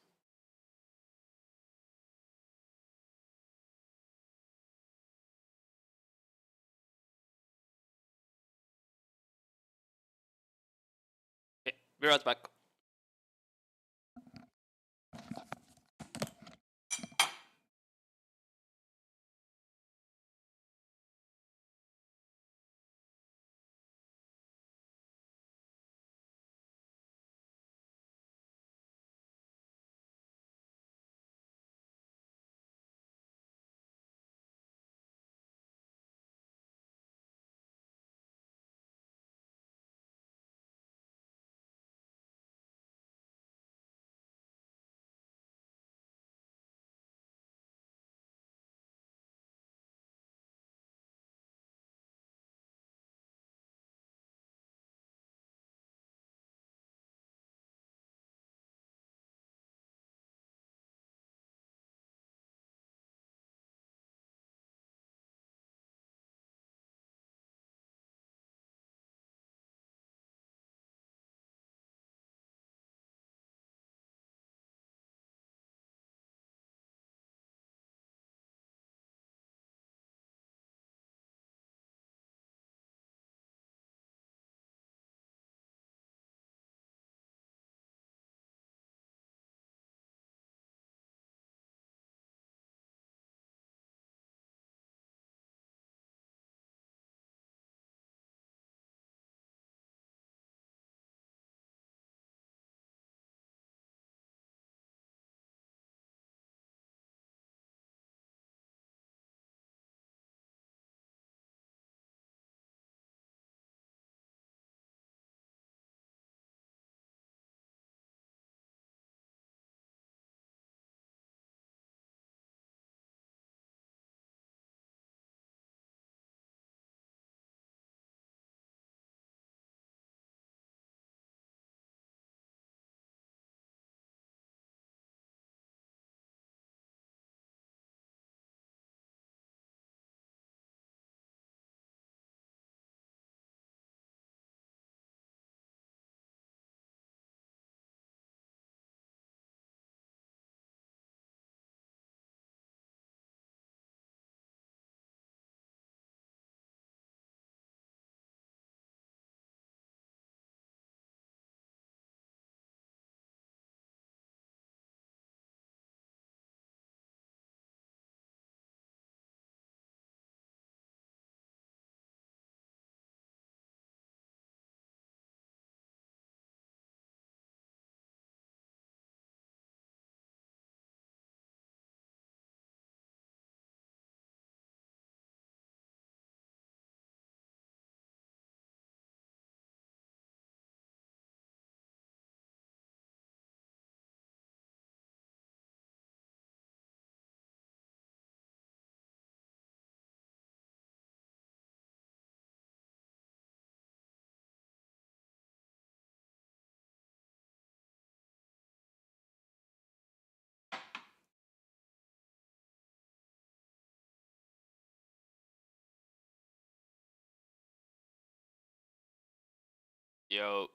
Okay, be right back. Yo,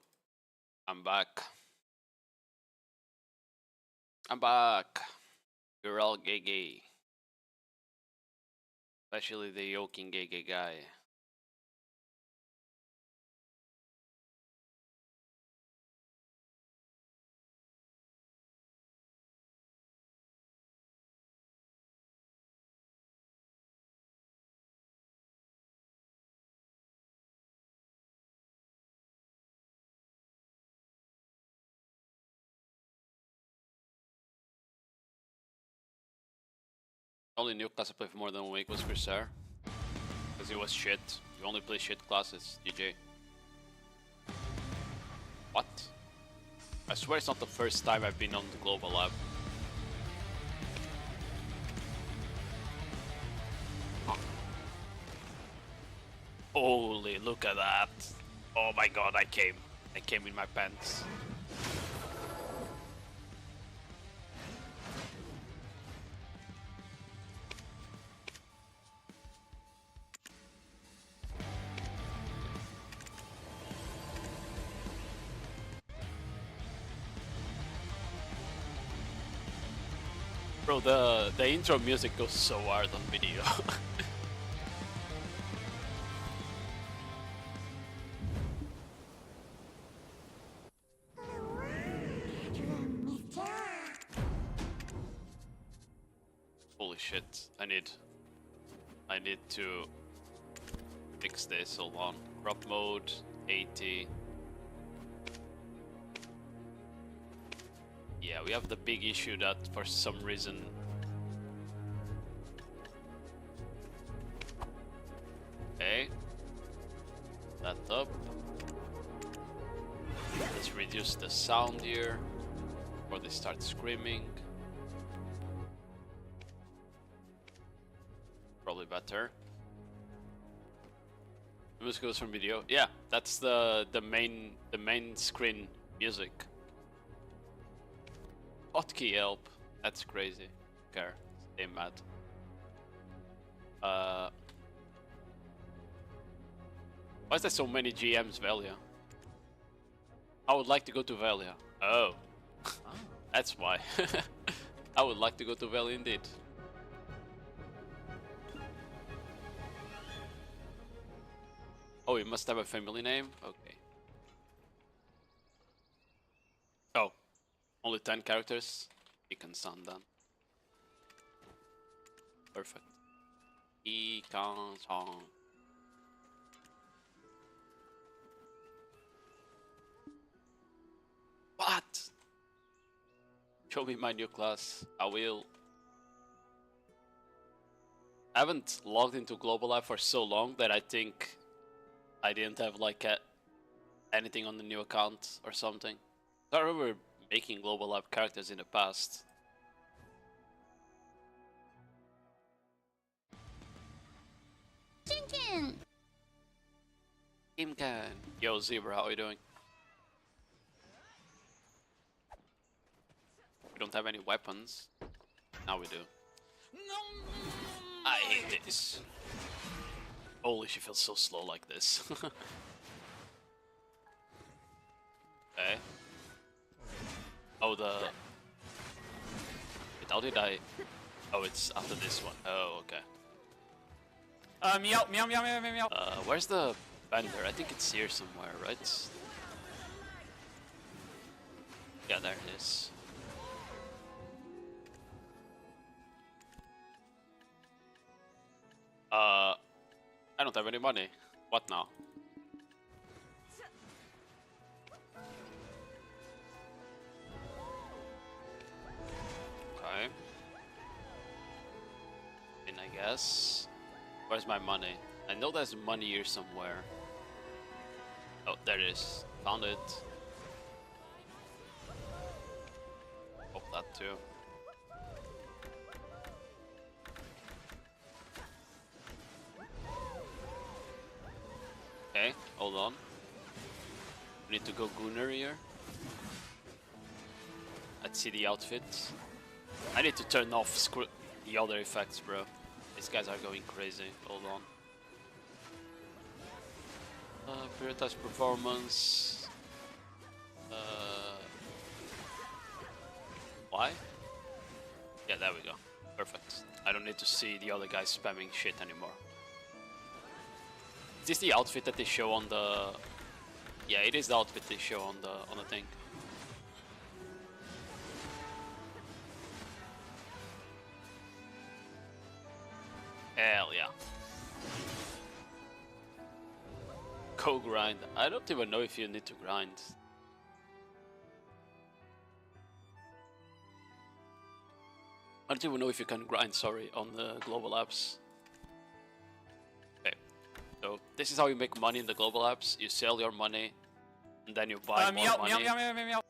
I'm back. I'm back. You're all gay. Especially the yoking gay guy. Only new class I played for more than 1 week was Corsair. Because it was shit. You only play shit classes, DJ. What? I swear it's not the first time I've been on the global lab. Holy, look at that. Oh my god, I came in my pants. Bro, the intro music goes so hard on video. Holy shit, I need to fix this, hold on. Crop mode, 80. Yeah, we have the big issue that for some reason okay, that up. Let's reduce the sound here before they start screaming. Probably better. Music goes from video. Yeah, that's the main screen music. Hotkey help. That's crazy. Care. Stay mad. Why is there so many GMs, Velia? I would like to go to Velia. Oh. That's why. I would like to go to Velia indeed. Oh, you must have a family name? Okay. Oh. Only 10 characters? Ikan Sandan. Perfect. Ikan San. What? Show me my new class. I will. I haven't logged into Global Live for so long that I think I didn't have like anything on the new account or something. I remember making Global Lab characters in the past. Chicken! Kimkan! Yo, Zebra, how are you doing? We don't have any weapons. Now we do. I hate this. Holy, she feels so slow like this. Okay. Oh, the... Wait, how did I... Oh, it's after this one. Oh, okay. Meow, meow, meow, meow, meow. Where's the bender? I think it's here somewhere, right? Yeah, there it is. I don't have any money. What now? Okay. And I guess... Where's my money? I know there's money here somewhere. Oh, there it is. Found it. Oh, that too. Okay, hold on. We need to go Gunner here. Let's see the outfit. I need to turn off the other effects, bro. These guys are going crazy. Hold on. Prioritize performance. Why? Yeah, there we go. Perfect. I don't need to see the other guys spamming shit anymore. Is this the outfit that they show on the... Yeah, it is the outfit they show on the thing. Hell yeah. Go grind. I don't even know if you need to grind. I don't even know if you can grind, sorry, on the global apps. Okay, so this is how you make money in the global apps. You sell your money, and then you buy more money. Meow.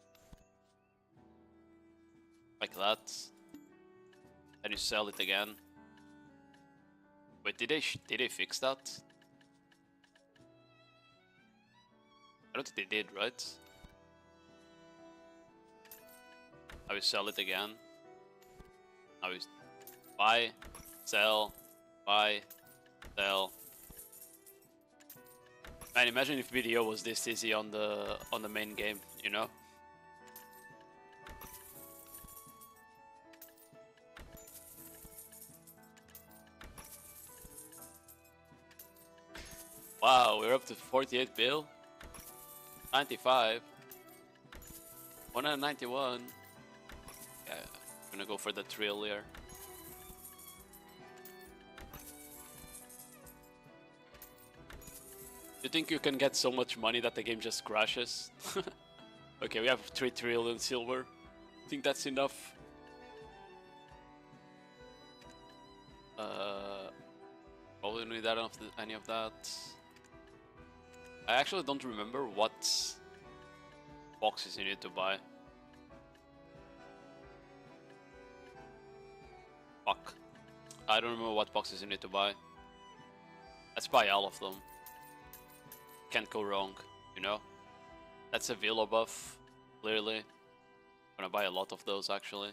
Like that. And you sell it again. Wait, did they fix that? I don't think they did, right? Now we sell it again. Now we buy, sell, buy, sell. Man, imagine if video was this easy on the main game, you know? Wow, we're up to 48 bill. 95. 191. Yeah, I'm gonna go for the thrill here. You think you can get so much money that the game just crashes? Okay, we have 3 trillion silver. Think that's enough? Probably don't need any of that. I actually don't remember what boxes you need to buy. Fuck. I don't remember what boxes you need to buy. Let's buy all of them. Can't go wrong, you know? That's a Villa buff, clearly. I'm gonna buy a lot of those actually.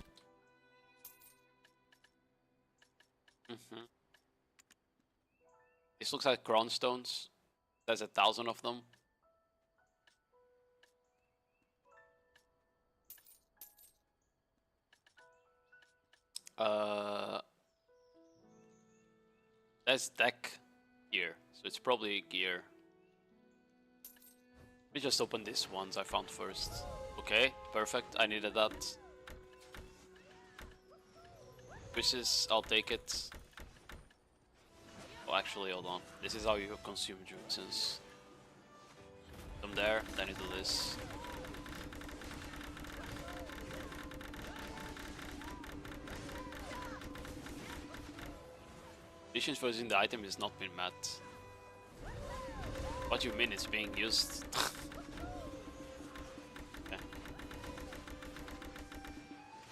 This looks like crown stones. There's 1,000 of them. There's deck here, so it's probably gear. Let me just open these ones I found first. Okay, perfect. I needed that. Wishes, I'll take it. Oh, actually, hold on. This is how you consume juices. Come there, then you do this. Conditions for using the item is not been met. What do you mean it's being used? Okay.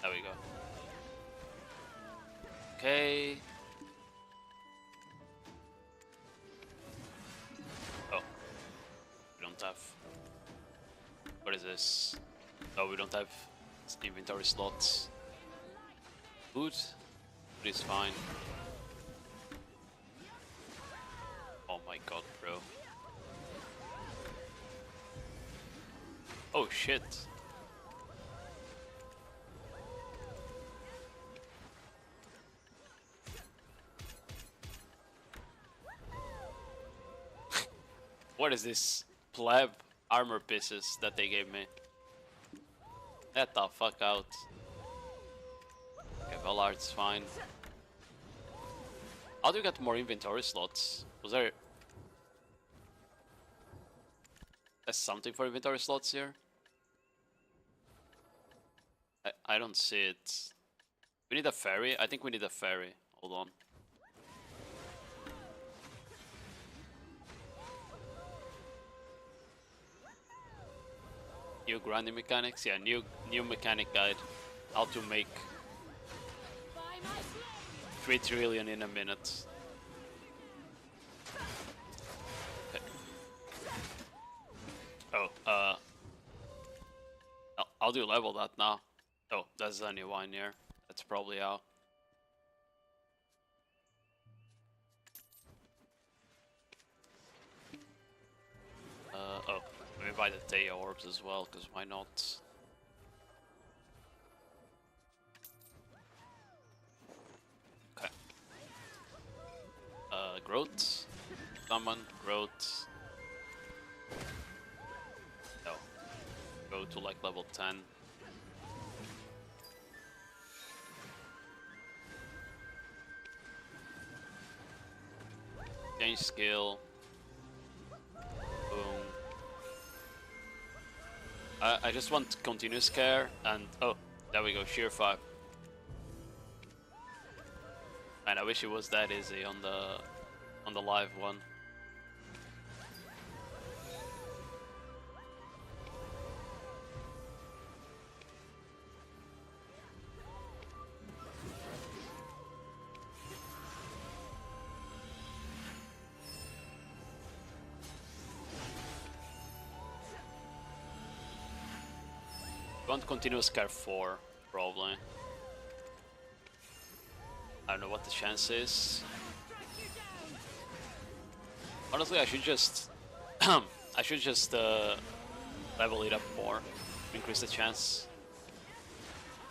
There we go. Okay. Oh. We don't have... What is this? Oh, we don't have inventory slots. Food? Food is fine. Oh my god, bro. Oh shit. What is this pleb armor pieces that they gave me? Get the fuck out. Okay, Vallard's fine. How do you get more inventory slots? Was there... There's something for inventory slots here? I don't see it. We need a ferry? I think we need a ferry. Hold on. New grinding mechanics? Yeah, new mechanic guide. How to make 3 trillion in a minute. Okay. Oh, I'll do level that now. Oh, there's a new wine here. That's probably how. Oh, let me buy the Thea orbs as well, because why not? growth. Summon, growth. No. Go to like level 10. Change skill. Boom. I just want continuous care and oh, there we go, shear 5. Man, I wish it was that easy on the live one. Want continuous care 4, probably. I don't know what the chance is. Honestly, I should just level it up more, increase the chance.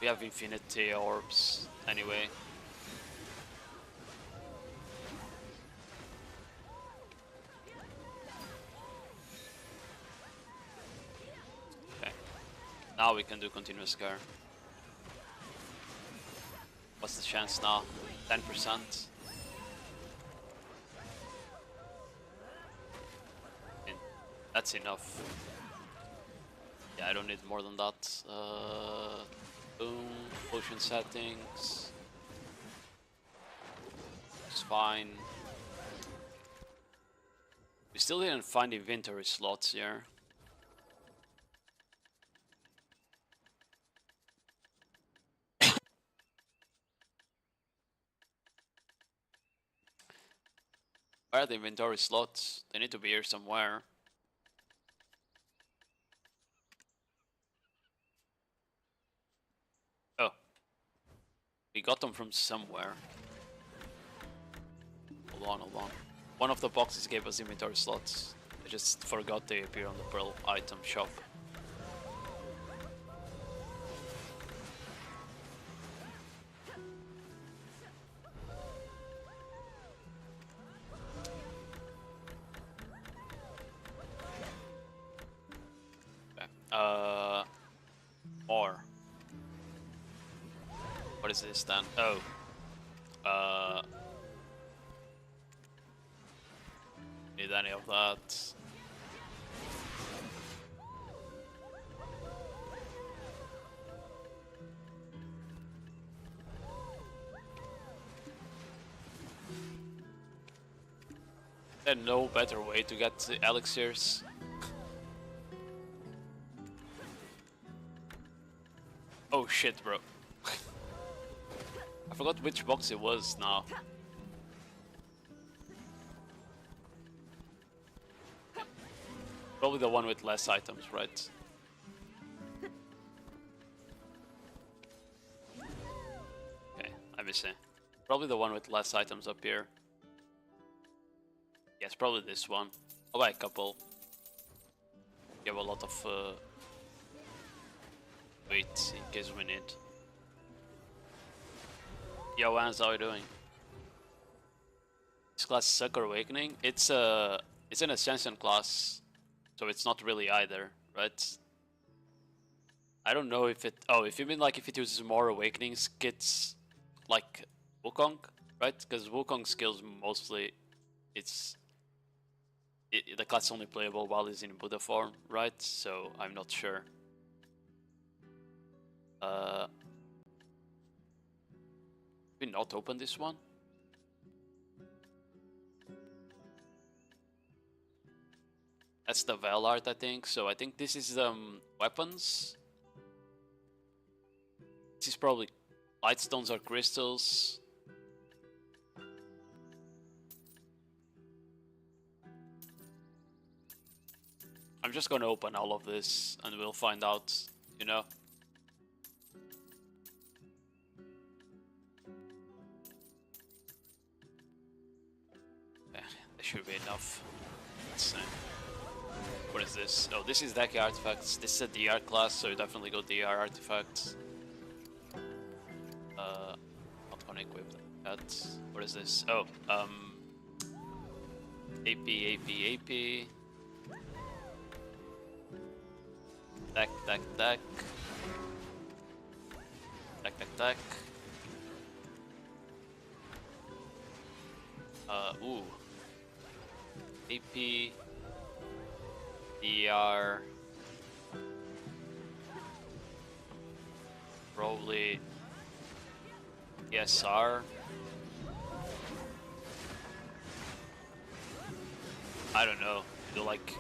We have infinity orbs anyway. Okay, now we can do continuous care. What's the chance now? 10%. That's enough. Yeah, I don't need more than that. Boom, potion settings. It's fine. We still didn't find inventory slots here. Where are the inventory slots? They need to be here somewhere. Oh. We got them from somewhere. Hold on. One of the boxes gave us inventory slots. I just forgot they appear on the Pearl item shop. More. What is this then? Oh. Need any of that. There's no better way to get the elixirs. Oh shit, bro. I forgot which box it was now. Probably the one with less items, right? Okay, let me see. Probably the one with less items up here. Yes, probably this one. I'll buy a couple. You have a lot of weight in case we need. Yo, Vans, how are you doing? This class is Sucker Awakening. It's an Ascension class, so it's not really either, right? I don't know if it. Oh, if you mean like if it uses more Awakening skits, like Wukong, right? Because Wukong skills mostly, the class is only playable while it's in Buddha form, right? So I'm not sure. Did we not open this one? That's the Val art, I think. So I think this is weapons. This is probably lightstones or crystals. I'm just gonna open all of this and we'll find out, you know. Yeah, that should be enough. Let's see. What is this? Oh, this is Deki artifacts. This is a DR class, so you definitely got DR artifacts. Not gonna equip that. What is this? Oh, AP, AP, AP. Tack, tack, tack. Tack, tack, tack. Ooh. AP. DR. Probably ESR. I don't know. Feel like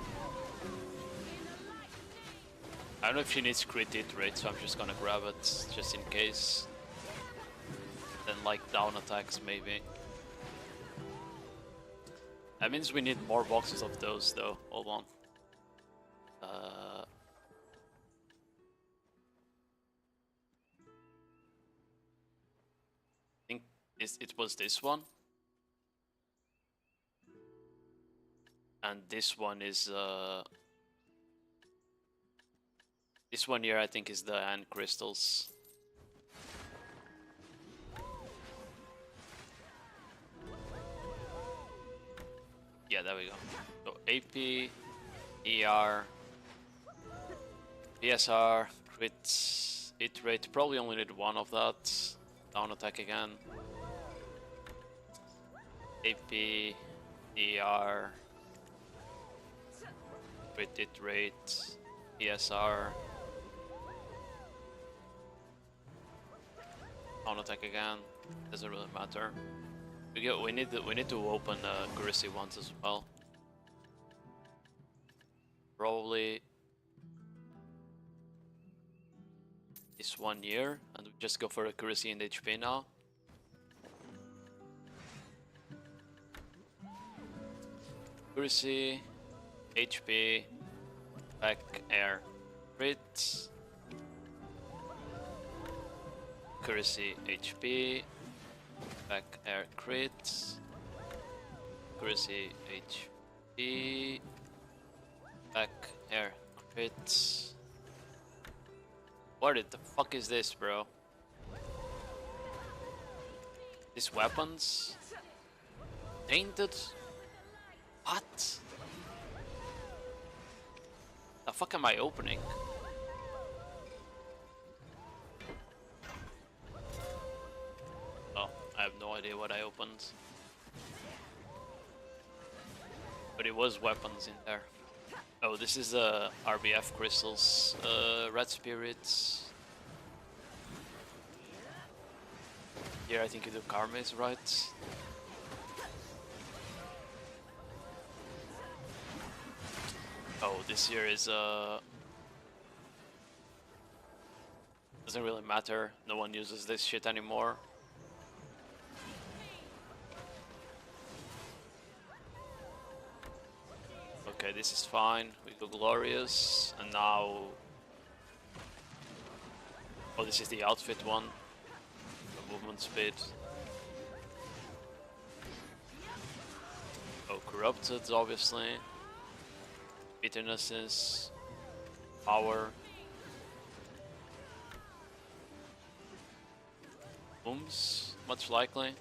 I don't know if she needs crit hit rate, so I'm just gonna grab it just in case. Then like down attacks maybe. That means we need more boxes of those though. Hold on. I think it was this one. And this one is this one here I think is the hand crystals. Yeah, there we go. So AP, ER, PSR, crit, hit rate. Probably only need one of that. Down attack again. AP, ER, crit hit rate, PSR. Down attack again. Doesn't really matter. We need to open accuracy ones as well. Probably this one here, and we just go for accuracy and HP now. Accuracy, HP, back air, crit. Accuracy, HP. Back air crit. Accuracy HP. Back air crit. What the fuck is this, bro? These weapons? Tainted? What? The fuck am I opening? I have no idea what I opened. But it was weapons in there. Oh, this is RBF crystals. Red spirits. Here I think you do karmas, right? Oh, this here is doesn't really matter. No one uses this shit anymore. Okay, this is fine. We go glorious, and now. Oh, this is the outfit one. The movement speed. Oh, corrupted, obviously. Bitternesses. Power. Booms, much likely.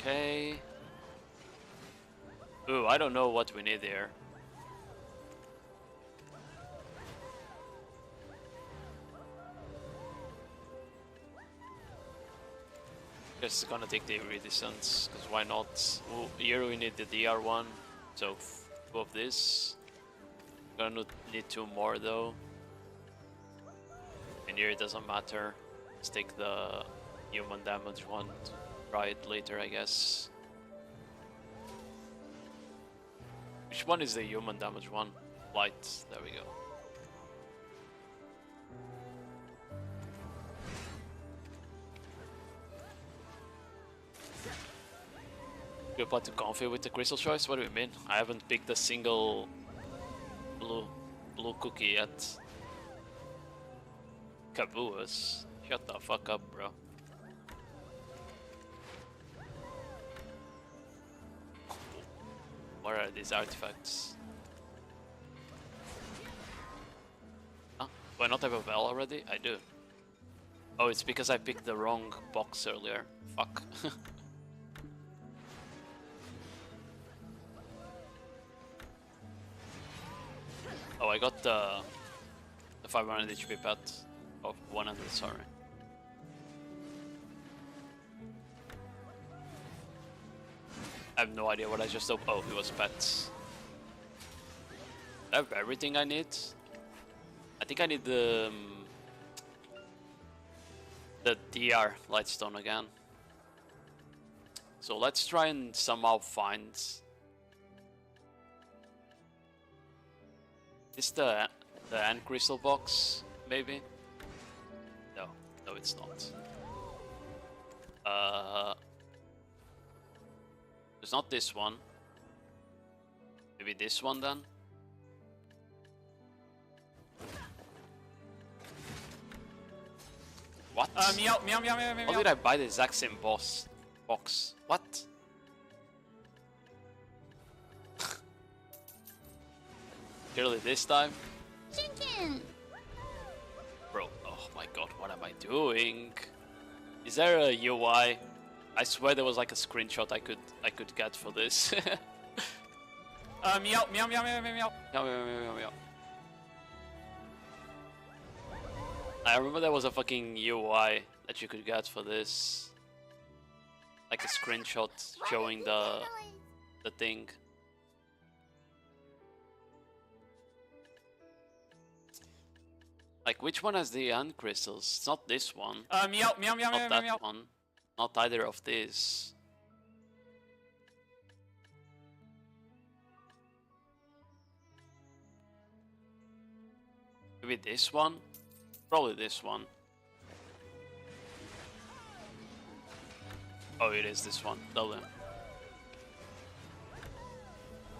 Okay. Ooh, I don't know what we need here. Just gonna take the iridescence, because why not? Ooh, here we need the DR1, so 2 of this. Gonna need 2 more though. And here it doesn't matter. Let's take the human damage one. Try it later, I guess. Which one is the human damage one? Light, there we go. You're about to config with the crystal choice? What do you mean? I haven't picked a single blue cookie yet. Caboose? Shut the fuck up, bro. What are these artifacts? Huh? Do I not have a bell already? I do. Oh, it's because I picked the wrong box earlier. Fuck. Oh, I got the 500 HP pet of 100, sorry. I have no idea what I just opened. Oh, it was pets. I have everything I need. I think I need the DR Lightstone again. So let's try and somehow find. Is the Ant Crystal box maybe? No, no, it's not. It's not this one. Maybe this one then. What? Meow, meow, meow, meow, meow. How did I buy the exact same box? What? Surely this time? Chicken! Bro, oh my god, what am I doing? Is there a UI? I swear there was like a screenshot I could get for this. Meow, meow, meow, meow, meow, meow. Meow, meow, meow, meow, meow. I remember there was a fucking UI that you could get for this. Like a screenshot showing the thing. Like, which one has the Ant Crystals? It's not this one. Meow, meow, meow, Not meow, that meow. one. Not either of these. Maybe this one? Probably this one. Oh, it is this one. Lovely.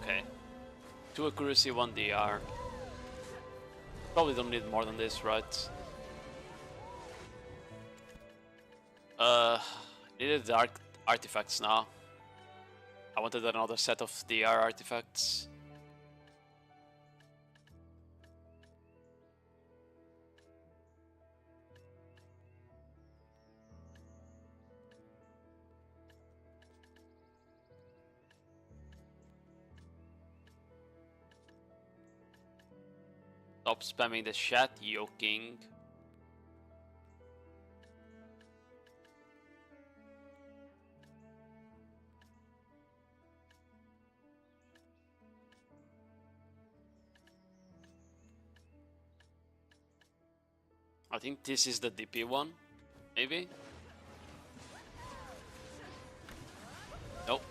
Okay. 2 accuracy, 1 DR. Probably don't need more than this, right? Needed the artifacts now. I wanted another set of DR artifacts. Stop spamming the chat, yo king. I think this is the DP one, maybe? Nope,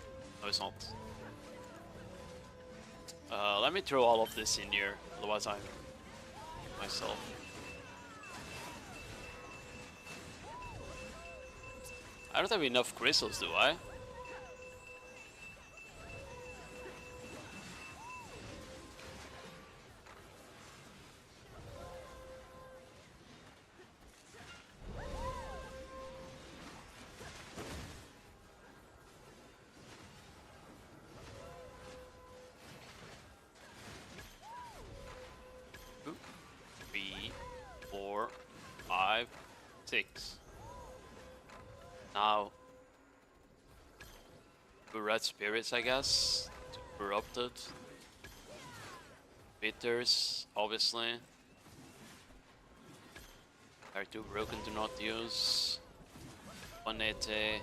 no it's not. Let me throw all of this in here, otherwise I'm myself. I don't have enough crystals, do I? Now, red spirits, I guess. Corrupted. Bitters, obviously. Are too broken to not use. 180.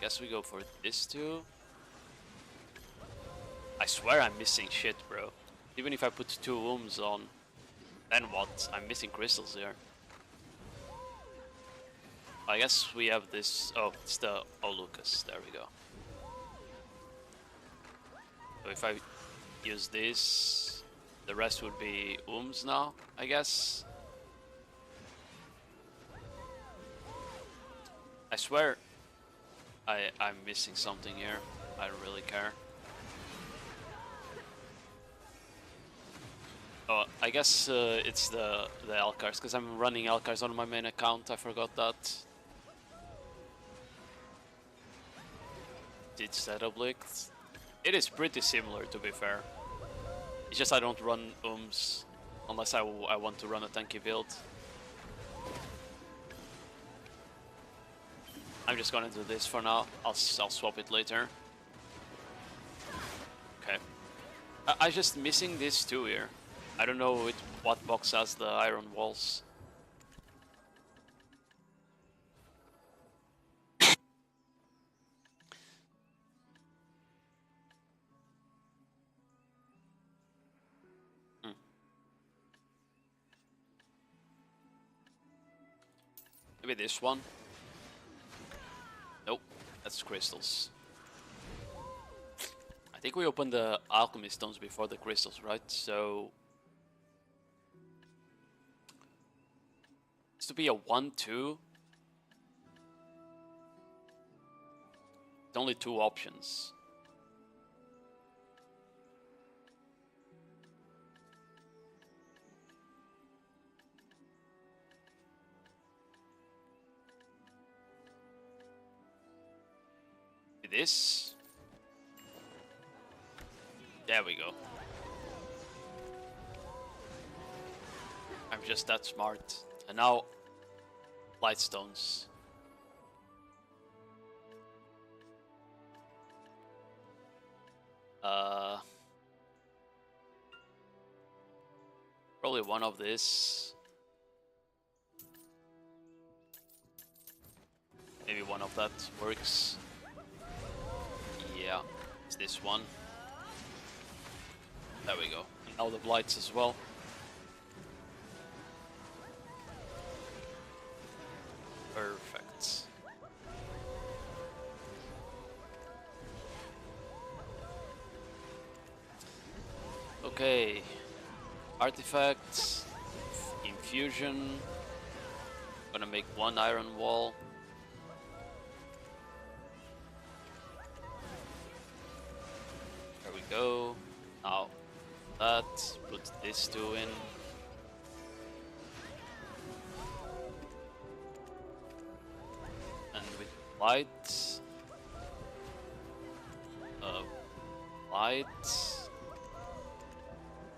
Guess we go for this too. I swear I'm missing shit, bro. Even if I put 2 wombs on, then what? I'm missing crystals here. I guess we have this. Oh, it's the Lucas. There we go. So if I use this, the rest would be wombs now, I guess. I swear I'm missing something here. I don't really care. Oh, I guess it's the Alcars, because I'm running Alcars on my main account. I forgot that. Did setup leaked? It is pretty similar, to be fair. It's just I don't run unless I want to run a tanky build. I'm just gonna do this for now. I'll swap it later. Okay. I just missing this too here. I don't know what box has the iron walls. Maybe this one. Nope, that's crystals. I think we opened the alchemy stones before the crystals, right? So it's to be a 1-2. It's only 2 options. This. There we go. I'm just that smart. And now, light stones. Probably one of this. Maybe one of that works. Yeah, it's this one. There we go. And now the blights as well. Perfect. Okay. Artifacts. Infusion. Gonna make 1 iron wall. There we go. Now that, put this 2 in. And with light,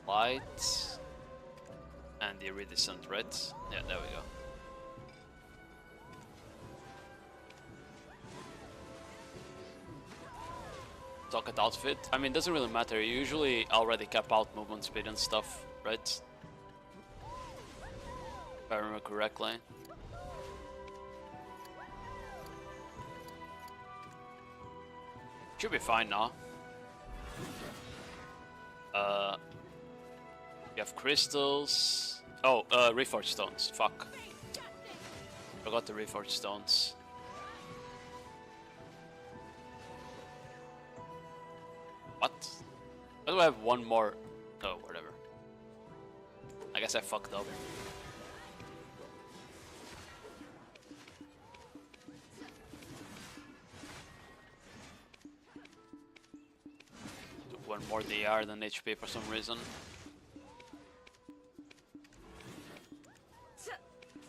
light, and the iridescent red. Yeah, there we go. Socket outfit. I mean, doesn't really matter. You usually already cap out movement speed and stuff, right? If I remember correctly. Should be fine now. We have crystals. Oh, reforged stones. Fuck. Forgot the reforged stones. What? Why do I have 1 more? Oh, whatever. I guess I fucked up. Took 1 more DR than HP for some reason.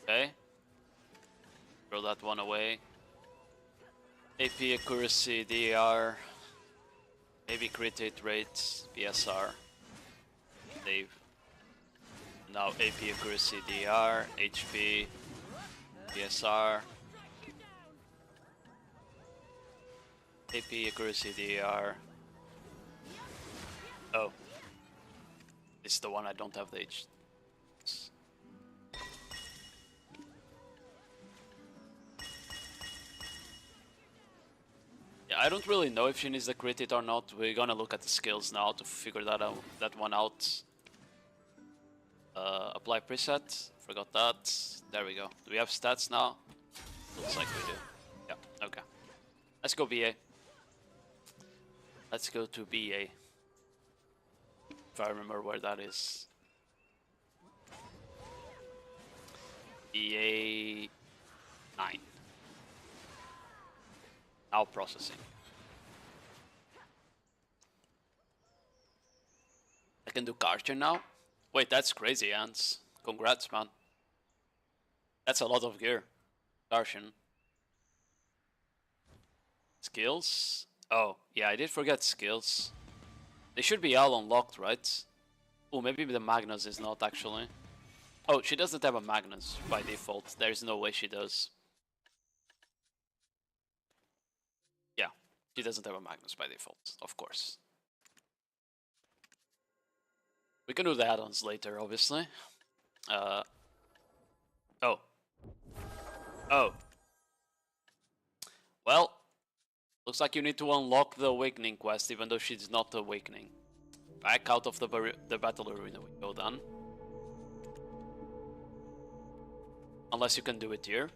Okay. Throw that one away. AP accuracy, DR. Maybe crit hit rate, PSR. Save. Now AP accuracy, DR, HP, PSR. AP accuracy, DR. Oh. This is the one I don't have the H. Yeah, I don't really know if she needs the crit hit or not. We're gonna look at the skills now to figure that one out. Apply preset. Forgot that. There we go. Do we have stats now? Looks like we do. Yeah, okay. Let's go BA. Let's go to BA. If I remember where that is. BA 9. Now processing. I can do Karcher now? Wait, that's crazy, Ants. Congrats, man. That's a lot of gear. Karchen. Skills? Oh, yeah, I did forget skills. They should be all unlocked, right? Oh, maybe the Magnus is not actually. Oh, she doesn't have a Magnus by default. There's no way she does. Yeah, she doesn't have a Magnus by default, of course. We can do the add-ons later, obviously. Oh. Oh. Well, looks like you need to unlock the Awakening quest, even though she's not awakening. Back out of the battle arena we go then. Unless you can do it here.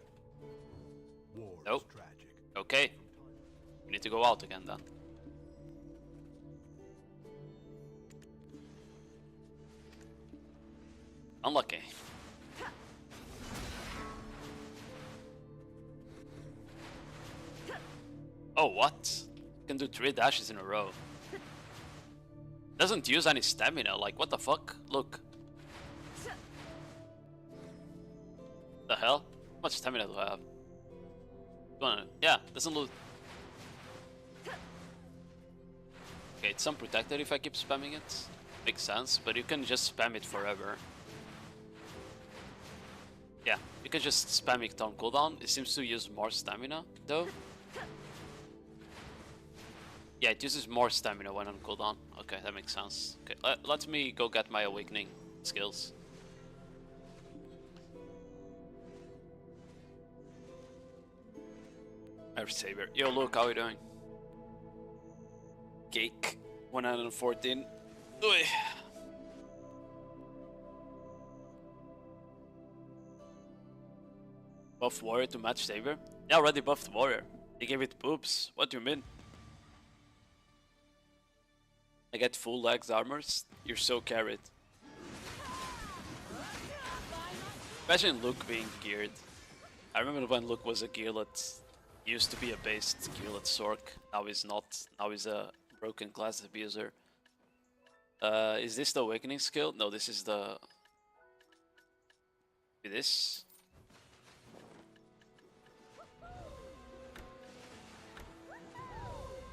Nope. Okay. You need to go out again then. Unlucky. Oh, what? You can do 3 dashes in a row. Doesn't use any stamina, like what the fuck? Look. The hell? How much stamina do I have? Yeah, doesn't look. Okay, it's unprotected if I keep spamming it. Makes sense, but you can just spam it forever. Yeah, you can just spam it on cooldown. It seems to use more stamina, though. Yeah, it uses more stamina when on cooldown. Okay, that makes sense. Okay, let me go get my awakening skills. Our savior. Yo, Luke, how are you doing? Cake. 114. Oi. Buff warrior to match savior? Yeah, already buffed warrior. They gave it boobs. What do you mean? I get full legs armors. You're so carried. Imagine Luke being geared. I remember when Luke was a gearlet. Used to be a based gearlet Sork. Now he's not. Now he's a broken class abuser. Is this the awakening skill? No, this is the... This?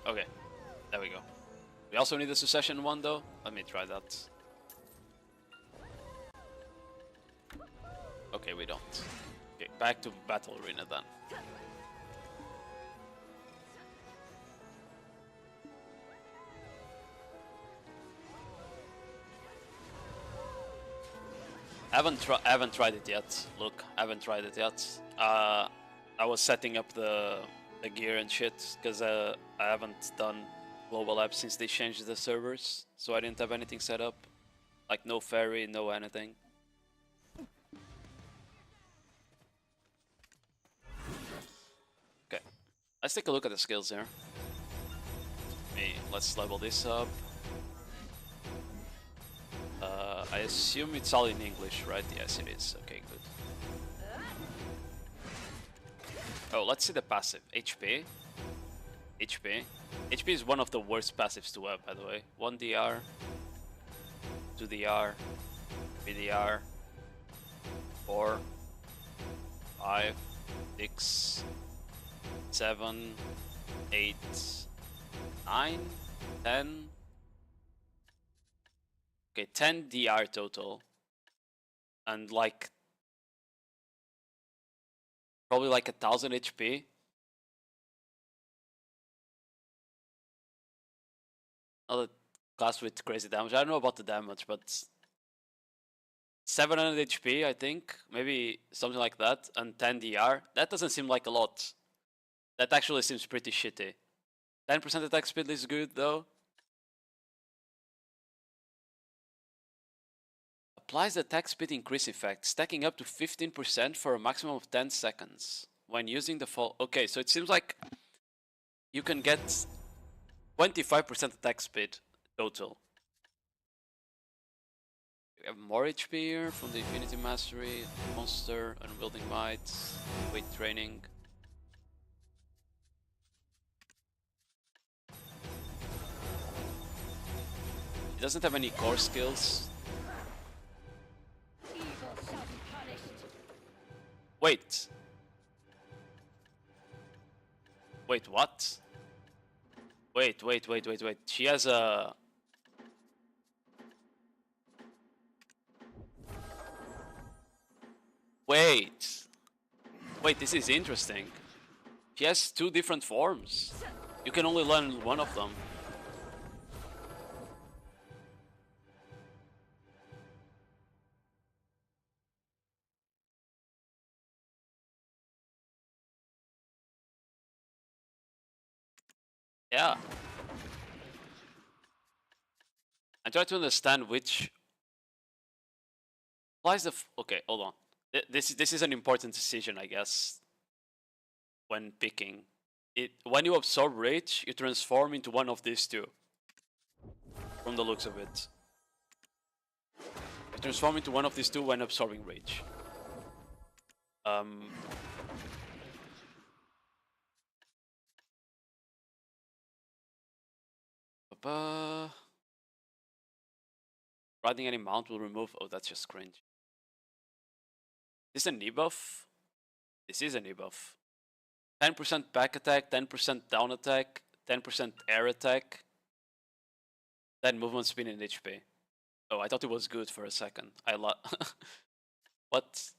Okay, there we go. We also need a succession one though. Let me try that. Okay, we don't. Okay, back to battle arena then. I haven't tried it yet. Look, I haven't tried it yet. I was setting up the gear and shit because I haven't done global apps since they changed the servers, so I didn't have anything set up, like no ferry, no anything. Okay, let's take a look at the skills here. Let's level this up. I assume it's all in English, right? Yes, it is. Okay, good. Oh, let's see the passive. HP. HP. HP is one of the worst passives to have, by the way. 1 DR, 2 DR, 3 DR, 4, 5, 6, 7, 8, 9, 10. Okay, 10 DR total. And like probably like 1000 HP. Another class with crazy damage. I don't know about the damage, but 700 HP, I think. Maybe something like that. And 10 DR. That doesn't seem like a lot. That actually seems pretty shitty. 10% attack speed is good, though. Applies the attack speed increase effect, stacking up to 15% for a maximum of 10 seconds. When using the fall... Okay, so it seems like you can get 25% attack speed total. We have more HP here from the Infinity Mastery, Monster, Unwielding Might, Weight Training. He doesn't have any core skills. Wait. Wait, what? Wait. She has a... Wait. Wait, this is interesting. He has 2 different forms. You can only learn one of them. Yeah. I try to understand which. Why is the okay? Hold on. This is an important decision, I guess. When picking it, when you absorb rage, you transform into one of these 2. From the looks of it, you transform into one of these 2 when absorbing rage. Riding any mount will remove. Oh, that's just cringe. This is a debuff. This is a debuff. 10% back attack, 10% down attack, 10% air attack, then movement speed and HP. Oh, I thought it was good for a second. What?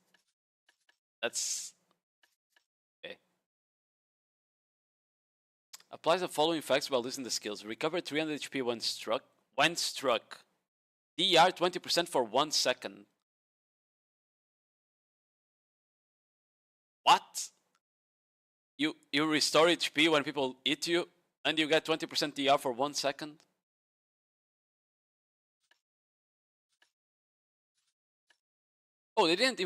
That's okay. Applies the following effects while using the skills. Recover 300 HP when struck. When struck. DR 20% for 1 second. What? You restore HP when people hit you, and you get 20% DR for 1 second? Oh, they didn't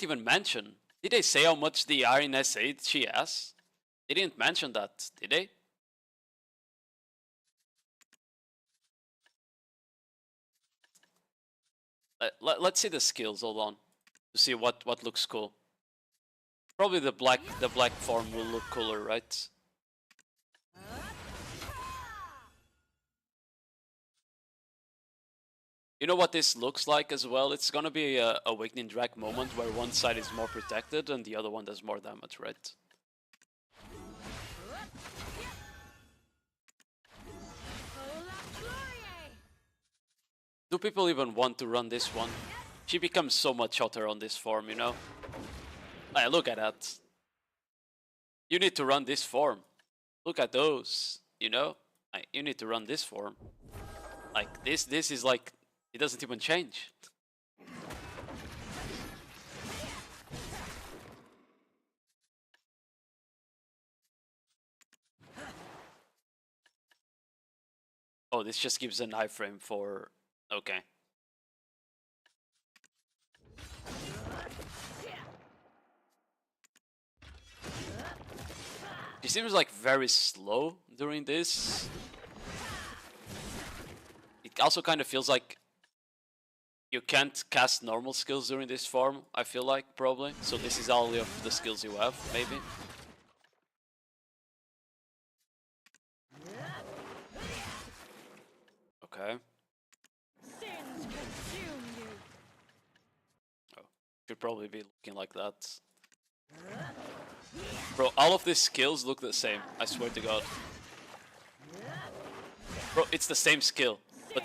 even mention. Did they say how much DR in S8 she has? They didn't mention that, did they? Let's see the skills. Hold on, to see what looks cool. Probably the black form will look cooler, right? You know what this looks like as well? It's gonna be a Awakening Drag moment where one side is more protected and the other one does more damage, right? Do people even want to run this one? She becomes so much hotter on this form, you know? Hey, look at that. You need to run this form. Look at those, you know? You need to run this form. Like, this is like, it doesn't even change. Oh, this just gives an iframe for... Okay. He seems like very slow during this. It also kind of feels like you can't cast normal skills during this form, I feel like, probably. So this is all of the skills you have, maybe. Okay. Oh, should probably be looking like that. Bro, all of these skills look the same, I swear to God. Bro, it's the same skill, but...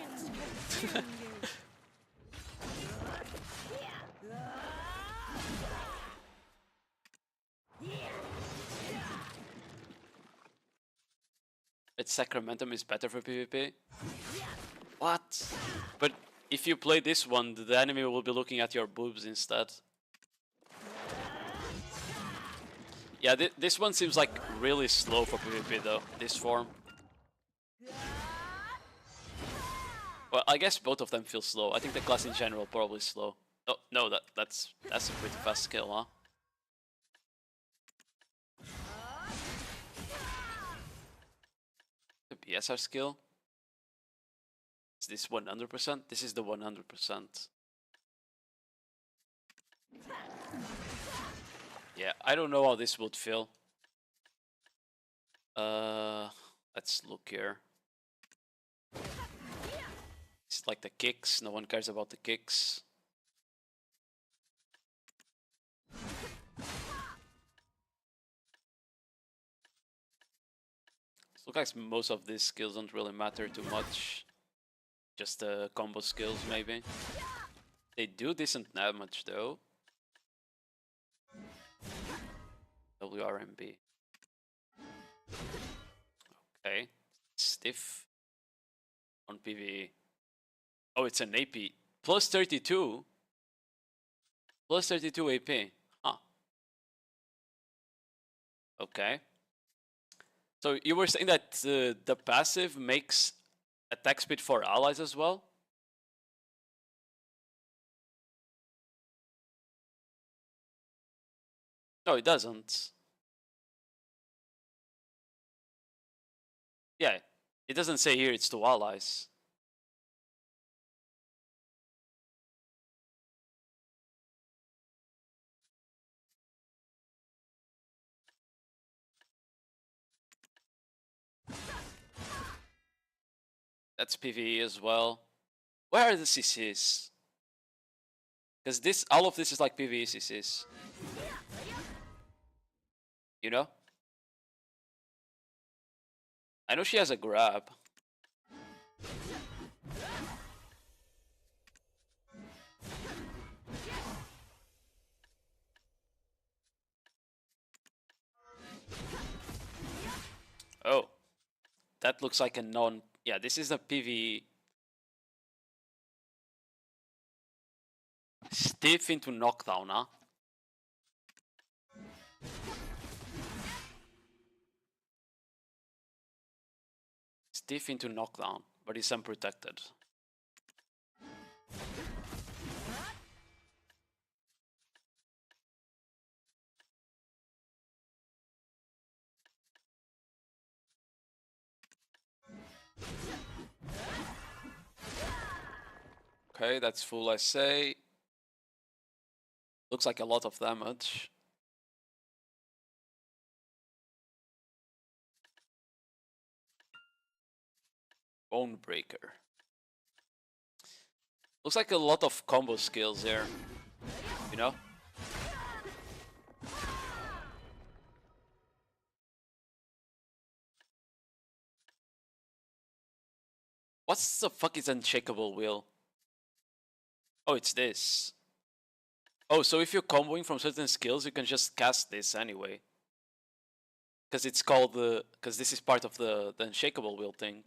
Its Sacramentum is better for PvP? What? But if you play this one, the enemy will be looking at your boobs instead. Yeah, this one seems like really slow for PvP though, this form. Well, I guess both of them feel slow. I think the class in general probably slow. Oh, no, that's a pretty fast skill, huh? The BSR skill? Is this 100%? This is the 100%. Yeah, I don't know how this would feel. Let's look here. It's like the kicks, no one cares about the kicks. It looks like most of these skills don't really matter too much. Just the combo skills, maybe. They do decent damage though. WRMB. Okay. Stiff on PvE. Oh, it's an AP. Plus 32. Plus 32 AP. Huh. Okay. So you were saying that the passive makes attack speed for allies as well? No, it doesn't. Yeah, it doesn't say here it's to allies. That's PvE as well. Where are the CCs? Because this, all of this is like PvE CCs. You know? I know she has a grab. Oh. That looks like a non... Yeah, this is a PvE. Stiff into knockdown, huh? Stiff into knockdown, but it's unprotected. Okay, that's full SA. Looks like a lot of damage. Bone Breaker. Looks like a lot of combo skills here. You know? What's the fuck is Unshakable Wheel? Oh, it's this. Oh, so if you're comboing from certain skills, you can just cast this anyway. Because it's called the... Because this is part of the Unshakable Wheel thing.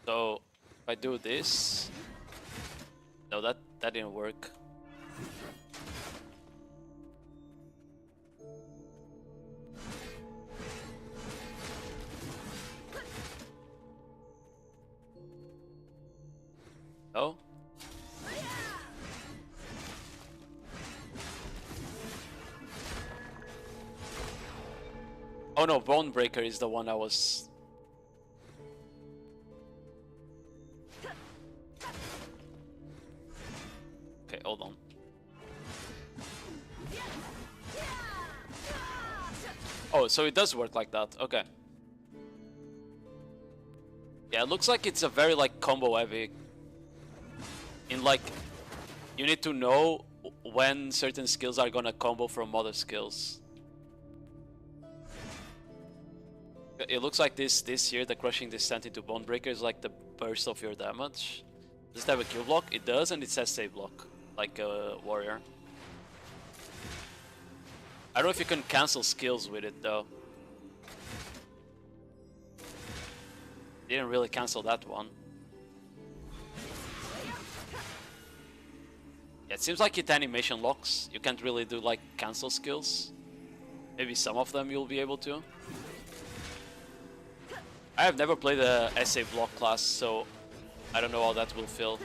So, if I do this... No, that didn't work. Oh? Oh no, Bone Breaker is the one I was... Okay, hold on. Oh, so it does work like that. Okay. Yeah, it looks like it's a very like combo heavy. In like, you need to know when certain skills are gonna combo from other skills. It looks like this here, the crushing descent into Bone Breaker is like the burst of your damage. Does it have a Q block? It does, and it says save block, like a warrior. I don't know if you can cancel skills with it though. Didn't really cancel that one. Yeah, it seems like it animation locks. You can't really do like cancel skills. Maybe some of them you'll be able to. I have never played a SA block class, so I don't know how that will feel.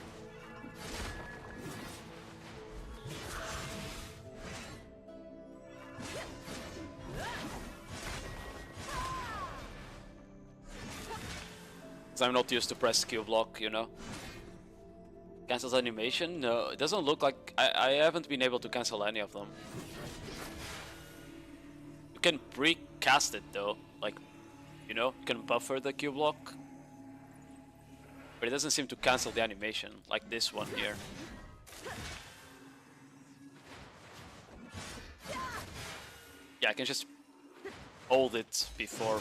Because I'm not used to press Q block, you know. Cancels animation? No, it doesn't look like... I haven't been able to cancel any of them. You can pre-cast it though, like, you know, you can buffer the Q block. But it doesn't seem to cancel the animation, like this one here. Yeah, I can just hold it before.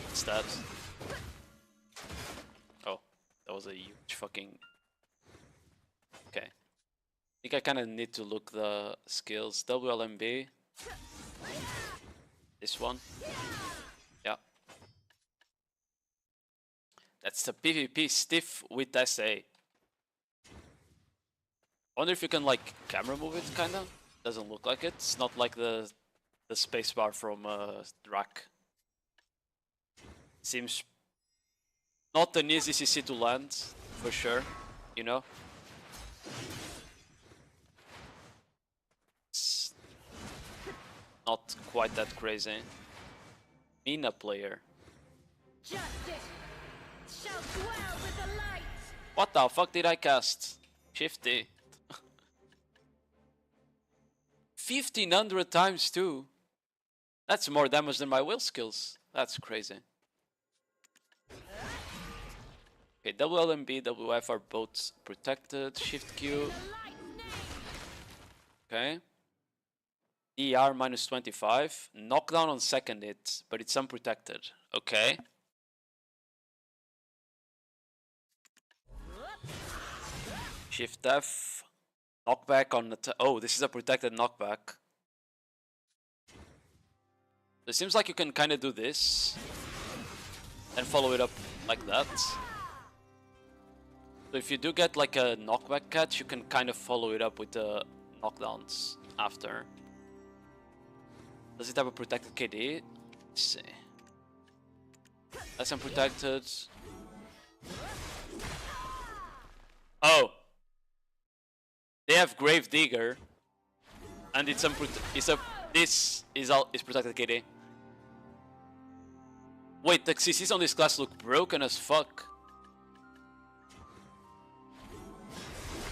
What's that? Oh, that was a huge fucking... Okay. I think I kind of need to look the skills. WLMB. This one. Yeah. That's the PvP stiff with SA. I wonder if you can like camera move it, kinda. Doesn't look like it. It's not like the spacebar from Drac. Seems not an easy CC to land, for sure. You know. It's not quite that crazy. Mina player. What the fuck did I cast? Shifty. 1500 times too. That's more damage than my will skills. That's crazy. Okay, WLMB, WF are both protected. Shift Q. Okay. ER minus 25. Knockdown on second hit, but it's unprotected. Okay. Shift F. Knockback on the... Oh, this is a protected knockback. It seems like you can kind of do this. And follow it up like that. So if you do get like a knockback catch, you can kind of follow it up with the knockdowns after. Does it have a protected KD? Let's see. That's unprotected. Oh! They have Grave Digger, and this is protected KD. Wait, the CCs on this class look broken as fuck.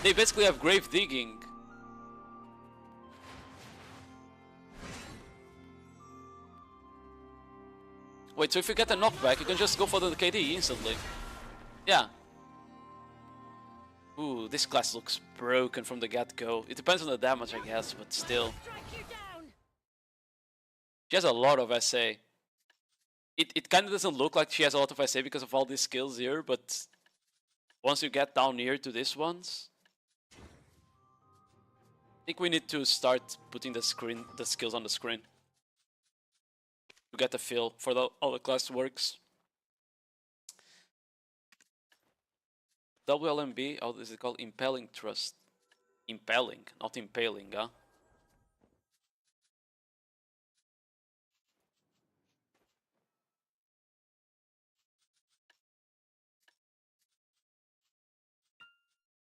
They basically have Grave Digging. Wait, so if you get a knockback, you can just go for the KD instantly. Yeah. Ooh, this class looks broken from the get-go. It depends on the damage, I guess, but still. She has a lot of SA. It kind of doesn't look like she has a lot of SA because of all these skills here, but once you get down here to these ones, I think we need to start putting the skills on the screen to get a feel for how the class works. WLMB, how is it called? Impelling Thrust. Impelling, not impaling, huh?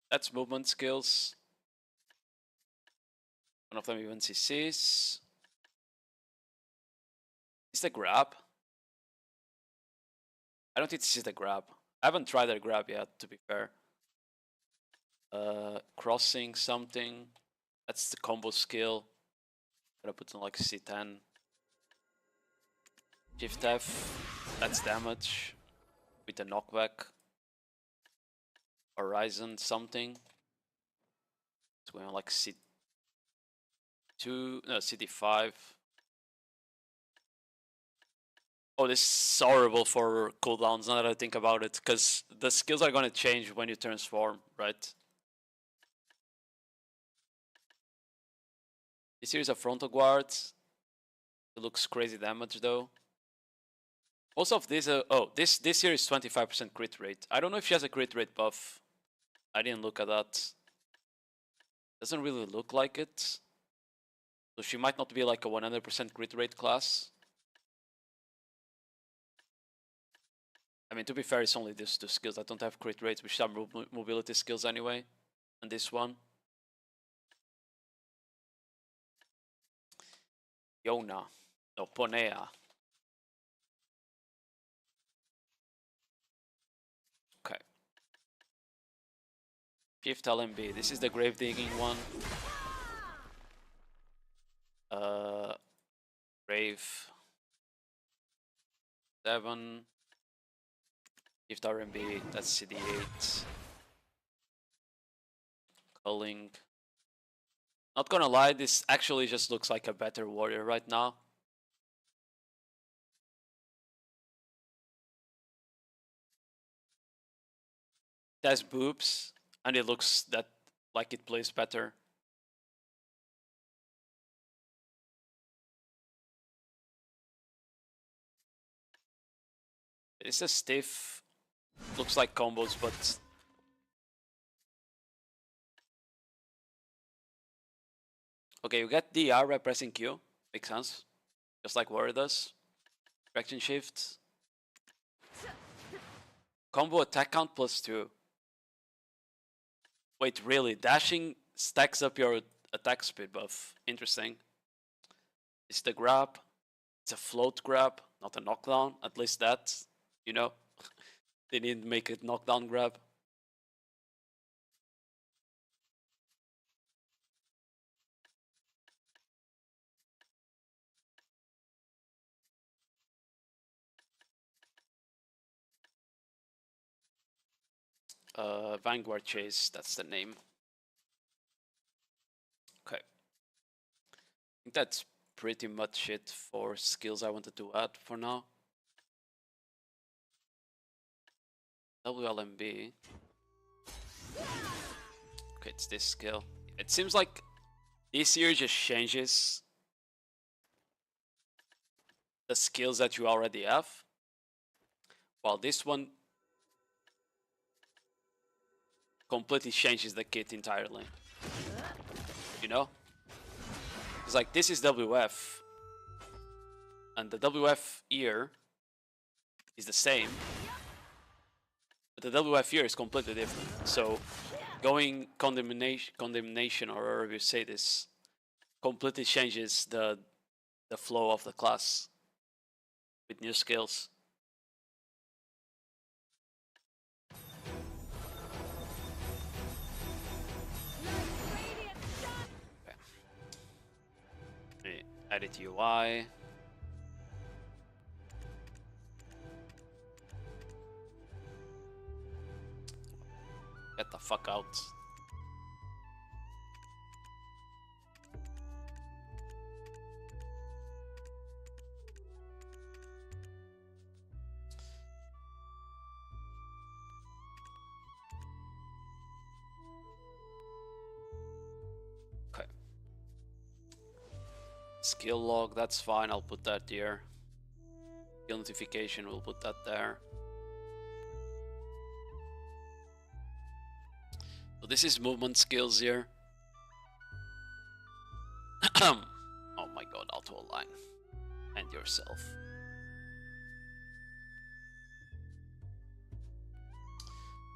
That's movement skills. One of them even CCs. Is the grab? I don't think this is the grab. I haven't tried the grab yet, to be fair. Crossing something. That's the combo skill. Gotta put on like C10. Shift F. That's damage. With the knockback. Horizon something. It's going on like C2. No, CD5. Oh, this is horrible for cooldowns now that I think about it, because the skills are going to change when you transform, right? This here is a frontal guard. It looks crazy damage though. Most of these, this here is 25% crit rate. I don't know if she has a crit rate buff. I didn't look at that. Doesn't really look like it. So she might not be like a 100% crit rate class. I mean, to be fair, it's only these two skills that don't have crit rates, which are mobility skills anyway. And this one. Yona. No, Ponea. Okay. Shift LMB. This is the grave digging one. Grave. 7. Shift RMB. That's CD8. Culling. Not gonna lie, this actually just looks like a better warrior right now. has boobs, and it looks that like it plays better. It's a stiff, looks like combos, but okay, you get DR by pressing Q, makes sense, just like Warrior does. Direction shift, combo attack count +2. Wait, really? Dashing stacks up your attack speed buff. Interesting. It's the grab. It's a float grab, not a knockdown. At least that, you know, they didn't make it knockdown grab. Vanguard Chase, that's the name. Okay. I think that's pretty much it for skills I wanted to add for now. WLMB. Okay, it's this skill. It seems like this year just changes the skills that you already have, while this one completely changes the kit entirely. You know? It's like this is WF, and the WF ear is the same, but the WF ear is completely different. So going condemnation, or however you say this, completely changes the flow of the class with new skills. Okay. Edit UI. Get the fuck out. Okay. Skill log, that's fine, I'll put that here. Skill notification, we'll put that there. So this is movement skills here. Oh my god, auto align. And yourself.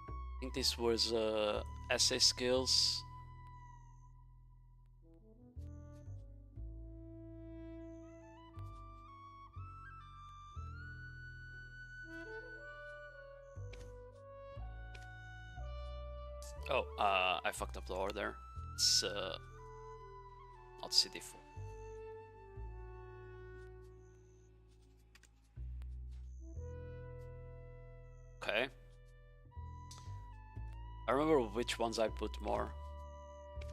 I think this was essay skills. Oh, I fucked up the order. It's not CD4. Okay. I remember which ones I put more.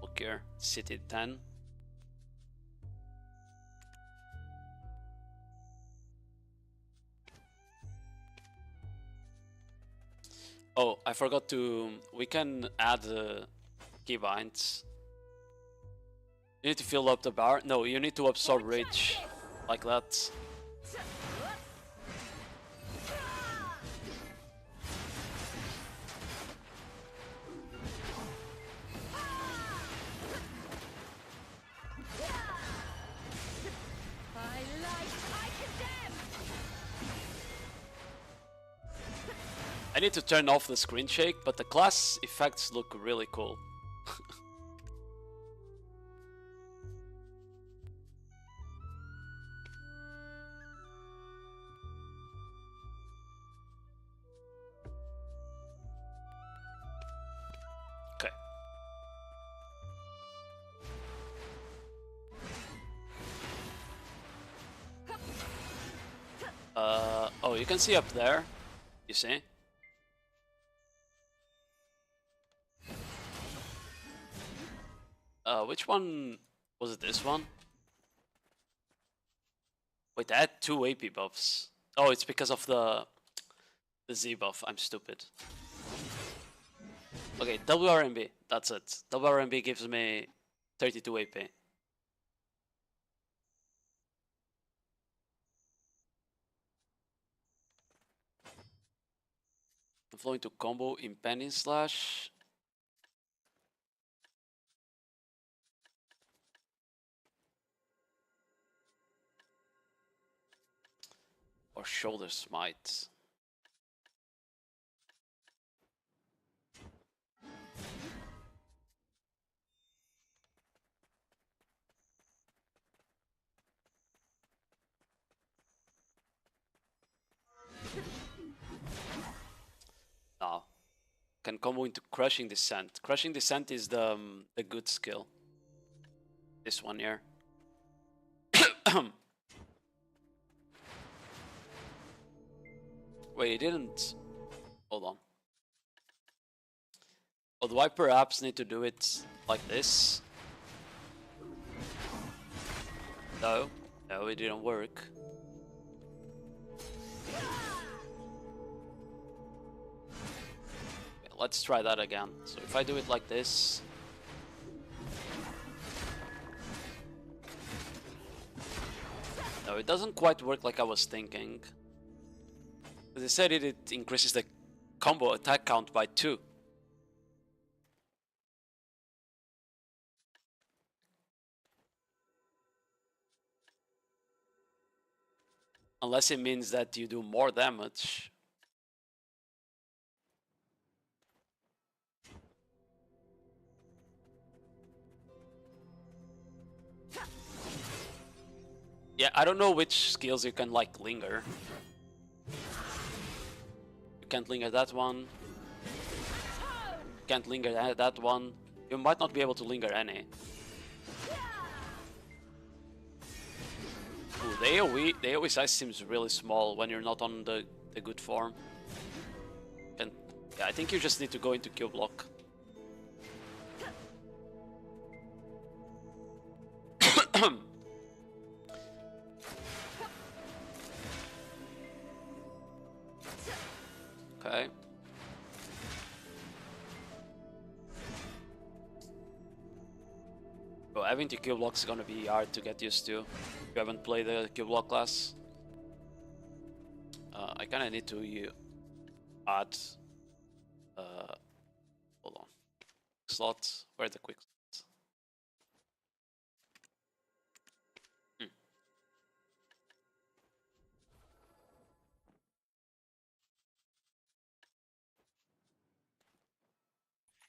Look here, City 10. Oh, I forgot to. We can add keybinds. You need to fill up the bar. No, you need to absorb rage, like that. I need to turn off the screen shake, but the class effects look really cool. Okay. Oh, you can see up there, you see? Which one was it? This one? Wait, I had 2 AP buffs. Oh, it's because of the Z buff. I'm stupid. Okay, WRMB, that's it. WRMB gives me 32 AP. I'm flowing to combo in Penny Slash. Or Shoulder Smite. No. Can combo into Crushing Descent. Crushing Descent is the good skill. This one here. Wait, it didn't. Hold on. Oh, do I perhaps need to do it like this? No. No, it didn't work. Okay, let's try that again. So if I do it like this. No, it doesn't quite work like I was thinking. As I said, it increases the combo attack count by 2. Unless it means that you do more damage. Yeah, I don't know which skills you can like linger. You can't linger that one. You can't linger that one. You might not be able to linger any. Ooh, the AoE size seems really small when you're not on the good form. And yeah, I think you just need to go into Q block. Okay. Well, having the Q block is gonna be hard to get used to if you haven't played the Q block class. I kinda need to add. Hold on. Slot. Where's the quick slot?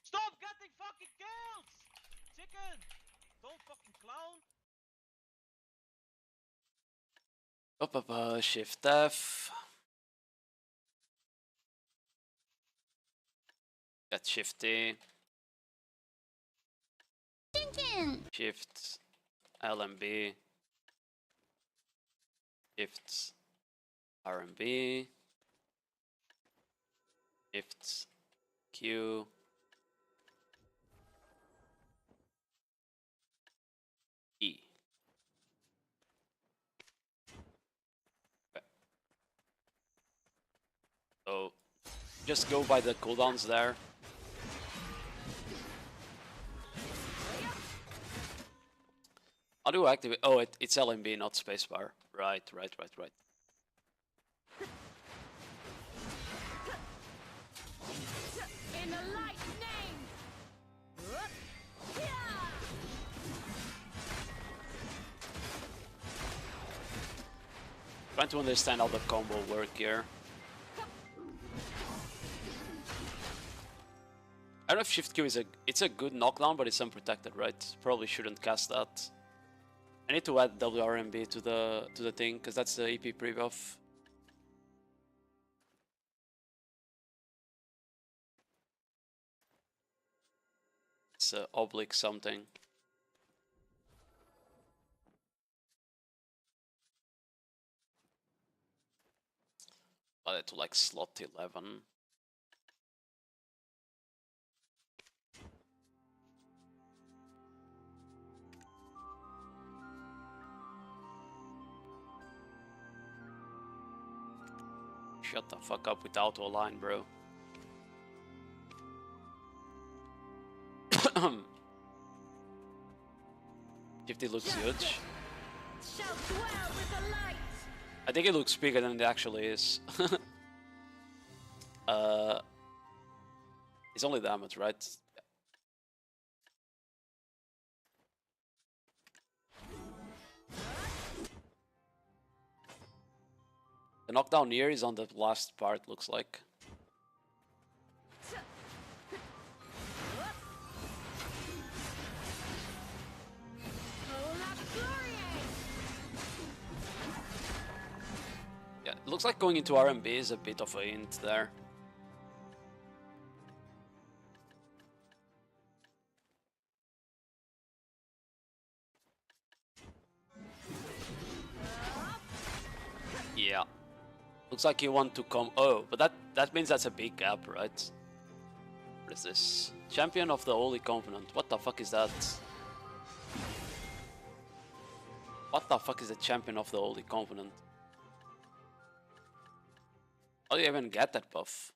Stop getting fucking kills! Chicken! Don't fucking clown! Shift F. Get Shift-T. Shift LMB. Shift RMB. Shift Q. E. Okay. So just go by the cooldowns there. How do I activate? Oh, it's LMB, not spacebar. Right. In the light name. Trying to understand how the combo work here. I don't know if Shift Q is it's a good knockdown, but it's unprotected, right? Probably shouldn't cast that. I need to add WRMB to the thing, because that's the EP pre-buff. It's oblique something. Add it to like slot 11. Shut the fuck up with auto align, bro. 50 looks huge. Shall dwell with the light. I think it looks bigger than it actually is. It's only damage, right? The knockdown here is on the last part, looks like. Yeah, it looks like going into RMB is a bit of a hint there. Yeah. Looks like you want to come. Oh, but that means that's a big gap, right? What is this? Champion of the Holy Covenant. What the fuck is that? What the fuck is the Champion of the Holy Covenant? How do you even get that buff?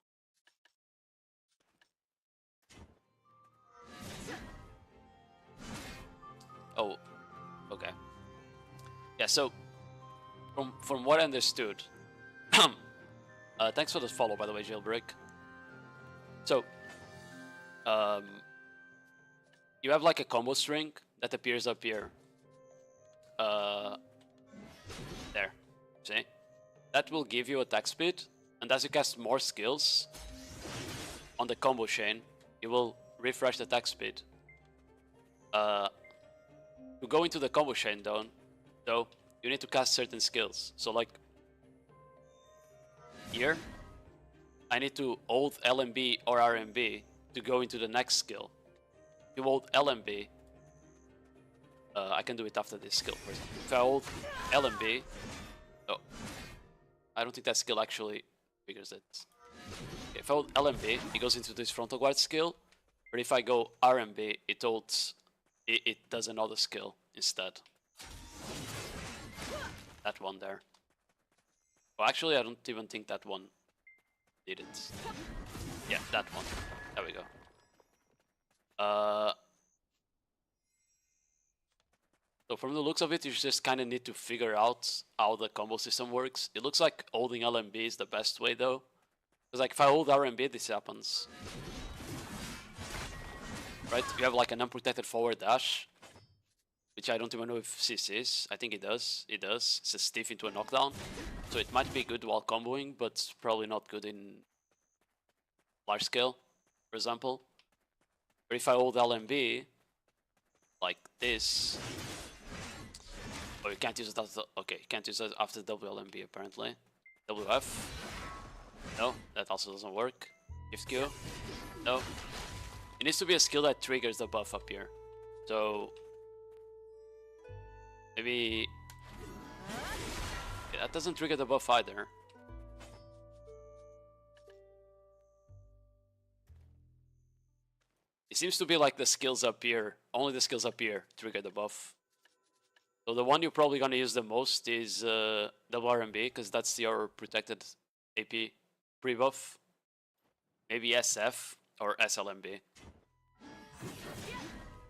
Oh, okay. Yeah, so from what I understood, thanks for the follow, by the way, Jailbreak. So, you have like a combo string that appears up here. There, see? That will give you attack speed, and as you cast more skills on the combo chain, you will refresh the attack speed. To go into the combo chain though, you need to cast certain skills. So like here, I need to hold LMB or RMB to go into the next skill. If you hold LMB, I can do it after this skill, for example. If I hold LMB, oh, I don't think that skill actually triggers it. Okay, if I hold LMB, it goes into this frontal guard skill, but if I go RMB, it does another skill instead. That one there. Well, actually, I don't even think that one did it. Yeah, that one. There we go. So from the looks of it, you just kind of need to figure out how the combo system works. It looks like holding LMB is the best way though. Because like if I hold RMB, this happens. Right? You have like an unprotected forward dash, which I don't even know if CC is. I think it does. It does. It's a stiff into a knockdown. So it might be good while comboing, but probably not good in large scale, for example. Or if I hold LMB, like this. Oh, you can't use it after. Okay, you can't use it after WLMB apparently. WF. No, that also doesn't work. Shift Q. No. It needs to be a skill that triggers the buff up here. So maybe yeah, that doesn't trigger the buff either. It seems to be like the skills up here, only the skills up here trigger the buff. So the one you're probably gonna use the most is WRMB, because that's your protected AP pre-buff. Maybe SF or SLMB.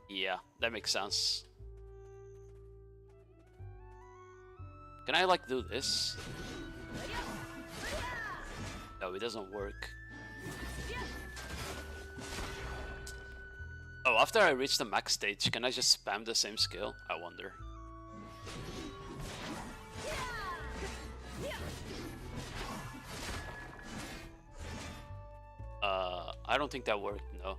Yeah, that makes sense. Can I like do this? No, it doesn't work. Oh, after I reach the max stage, can I just spam the same skill? I wonder. I don't think that worked, no.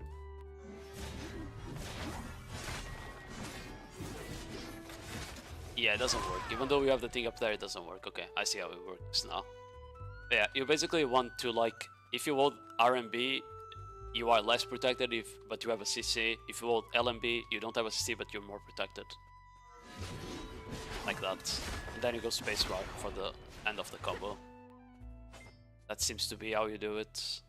Yeah, it doesn't work. Even though we have the thing up there, it doesn't work. Okay, I see how it works now. But yeah, you basically want to like, if you hold RMB, you are less protected, but you have a CC. If you hold LMB, you don't have a CC, but you're more protected. Like that. And then you go spacebar for the end of the combo. That seems to be how you do it.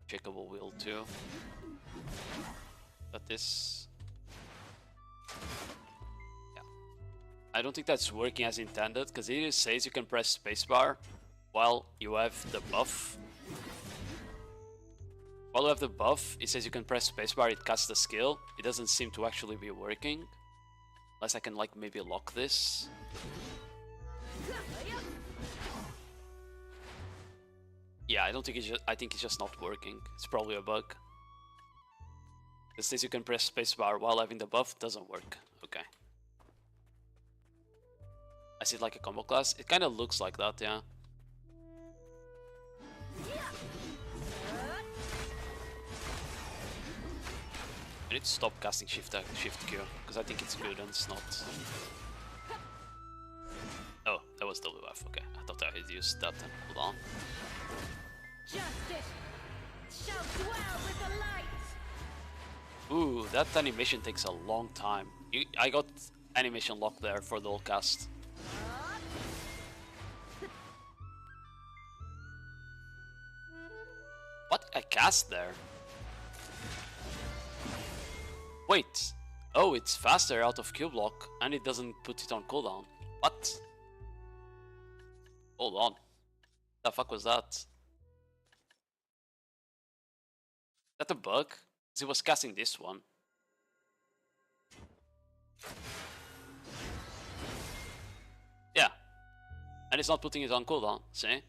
Checkable wheel too. But this... yeah. I don't think that's working as intended, because it says you can press spacebar, while you have the buff. While you have the buff, it says you can press spacebar, it casts the skill. It doesn't seem to actually be working. Unless I can like maybe lock this. Yeah, I don't think I think it's just not working. It's probably a bug. It says you can press spacebar while having the buff, doesn't work. Okay. I see it like a combo class. It kind of looks like that, yeah. I need to stop casting shift Q because I think it's good and it's not. Oh, that was WF. Okay, I thought I had used that. Then hold on. Justice shall dwell with the light. Ooh, that animation takes a long time. I got animation lock there for the whole cast. What? I cast there? Wait. Oh, it's faster out of Q block and it doesn't put it on cooldown. What? Hold on. The fuck was that? Is that a bug? Because he was casting this one. Yeah. And it's not putting it on cooldown, see?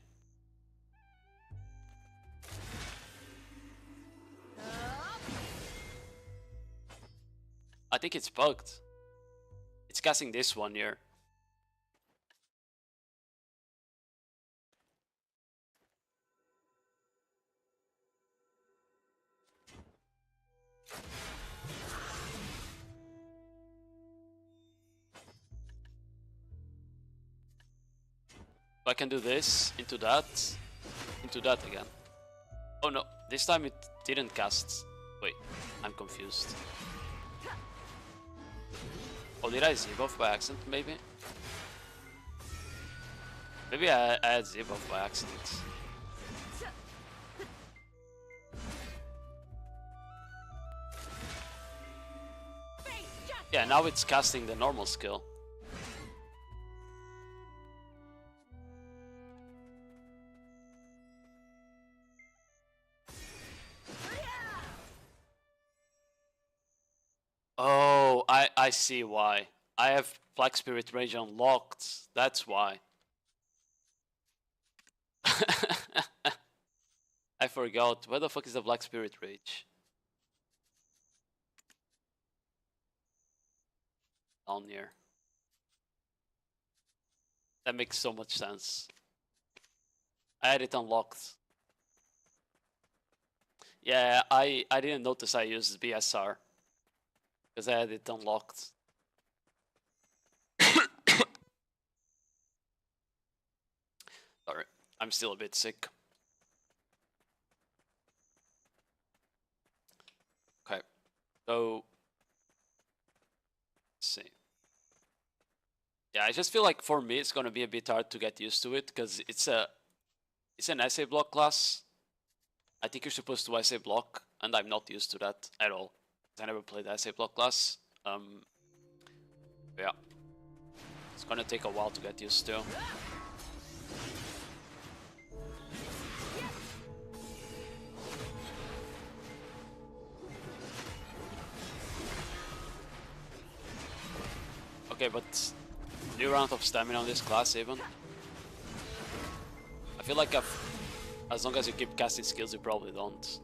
I think it's bugged. It's casting this one here. I can do this into that again. Oh no, this time it didn't cast. Wait, I'm confused. Oh, did I Z-buff by accident, maybe? Maybe I had Z-buff by accident. Yeah, now it's casting the normal skill. Oh, I see why. I have Black Spirit Rage unlocked. That's why. I forgot. Where the fuck is the Black Spirit Rage? Down here. That makes so much sense. I had it unlocked. Yeah, I didn't notice I used BSR. Because I had it unlocked. Sorry, I'm still a bit sick. Okay, so let's see. Yeah, I just feel like for me it's gonna be a bit hard to get used to it because it's an essay block class. I think you're supposed to essay block, and I'm not used to that at all. I never played essay block class. Yeah, it's gonna take a while to get used to. Okay, but new round of stamina on this class even. I feel like as long as you keep casting skills, you probably don't.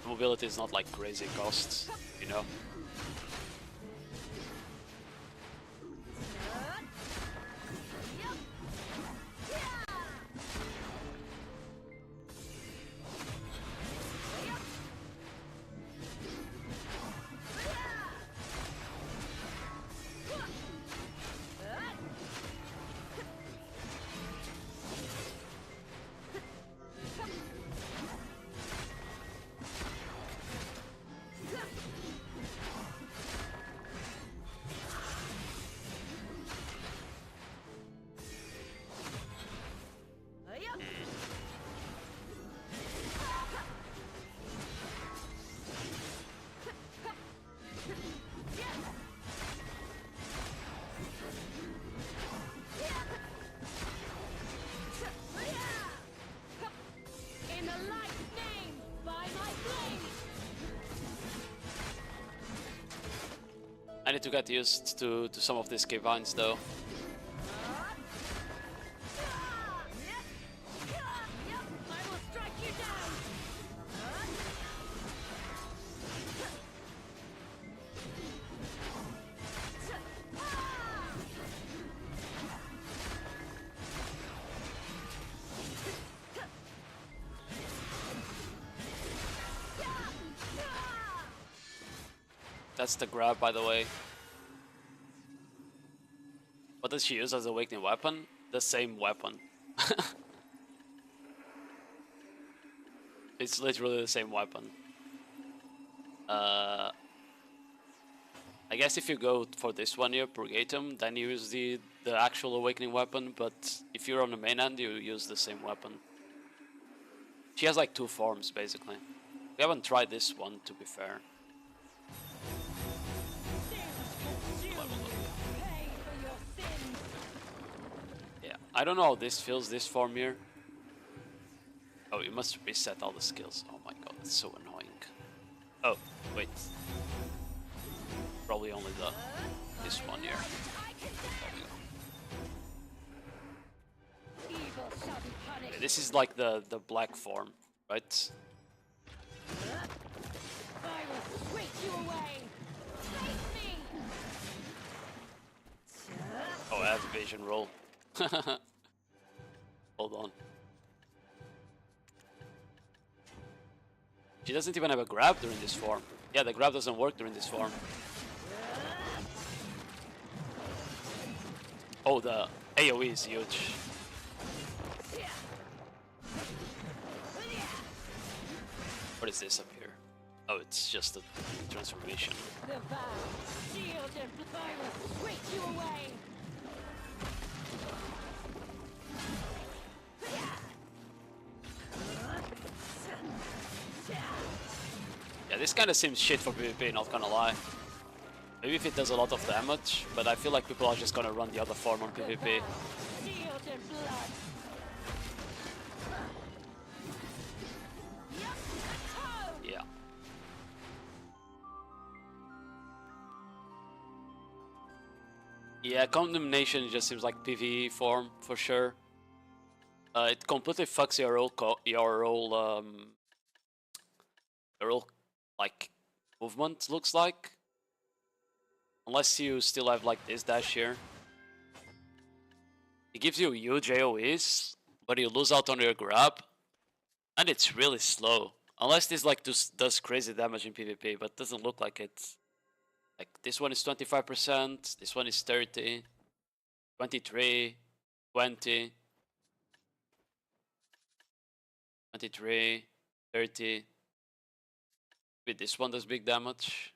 Mobility is not like crazy costs, you know. I need to get used to some of these K-Vines though. That's the grab, by the way. What does she use as a awakening weapon? The same weapon. It's literally the same weapon. I guess if you go for this one here, Purgatum, then you use the actual awakening weapon, but if you're on the main end, you use the same weapon. She has like 2 forms, basically. We haven't tried this one, to be fair. Yeah, I don't know how this feels, this form here. Oh, you must reset all the skills. Oh my god, that's so annoying. Oh, wait. Probably only this one here. There we go. Okay, this is like the black form, right? Oh, I have evasion roll. Hold on. She doesn't even have a grab during this form. Yeah, the grab doesn't work during this form. Oh, the AoE is huge. What is this up here? Oh, it's just a transformation. Yeah, this kind of seems shit for PvP, not gonna lie. Maybe if it does a lot of damage, but I feel like people are just gonna run the other form on PvP. Yeah. Yeah, Condemnation just seems like PvE form for sure. It completely fucks your whole like movement, looks like. Unless you still have like this dash here. It gives you huge AoEs, but you lose out on your grab. And it's really slow. Unless this like does crazy damage in PvP, but doesn't look like it. Like this one is 25%, this one is 30, 23, 20, 23, 30. Wait, this one does big damage.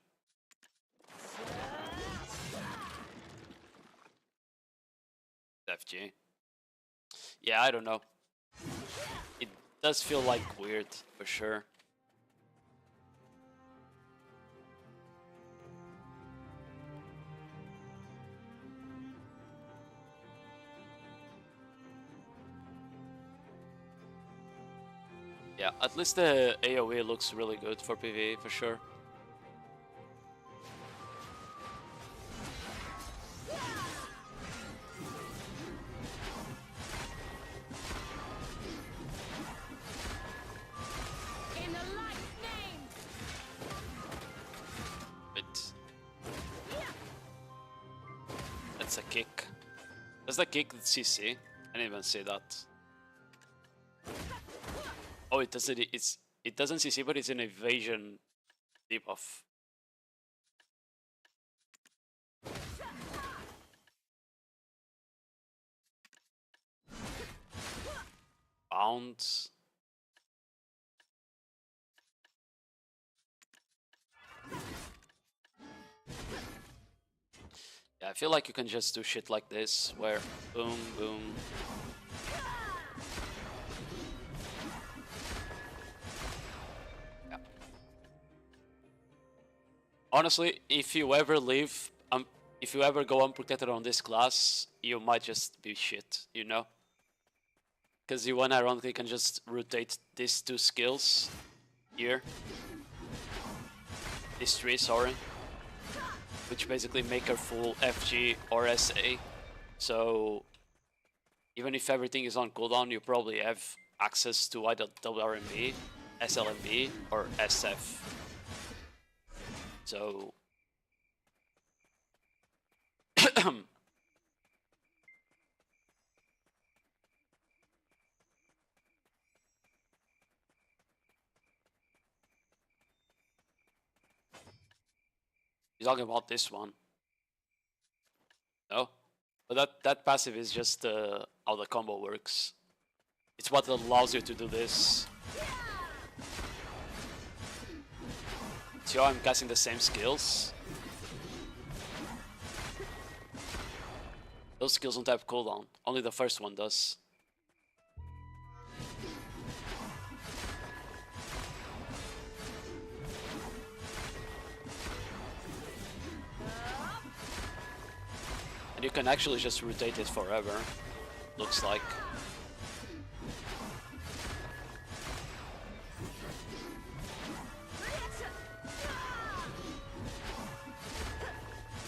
FG. Yeah, I don't know. It does feel like weird, for sure. Yeah, at least the AoE looks really good for PvE, for sure. That's a kick. Does the kick CC? I didn't even see that. Oh, it doesn't. It doesn't CC, but it's an evasion debuff. Bounce. Yeah, I feel like you can just do shit like this, where boom, boom. Yeah. Honestly, if you ever leave, if you ever go unprotected on this class, you might just be shit, you know? Because you unironically can just rotate these 2 skills here. These 3, sorry. which basically make her full FG or SA. So even if everything is on cooldown, you probably have access to either WRMB, SLMB, or SF. So you're talking about this one. No? But that passive is just how the combo works. It's what allows you to do this. See how I'm casting the same skills? Those skills don't have cooldown. Only the first one does. And you can actually just rotate it forever, looks like.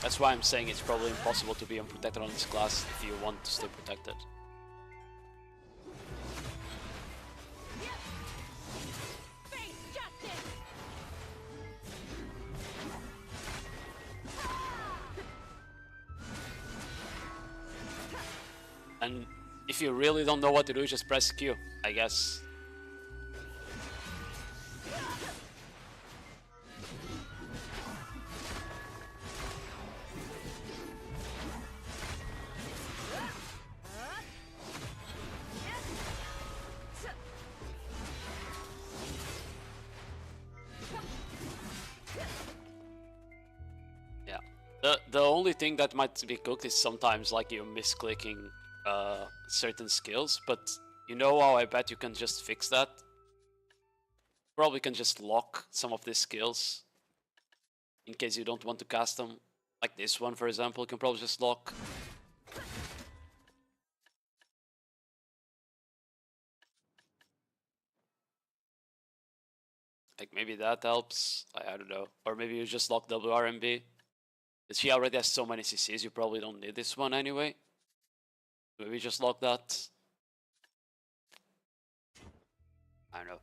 That's why I'm saying it's probably impossible to be unprotected on this class if you want to stay protected. And if you really don't know what to do, just press Q, I guess. Yeah. The only thing that might be cooked is sometimes like you're misclicking certain skills, but you know how I bet you can just fix that? Probably can just lock some of these skills in case you don't want to cast them. Like this one, for example, you can probably just lock. Like maybe that helps, I don't know. Or maybe you just lock WRMB. But she already has so many CCs, you probably don't need this one anyway. Maybe just lock that. I don't know.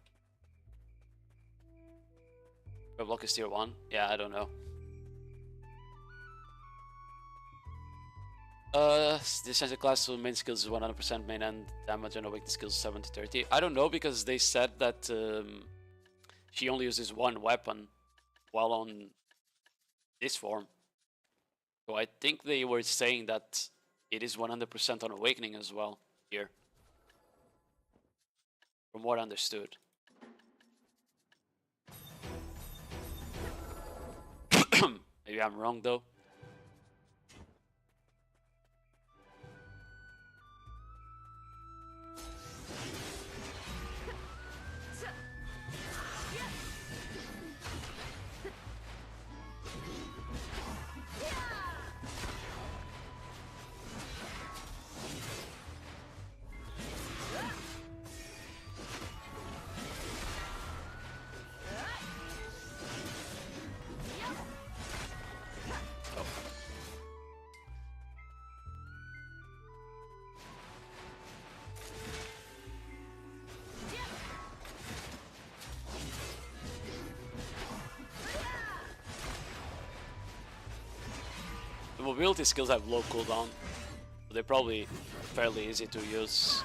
Her block is tier 1? Yeah, I don't know. This has a class, so main skills is 100% main and damage and awakening skills 70-30. I don't know because they said that she only uses one weapon while on this form. So I think they were saying that it is 100% on awakening as well here. From what I understood. Maybe I'm wrong though. The mobility skills have low cooldown, so they're probably fairly easy to use.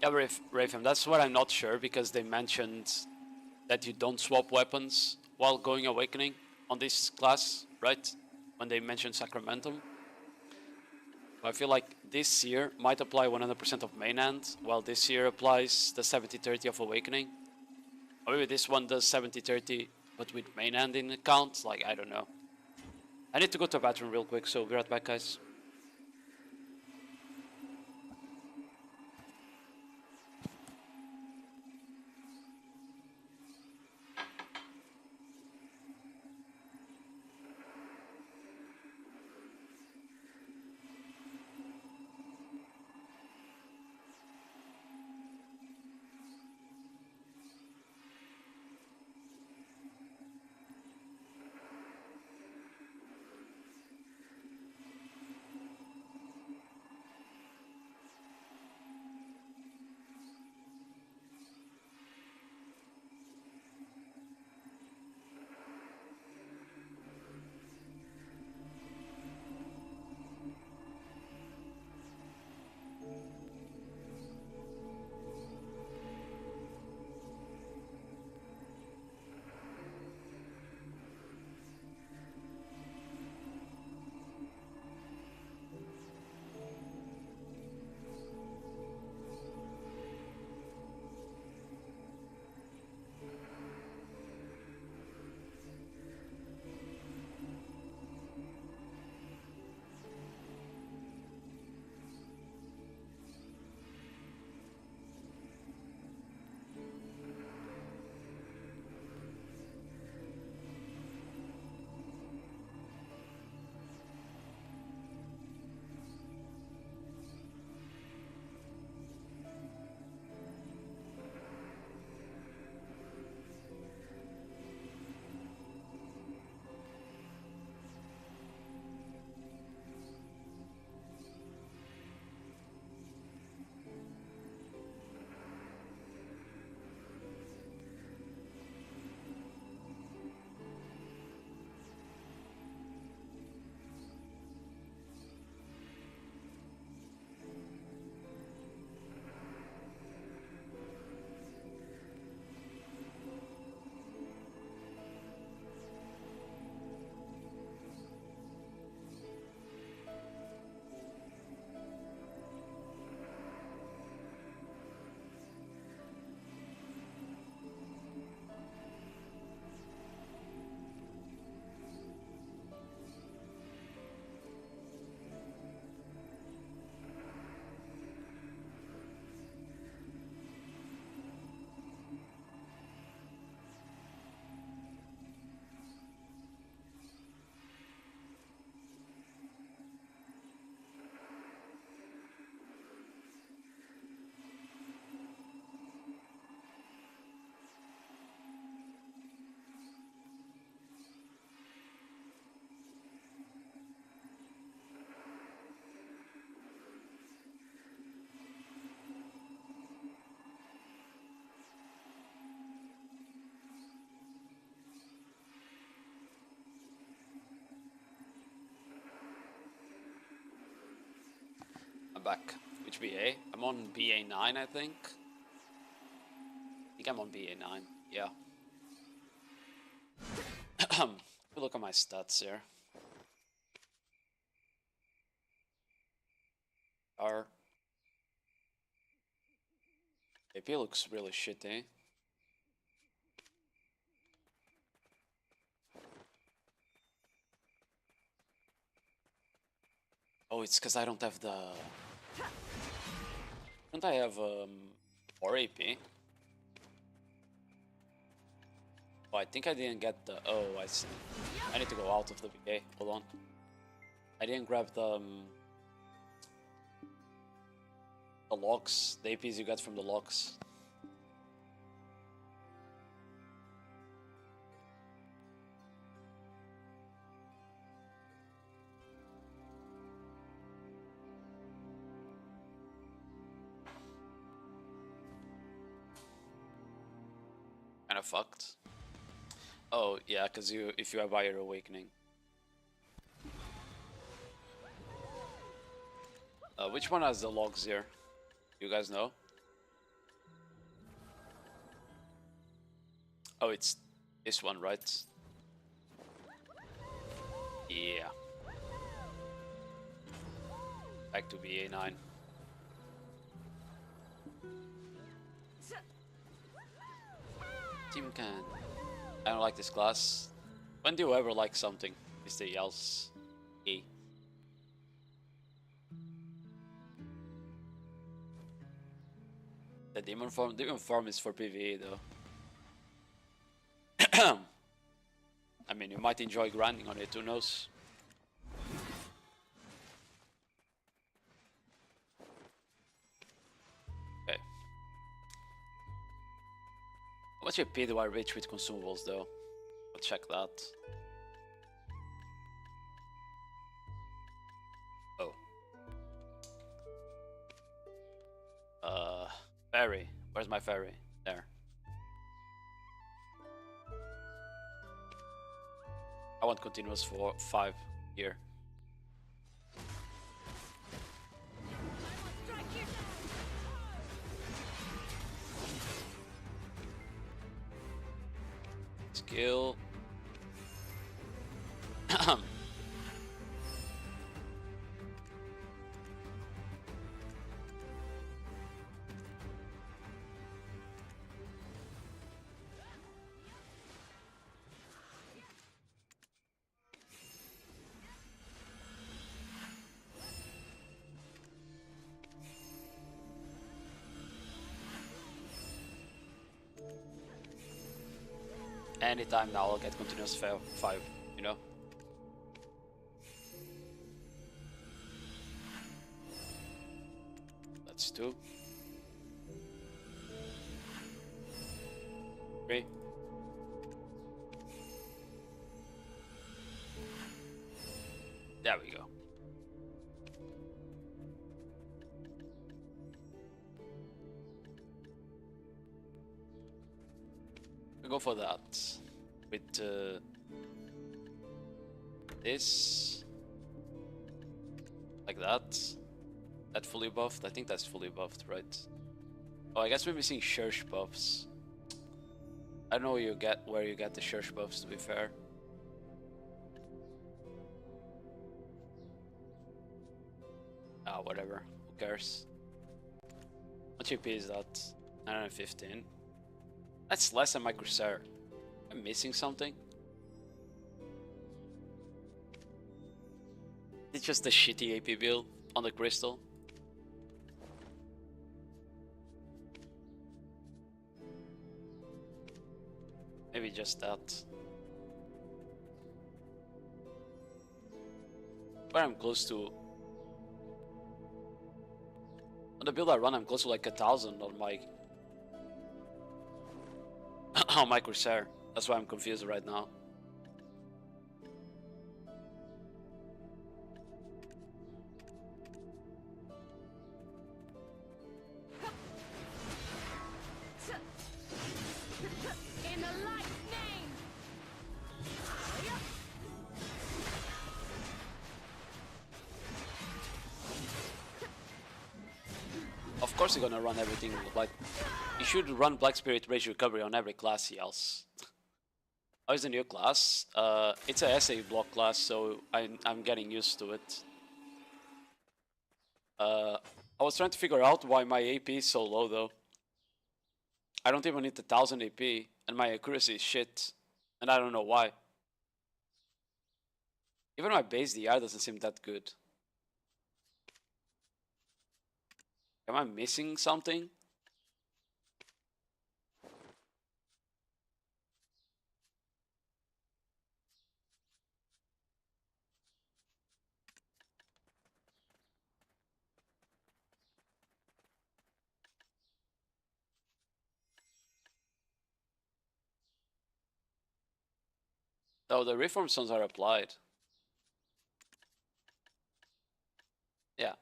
Yeah, Rayfam, that's what I'm not sure, because they mentioned that you don't swap weapons while going Awakening on this class, right? When they mentioned Sacramentum. I feel like this year might apply 100% of main hand, while this year applies the 70-30 of Awakening. Or maybe this one does 70-30, but with main hand in account. Like, I don't know. I need to go to the bathroom real quick, so be right back, guys. I'm back. Which BA? I'm on BA9, I think. I think I'm on BA9, yeah. Look at my stats here. Our AP looks really shitty. Oh, it's because I don't have the... Don't I have more AP? Oh, I think I didn't get the... Oh, I see. I need to go out of the BA. Hold on. I didn't grab the logs. The APs you got from the logs. Kinda fucked. Oh, yeah, because if you have Buyer Awakening. Which one has the logs here? You guys know? Oh, it's this one, right? Yeah. Back to BA9. Team can. I don't like this class. When do you ever like something? Mr. Yells. E. The demon form is for PvE though. I mean, you might enjoy grinding on it, who knows? Okay. How much AP do I reach with consumables though? I'll check that. Oh. Ferry. Where's my ferry? There. I want continuous for 5 here. Skill. Anytime now I'll get continuous 5, you know? That's 2. 3. There we go. We go for that with this, like that. That fully buffed. I think that's fully buffed, right? Oh, I guess we're missing Church buffs. I don't know where you get the Church buffs, to be fair. Ah, whatever. Who cares? What GP is that? 915. That's less than my Corsair. I'm missing something. It's just a shitty AP build on the crystal. Maybe just that. But I'm close to... On the build I run, I'm close to like 1,000 on my... on my Corsair. That's why I'm confused right now. In the light name. Of course you're gonna run everything, like... You should run Black Spirit Rage Recovery on every class else. How is the new class? It's a SA block class, so I'm getting used to it. I was trying to figure out why my AP is so low though. I don't even need 1,000 AP, and my accuracy is shit. And I don't know why. Even my base DR doesn't seem that good. Am I missing something? Oh, the reform stones are applied. Yeah.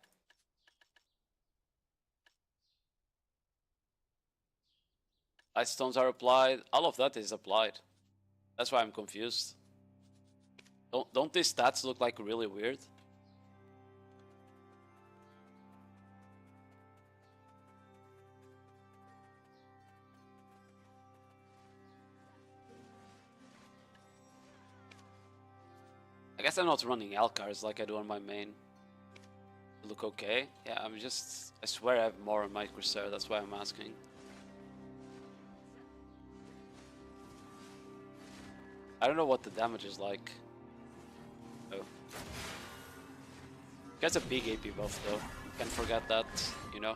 Light stones are applied. All of that is applied. That's why I'm confused. Don't these stats look like really weird? I guess I'm not running Alcars like I do on my main. Look okay. Yeah, I swear I have more on my Corsair, that's why I'm asking. I don't know what the damage is like. Oh. Gets a big AP buff though. Can't forget that, you know.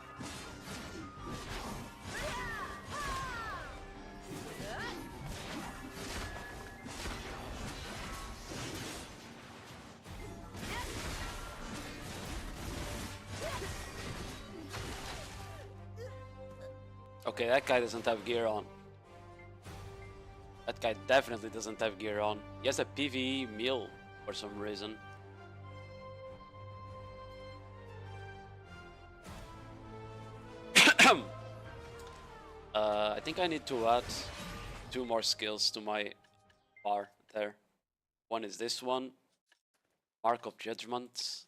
Okay, that guy doesn't have gear on. That guy definitely doesn't have gear on. He has a PvE meal for some reason. I think I need to add 2 more skills to my bar there. One is this one, Mark of Judgment.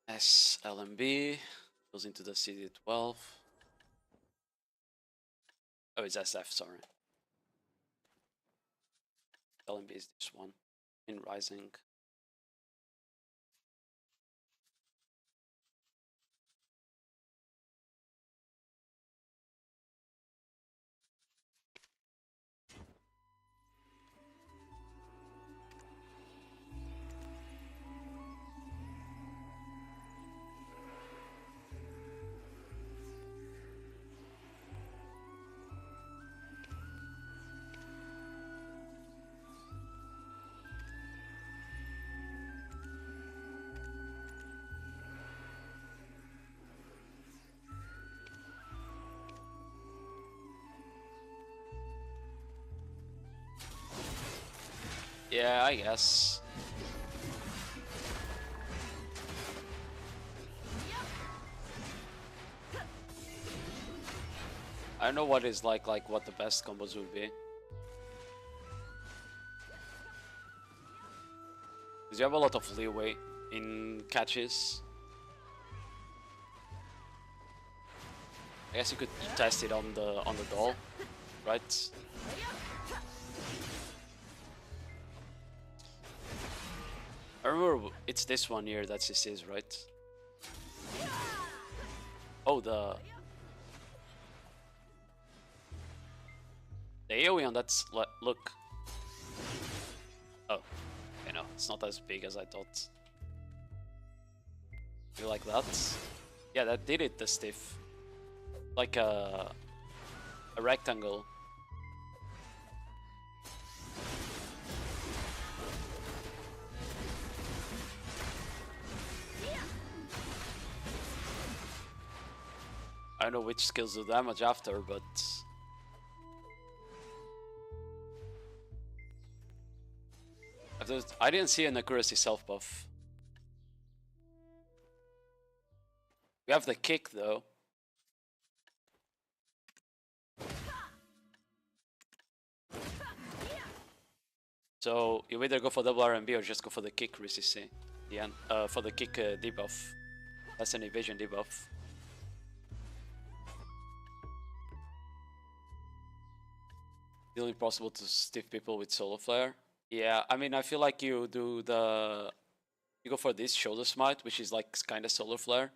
SLMB goes into the CD12. Oh, it's SF, sorry. LMB is this one in Rising. Yeah, I guess. I don't know what is like what the best combos would be. Because you have a lot of leeway in catches. I guess you could test it on the doll, right? I remember it's this one here that this is, right? Oh, the AoE on that's look. Oh, you know, it's not as big as I thought. You like that? Yeah, that did it. The stiff, like a rectangle. I don't know which skills do damage after, but I didn't see an accuracy self buff. We have the kick though. So you either go for double RMB or just go for the kick RCC. The end, for the kick debuff. That's an evasion debuff. Still impossible to stiff people with solo flare. Yeah, I mean, I feel like you go for this shoulder smite, which is like kind of solar flare.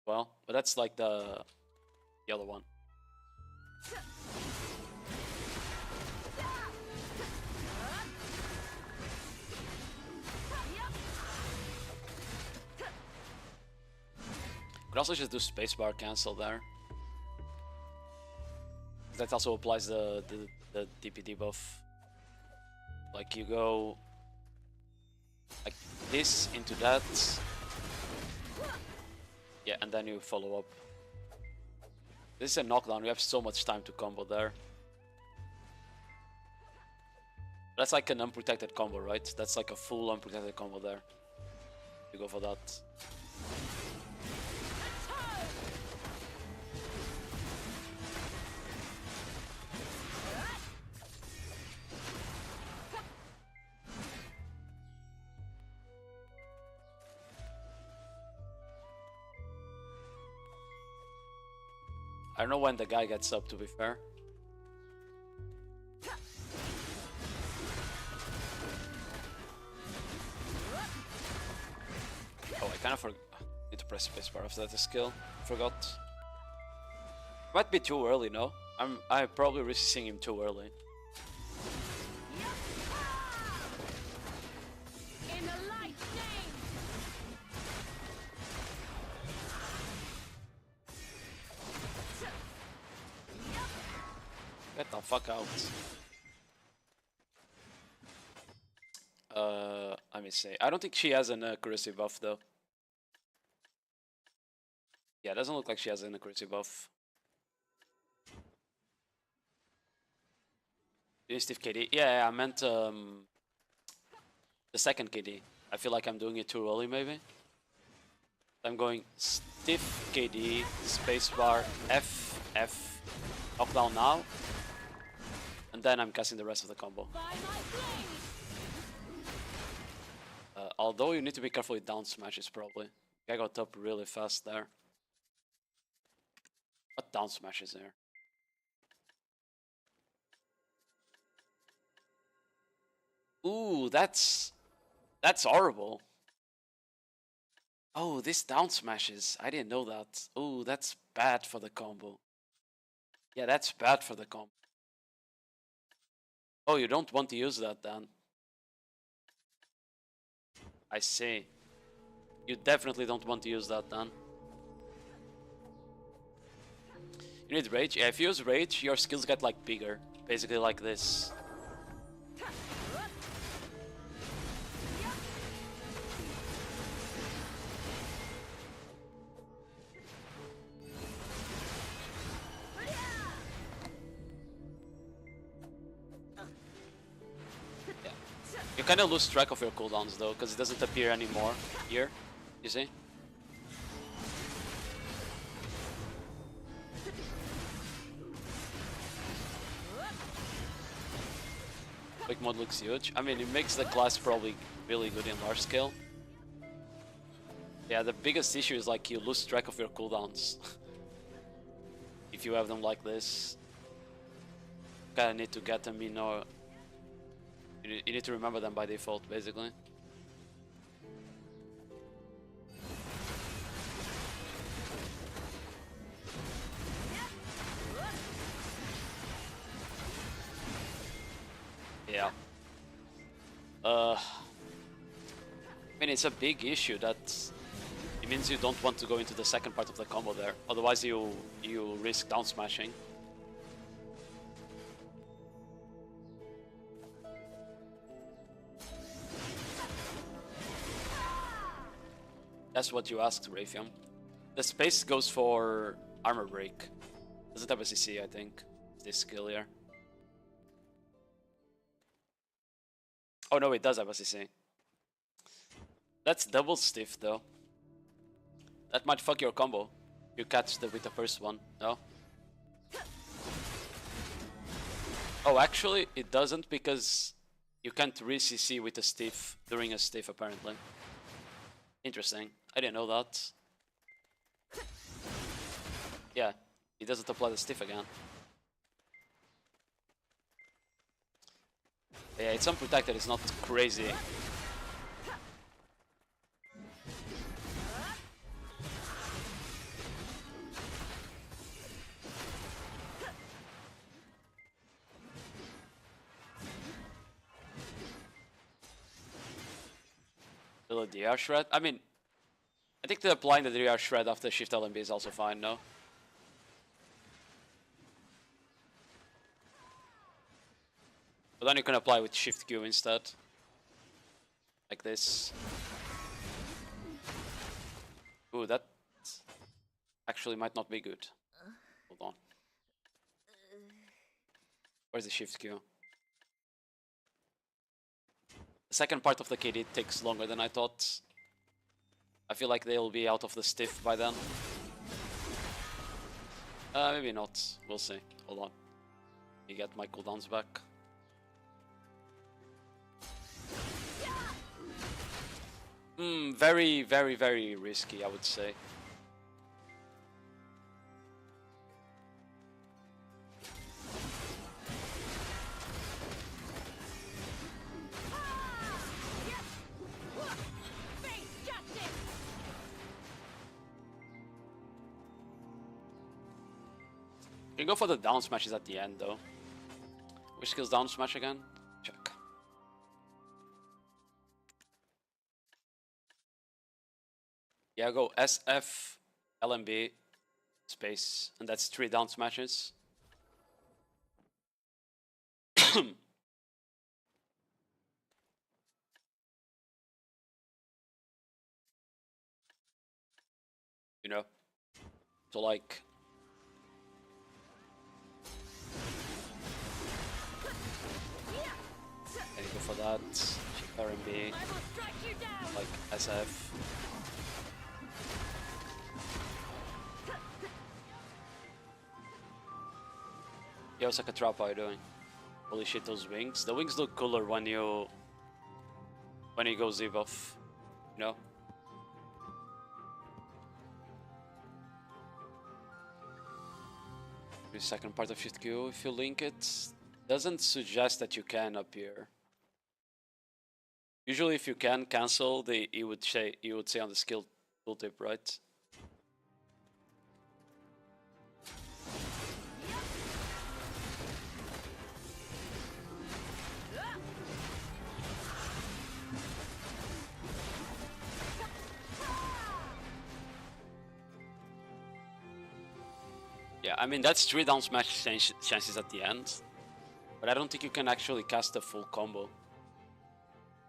Well, but that's like the other one. Could also just do spacebar cancel there. That also applies the DPD buff. Like you go like this into that. Yeah, and then you follow up. This is a knockdown, we have so much time to combo there. That's like an unprotected combo, right? That's like a full unprotected combo there. You go for that. I don't know when the guy gets up, to be fair. kind of need to press spacebar after that skill. Forgot. Might be too early, no? I'm probably resisting him too early. In the light name. Get the fuck out. Let me see. I don't think she has an accuracy buff though. Yeah, it doesn't look like she has an accuracy buff. Steve KD. Yeah, I meant the second KD. I feel like I'm doing it too early maybe. I'm going stiff KD, spacebar, F, F, knockdown now. And then I'm casting the rest of the combo. Although you need to be careful with down smashes probably. I got up really fast there. What down smash is there? Ooh, that's horrible. Oh, this down smashes. I didn't know that. Ooh, that's bad for the combo. Yeah, that's bad for the combo. Oh, you don't want to use that then. I see. You definitely don't want to use that then. You need rage? Yeah, if you use rage, your skills get like bigger. Basically like this. You kind of lose track of your cooldowns though, because it doesn't appear anymore here, you see? Quick mode looks huge. I mean, it makes the class probably really good in large scale. Yeah, the biggest issue is like you lose track of your cooldowns. If you have them like this. Kinda need to get them in or... You need to remember them by default, basically. Yeah. I mean, it's a big issue that it means you don't want to go into the second part of the combo there. Otherwise, you risk down smashing. That's what you asked, Raytheon. The space goes for armor break. Doesn't have a CC, I think. This skill here. Oh no, it does have a CC. That's double stiff though. That might fuck your combo. You catch with the first one, no? Oh, actually, it doesn't because you can't re-CC with a stiff during a stiff, apparently. Interesting. I didn't know that. Yeah, he doesn't apply the stiff again. Yeah, it's unprotected, it's not crazy. The DR shred? I mean, I think the applying the DR shred after shift LMB is also fine, no? But then you can apply with shift Q instead. Like this. Ooh, that actually might not be good. Hold on. Where's the shift Q? The second part of the KD takes longer than I thought. I feel like they'll be out of the stiff by then. Maybe not. We'll see. Hold on. You get my cooldowns back. Very, very, very risky, I would say. Can go for the down smashes at the end though. Which skills down smash again? Check. Yeah, go SF, LMB, space, and that's 3 down smashes. You know? So like... Can you go for that? Check RMB, like SF. Yo, Osaka Trap, how are you doing? Holy shit, those wings. The wings look cooler when you go Z buff, you know? The second part of Shift Q, if you link it, doesn't suggest that you can up here. Usually if you can cancel, you would say on the skill tooltip, right? Yeah, I mean that's 3 down smash chances at the end, but I don't think you can actually cast a full combo.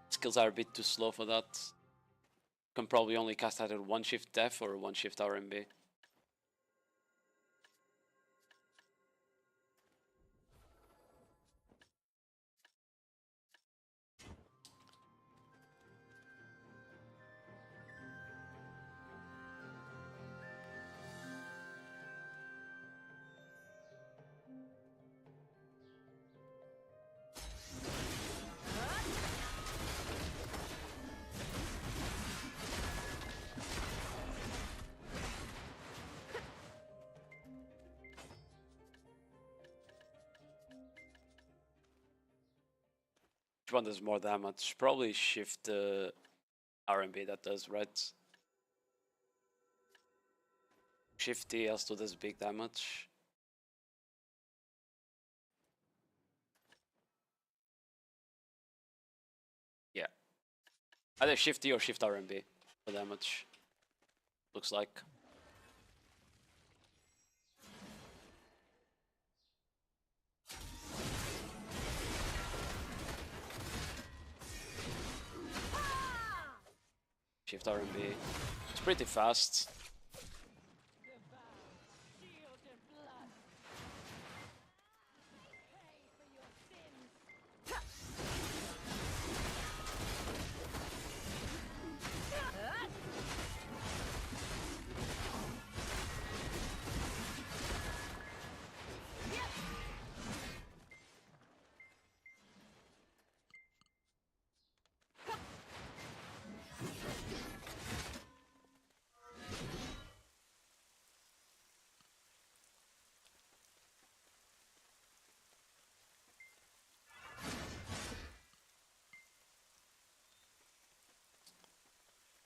Skills are a bit too slow for that. You can probably only cast either 1 shift def or 1 shift RMB. Which one does more damage? Probably shift RMB that does, right? Shifty also does big damage. Yeah. Either shifty or shift RMB for damage. Looks like. Shift RMB. It's pretty fast.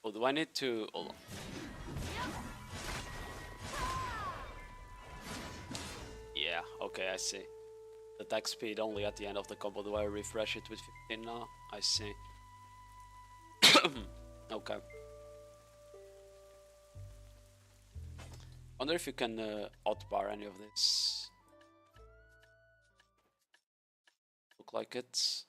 Oh, do I need to... Hold on. Yeah, okay, I see. Attack speed only at the end of the combo. Do I refresh it with 15 now? I see. Okay. Wonder if you can outbar any of this. Look like it.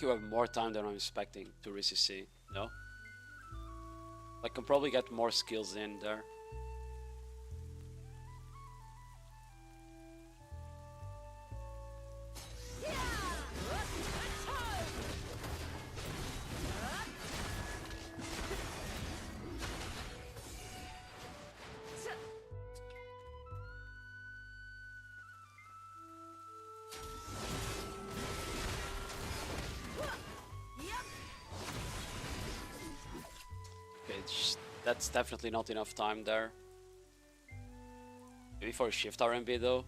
You have more time than I'm expecting to re-CC, no? I can probably get more skills in there. That's definitely not enough time there. Maybe for a shift RMB though.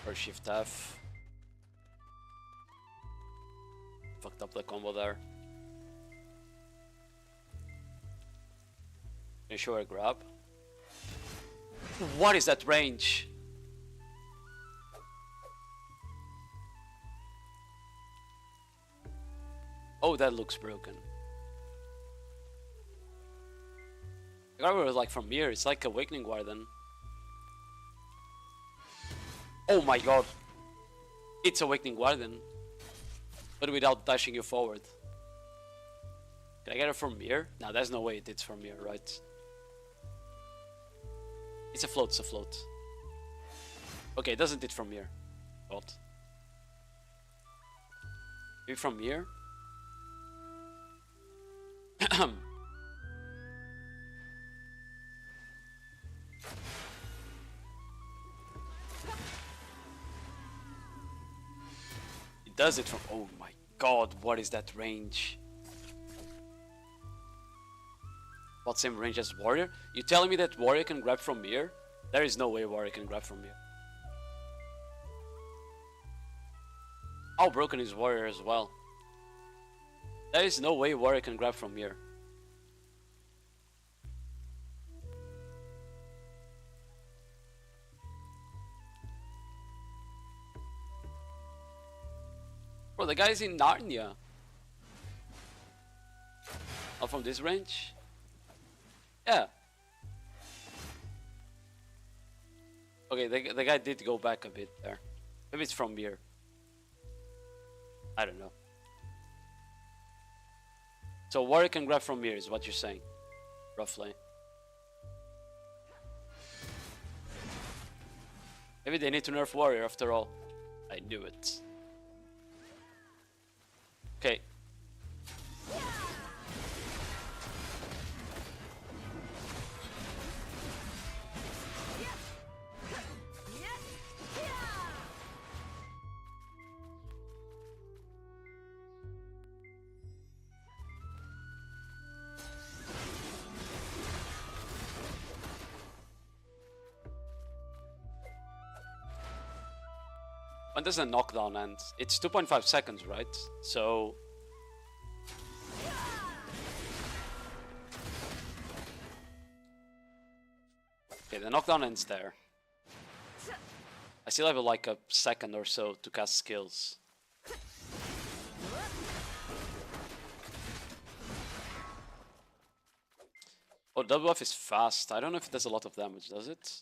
Or shift F. Fucked up the combo there. Can you show a grab? What is that range? Oh, that looks broken. The grab was like from here, it's like Awakening Warden. Oh my god. It's Awakening Warden. But without dashing you forward. Can I get it from here? No, there's no way it hits from here, right? It's a float, it's a float. Okay, it doesn't hit from here. What? Maybe from here? It does it from... Oh my god, what is that range? What same range as Warrior? You telling me that Warrior can grab from here? There is no way Warrior can grab from here. How broken is Warrior as well? There is no way Warrior can grab from here. Bro, the guy's in Narnia. Not from this range? Yeah. Okay, the guy did go back a bit there. Maybe it's from here. I don't know. So Warrior can grab from here is what you're saying, roughly. Maybe they need to nerf Warrior after all. I knew it. Okay. When does a knockdown end? It's 2.5 seconds, right? So... Okay, the knockdown ends there. I still have like a second or so to cast skills. Oh, double buff is fast. I don't know if it does a lot of damage, does it?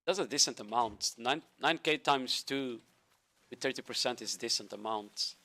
Does a decent amount. 9k times 2 with 30% is a decent amount.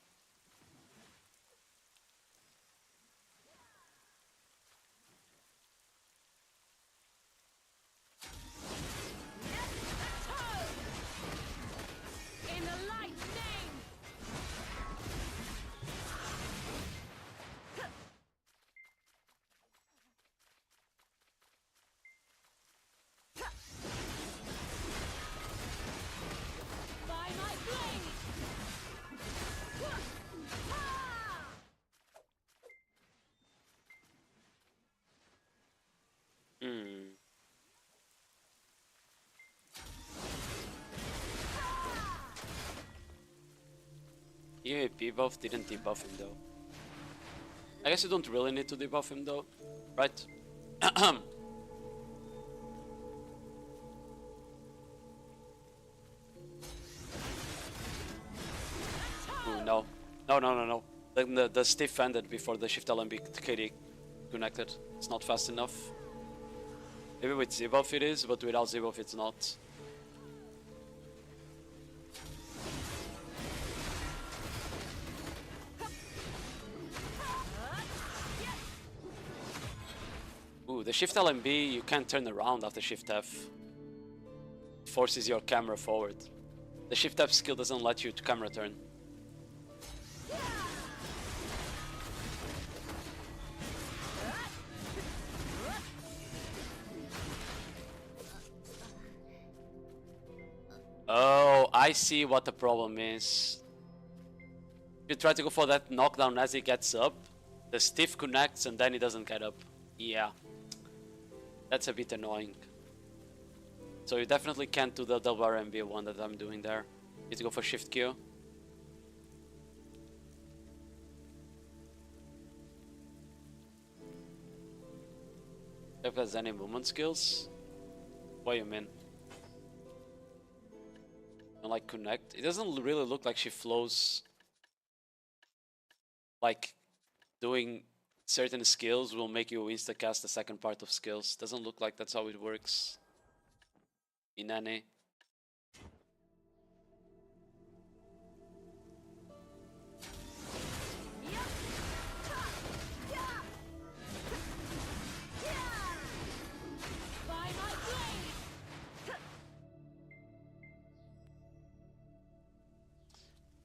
EAP buff didn't debuff him though. I guess you don't really need to debuff him though, right? Ooh, no. No. The stiff ended before the shift LMB KD connected. It's not fast enough. Maybe with Z-buff it is, but without Z-buff it's not. Ooh, the shift LMB you can't turn around after shift F. It forces your camera forward. The shift F skill doesn't let you to camera turn. I see what the problem is. You try to go for that knockdown as he gets up, the stiff connects and then he doesn't get up. Yeah, that's a bit annoying. So you definitely can't do the double RMB one that I'm doing there. You need to go for shift Q. If there's any movement skills? What do you mean? And like connect? It doesn't really look like she flows. Like doing certain skills will make you insta-cast the second part of skills. Doesn't look like that's how it works in any.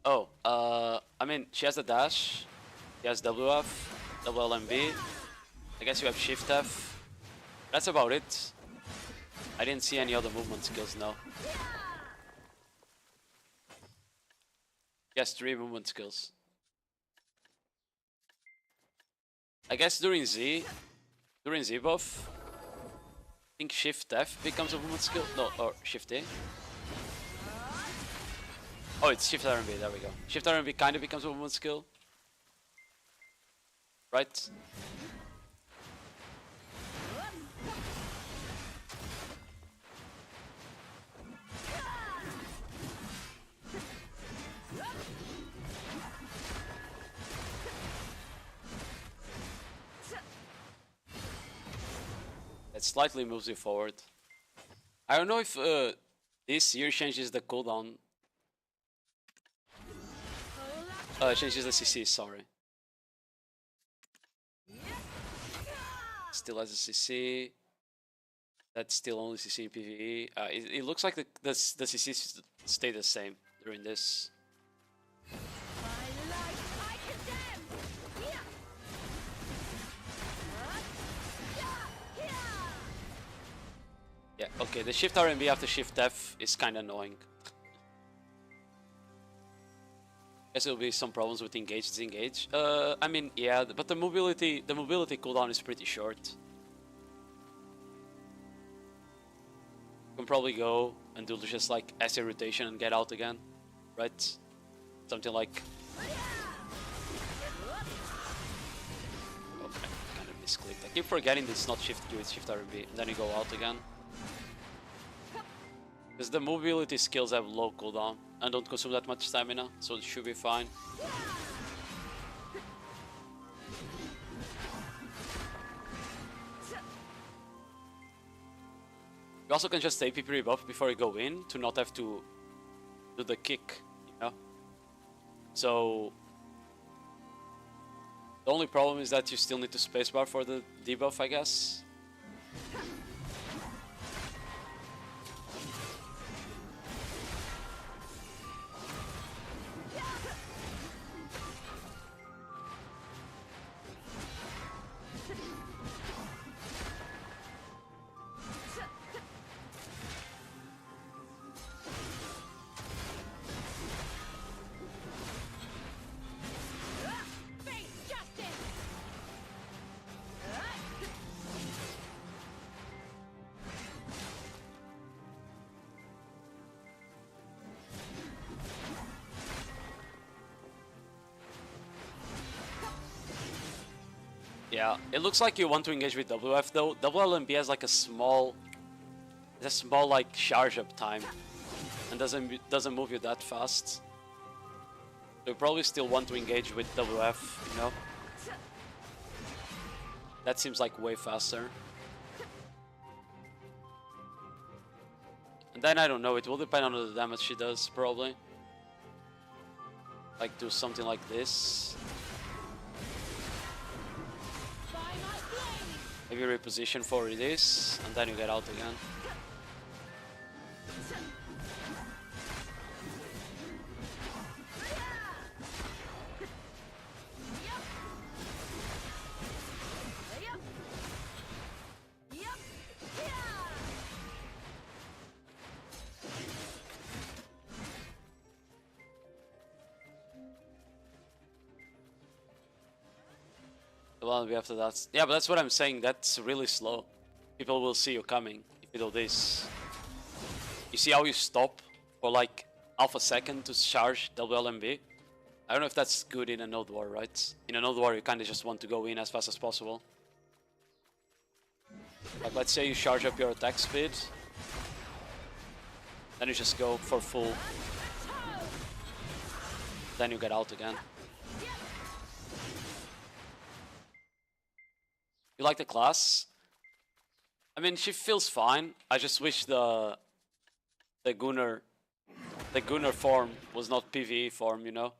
Oh, I mean, she has a dash, she has WF, double LMB, I guess you have Shift F. That's about it. I didn't see any other movement skills, no. Yes, 3 movement skills. I guess during Z buff, I think Shift F becomes a movement skill, no, or Shift A. Oh, it's Shift RMB, there we go. Shift RMB kind of becomes a movement skill. Right? It slightly moves you forward. I don't know if this here changes the cooldown. Changes the CC, sorry. Still has a CC. That's still only CC in PvE. It looks like the CC stay the same during this. Yeah, okay, the Shift RMB after Shift F is kinda annoying. Guess there'll be some problems with engage, disengage. I mean, yeah, but the mobility cooldown is pretty short. You can probably go and do just like SA rotation and get out again, right? Something like. Okay, kind of misclicked. I keep forgetting that it's not Shift Q, it's Shift RB, and then you go out again. Because the mobility skills have low cooldown and don't consume that much stamina, so it should be fine. You also can just stay PP rebuff before you go in to not have to do the kick, you know? So the only problem is that you still need to spacebar for the debuff, I guess. Yeah, it looks like you want to engage with WF though. WLMB has like a small like charge up time and doesn't move you that fast. So you probably still want to engage with WF, you know? That seems like way faster. And then I don't know, it will depend on the damage she does probably. Like do something like this. Maybe reposition for this, and then you get out again. Well, we after that. Yeah, but that's what I'm saying. That's really slow. People will see you coming if you do this. You see how you stop for like half a second to charge WLMB? I don't know if that's good in a Node War, right? In a Node War, you kind of just want to go in as fast as possible. Like, let's say you charge up your attack speed. Then you just go for full. Then you get out again. You like the class? I mean, she feels fine. I just wish the Gunnar form was not PvE form, you know?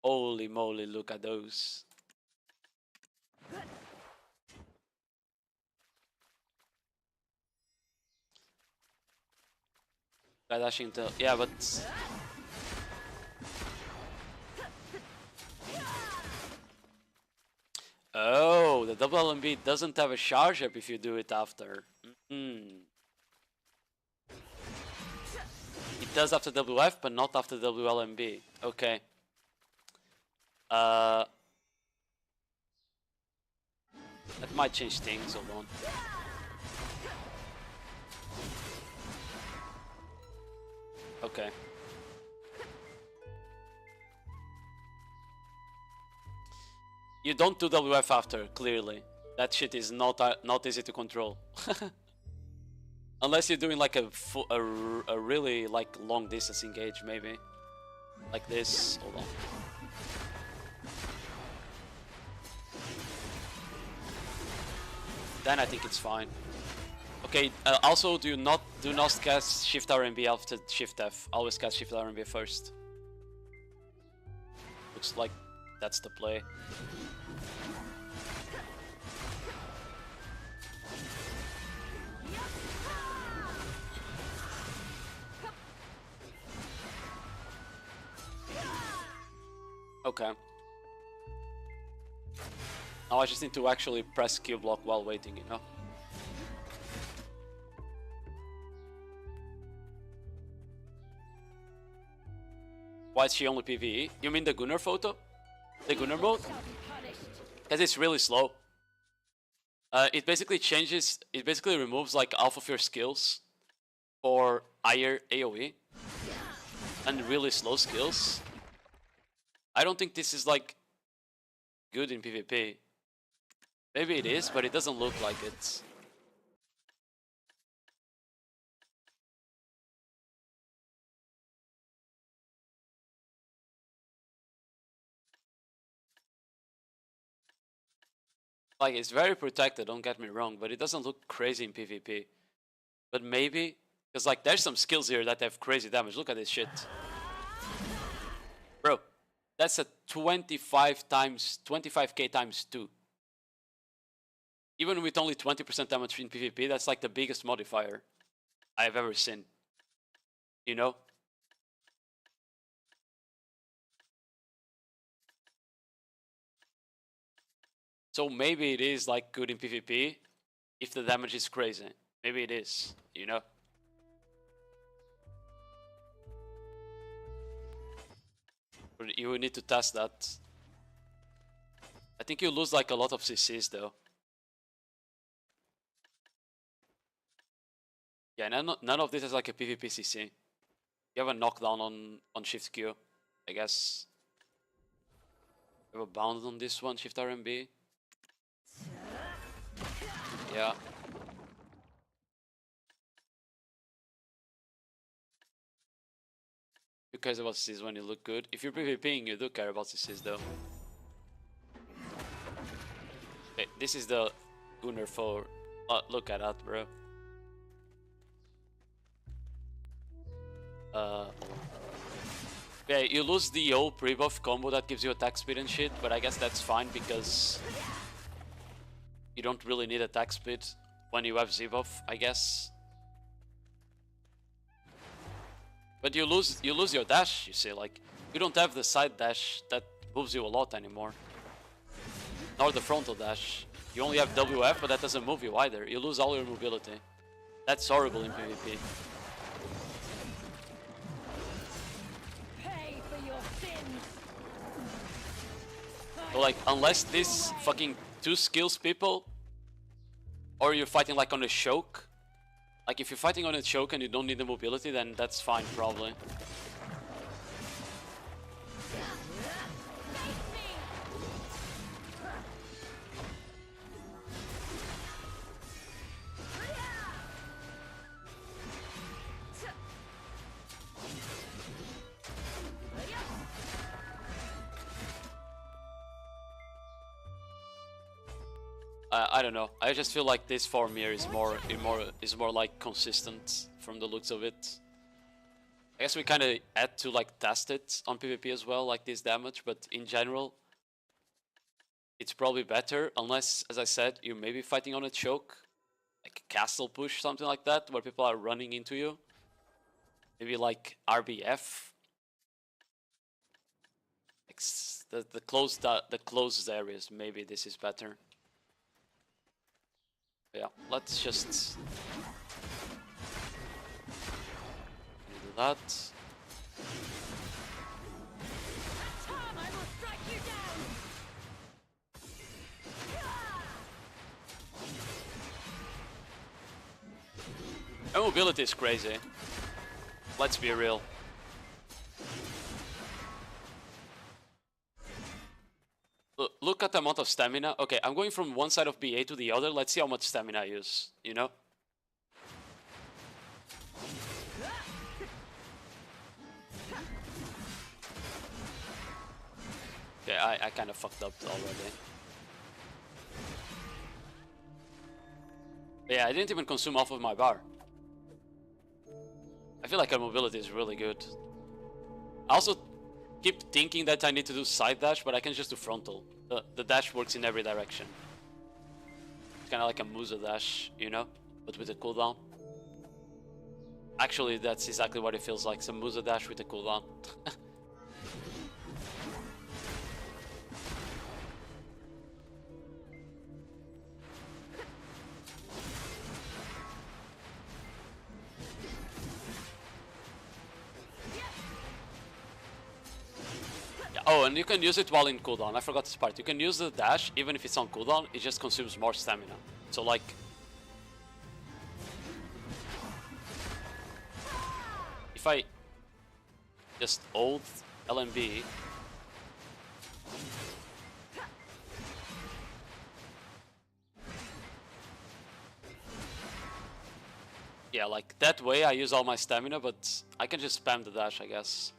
Holy moly, look at those. Try dashing to... Yeah, but... Oh, the double LMB doesn't have a charge up if you do it after. It does after WF, but not after WLMB. Okay. That might change things, hold on. Okay. You don't do WF after, clearly. That shit is not easy to control. Unless you're doing like a really like long distance engage, maybe. Like this. Hold on. Then I think it's fine. Okay. Also, do not cast Shift RMB after Shift F. Always cast Shift RMB first. Looks like that's the play. Okay. Now I just need to actually press Q block while waiting, you know? Why is she only PvE? You mean the Gunnar photo? The Gunnar mode? Because it's really slow. It basically removes like half of your skills for higher AoE and really slow skills. I don't think this is like good in PvP. Maybe it is, but it doesn't look like it. Like, it's very protected, don't get me wrong, but it doesn't look crazy in PvP. But maybe, because like there's some skills here that have crazy damage. Look at this shit. Bro, that's a 25k times 2. Even with only 20% damage in PvP, that's like the biggest modifier I have ever seen. You know? So maybe it is like good in PvP if the damage is crazy. Maybe it is, you know? But you will need to test that. I think you lose like a lot of CCs though. Yeah, none of this is like a PvP CC. You have a knockdown on Shift Q, I guess. You have a bound on this one, Shift RMB. Yeah. Who cares about CCs when you look good? If you're PvPing, you do care about CCs though. Okay, this is the Gunnar 4. Look at that, bro. Yeah, you lose the O pre-buff combo that gives you attack speed and shit, but I guess that's fine because you don't really need attack speed when you have Z-buff, I guess. But you lose your dash, you see, like, you don't have the side dash that moves you a lot anymore. Nor the frontal dash. You only have WF, but that doesn't move you either. You lose all your mobility. That's horrible in PvP. Pay for your sins. I So like, unless these fucking 2 skills people, or you're fighting like on a choke. Like if you're fighting on a choke and you don't need the mobility, then that's fine probably. I don't know. I just feel like this form here is more like consistent from the looks of it. I guess we kind of had to like test it on PvP as well, like this damage, but in general, it's probably better unless, as I said, you're maybe fighting on a choke, like a castle push, something like that, where people are running into you. Maybe like RBF. The closed areas. Maybe this is better. Yeah, let's just do that. My mobility is crazy. Let's be real. Look at the amount of stamina. Okay, I'm going from one side of BA to the other. Let's see how much stamina I use, you know? Okay, I kind of fucked up already. Yeah, I didn't even consume half of my bar. I feel like our mobility is really good. I also keep thinking that I need to do side dash, but I can just do frontal. The dash works in every direction. It's kind of like a Musa dash, you know, but with a cooldown. Actually, that's exactly what it feels like, some Musa dash with a cooldown. Oh, and you can use it while in cooldown. I forgot this part. You can use the dash even if it's on cooldown. It just consumes more stamina. So like, if I just hold LMB, yeah, like that way I use all my stamina, but I can just spam the dash, I guess.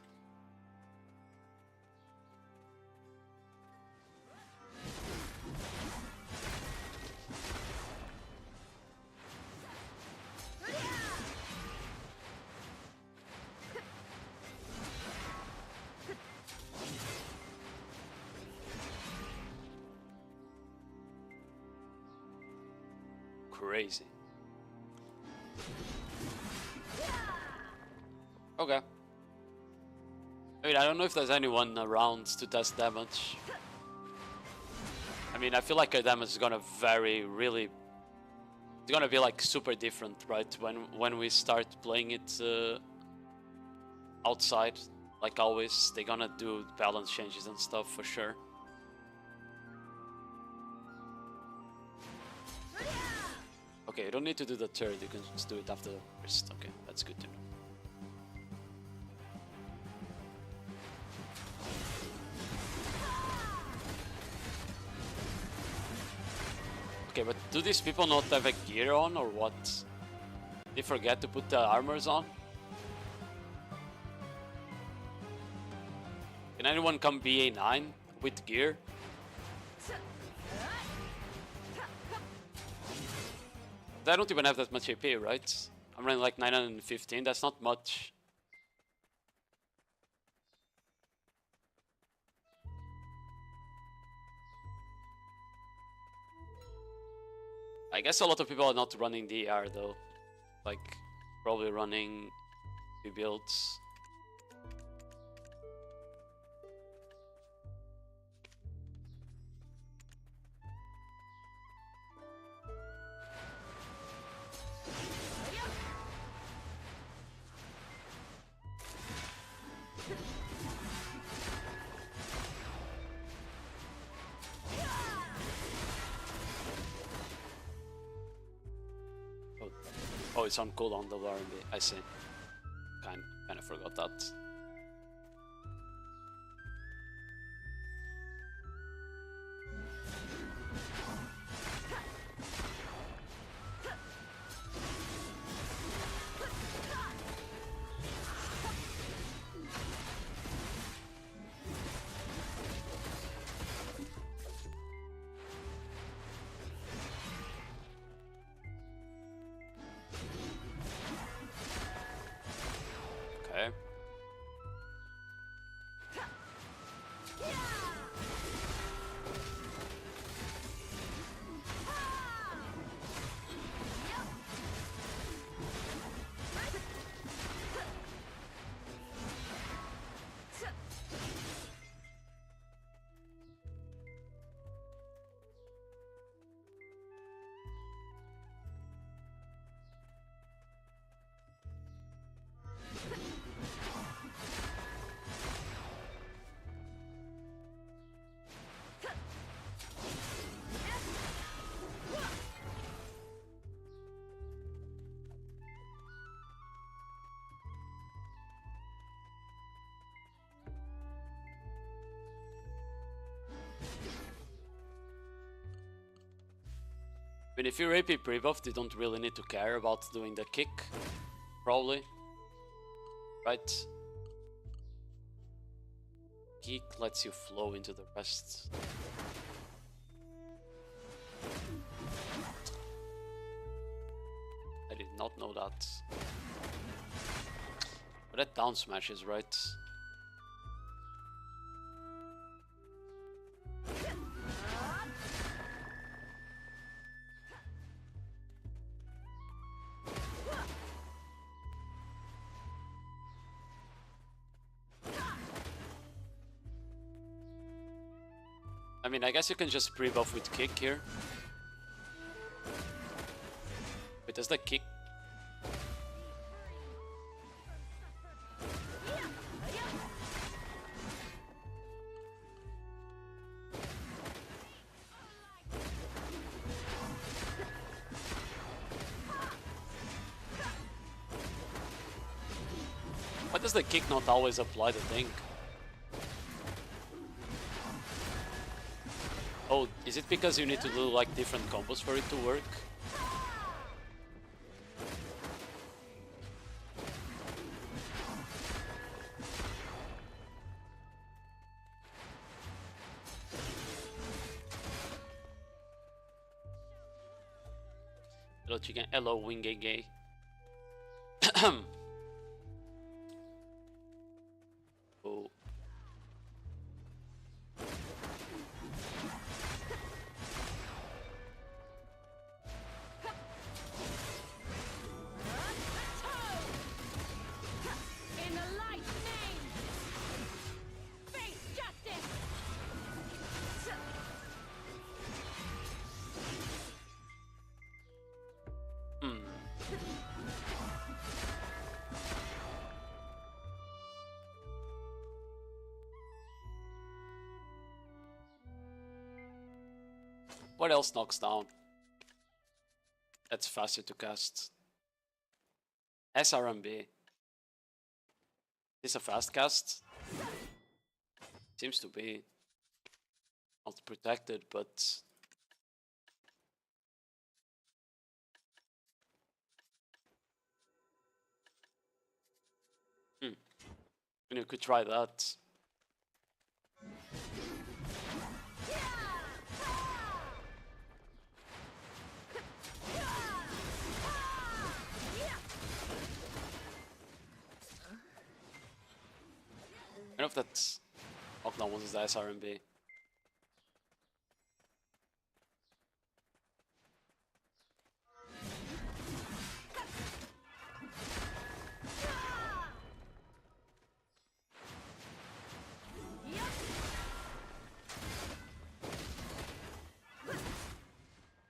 Crazy. Okay. I mean, I don't know if there's anyone around to test damage. I mean, I feel like our damage is gonna vary really. It's gonna be like super different, right? When we start playing it outside, like always, they're gonna do balance changes and stuff for sure. Okay, you don't need to do the third, you can just do it after the first. Okay, that's good to know. Okay, but do these people not have a gear on or what? They forget to put the armors on? Can anyone come BA9 with gear? I don't even have that much AP, right? I'm running like 915, that's not much. I guess a lot of people are not running DR though. Like, probably running builds. Oh, it's on cooldown, the R&B. I see. Kind of forgot that. Okay. I mean, if you're AP pre-buffed, you don't really need to care about doing the kick, probably. Right? Kick lets you flow into the rest. I did not know that. But that down smash is right. I mean, I guess you can just pre-buff with kick here. Wait, does that kick? Why does the kick not always apply the thing? Oh, is it because you need to do like different combos for it to work? Hello chicken, hello Wingege. Oh. In the light's name, face justice. What else knocks down? That's faster to cast. SRMB. Is a fast cast? Seems to be. Not protected, but... You could try that. I don't know if that's knockdown was the SRMB.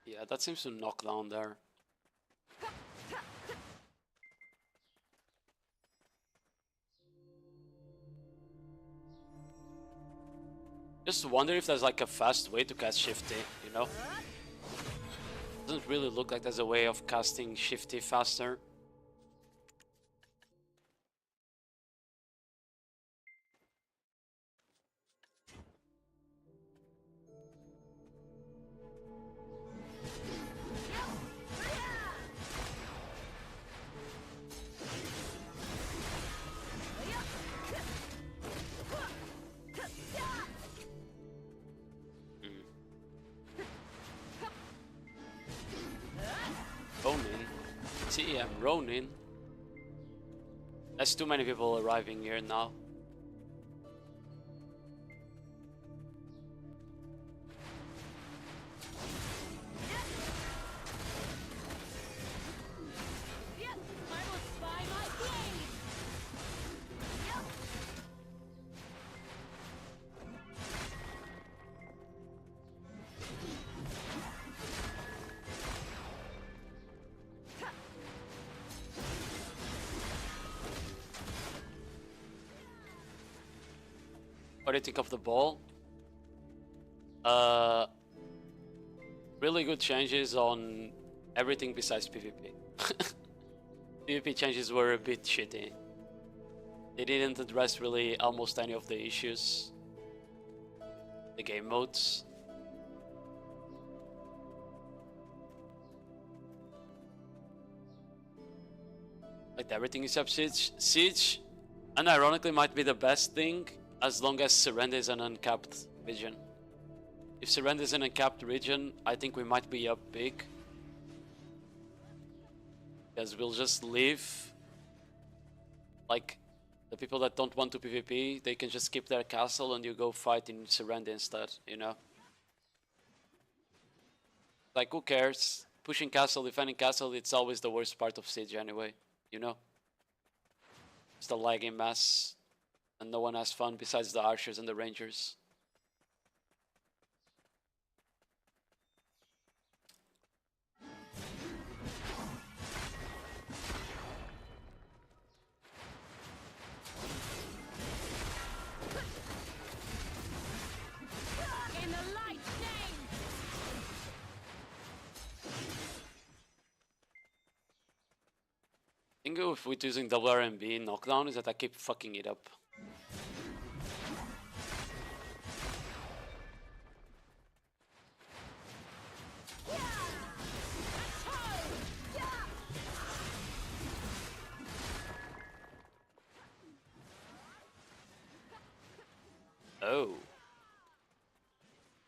Yeah, that seems to knock down there. Just wonder if there's like a fast way to cast Shifty, you know? Doesn't really look like there's a way of casting Shifty faster. Ronin. TM Ronin. There's too many people arriving here now. What do you think of the ball? Really good changes on everything besides PvP. PvP changes were a bit shitty. They didn't address really almost any of the issues. The game modes. Like everything except Siege. Siege, unironically, might be the best thing as long as Surrender is an uncapped region. If Surrender is an uncapped region, I think we might be up big. Because we'll just leave. Like, the people that don't want to PvP, they can just keep their castle and you go fight in Surrender instead, you know? Like, who cares? Pushing castle, defending castle, it's always the worst part of Siege anyway, you know? It's the lagging mess. And no one has fun besides the archers and the rangers. In the light's name. I think if we're using double RMB knockdown is that I keep fucking it up. Oh.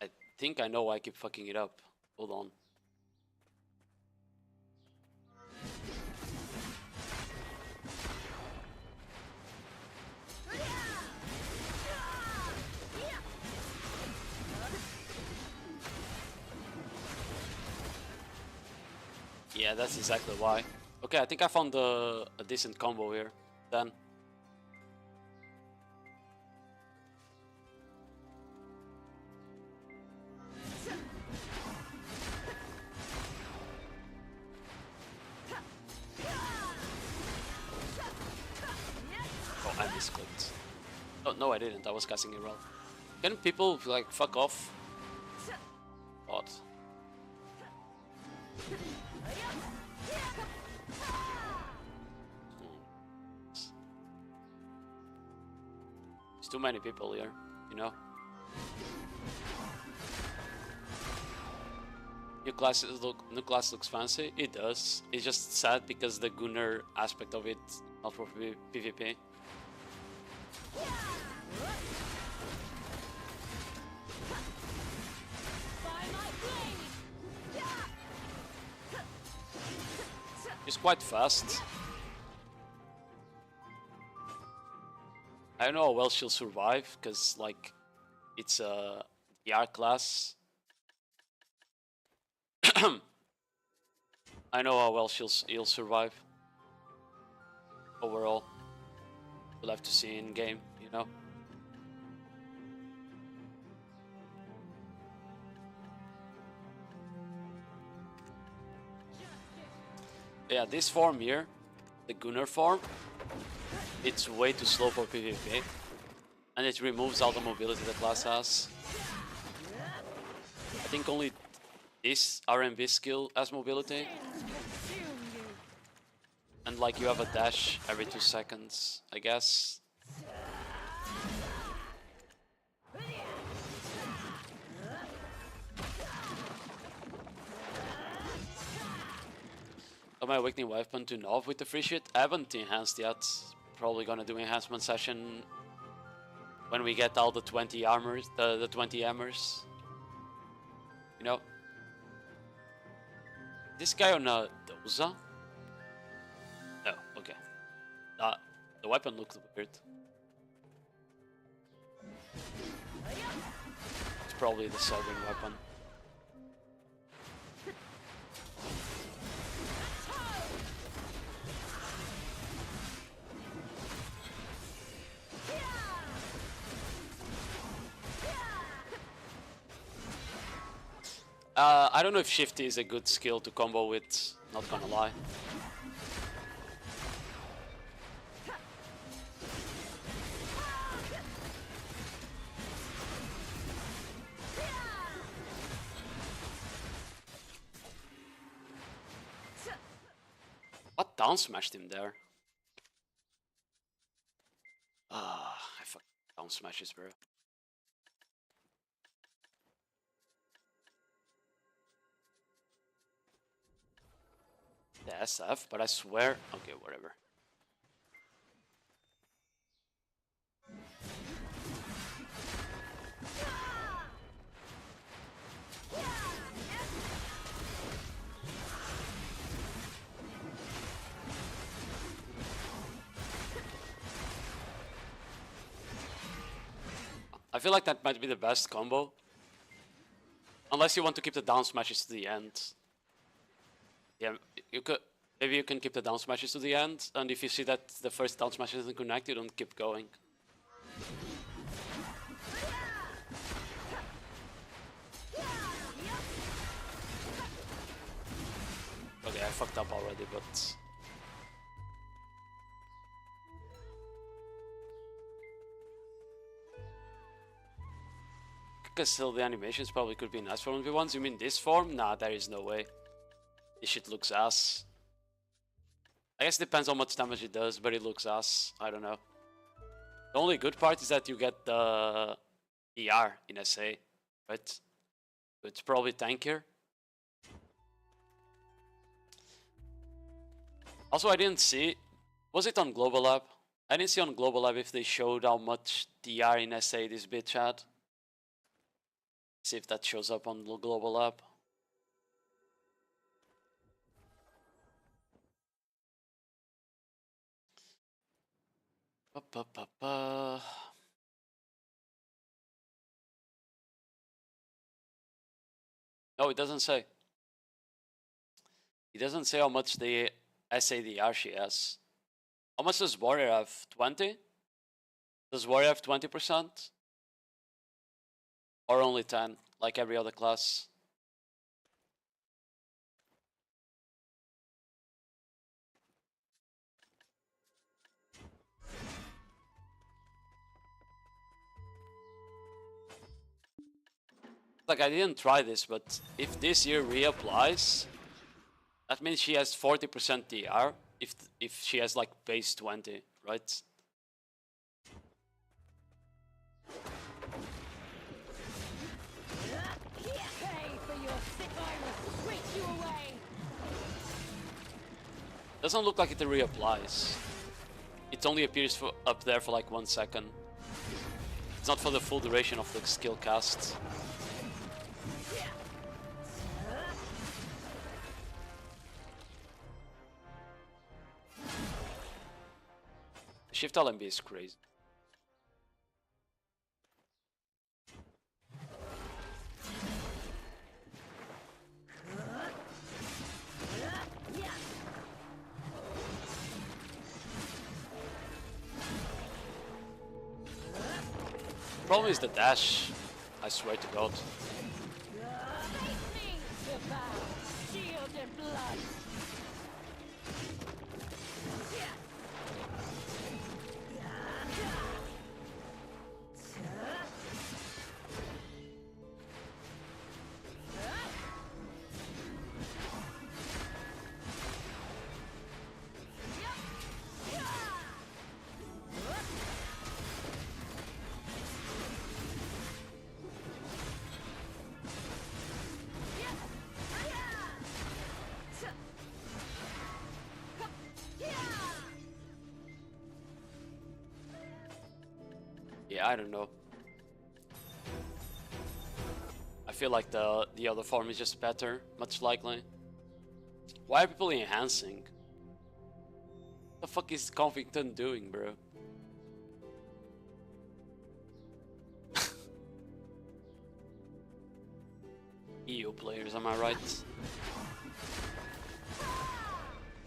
I think I know why I keep fucking it up. Hold on. Yeah, that's exactly why. Okay, I think I found a decent combo here. Then. Oh, I misclicked. Oh, no, I didn't. I was casting it wrong. Can people, like, fuck off? Odd. There's too many people here, you know? New class looks fancy. It does. It's just sad because the Gunner aspect of it, not for PvP. It's quite fast. I don't know how well she'll survive, because like it's a DR class. I know how well he'll survive. Overall, we'll have to see in game, you know. Yeah, this form here, the Gunner form, it's way too slow for PvP, and it removes all the mobility the class has. I think only this RMB skill as mobility. And like you have a dash every 2 seconds, I guess. Got my awakening weapon to Nov with the free shit. I haven't enhanced yet. Probably gonna do enhancement session when we get all the 20 armors, the 20 hammers. You know. This guy on a Doza? No, okay. The weapon looked weird. It's probably the Sovereign weapon. I don't know if Shifty is a good skill to combo with, not gonna lie. What down smashed him there? I fuck down smashes, bro. The SF, but I swear. Okay, whatever. I feel like that might be the best combo. Unless you want to keep the down smashes to the end. Yeah, you could. Maybe you can keep the down smashes to the end, and if you see that the first down smash doesn't connect, you don't keep going. Okay, I fucked up already, but... Because still the animations probably could be nice for 1v1s. You mean this form? Nah, there is no way. This shit looks ass. I guess it depends how much damage it does, but it looks ass. I don't know. The only good part is that you get the ER in SA, right? It's probably tankier. Also, I didn't see... Was it on Global Lab? I didn't see on Global Lab if they showed how much DR in SA this bitch had. See if that shows up on the Global Lab. No, it doesn't say. It doesn't say how much the SADR she has. How much does Warrior have? 20? Does Warrior have 20%? Or only 10, like every other class? Like, I didn't try this, but if this year reapplies, that means she has 40% DR if she has like base 20, right? Doesn't look like it reapplies. It only appears up there for like 1 second. It's not for the full duration of the skill cast. Shift LMB is crazy. Problem is the dash, I swear to God. I don't know. I feel like the other form is just better, much likely. Why are people enhancing? What the fuck is Covington doing, bro? EU players, am I right?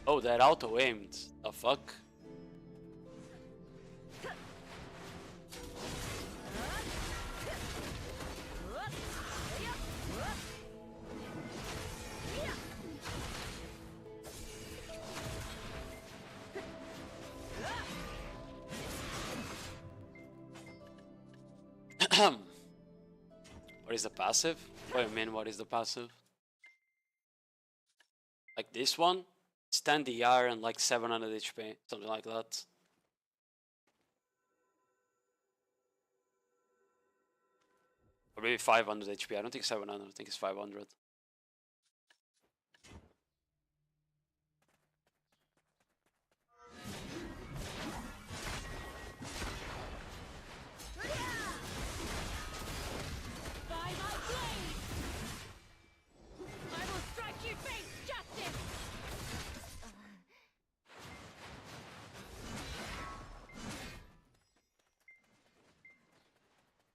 Oh, that auto-aimed. The fuck? What is the passive? What do you mean, what is the passive? Like this one? It's 10 DR and like 700 HP, something like that. Or maybe 500 HP, I don't think 700, I think it's 500.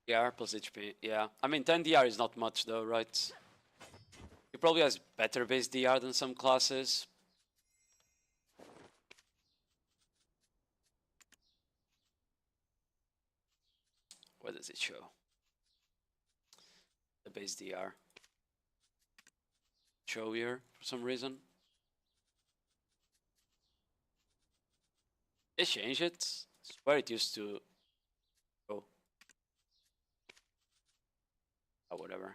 DR plus HP, yeah. I mean, 10 DR is not much though, right? He probably has better base DR than some classes. What does it show? The base DR. Show here for some reason. They changed it. It's where it used to go. Oh, whatever.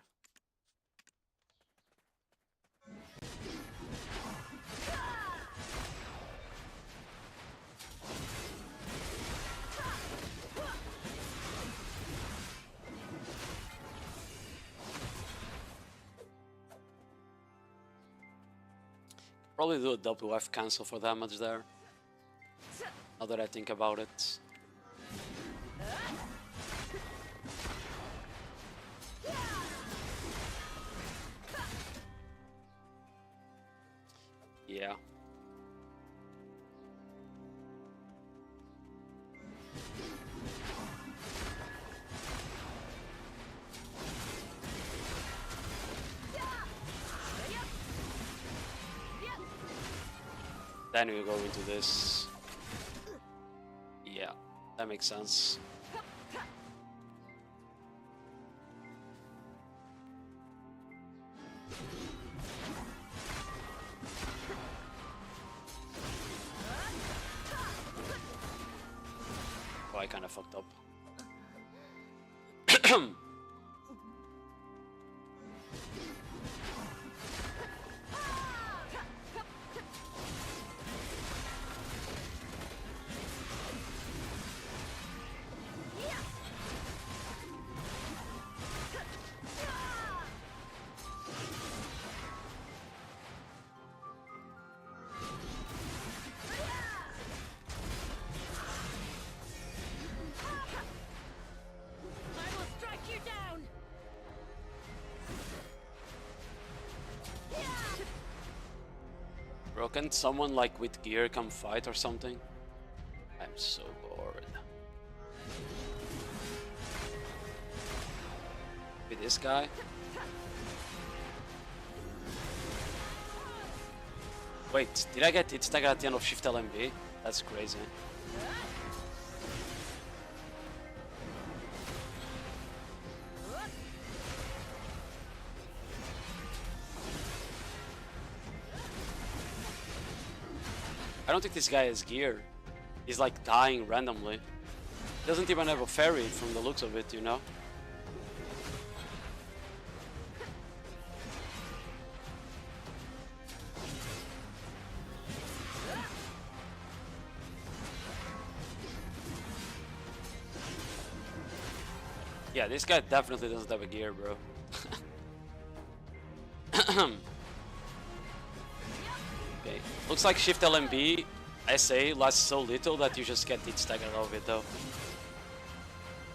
Probably do a WF cancel for damage there. Now that I think about it. Yeah. Then we go into this. Yeah, that makes sense. Oh, I kind of fucked up. Bro, can someone like with gear come fight or something? I'm so bored. With this guy? Wait, did I get hit stagger at the end of Shift LMB? That's crazy. I don't think this guy has gear. He's like dying randomly. He doesn't even have a fairy from the looks of it, you know? Yeah, this guy definitely doesn't have a gear, bro. Okay, looks like Shift LMB SA lasts so little that you just get hit staggered out of it though.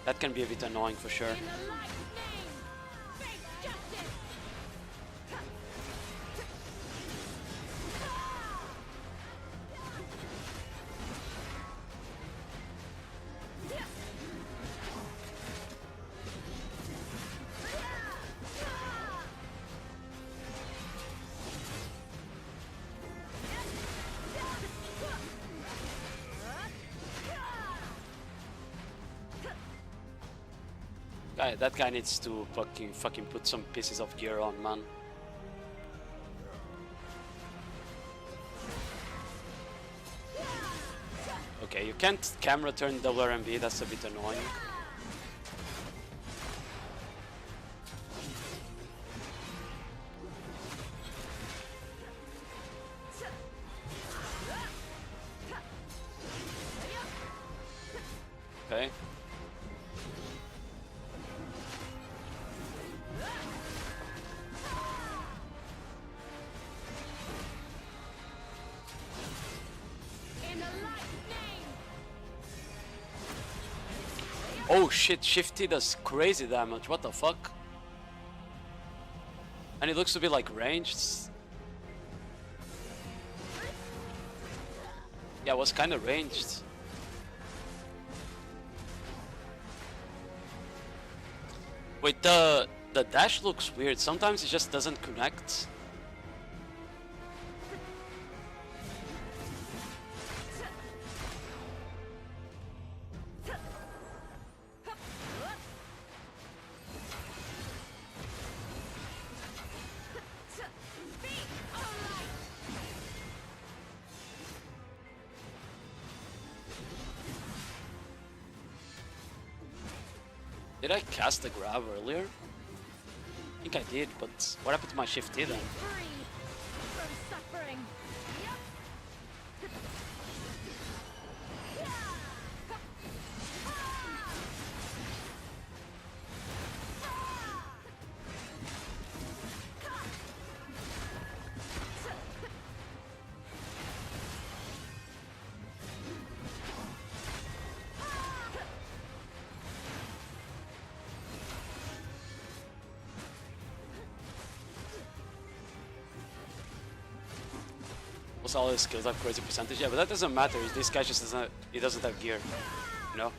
That can be a bit annoying for sure. In the light's name, face justice. That guy needs to fucking put some pieces of gear on, man. Okay, you can't camera turn double RMB, that's a bit annoying. Okay. Oh shit, Shifty does crazy damage, what the fuck? And it looks to be like ranged. Yeah, it was kinda ranged. Wait, the dash looks weird, sometimes it just doesn't connect. Did I cast the grab earlier? I think I did, but what happened to my Shifty then? Free from suffering. Also, all his skills have crazy percentage. Yeah, but that doesn't matter. This guy just doesn't have gear. You know?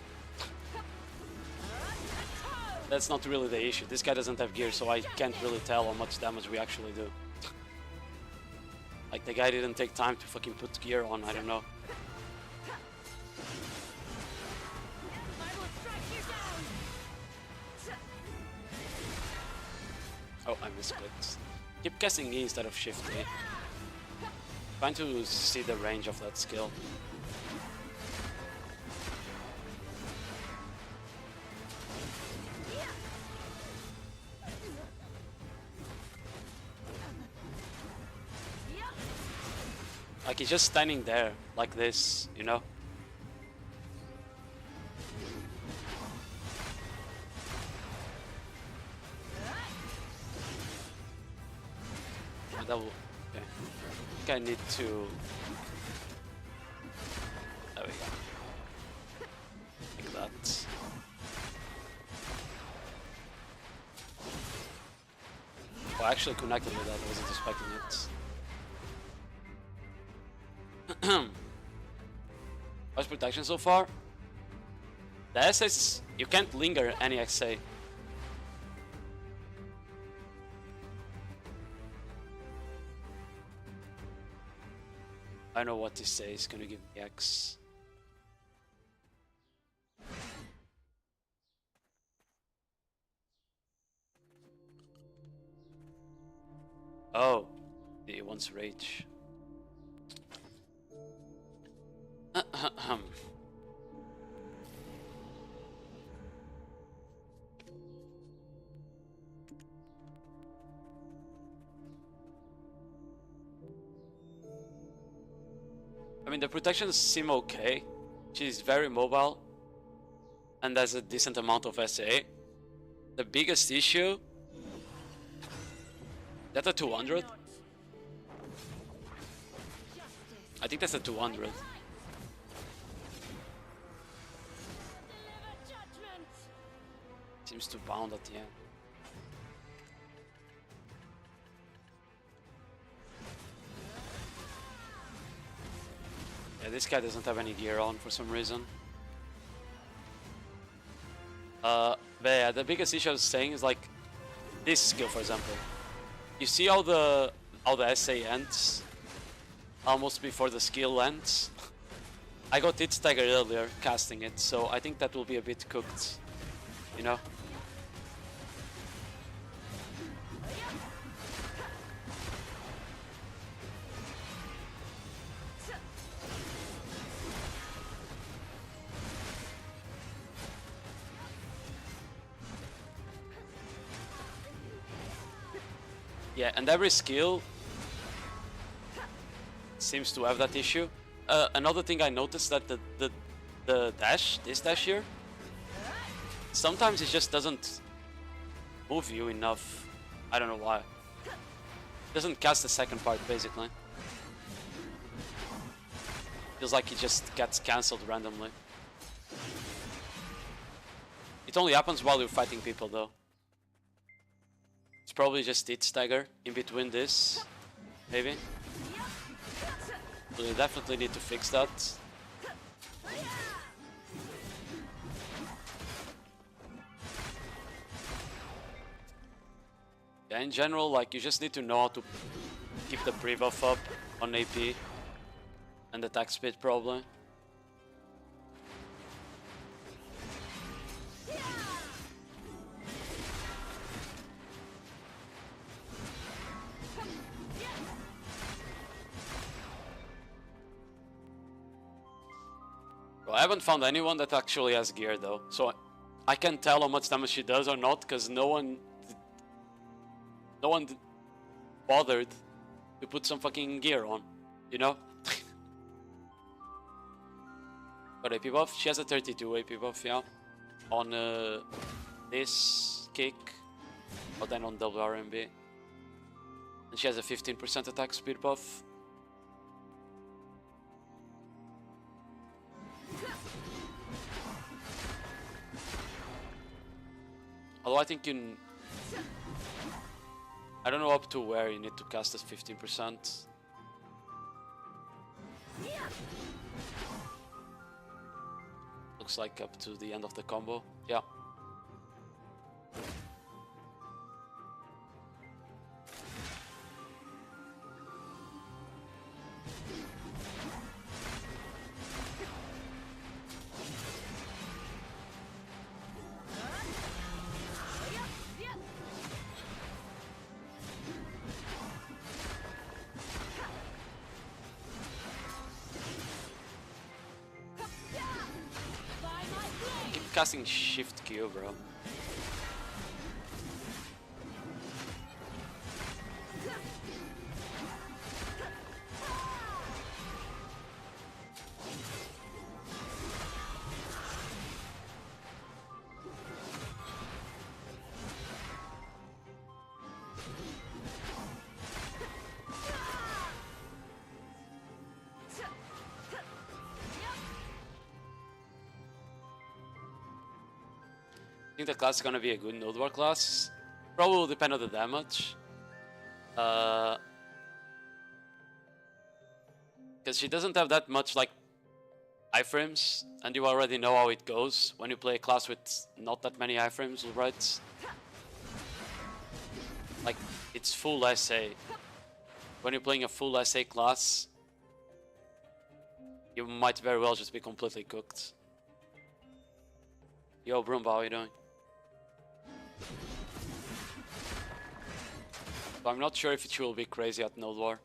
That's not really the issue. This guy doesn't have gear, so I can't really tell how much damage we actually do. Like, the guy didn't take time to fucking put gear on, I don't know. Oh, I misclicked. Keep casting E instead of Shift A. Trying to see the range of that skill. Like, he's just standing there, like this, you know? That will... Okay. I think I need to... There we go. Like that. Oh, I actually connected with that, I wasn't expecting it. How's protection so far? The SS, you can't linger any XA. I know what this say is gonna give me X. Oh, he wants rage. I mean, the protections seem okay. She's very mobile and has a decent amount of SA. The biggest issue... That's a 200? I think that's a 200. Seems to bound at the end. Yeah, this guy doesn't have any gear on for some reason. But yeah, the biggest issue I was saying is like this skill, for example. You see how the SA ends almost before the skill ends. I got it staggered earlier casting it, so I think that will be a bit cooked, you know. Yeah, and every skill seems to have that issue. Another thing I noticed that the dash, this dash here, sometimes it just doesn't move you enough. I don't know why. It doesn't cast the second part basically. Feels like it just gets cancelled randomly. It only happens while you're fighting people though. It's probably just it stagger in between this, maybe. So they definitely need to fix that. Yeah, in general, like you just need to know how to keep the pre-buff up on AP and attack speed probably. Well, I haven't found anyone that actually has gear though, so I can't tell how much damage she does or not, because no one bothered to put some fucking gear on, you know? Got AP buff? She has a 32 AP buff, yeah. On this kick, but then on double RMB. And she has a 15% attack speed buff. Although I think I don't know up to where you need to cast this 15%. Looks like up to the end of the combo. Yeah. Casting shift Q, bro. I think the class is gonna be a good node war class. Probably will depend on the damage. Because she doesn't have that much like iframes, and you already know how it goes when you play a class with not that many iframes, right? Like it's full SA. When you're playing a full SA class, you might very well just be completely cooked. Yo, Brumba, how you doing? So I'm not sure if it will be crazy at Node War.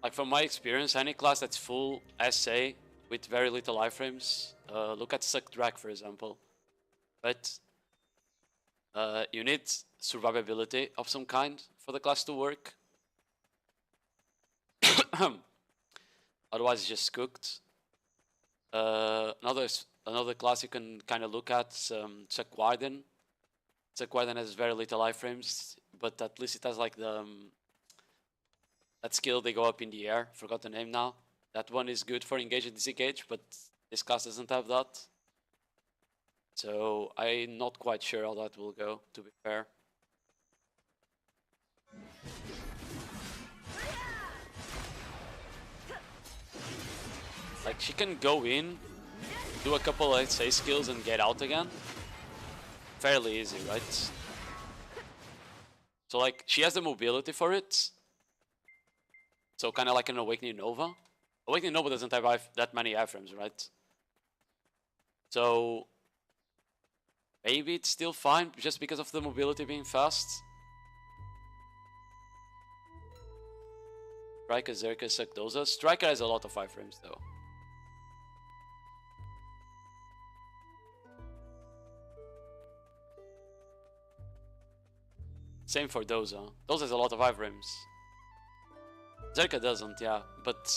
Like from my experience, any class that's full SA with very little iframes, look at Suck Drag for example. But you need survivability of some kind for the class to work. Otherwise it's just cooked. Another class you can kind of look at is Chuck Warden. Chuck Warden has very little iframes, but at least it has like the that skill they go up in the air. Forgot the name now. That one is good for engage and disengage, but this class doesn't have that. So I'm not quite sure how that will go, to be fair. Like, she can go in, do a couple of SA skills and get out again. Fairly easy, right? So like, she has the mobility for it. So kind of like an Awakening Nova. Awakening Nova doesn't have that many iframes, right? So maybe it's still fine just because of the mobility being fast. Striker, Zerka, Sakdoza. Striker has a lot of iframes though. Same for Doza. Doza has a lot of iframes. Zerka doesn't, yeah. But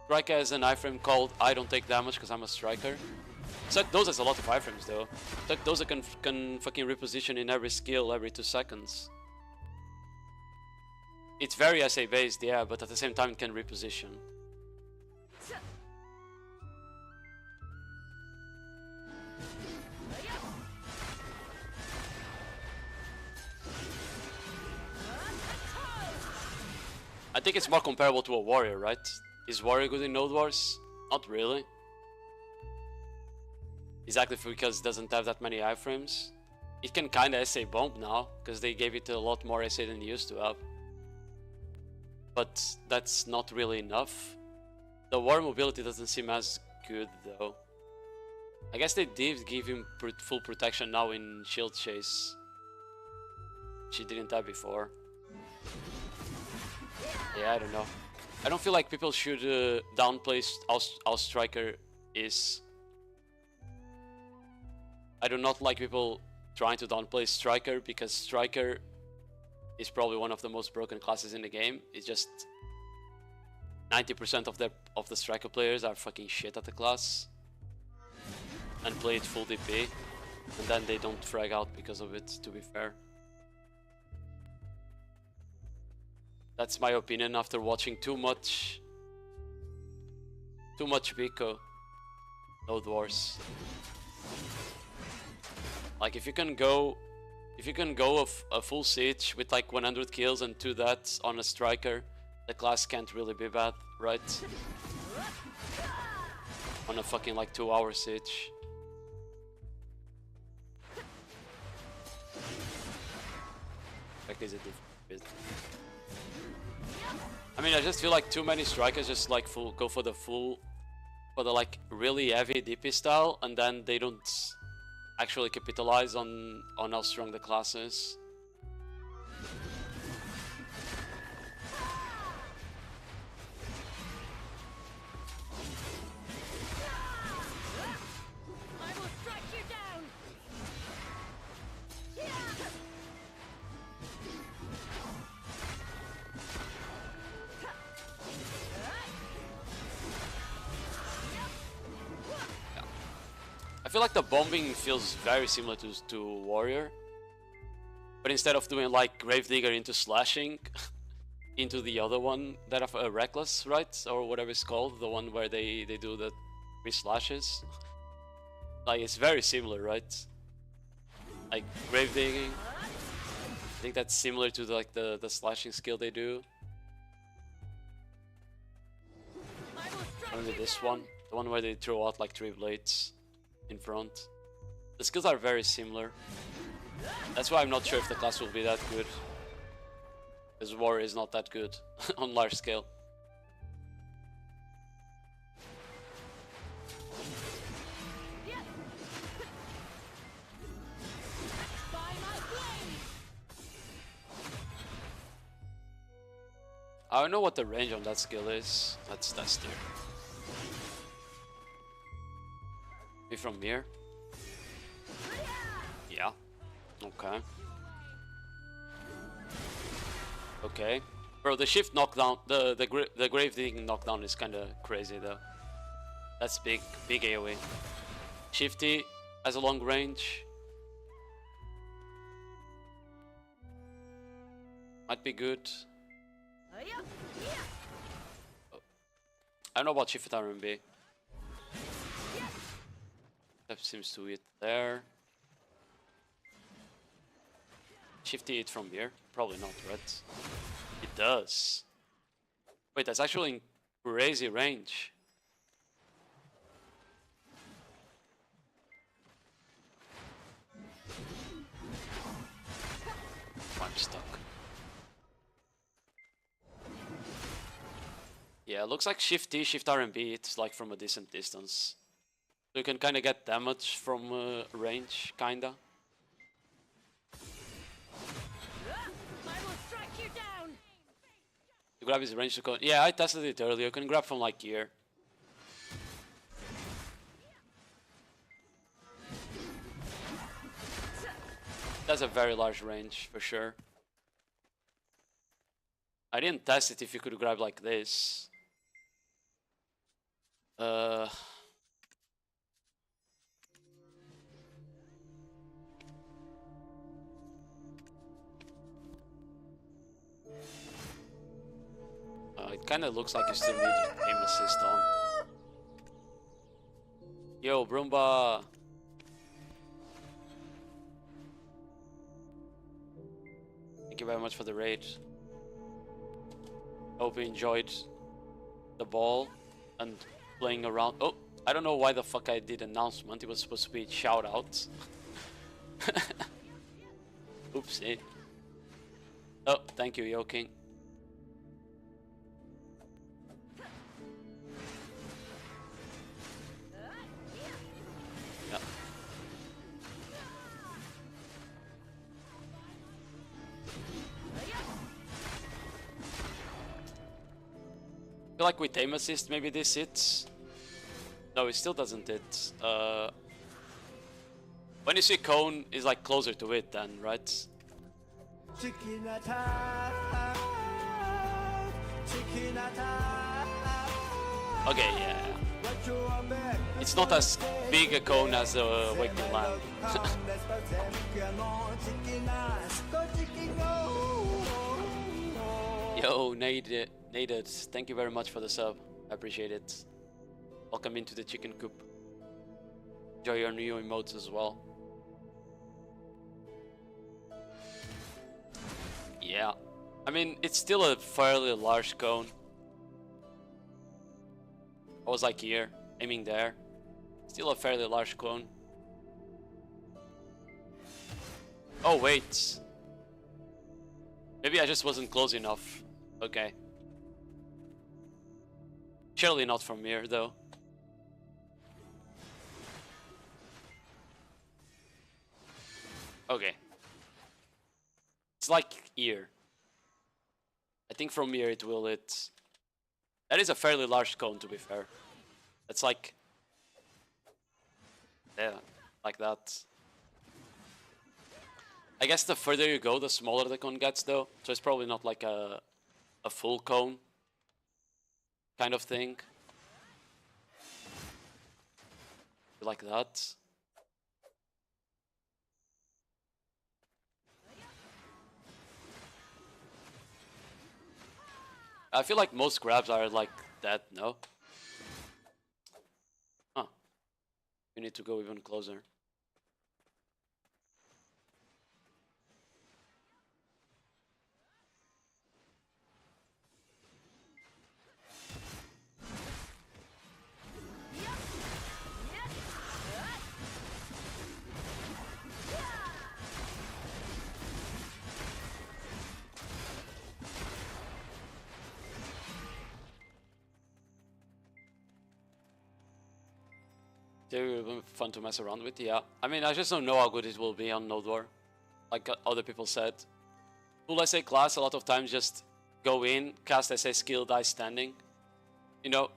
Striker has an iframe called I don't take damage because I'm a striker. Doza has a lot of iframes though. Doza can fucking reposition in every skill every 2 seconds. It's very SA based, yeah, but at the same time it can reposition. I think it's more comparable to a warrior, right? Is warrior good in Node Wars? Not really. Exactly because it doesn't have that many iframes. It can kinda SA bomb now, because they gave it a lot more SA than it used to have. But that's not really enough. The war mobility doesn't seem as good though. I guess they did give him full protection now in Shield Chase. She didn't have before. Yeah, I don't know. I don't feel like people should downplay how Striker is. I do not like people trying to downplay Striker because Striker is probably one of the most broken classes in the game. It's just 90% of the Striker players are fucking shit at the class and play it full DP, and then they don't frag out because of it, to be fair. That's my opinion after watching too much Pico Node Wars. Like if you can go a full siege with like 100 kills and 2 deaths on a striker, the class can't really be bad, right? On a fucking like 2-hour siege. Like is a different bit. I mean, I just feel like too many strikers just like go for the like really heavy DP style, and then they don't actually capitalize on how strong the class is. I will strike you down. I feel like the bombing feels very similar to Warrior, but instead of doing like Gravedigger into slashing, into the other one that of Reckless, right, or whatever it's called, the one where they do the 3 slashes. Like it's very similar, right? Like Gravedigging. I think that's similar to like the slashing skill they do. Only this one, the one where they throw out like 3 blades in front. The skills are very similar. That's why I'm not sure if the class will be that good. Because Warrior is not that good on large scale. I don't know what the range on that skill is. Let's test here. Be from here? Yeah. Okay. Okay. Bro, the shift knockdown, the grave digging knockdown is kind of crazy though. That's big AoE. Shifty has a long range. Might be good. Oh. I don't know about Shift RMB. That seems to it there. Shifty it from here? Probably not, right? It does. Wait, that's actually in crazy range. I'm stuck. Yeah, it looks like Shift T, Shift R and B, it's like from a decent distance. So you can kind of get damage from range, kinda. I will strike you down. You grab his range to go. Yeah, I tested it earlier. You can grab from like here. That's a very large range for sure. I didn't test it if you could grab like this. It kind of looks like you still need aim assist on. Yo, Broomba! Thank you very much for the raid. Hope you enjoyed the ball and playing around. Oh, I don't know why the fuck I did announcement. It was supposed to be shout out. Oopsie. Oh, thank you, Yo King. Yeah. I feel like with aim assist, maybe this hits. No, it still doesn't hit. When you see cone, is like closer to it then, right? Okay, yeah. It's not as big a cone as a Awakening Lamb. Yo, Naded, thank you very much for the sub. I appreciate it. Welcome into the chicken coop. Enjoy your new emotes as well. Yeah, I mean, it's still a fairly large cone. I was like here, aiming there. Still a fairly large cone. Oh, wait. Maybe I just wasn't close enough. Okay. Surely not from here, though. Okay. It's like here. I think from here it will hit. That is a fairly large cone, to be fair. It's like... yeah, like that. I guess the further you go, the smaller the cone gets, though. So it's probably not like a full cone kind of thing. Like that. I feel like most grabs are like that, no? Huh. You need to go even closer. They will be fun to mess around with, yeah. I mean, I just don't know how good it will be on Node War. Like other people said. Full SA class, a lot of times just go in, cast SA skill, die standing. You know?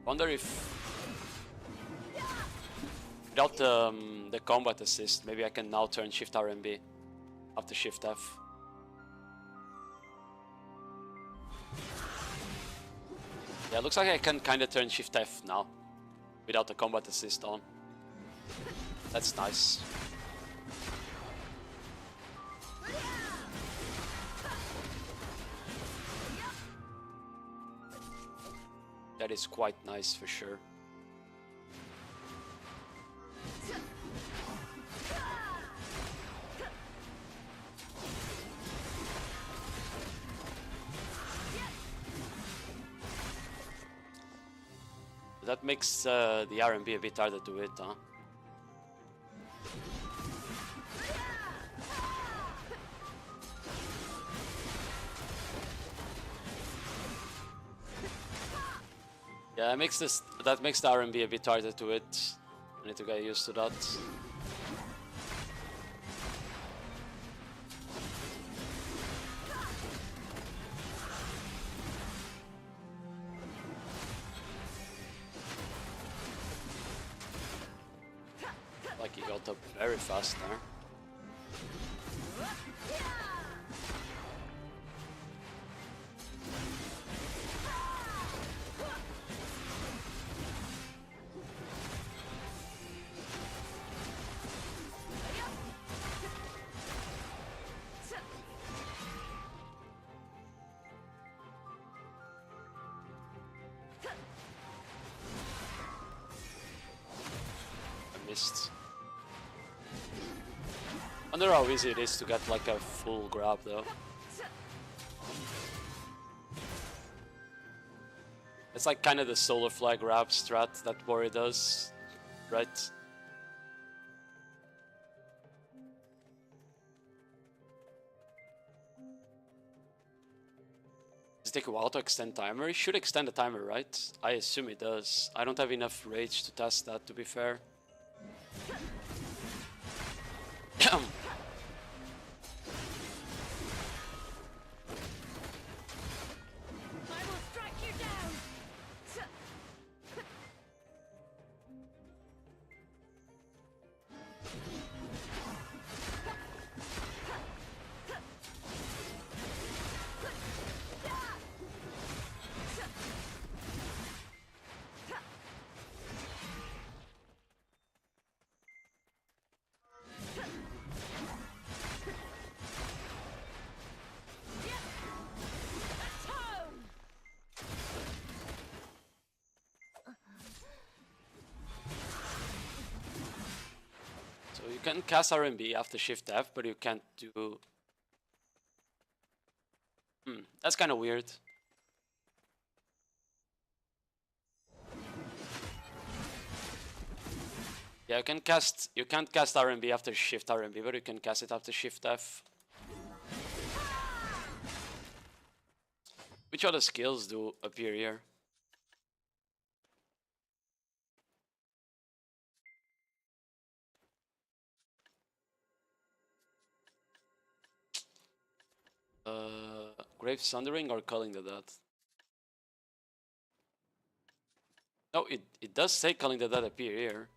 Wonder if... without the combat assist, maybe I can now turn Shift RMB after Shift F. Yeah, it looks like I can kind of turn Shift F now without the combat assist on. That's nice. That is quite nice for sure. That makes the R&B a bit harder to hit, huh? Yeah, that makes the R&B a bit harder to hit. I need to get used to that. Like he got up very fast there. I missed. Wonder how easy it is to get like a full grab though. It's like kind of the solar flag grab strat that Warrior does, right? Does it take a while to extend timer? It should extend the timer, right? I assume it does. I don't have enough rage to test that, to be fair. You can cast R&B after Shift F, but you can't do... that's kind of weird. Yeah, you can't cast R&B after Shift R&B, but you can cast it after Shift F. Which other skills do appear here? Grave Sundering or Culling the Dead? No, it does say Culling the Dead appear here.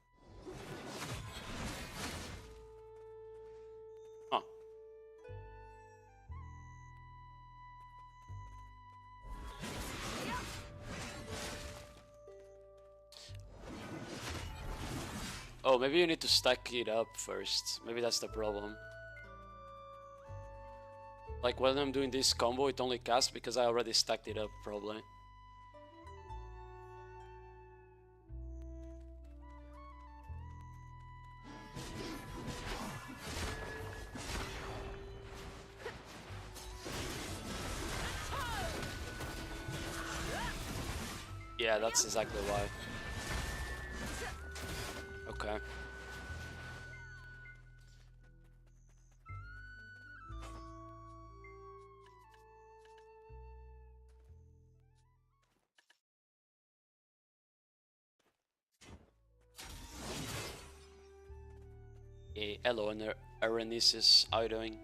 Huh. Oh, maybe you need to stack it up first. Maybe that's the problem. Like when I'm doing this combo, it only casts because I already stacked it up, probably. Yeah, that's exactly why. Okay. Hey, hello, Arenesis, how are you doing?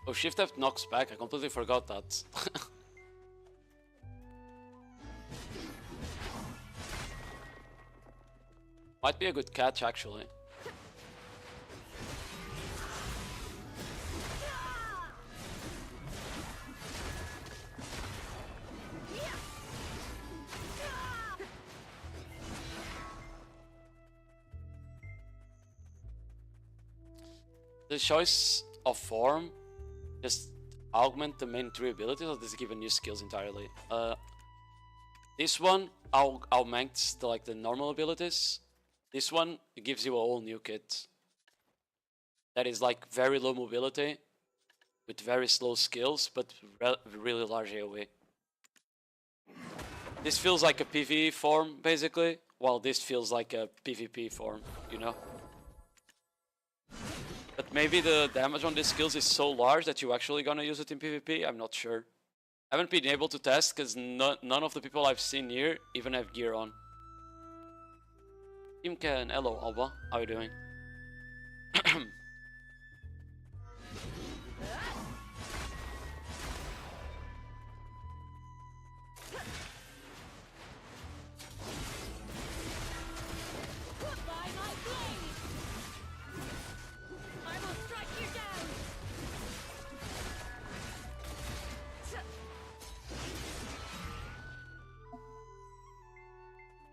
Oh, Shift F knocks back, I completely forgot that. Might be a good catch, actually. the choice of form just augment the main 3 abilities, or does it give a new skills entirely? This one augments the normal abilities. This one gives you a whole new kit that is like very low mobility with very slow skills, but really large AoE. This feels like a PvE form basically, while this feels like a PvP form, you know? But maybe the damage on these skills is so large that you're actually gonna use it in PvP, I'm not sure. I haven't been able to test because none of the people I've seen here even have gear on. Imken, hello Alba, how are you doing? By my blade! I will strike you down!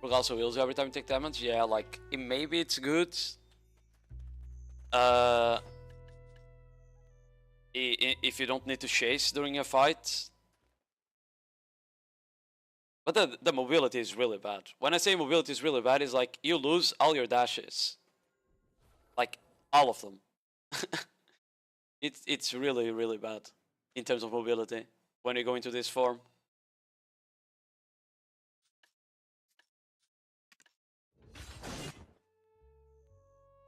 It also heals you every time you take damage. Yeah, like maybe it's good. If you don't need to chase during a fight. But the mobility is really bad. When I say mobility is really bad, it's like you lose all your dashes. Like all of them. It's really, really bad in terms of mobility when you go into this form.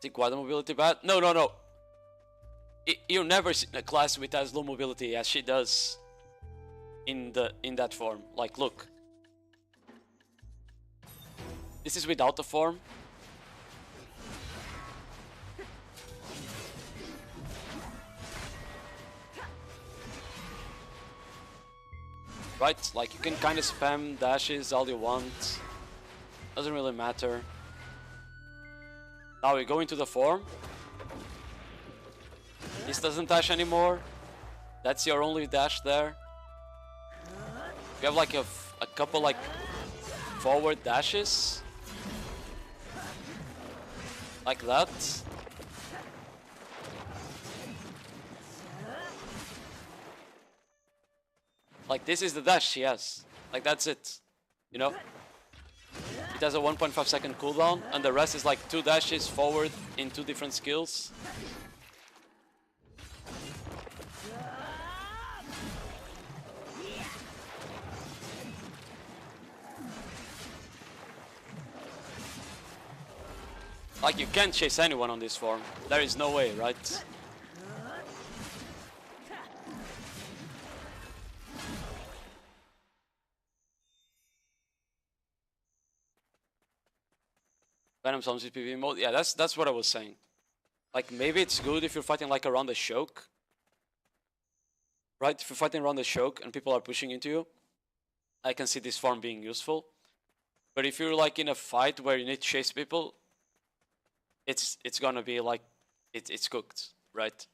Think why the mobility bad? No. You never see a class with as low mobility as she does in that form. Like, look. This is without the form. Right? Like, you can kind of spam dashes all you want. Doesn't really matter. Now we go into the form. This doesn't dash anymore. That's your only dash there. You have like a couple like forward dashes. Like that. Like this is the dash she has. Like that's it. You know? It has a 1.5 second cooldown, and the rest is like 2 dashes forward in 2 different skills. Like you can't chase anyone on this form. There is no way, right? Venom Summons PvP mode. Yeah, that's what I was saying. Like maybe it's good if you're fighting like around the choke. Right? If you're fighting around the choke and people are pushing into you, I can see this form being useful. But if you're like in a fight where you need to chase people, it's gonna be like it's cooked, right?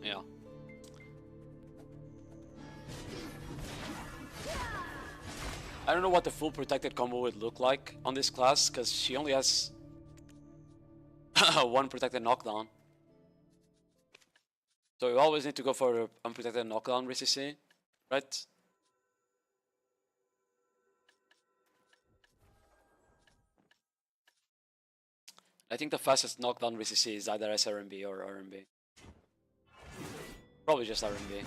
Yeah. I don't know what the full protected combo would look like on this class, because she only has 1 protected knockdown. So you always need to go for unprotected knockdown with CC, right? I think the fastest knockdown with CC is either SRMB or RMB. Probably just RMB.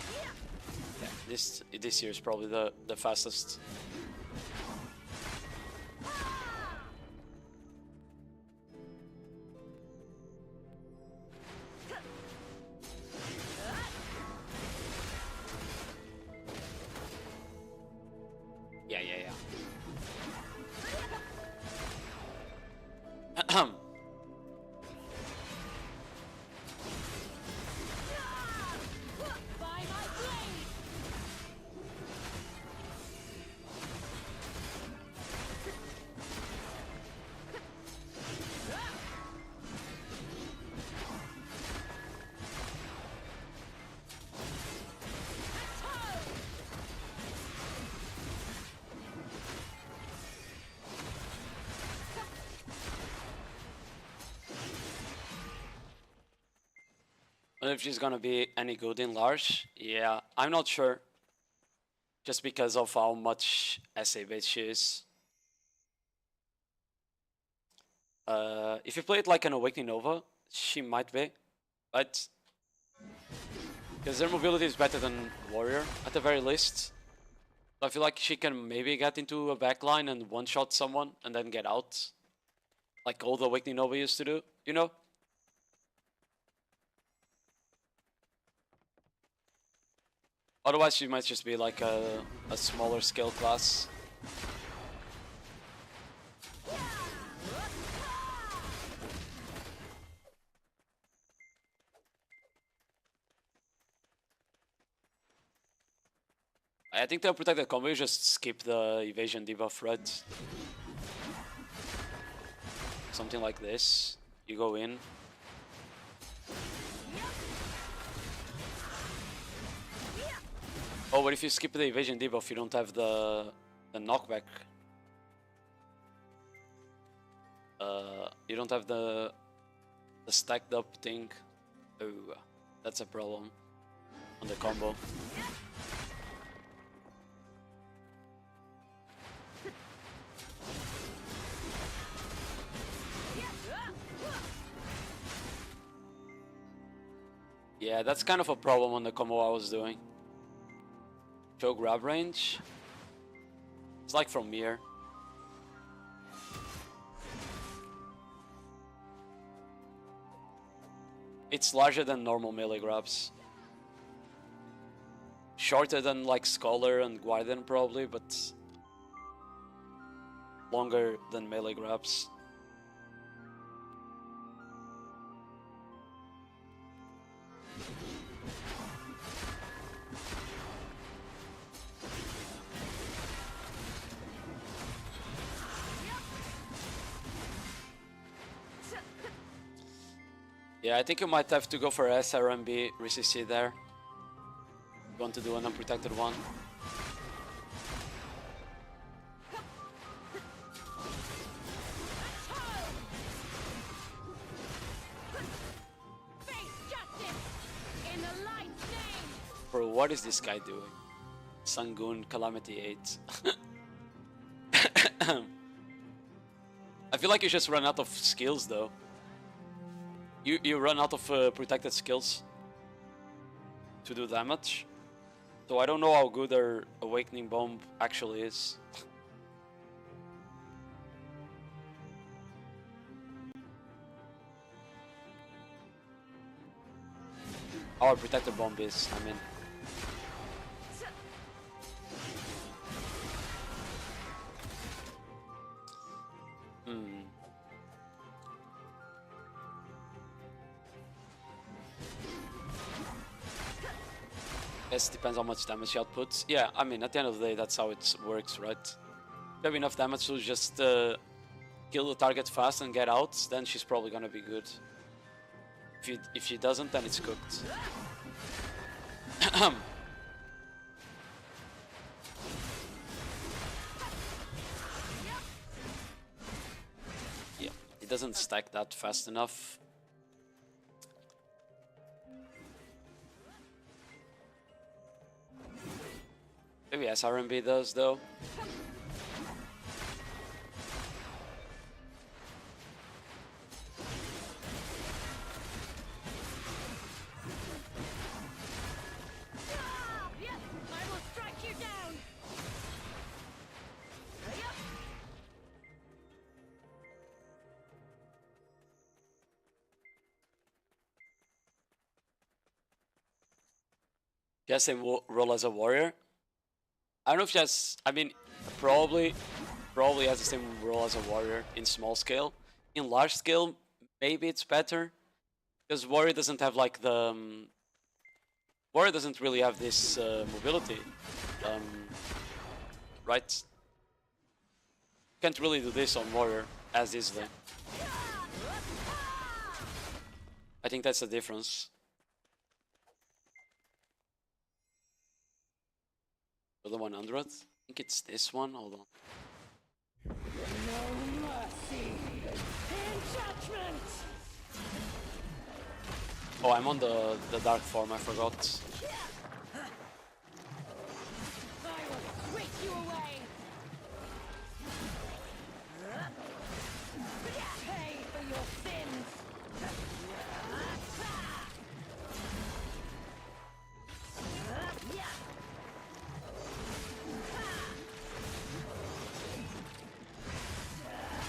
Yeah, this year is probably the fastest. Yeah, yeah, yeah. By my blade! And if she's gonna be any good in large, yeah, I'm not sure. Just because of how much SA base she is. If you play it like an Awakening Nova, she might be, but because their mobility is better than Warrior at the very least. So I feel like she can maybe get into a backline and one-shot someone and then get out, like all the Awakening Nova used to do, you know? Otherwise, she might just be like a smaller scale class. I think the protected combo, you just skip the evasion debuff, right? Something like this. You go in. Oh, but if you skip the evasion debuff, you don't have the knockback. You don't have the stacked up thing. Oh, that's a problem on the combo. Yeah, that's kind of a problem on the combo I was doing. Show grab range. It's like from here. It's larger than normal melee grabs. Shorter than like Scholar and Guardian probably, but longer than melee grabs. Yeah, I think you might have to go for SRMB RCC there. You want to do an unprotected one. Bro, what is this guy doing? Sangoon Calamity 8. I feel like you just run out of skills though. You run out of protected skills to do damage. So I don't know how good their Awakening Bomb actually is. Our protected bomb is, I mean. Guess depends how much damage she outputs. Yeah, I mean, at the end of the day, that's how it works, right? If you have enough damage to just kill the target fast and get out, then she's probably gonna be good. If she doesn't, then it's cooked. Yeah, it doesn't stack that fast enough. Maybe SRMB does though. She has same role as a warrior. I don't know if she has. I mean, Probably has the same role as a warrior in small scale. In large scale, maybe it's better because warrior doesn't have like the warrior doesn't really have this mobility, right? Can't really do this on warrior as easily. I think that's the difference. For the 100, I think it's this one. Hold on. No mercy in judgment. Oh, I'm on the dark form. I forgot. I will sweep you away. Pay for your sins.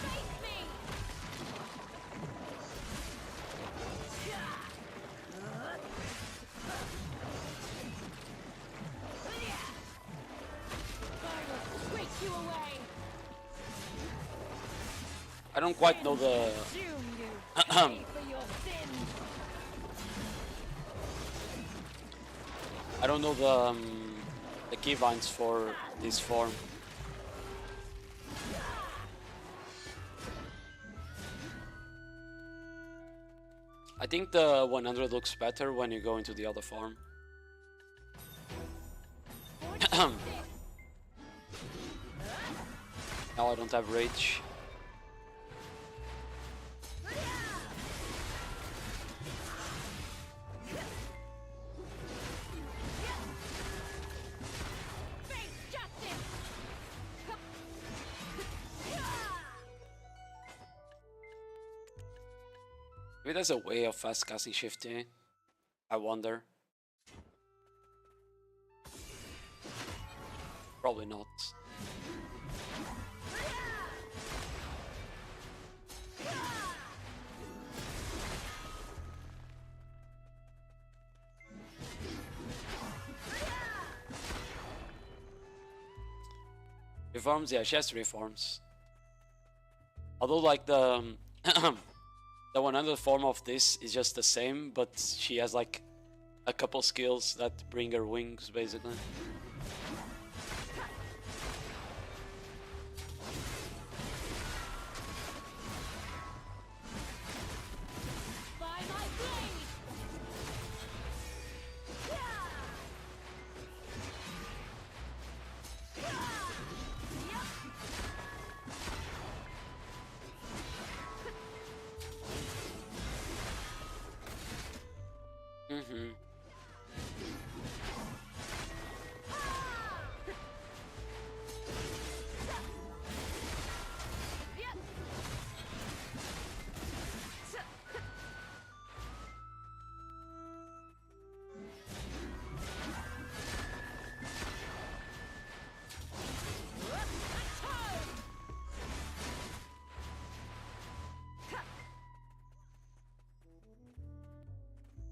Face me. I will sweep you away. I don't quite know the. Consume you. Pay for your sins. I don't know the keybinds for this form. I think the 100 looks better when you go into the other form. Now I don't have rage. Face justice. Maybe there's a way of fast casting shifting. I wonder. Probably not. Reforms, yeah, she has reforms. Although, like the the 100 form of this is just the same, but she has like a couple skills that bring her wings, basically. By my blade. Mm-hmm.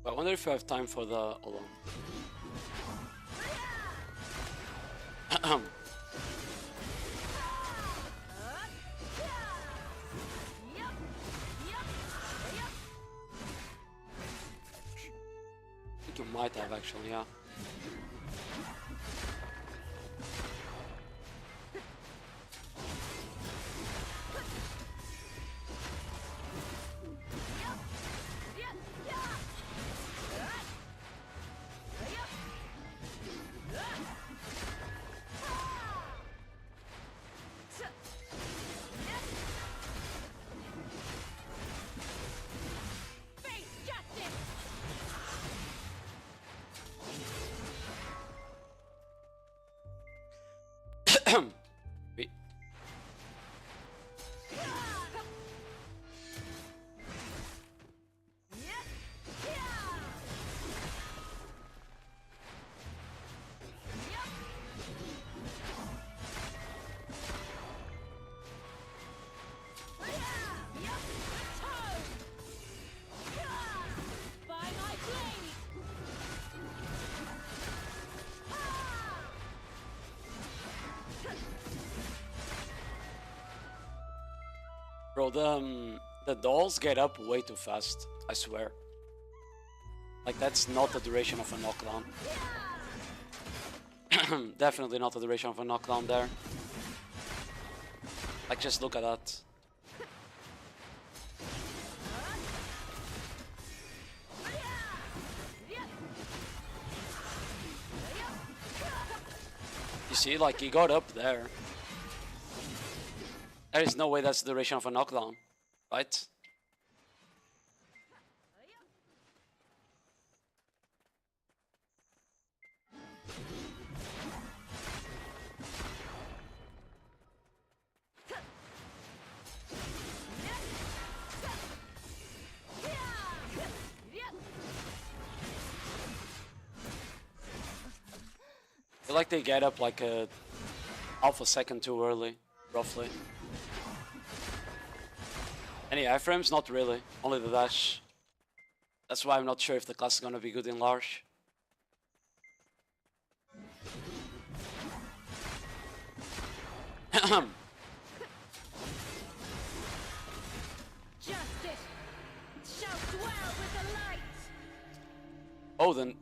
I wonder if I have time for the hold on. I think you might have actually, yeah. Face justice. Wait. By my blade. Bro, the dolls get up way too fast, I swear. Like, that's not the duration of a knockdown. Definitely not the duration of a knockdown there. Like, just look at that. You see, like, he got up there. There is no way that's the duration of a knockdown, right? I feel like they get up like a half a second too early, roughly. Any iframes? Not really, only the dash. That's why I'm not sure if the class is gonna be good in large. Oh, then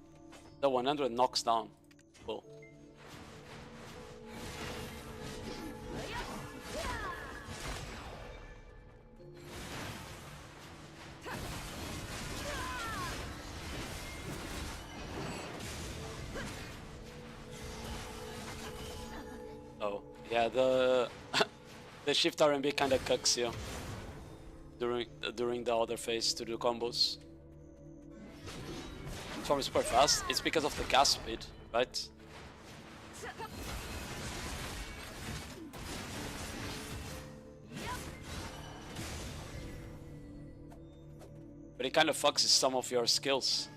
the 100 knocks down. Cool. Oh, yeah, the the shift RMB kind of cucks you during the other phase to do combos. It's probably super fast. It's because of the gas speed, right? But it kind of fucks some of your skills.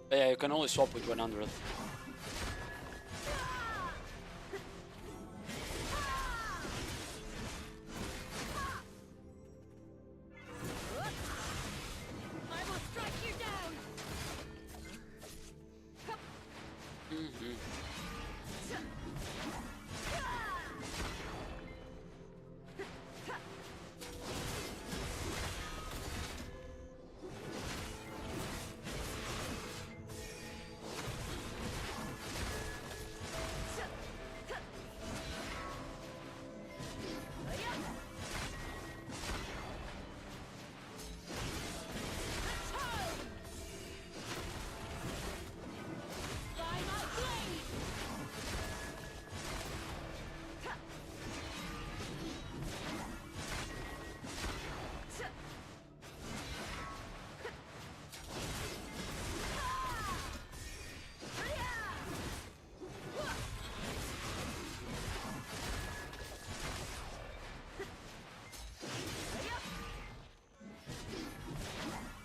But yeah, you can only swap with 100.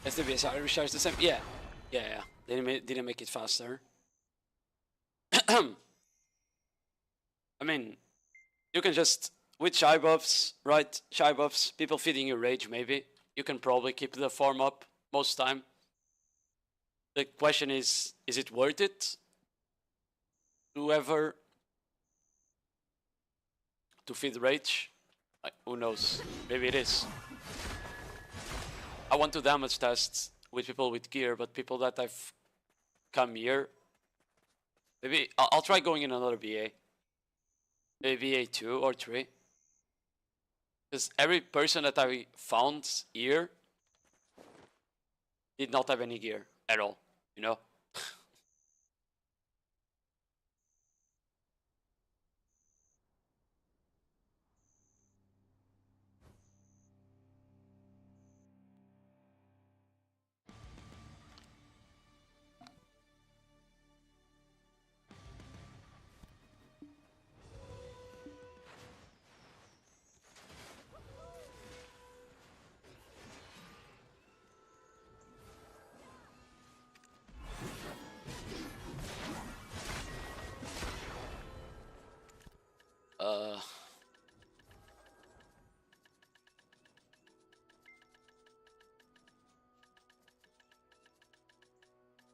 SDBS, I recharge the same. Yeah. They didn't make it faster. I mean, you can just, with shy buffs, right? Shy buffs, people feeding you rage maybe. You can probably keep the form up most time. The question is it worth it? To feed rage? Like, who knows? Maybe it is. I want to damage test with people with gear, but people that I've come here, maybe I'll try going in another BA. Maybe BA 2 or 3. Because every person that I found here did not have any gear at all, you know?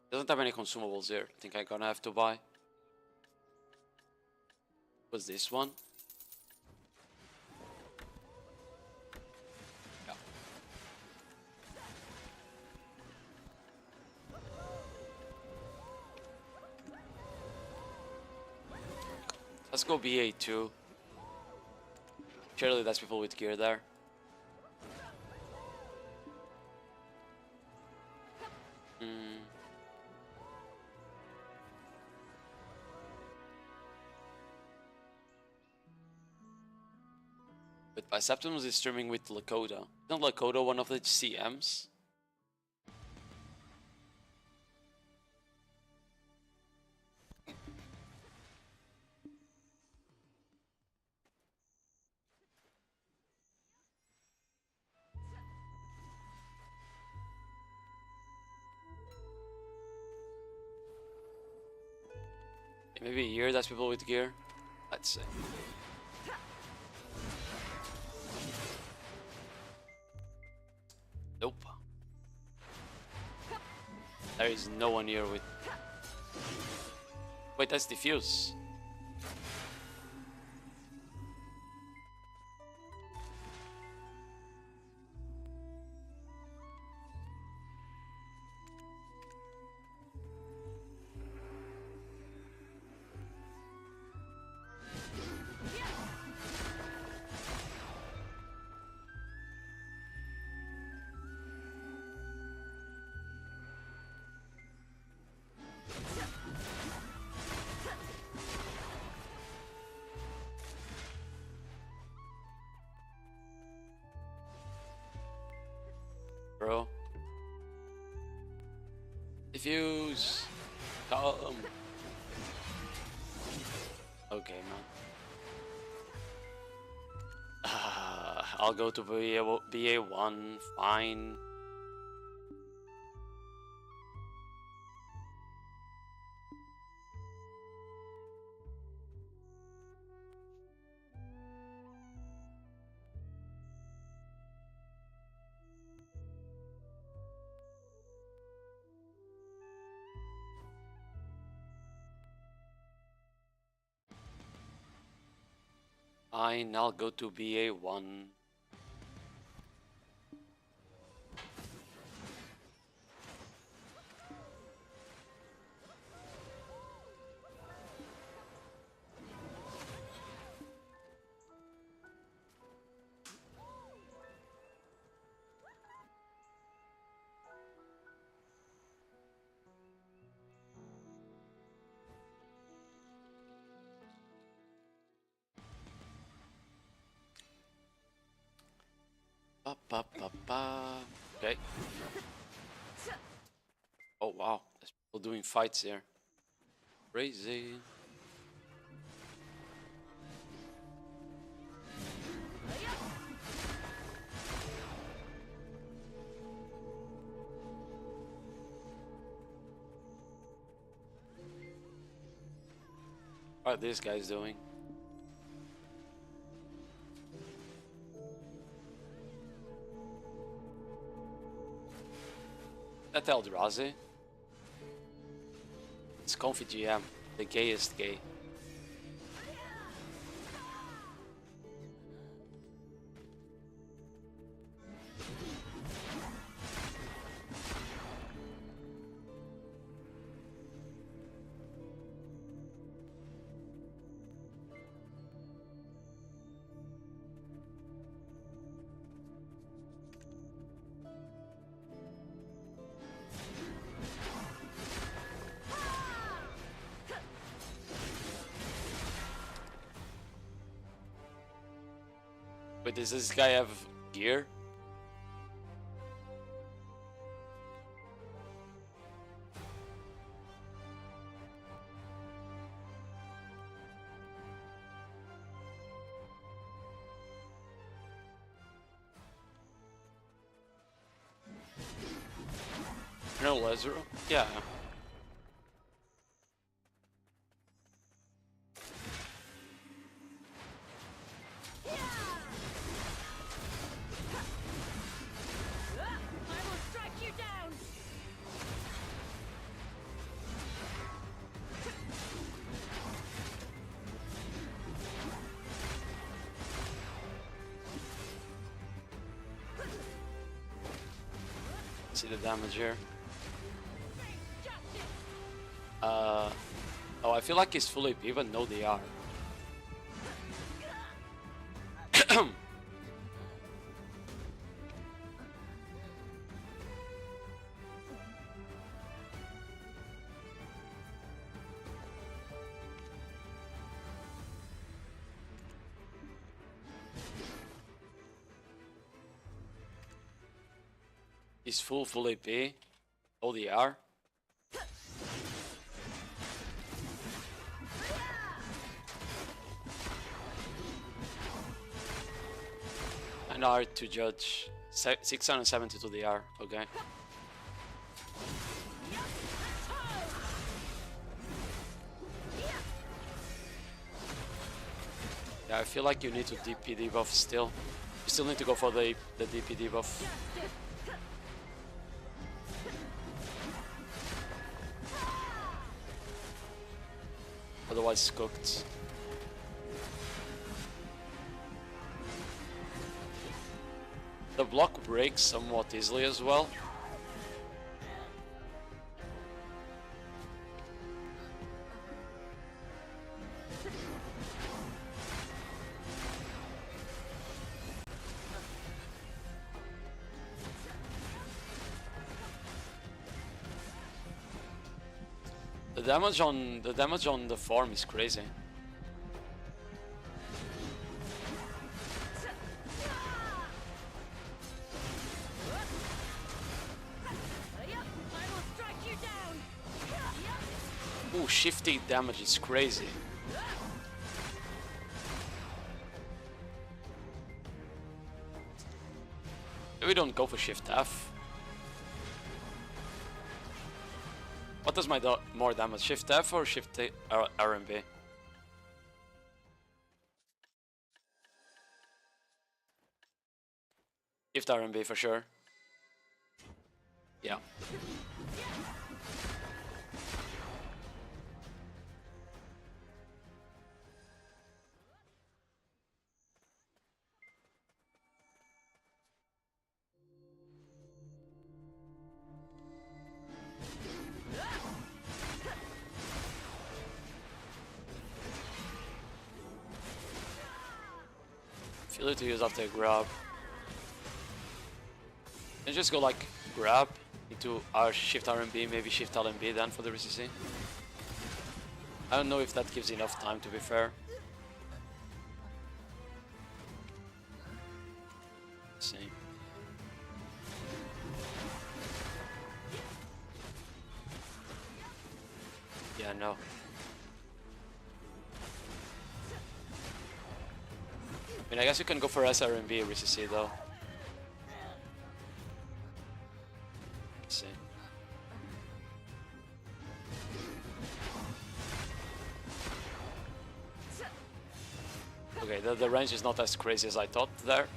Doesn't have any consumables here. I think I'm gonna have to buy. What's this one? Yeah. Let's go BA2. Surely that's people with gear there. But Biceptimus is streaming with Lakota. Isn't Lakota one of the CMs? Maybe here that's people with gear. Let's see. Nope. There is no one here with... Wait, that's diffuse. Bro. Diffuse. Come. Okay, man. I'll go to BA1. Fine. Fine, I'll go to BA1. Okay. Oh wow, there's people doing fights here. Crazy. What are these guys doing? That Eldrazi. It's Comfy GM, the gayest gay. Wait, does this guy have gear? No Lazaro? Yeah. See the damage here. Oh, I feel like he's full AP, but no DR. He's full AP, ODR. And hard to judge. 670 to DR, okay. Yeah, I feel like you need to DP debuff still. You still need to go for the DP debuff. Otherwise it's cooked. The block breaks somewhat easily as well. The damage on the farm is crazy. Ooh, shifting damage is crazy. Maybe we don't go for shift F. What does my more damage? Shift F or shift RMB? Shift RMB for sure. Yeah. Feel it to use after grab. And just go like grab into our shift RMB, maybe shift LMB then for the RCC. I don't know if that gives enough time, to be fair. Let's see. Yeah, no. I mean, I guess you can go for SRMB RCC though. Let's see. Okay, the range is not as crazy as I thought there.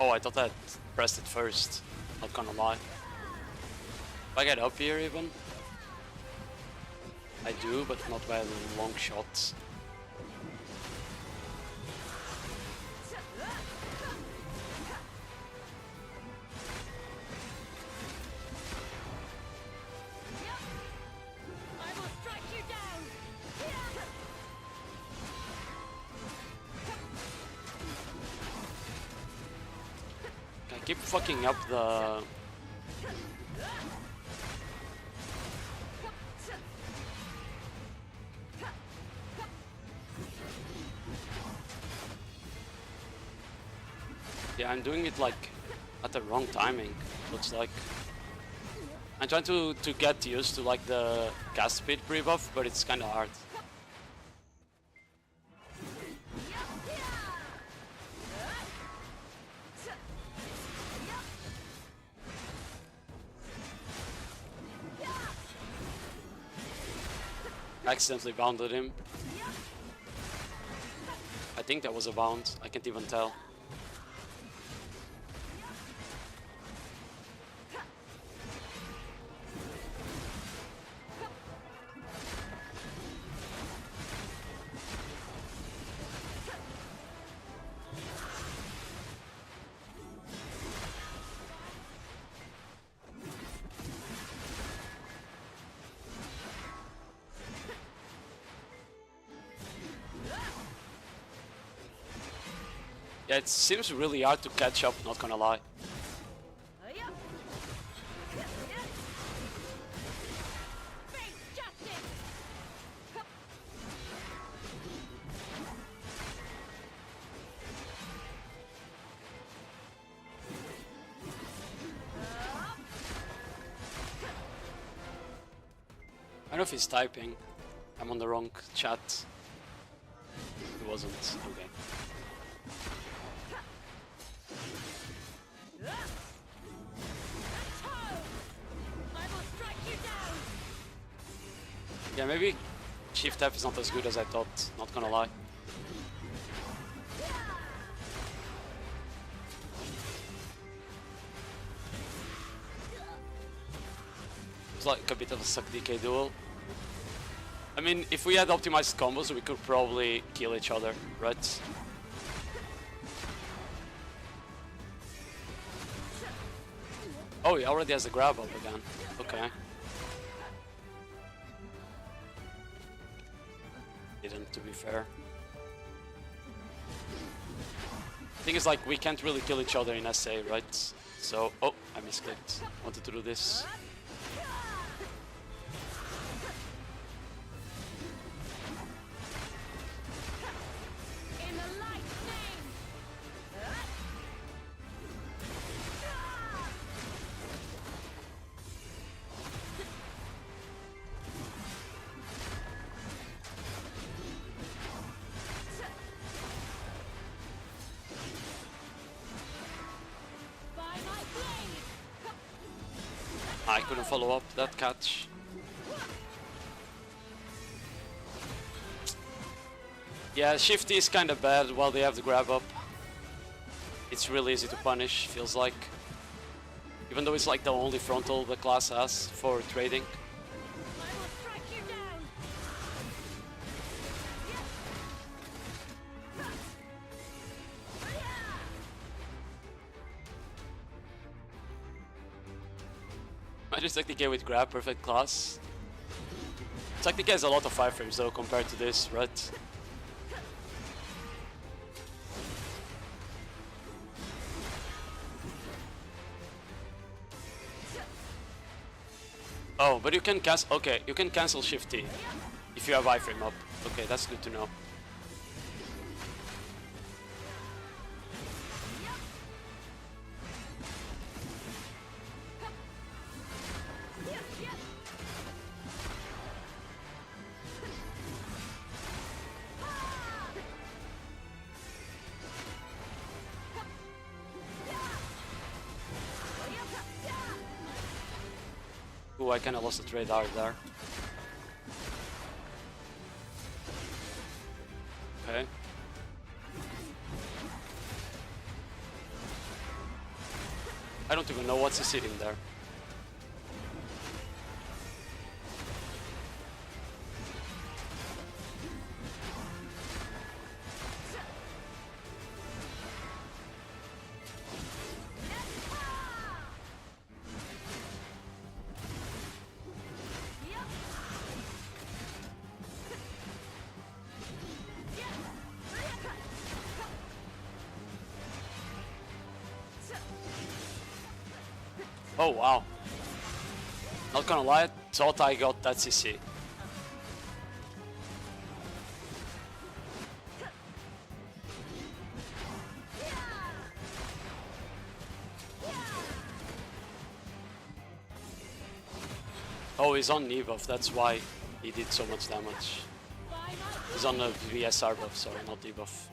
Oh, I thought I pressed it first. Not gonna lie. If I get up here even, I do, but not by a long shot. keep fucking up the... Yeah, I'm doing it like at the wrong timing, looks like. I'm trying to get used to like the cast speed pre-buff, but it's kinda hard. I accidentally bounded him. I think that was a bound, I can't even tell. Yeah, it seems really hard to catch up, not gonna lie. I don't know if he's typing. I'm on the wrong chat. It wasn't. Okay. Yeah, maybe Shift F is not as good as I thought, not gonna lie. It's like a bit of a suck DK duel. I mean, if we had optimized combos, we could probably kill each other, right? Oh, he already has a grab up again. Okay. Didn't, to be fair. The thing is, like, we can't really kill each other in SA, right? So, oh, I misclicked. Wanted to do this. I couldn't follow up that catch. Yeah, Shifty is kind of bad while they have the grab up. It's really easy to punish, feels like. Even though it's like the only frontal the class has for trading. I just like the game with grab, perfect class. It's like the game has a lot of 5 frames though compared to this, right? Oh, but you can cancel. Okay, you can cancel Shift T if you have iframe up. Okay, that's good to know. Ooh, I kinda lost the trade hard there. Okay. I don't even know what's sitting there. Oh wow. Not gonna lie, thought I got that CC. Oh, he's on knee buff, that's why he did so much damage. He's on a VSR buff, sorry, not debuff.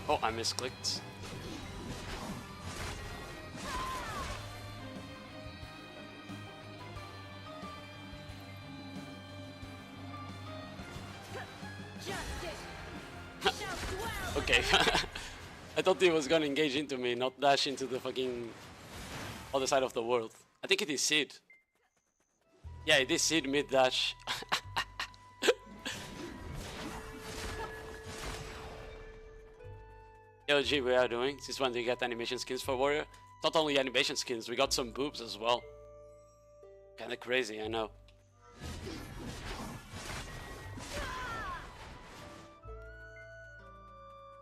Oh, I misclicked. Okay. I thought he was gonna engage into me, not dash into the fucking other side of the world. I think it is Sid. Yeah, it is Sid mid-dash. Yo, G, we are doing? Since when do you get animation skins for Warrior? Not only animation skins, we got some boobs as well. Kinda crazy, I know.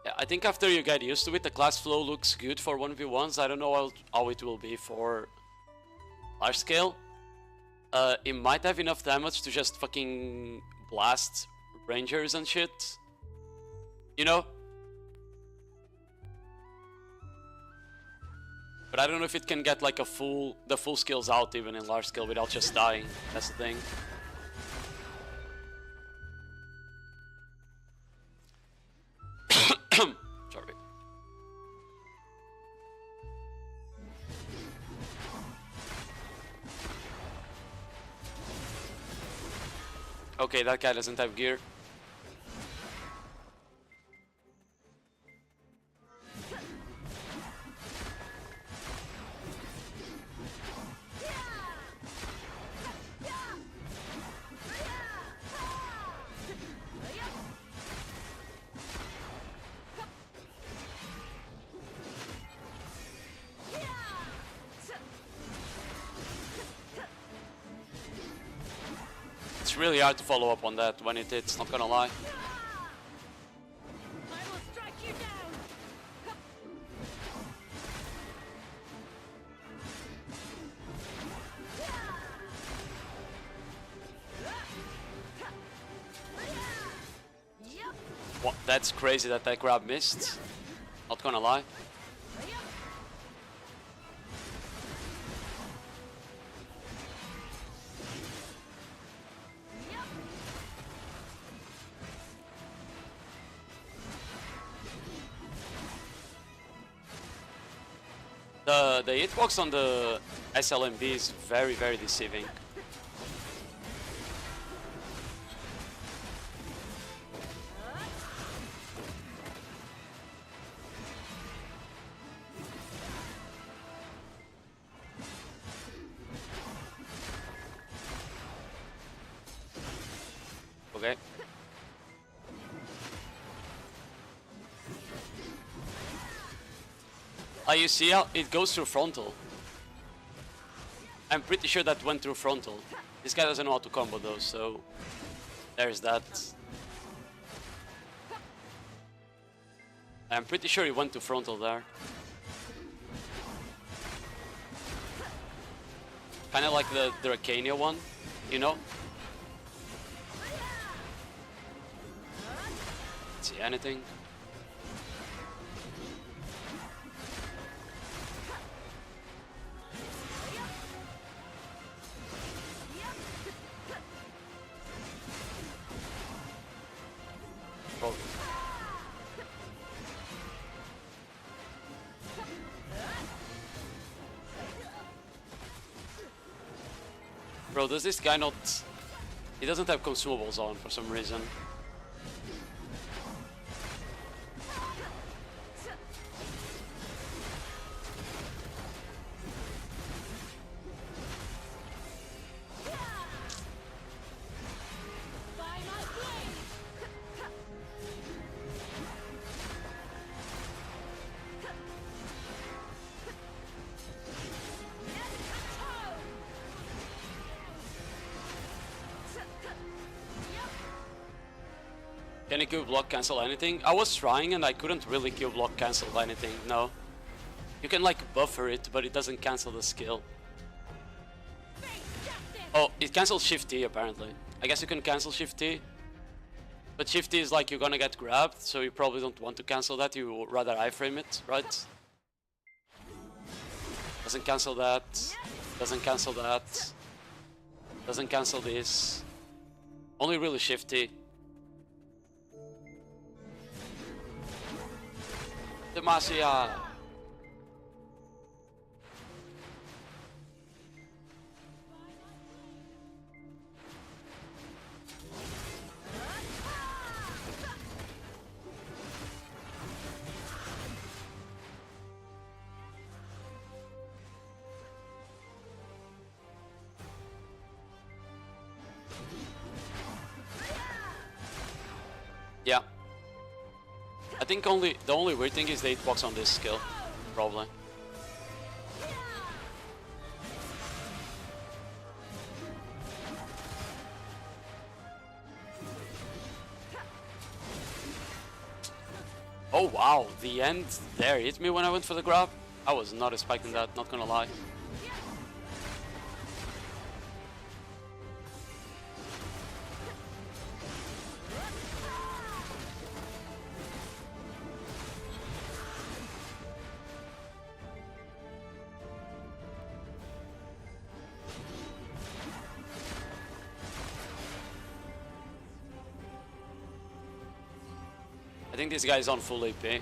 Yeah, I think after you get used to it, the class flow looks good for 1v1s. I don't know how it will be for large scale. It might have enough damage to just fucking blast rangers and shit. You know? But I don't know if it can get like the full skills out even in large scale without just dying. That's the thing. Sorry. Okay, that guy doesn't have gear. It's really hard to follow up on that when it hits, not gonna lie. What? That's crazy that that grab missed. Not gonna lie. The hitbox on the SLMB is very, very deceiving. Okay. You see how it goes through frontal. I'm pretty sure that went through frontal. This guy doesn't know how to combo though, so there's that. I'm pretty sure he went to frontal there. Kinda like the Dracania one, you know? See anything? Bro, does this guy not... He doesn't have consumables on for some reason. Can you Q block cancel anything? I was trying and I couldn't really Q block cancel anything, no. You can like buffer it, but it doesn't cancel the skill. Oh, it cancels Shift T apparently. I guess you can cancel Shift T. But Shift T is like you're gonna get grabbed, so you probably don't want to cancel that, you would rather iframe it, right? Doesn't cancel that. Doesn't cancel that. Doesn't cancel this. Only really Shift T. Demacia. Yeah. I think the only weird thing is the hitbox on this skill, probably. Oh wow, the end there hit me when I went for the grab. I was not expecting that, not gonna lie. I think this guy is on full AP.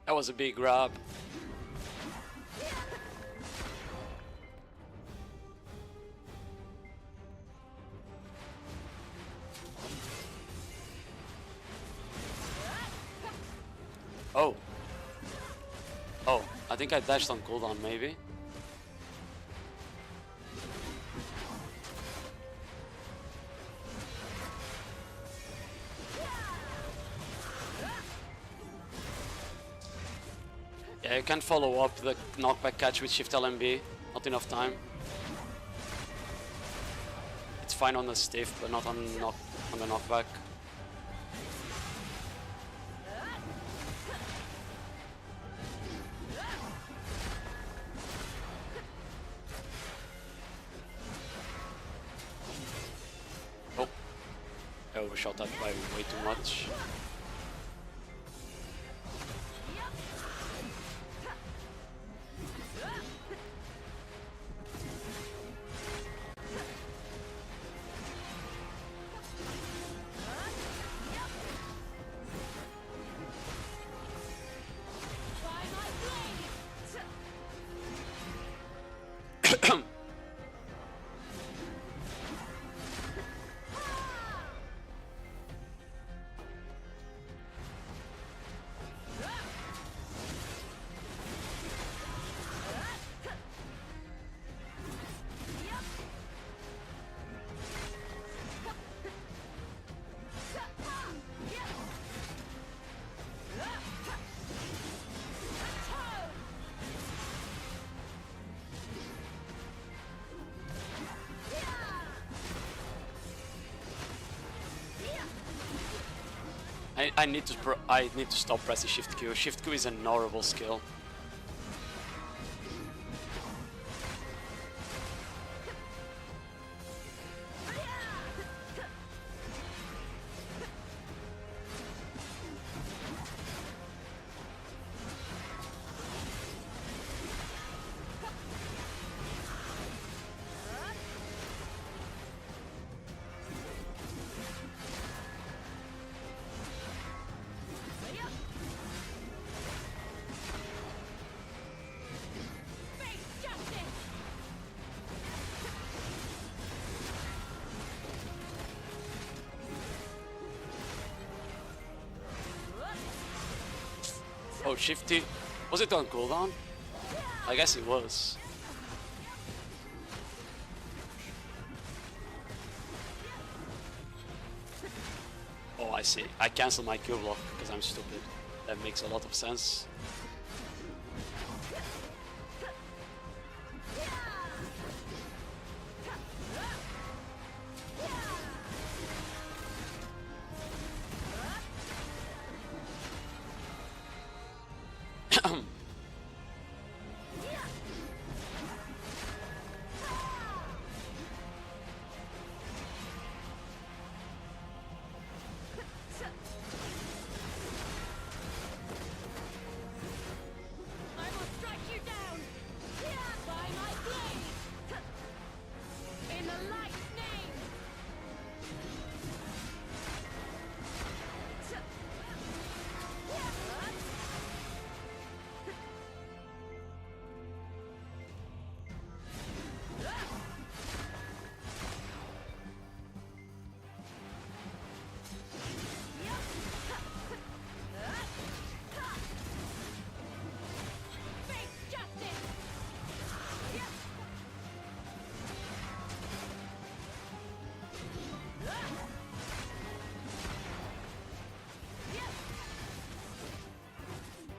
That was a big grab. Oh. Oh, I think I dashed on cooldown maybe. Yeah, you can't follow up the knockback catch with Shift LMB. Not enough time. It's fine on the stiff, but not on the knockback. Oh, I overshot that by way too much. I need to stop pressing Shift Q. Shift Q is an horrible skill. Oh, Shifty. Was it on cooldown? I guess it was. Oh, I see. I cancelled my Q block because I'm stupid. That makes a lot of sense.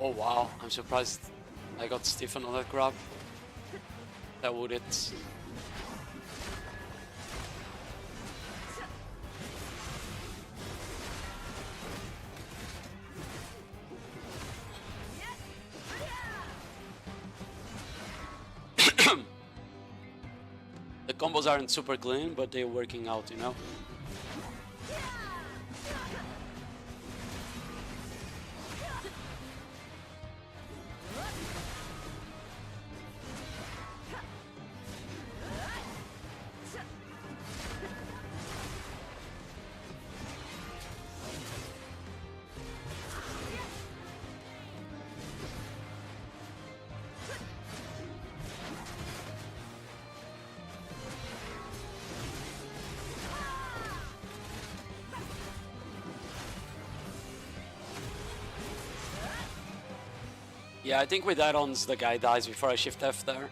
Oh wow, I'm surprised I got Stephen on that grab. That would it. The combos aren't super clean, but they're working out, you know? Yeah, I think with add-ons the guy dies before I shift F there.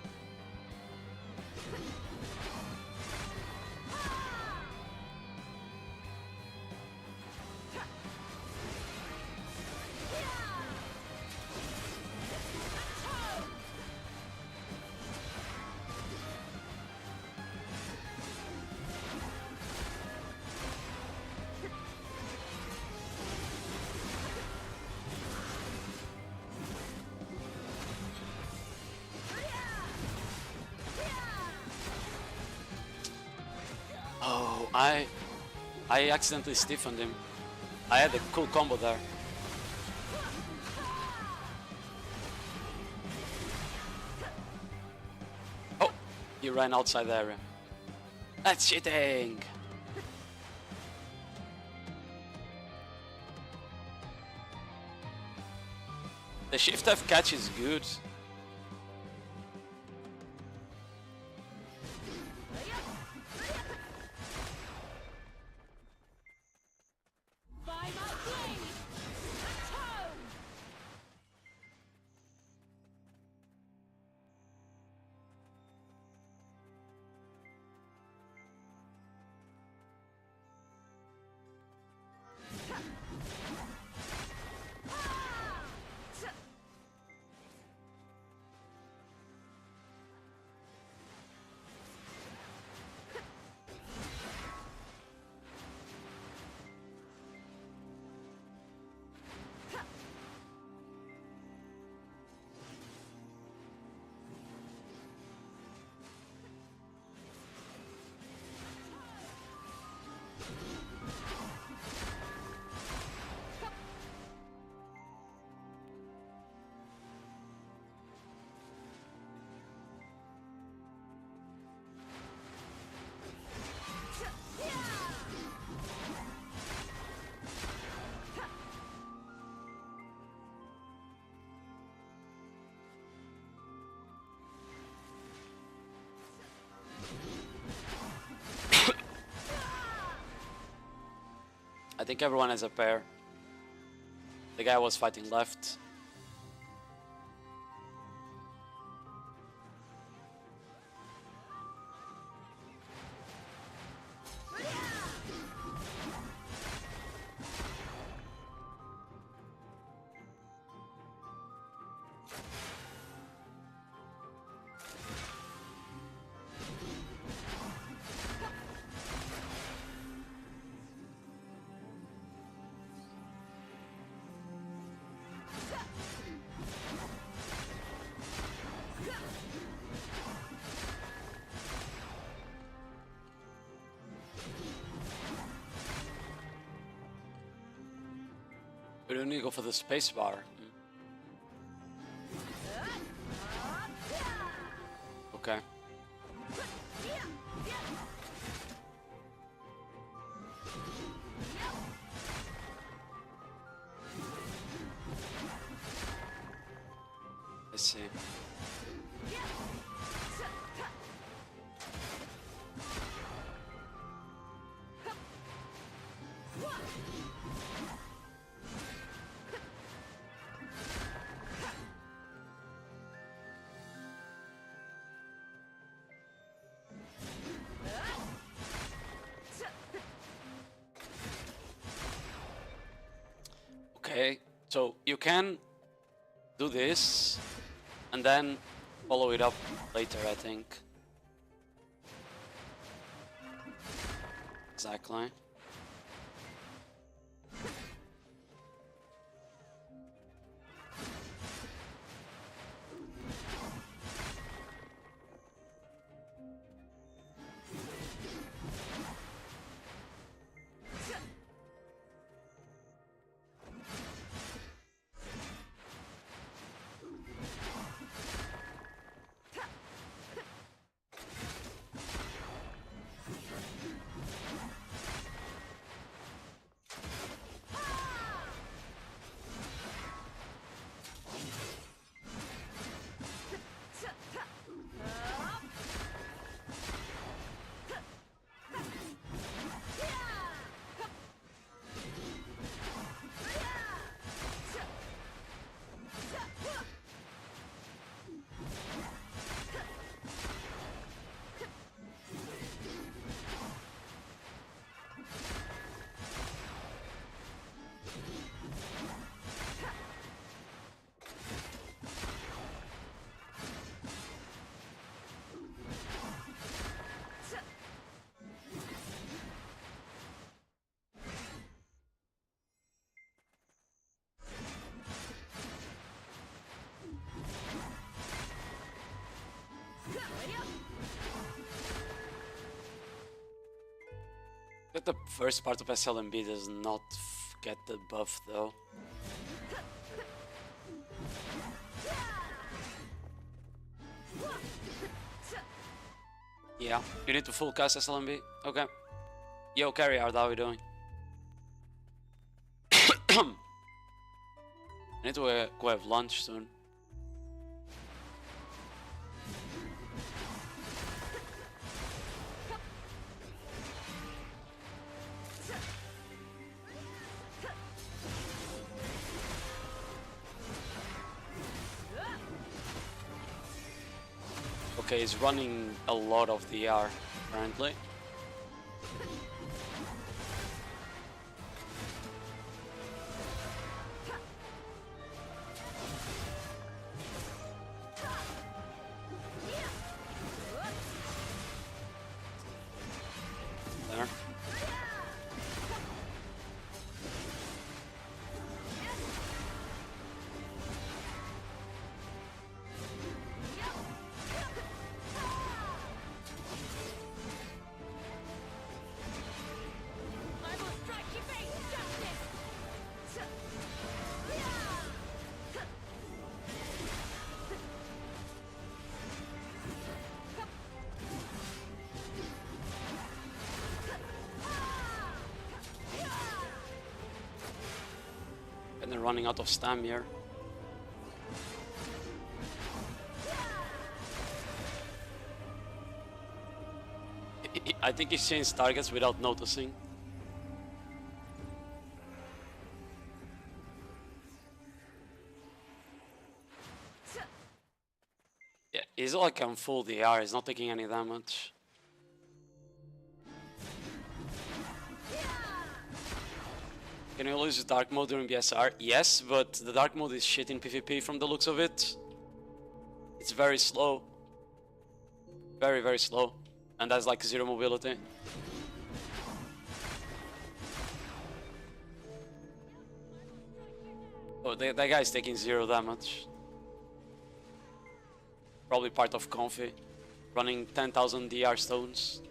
Oh, I accidentally stiffened him. I had a cool combo there. Oh, he ran outside the area. That's cheating! The shift F catch is good. think everyone has a pair. The guy was fighting left. We don't need to go for the space bar. Okay. I see. Okay, so you can do this and then follow it up later, I think. Exactly. But the first part of SLMB does not get the buff though. Yeah, you need to full cast SLMB. Okay. Yo, Carry Hard, how are you doing? I need to go have lunch soon. Okay, he's running a lot of the R apparently. There. And they're running out of stam here. I think he's changed targets without noticing. He's like on full DR, he's not taking any damage. Can you lose dark mode during BSR? Yes, but the dark mode is shit in PvP from the looks of it. It's very slow. Very, very slow. And has like 0 mobility. Oh, that guy's taking 0 damage. Probably part of Comfy. Running 10,000 DR stones.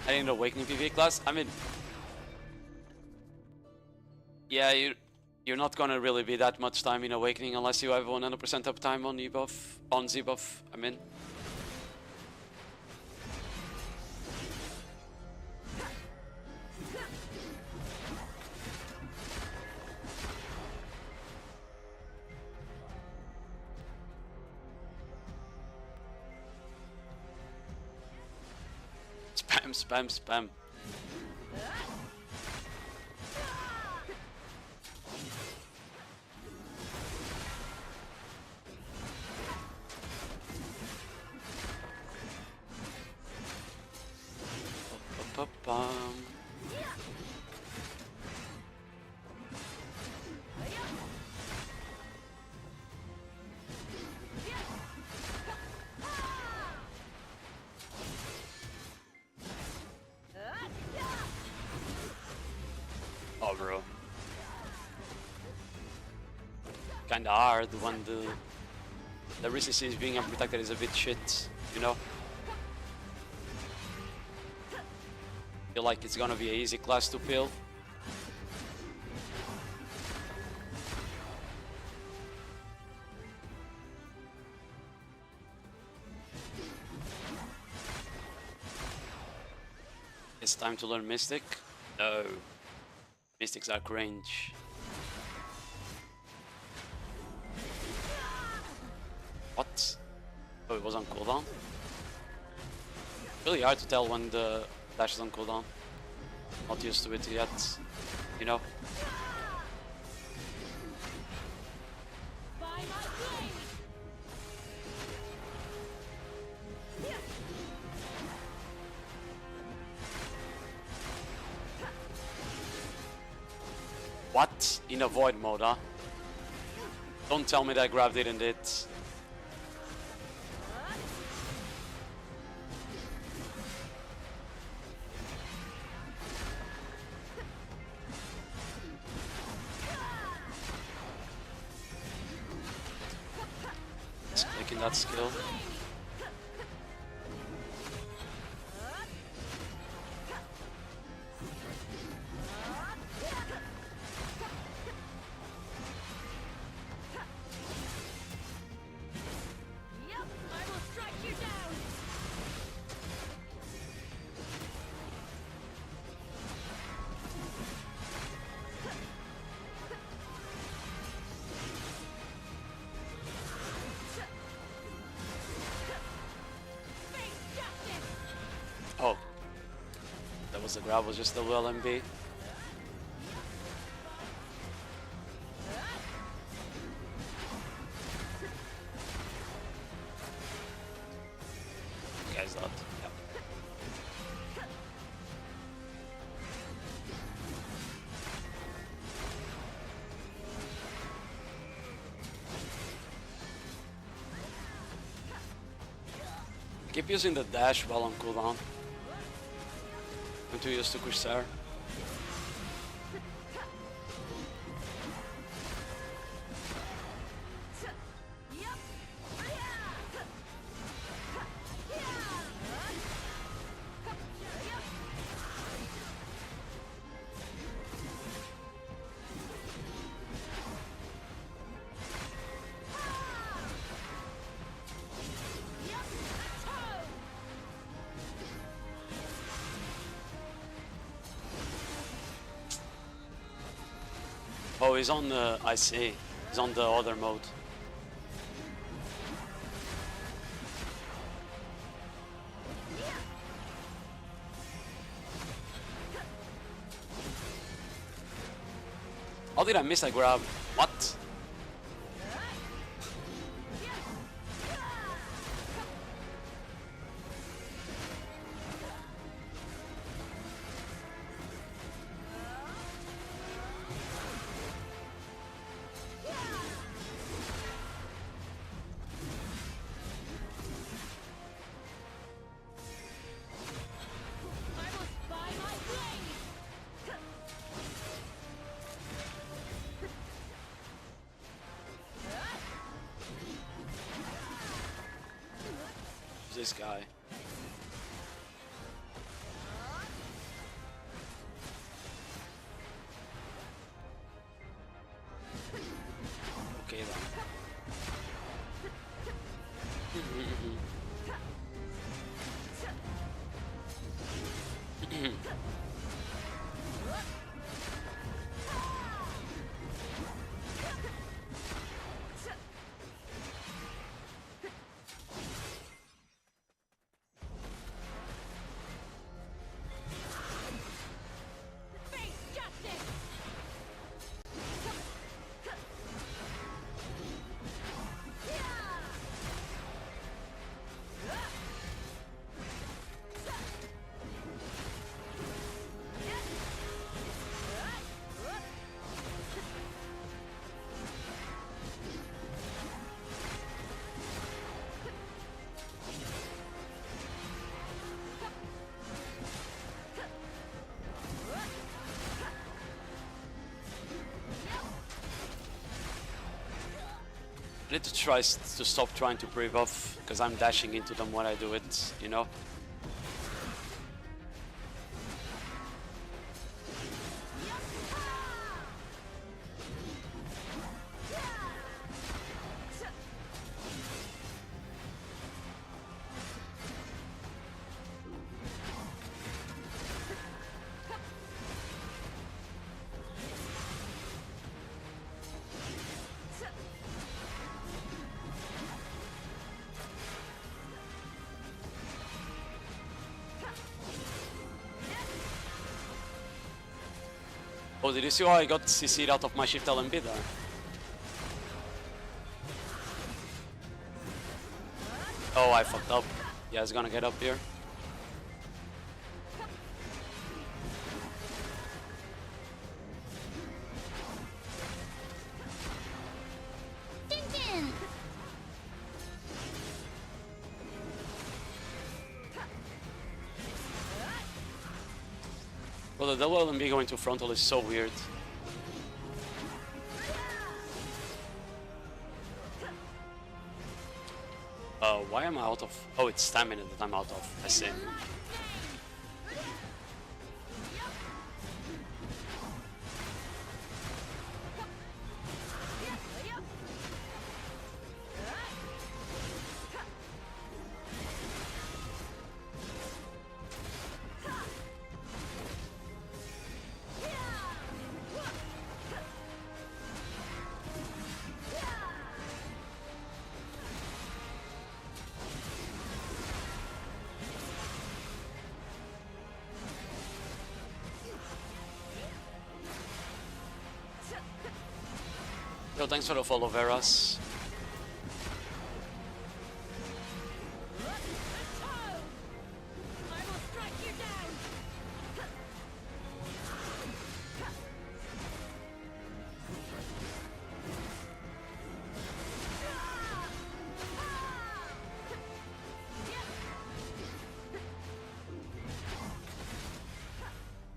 I didn't Awakening PvP class. I mean, yeah, you're not gonna really be that much time in Awakening unless you have 100% uptime on E-buff, on Z-buff, I mean. Spam, spam, spam. Oh, bro. Kinda hard when the resistance being unprotected is a bit shit, you know? Feel like it's gonna be an easy class to peel. It's time to learn Mystic? No. Mystics are cringe. What? Oh, it was on cooldown? Really hard to tell when the dash is on cooldown. Not used to it yet, you know? What? In avoid mode, huh? Don't tell me that grab didn't hit. Just clicking that skill. Oh, that was the grab, was just the LMB. Guy's that. Yeah. Keep using the dash while on cooldown. I'm too used to Corsair. Oh, he's on the, I see. He's on the other mode. did I miss that grab? What? This guy. Okay then. I need to try to stop trying to pre buff because I'm dashing into them when I do it, you know? Oh, did you see how I got CC'd out of my shift LMB there? Oh, I fucked up. Yeah, it's gonna get up here. Well, the double LMB going to frontal is so weird. Why am I out of... Oh, it's stamina that I'm out of. I see. Yo, thanks for the follow, Veras.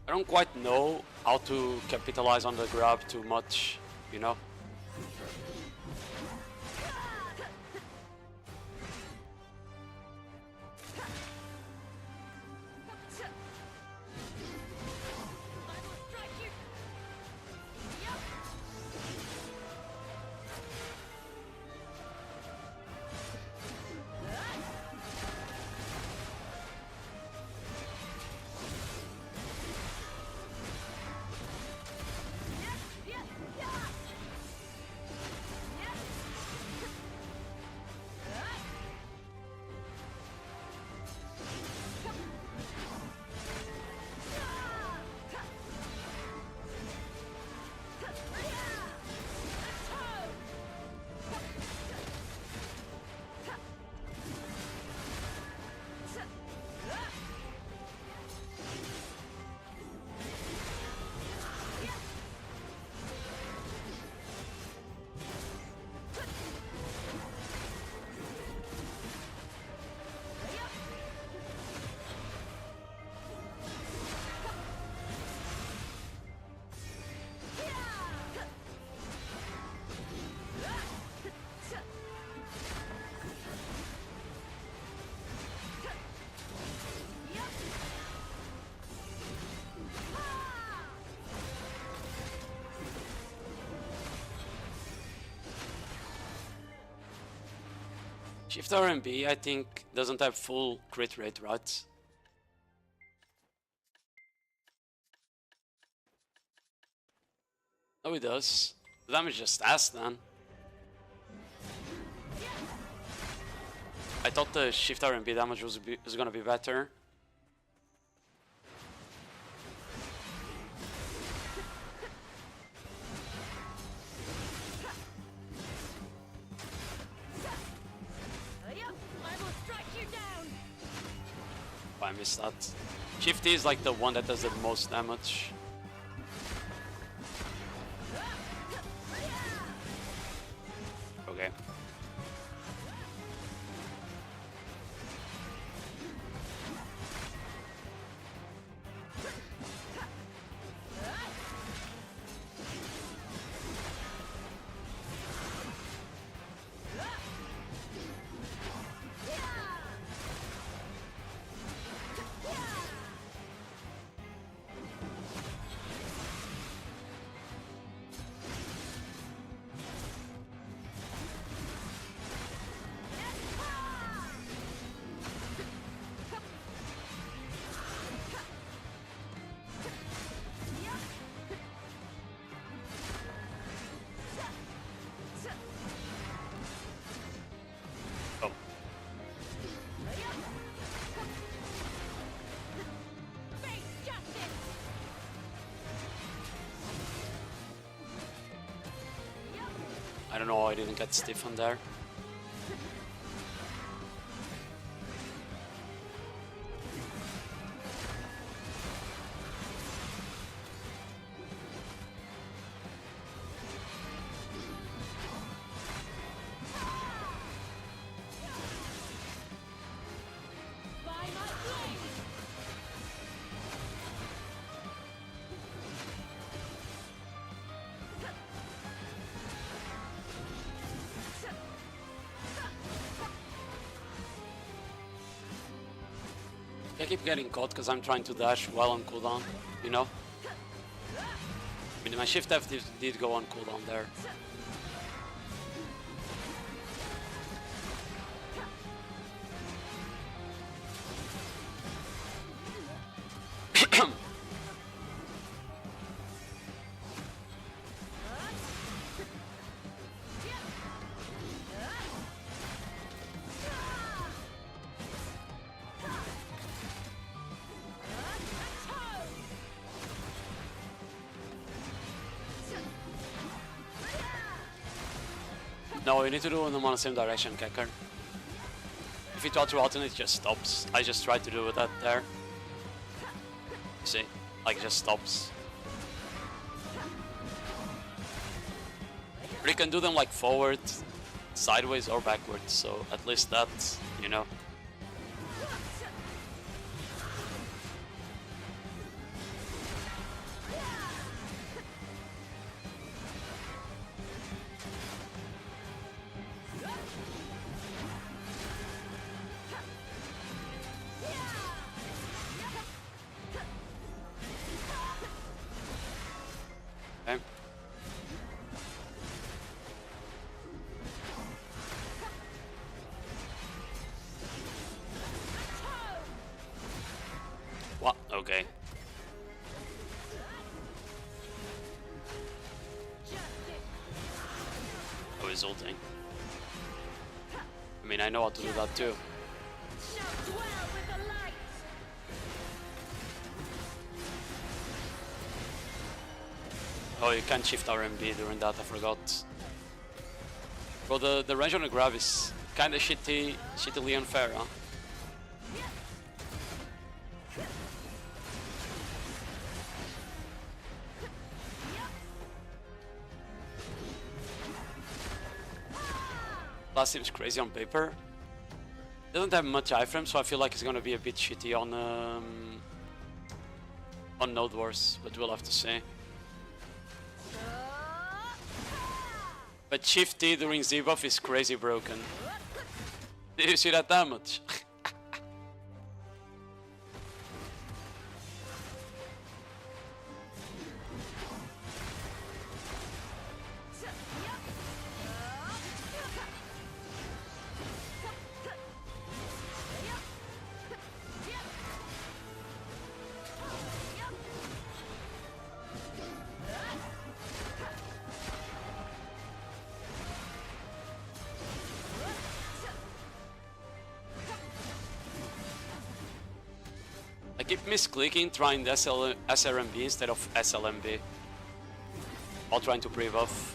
I don't quite know how to capitalize on the grab too much, you know? Shift RMB, I think, doesn't have full crit rate, right? No, it does. The damage just ass then. I thought the Shift RMB damage was gonna be better. Oh, I missed that. Shifty is like the one that does the most damage. Okay. I don't know why I didn't get stiff on there. I keep getting caught because I'm trying to dash while on cooldown, you know? I mean, my shift F did go on cooldown there. No, you need to do them on the same direction, Kecker. If you try to alternate, it just stops. I just tried to do that there. See? Like, it just stops. But you can do them like forward, sideways, or backwards, so at least that, you know. Okay. What? Okay. Oh, he's ulting. I mean, I know how to do that too. Oh, you can't shift RMB during that, I forgot. Bro, the range on the grab is kinda shittily unfair, huh? That seems crazy on paper. Doesn't have much iframe, so I feel like it's gonna be a bit shitty on Node Wars, but we'll have to see. But Shifty during Z-buff is crazy broken. Did you see that damage? keep misclicking, trying the SRMB instead of SLMB. While trying to pre-buff.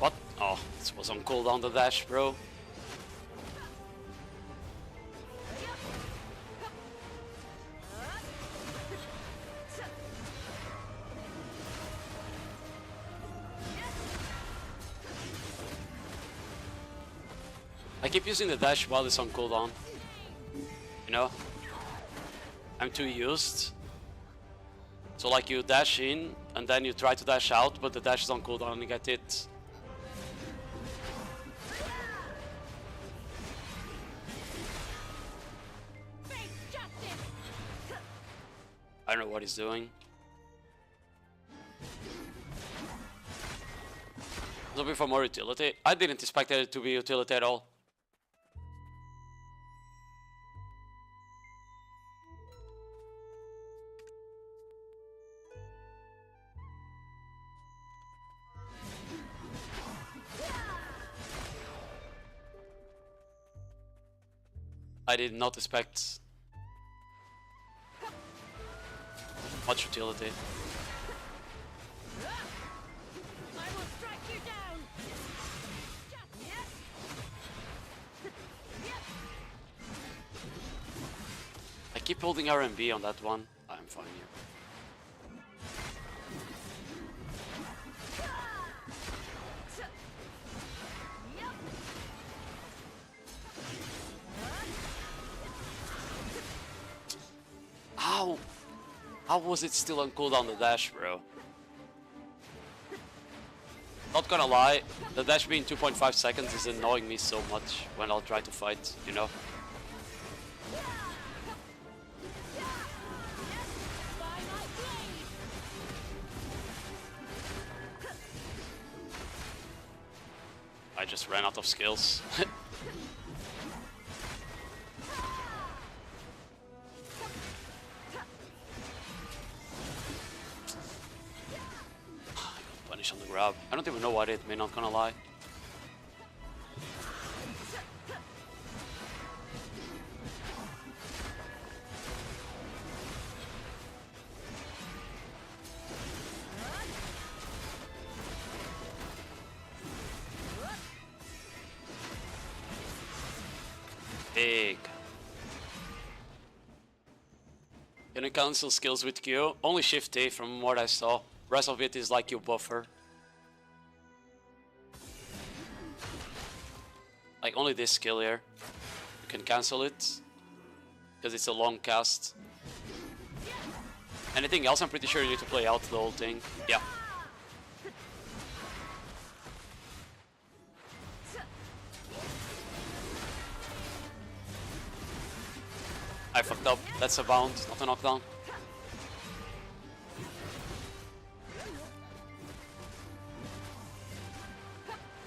What? Oh, this was on cooldown the dash, bro. I keep using the dash while it's on cooldown. You know? I'm too used. So like you dash in and then you try to dash out, but the dash is on cooldown and you get hit. I don't know what he's doing. Looking for more utility. I didn't expect it to be utility at all. I did not expect much utility. I keep holding RMB on that one. I'm fine here. How was it still on cooldown the dash, bro? Not gonna lie, the dash being 2.5 seconds is annoying me so much when I'll try to fight, you know? I just ran out of skills. Punish on the grab. I don't even know what it hit me, not gonna lie. Big. Can you cancel skills with Q? Only Shift A from what I saw. Rest of it is like you buffer. Like only this skill here. You can cancel it. Because it's a long cast. Anything else I'm pretty sure you need to play out the whole thing. Yeah. I fucked up. That's a bound, not a knockdown.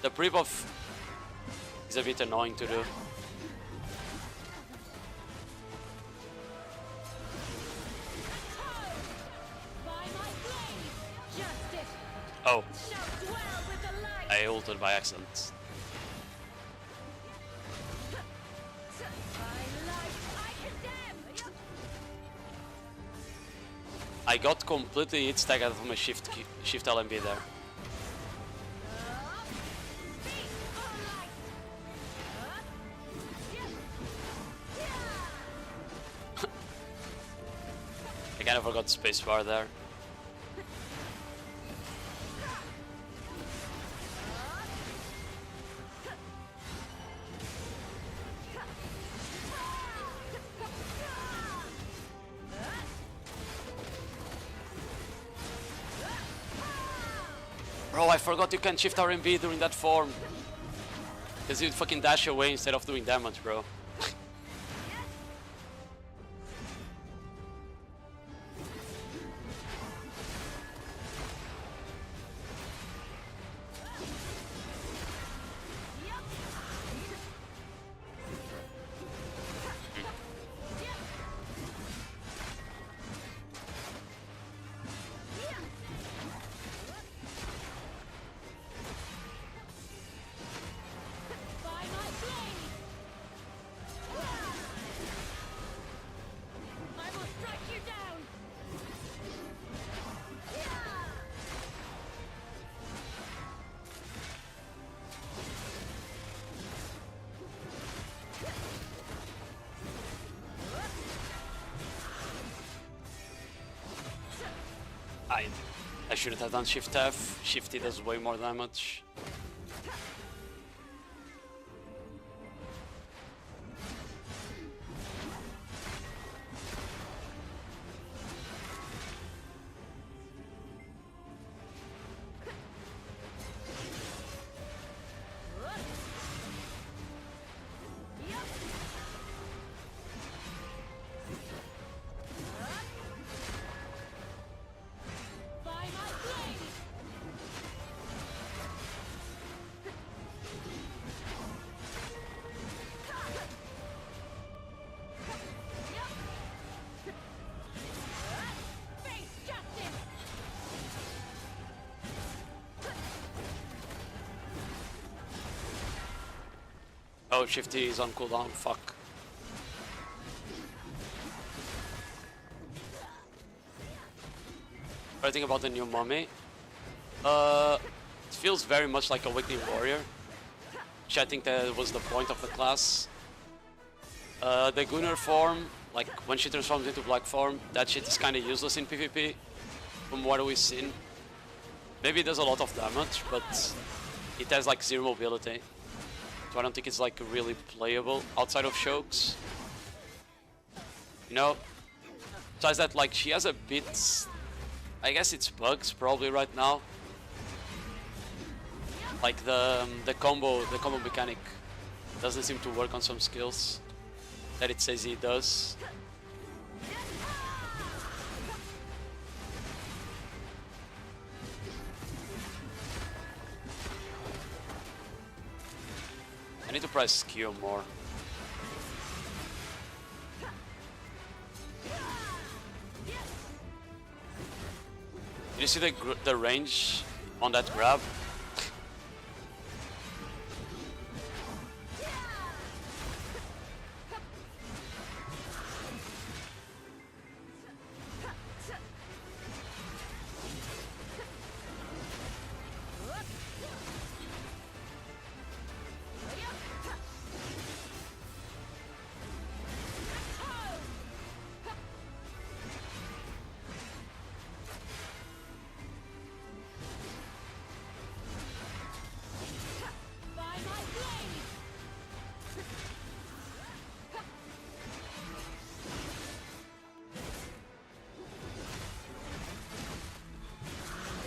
The pre-buff is a bit annoying to do. Oh. I ulted by accident. I got completely hit staggered from a shift LMB there. I kind of forgot spacebar there. Bro, I forgot you can shift RMB during that form. Because you'd fucking dash away instead of doing damage, bro. shouldn't have done Shift F. Shifty does way more damage. Oh, Shifty is on cooldown, fuck. What do you think about the new mummy? It feels very much like a Awakening Warrior, which I think that was the point of the class. The Gunnar form, like when she transforms into black form, that shit is kinda useless in PvP, from what we've seen. Maybe it does a lot of damage, but it has like zero mobility. So I don't think it's like really playable outside of chokes. You know? Besides that, like she has a bit, I guess it's bugs probably right now. Like the combo mechanic doesn't seem to work on some skills that it says it does. I need to press Q more. Did you see the range on that grab?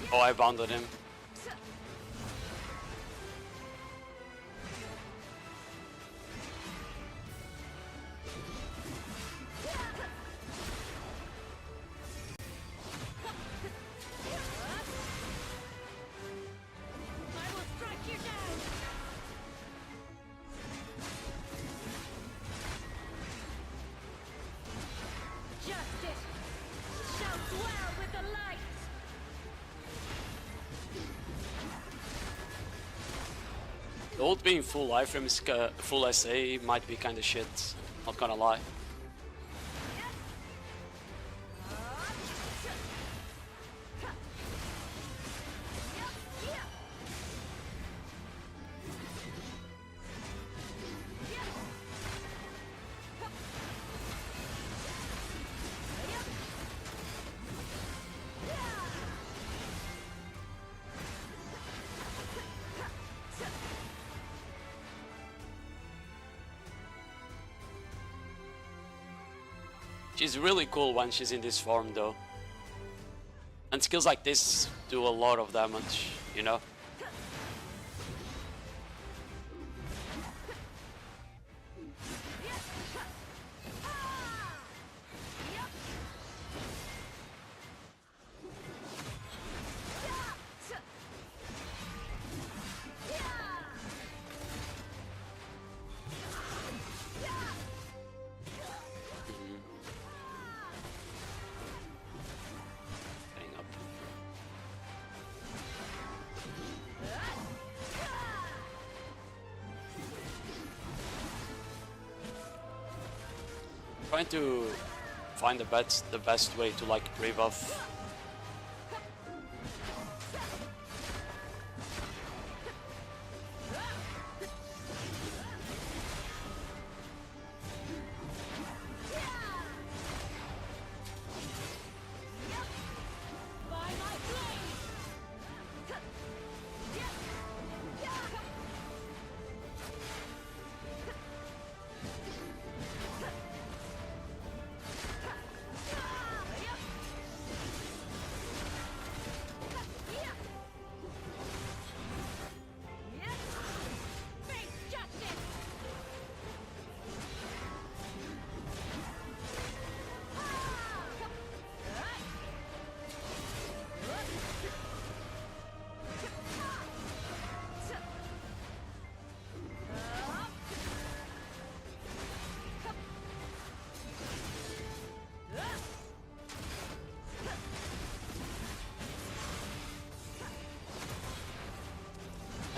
Oh, I bounded him. The ult being full life frame is full SA might be kinda shit, not gonna lie. She's really cool when she's in this form though. And skills like this do a lot of damage, you know? Trying to find the best way to like pre-buff.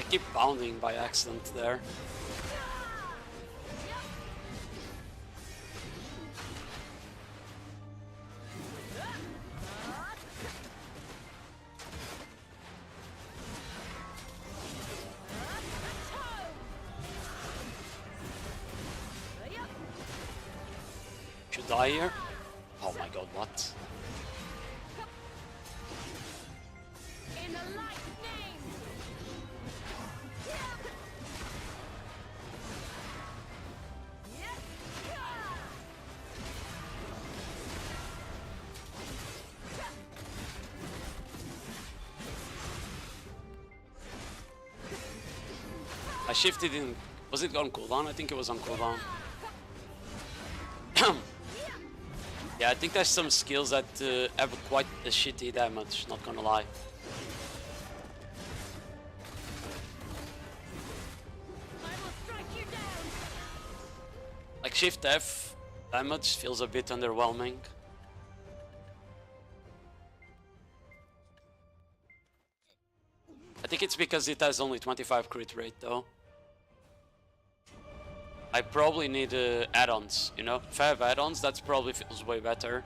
keep bounding by accident there. Should die here? Oh my god, what? In the light name. I shifted in. Was it on cooldown? I think it was on cooldown. Yeah, I think there's some skills that have quite a shitty damage, not gonna lie. Like Shift F damage feels a bit underwhelming. I think it's because it has only 25 crit rate though. I probably need add-ons, you know? If I have add-ons, that probably feels way better.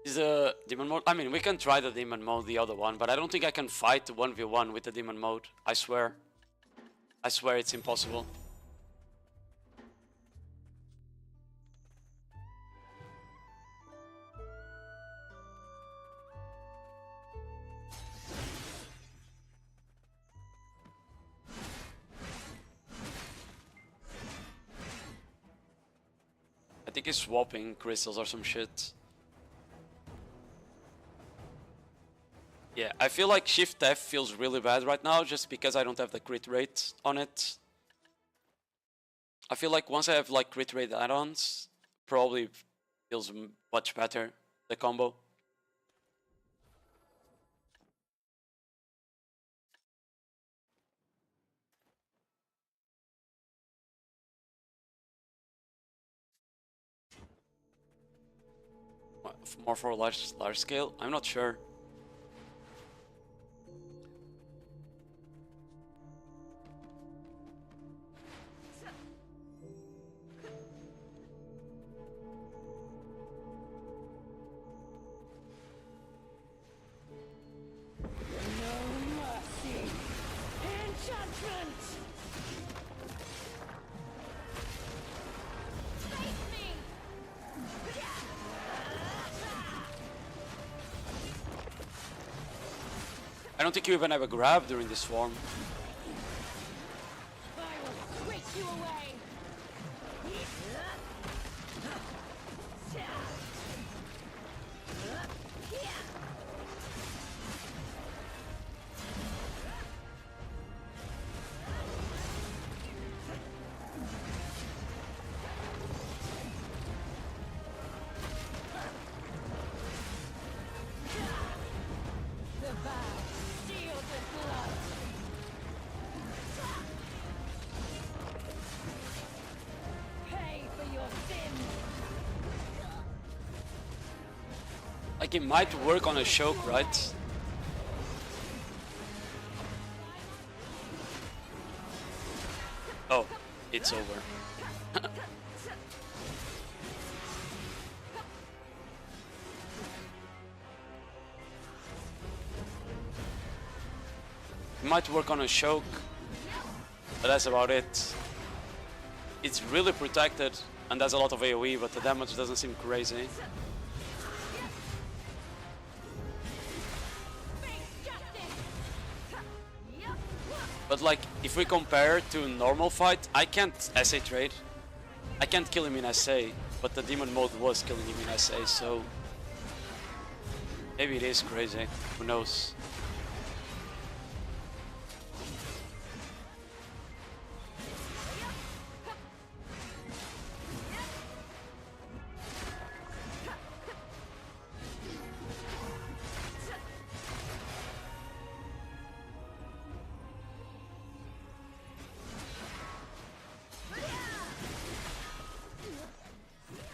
Is the demon mode? I mean, we can try the demon mode, the other one, but I don't think I can fight 1v1 with the demon mode. I swear. I swear it's impossible. I think he's swapping crystals or some shit. Yeah, I feel like Shift F feels really bad right now just because I don't have the crit rate on it. I feel like once I have like crit rate add-ons, probably feels much better, the combo. More for large scale? I'm not sure. I don't think you even have a grab during this form. Like it might work on a choke, right? Oh, it's over. It might work on a choke, but that's about it. It's really protected and has a lot of AoE, but the damage doesn't seem crazy. But like, if we compare to normal fight, I can't SA trade. I can't kill him in SA, but the demon mode was killing him in SA, so maybe it is crazy, who knows.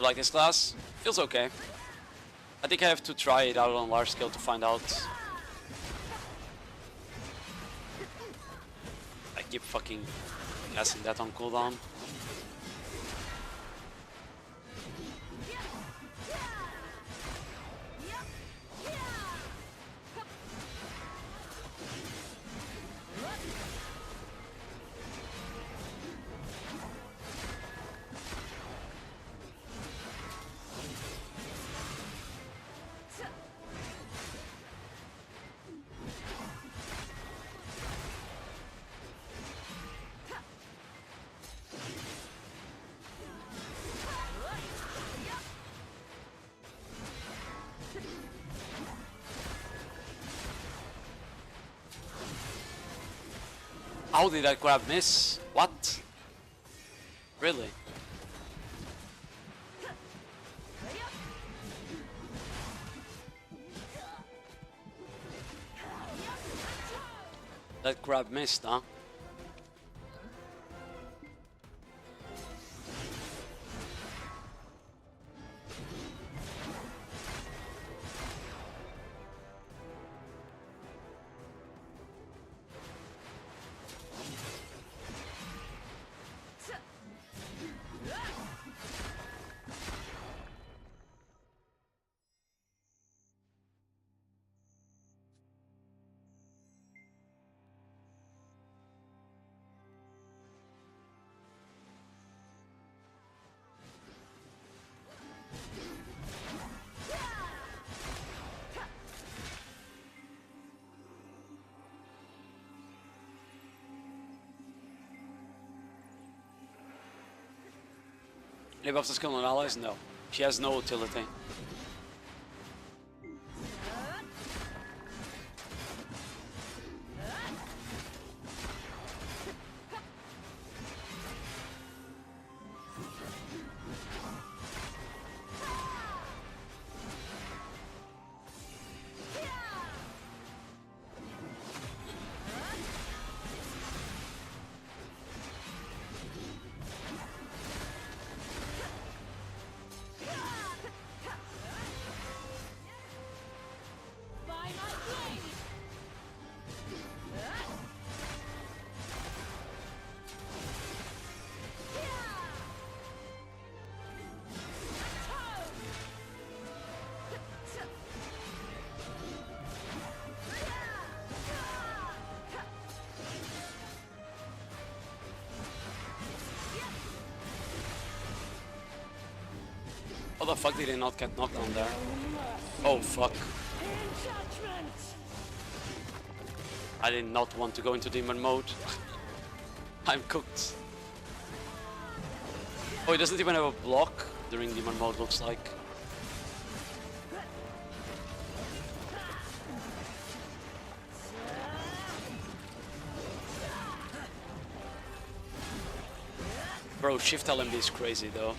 You like this class? Feels okay. I think I have to try it out on large scale to find out. I keep fucking guessing that on cooldown. How did that grab miss? What? Really? That grab missed, huh? Any buffs to skill on allies? No. She has no utility. How the fuck did he not get knocked down there? Oh fuck. I did not want to go into demon mode. I'm cooked. Oh, he doesn't even have a block during demon mode, looks like. Bro, shift LMD is crazy though.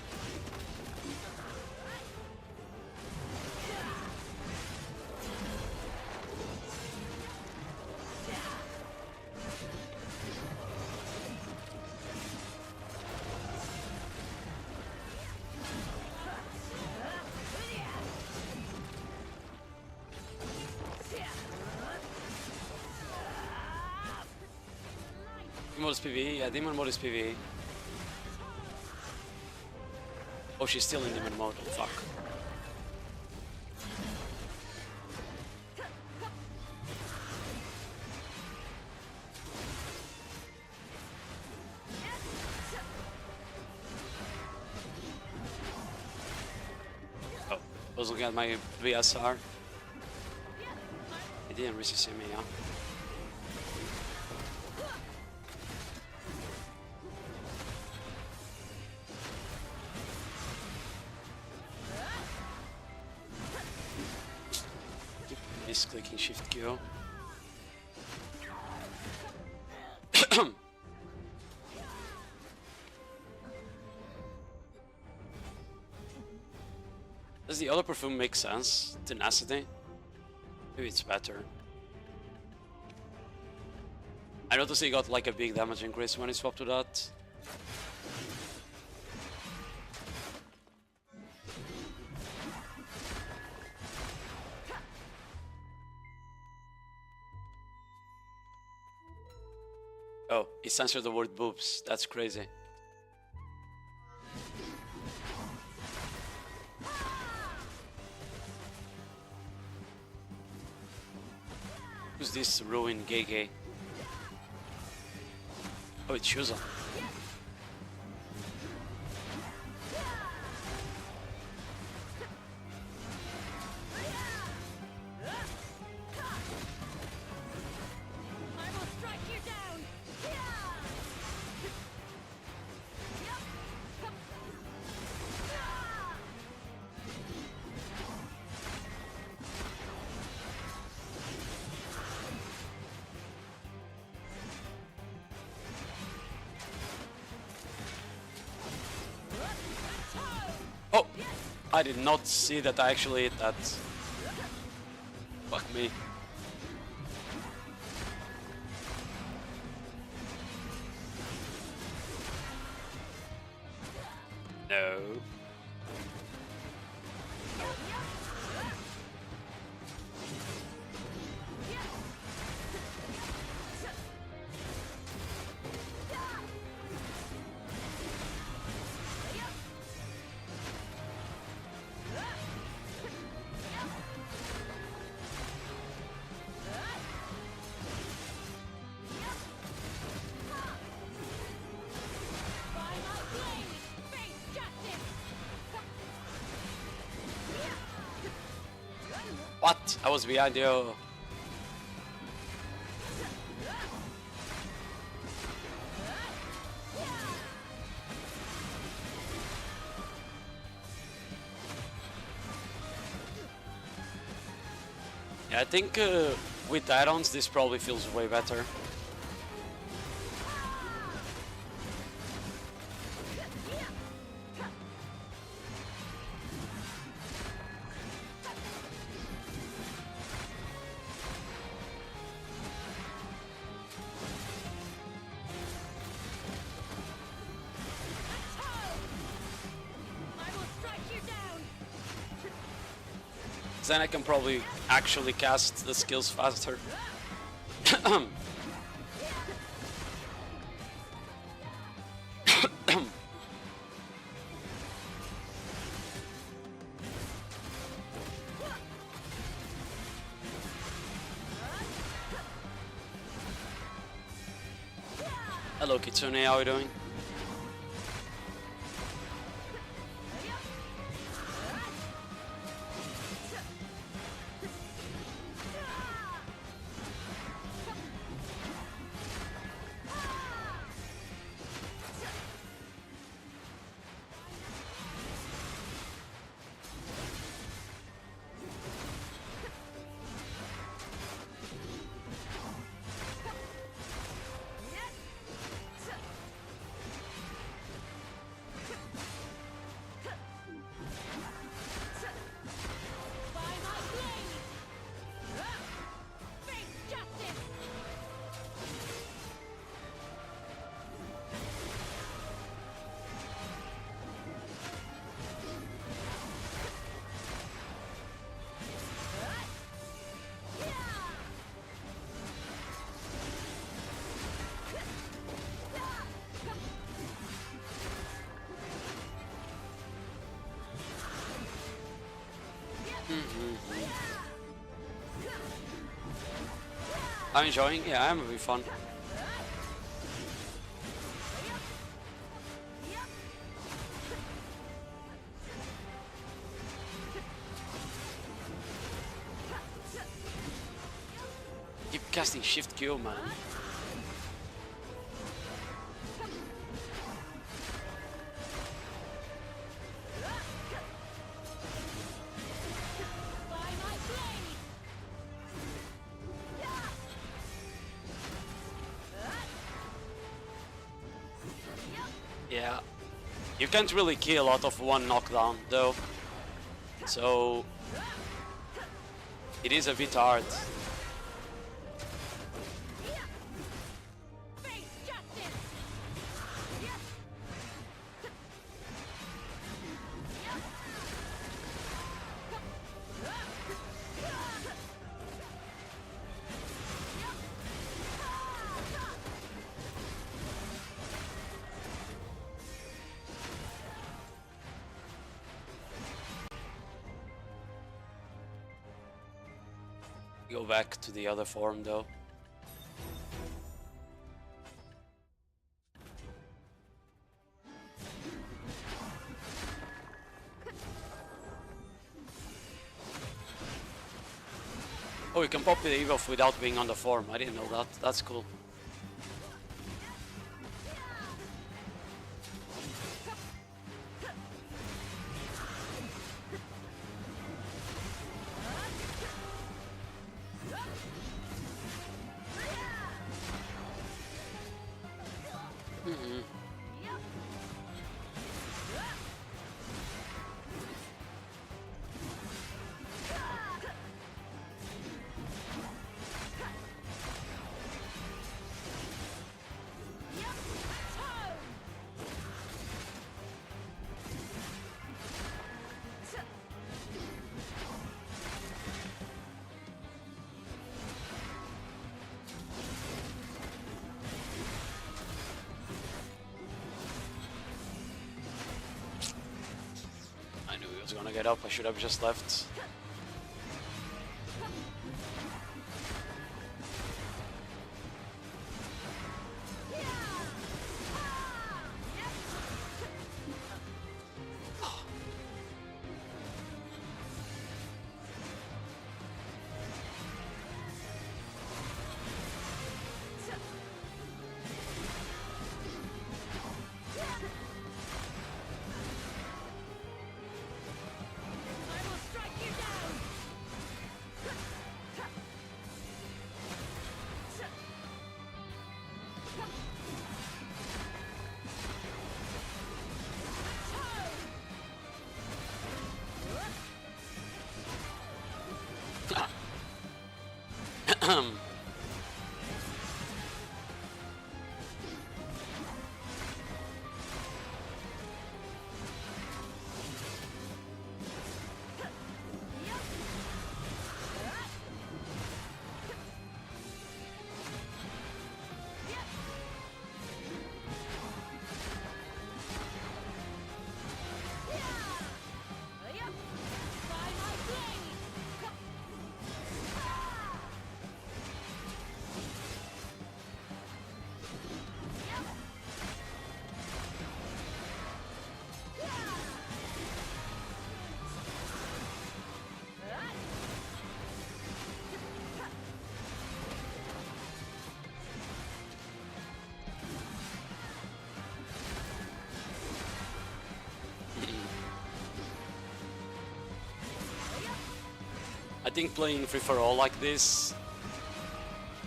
Demon mode is PvE? Yeah, demon mode is PvE. Oh, she's still in demon mode, fuck. Oh, I was looking at my VSR. He didn't really see me, huh? Clicking shift Q. Does the other perfume make sense? Tenacity? Maybe it's better. I noticed he got like a big damage increase when he swapped to that. Oh, he censored the word boobs. That's crazy. Who's this ruined gay? Oh, it's Shuza. I will strike you down. Oh, I did not see that I actually hit that. Fuck me. No. What? I was behind you. Yeah, I think with add-ons this probably feels way better. Then I can probably actually cast the skills faster. Hello Kitsune, how are you doing? I'm enjoying, yeah, I'm having fun. Keep casting Shift Q, man. Yeah, you can't really kill out of one knockdown though, so it is a bit hard. Go back to the other form though. Oh, you can pop the evolve without being on the form. I didn't know that. That's cool. Gonna get up, I should have just left. I think playing free-for-all like this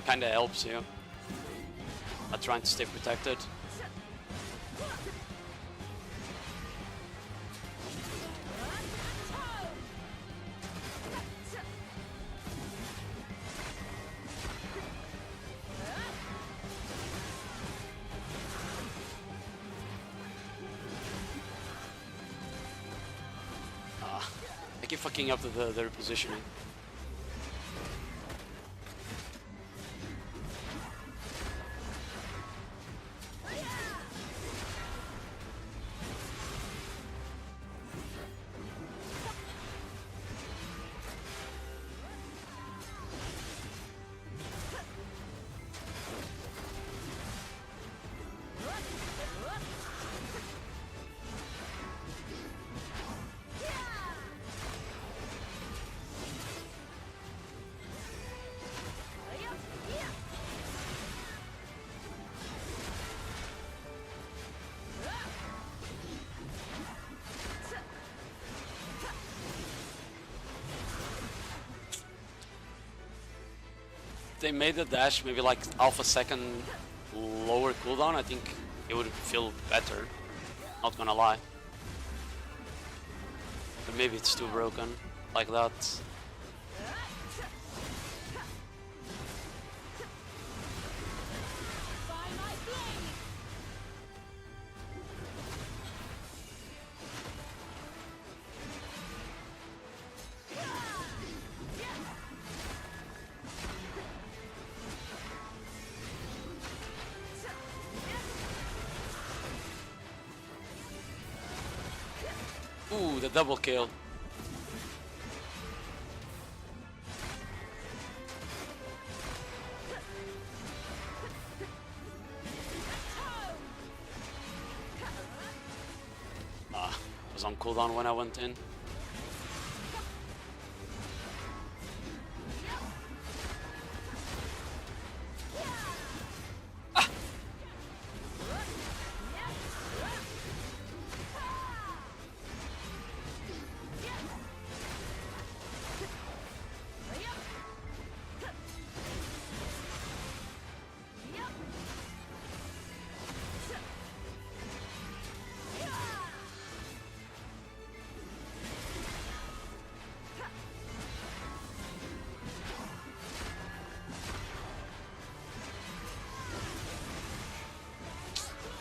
kinda helps you. Not trying to stay protected. I keep fucking up the repositioning. They made the dash maybe like half a second lower cooldown, I think it would feel better, not gonna lie. But maybe it's too broken like that. Ooh, the double kill. was on cooldown when I went in.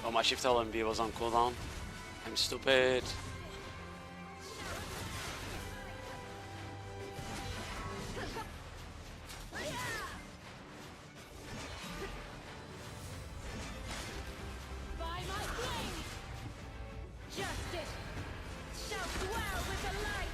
Oh, my shift LMB was on cooldown. I'm stupid. By my blade! Justice shall dwell with the light!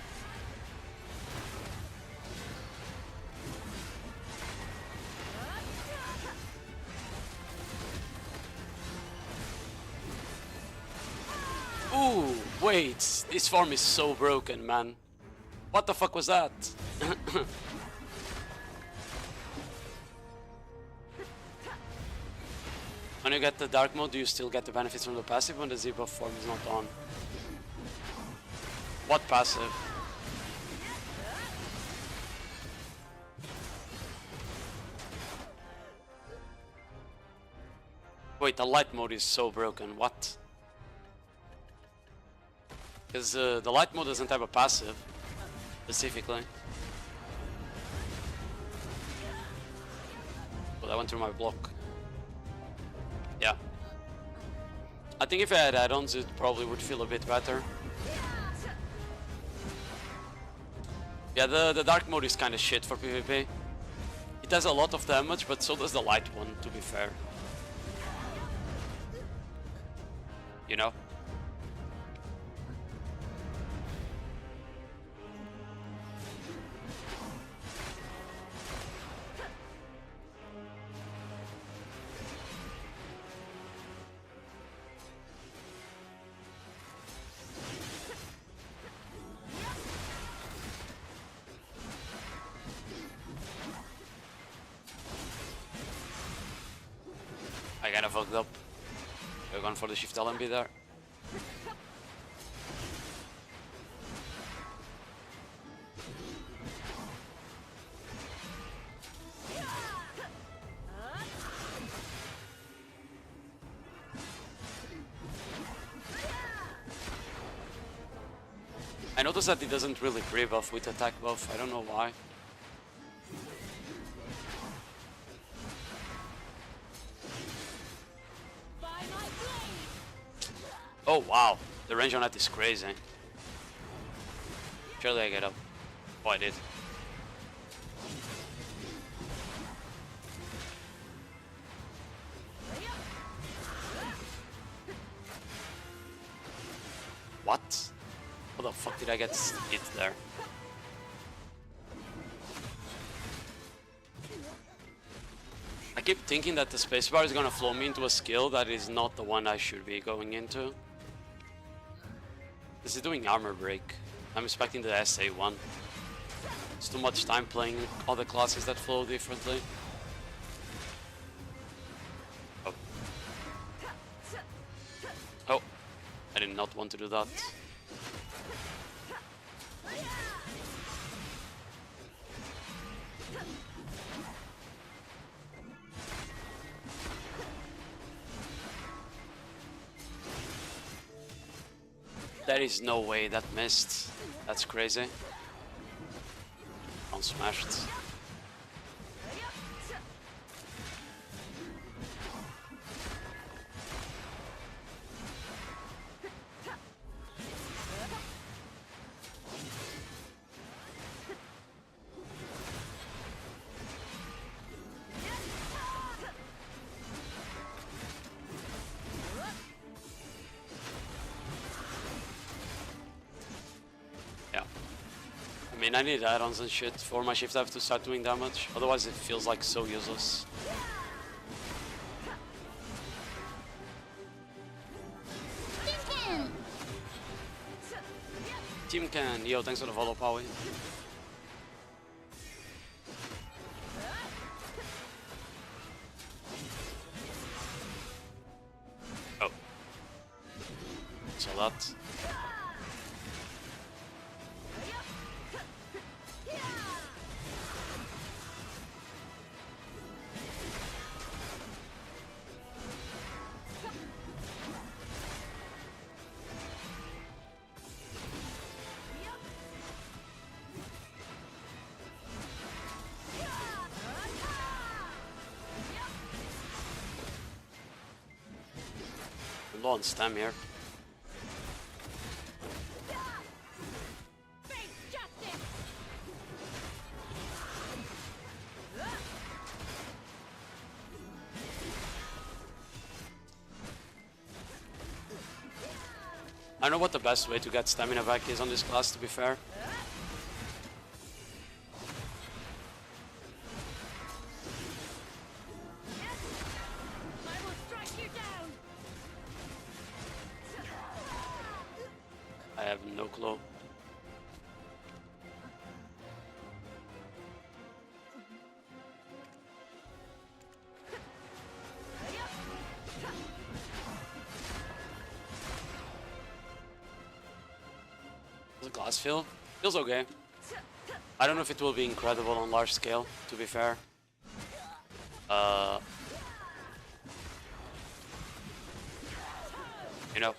Ooh, wait. This farm is so broken, man. What the fuck was that? When you get the dark mode, do you still get the benefits from the passive when the Z buff form is not on? What passive? Wait, the light mode is so broken. What? Because the light mode doesn't have a passive, specifically. But I went through my block. Yeah. I think if I had add-ons, it probably would feel a bit better. Yeah, the dark mode is kind of shit for PvP. It does a lot of damage, but so does the light one, to be fair. You know? I kinda fucked up. We're going for the shift LMB there. I noticed that it doesn't really pre-buff with attack buff, I don't know why. Oh wow, the range on that is crazy. Surely I get up. Oh, I did. What? How the fuck did I get hit there? I keep thinking that the spacebar is gonna flow me into a skill that is not the one I should be going into. This is doing armor break. I'm expecting the SA one. It's too much time playing other classes that flow differently. Oh. Oh. I did not want to do that. There is no way that missed. That's crazy. I'm smashed. I mean, I need add-ons and shit for my shift. I have to start doing damage, otherwise it feels like so useless. Team can. Yo, thanks for the follow, Powie. Oh. So that. Low on stam here. I don't know what the best way to get stamina back is on this class, to be fair. I have no clue. The glass feel? Feels okay. I don't know if it will be incredible on large scale, to be fair. You know.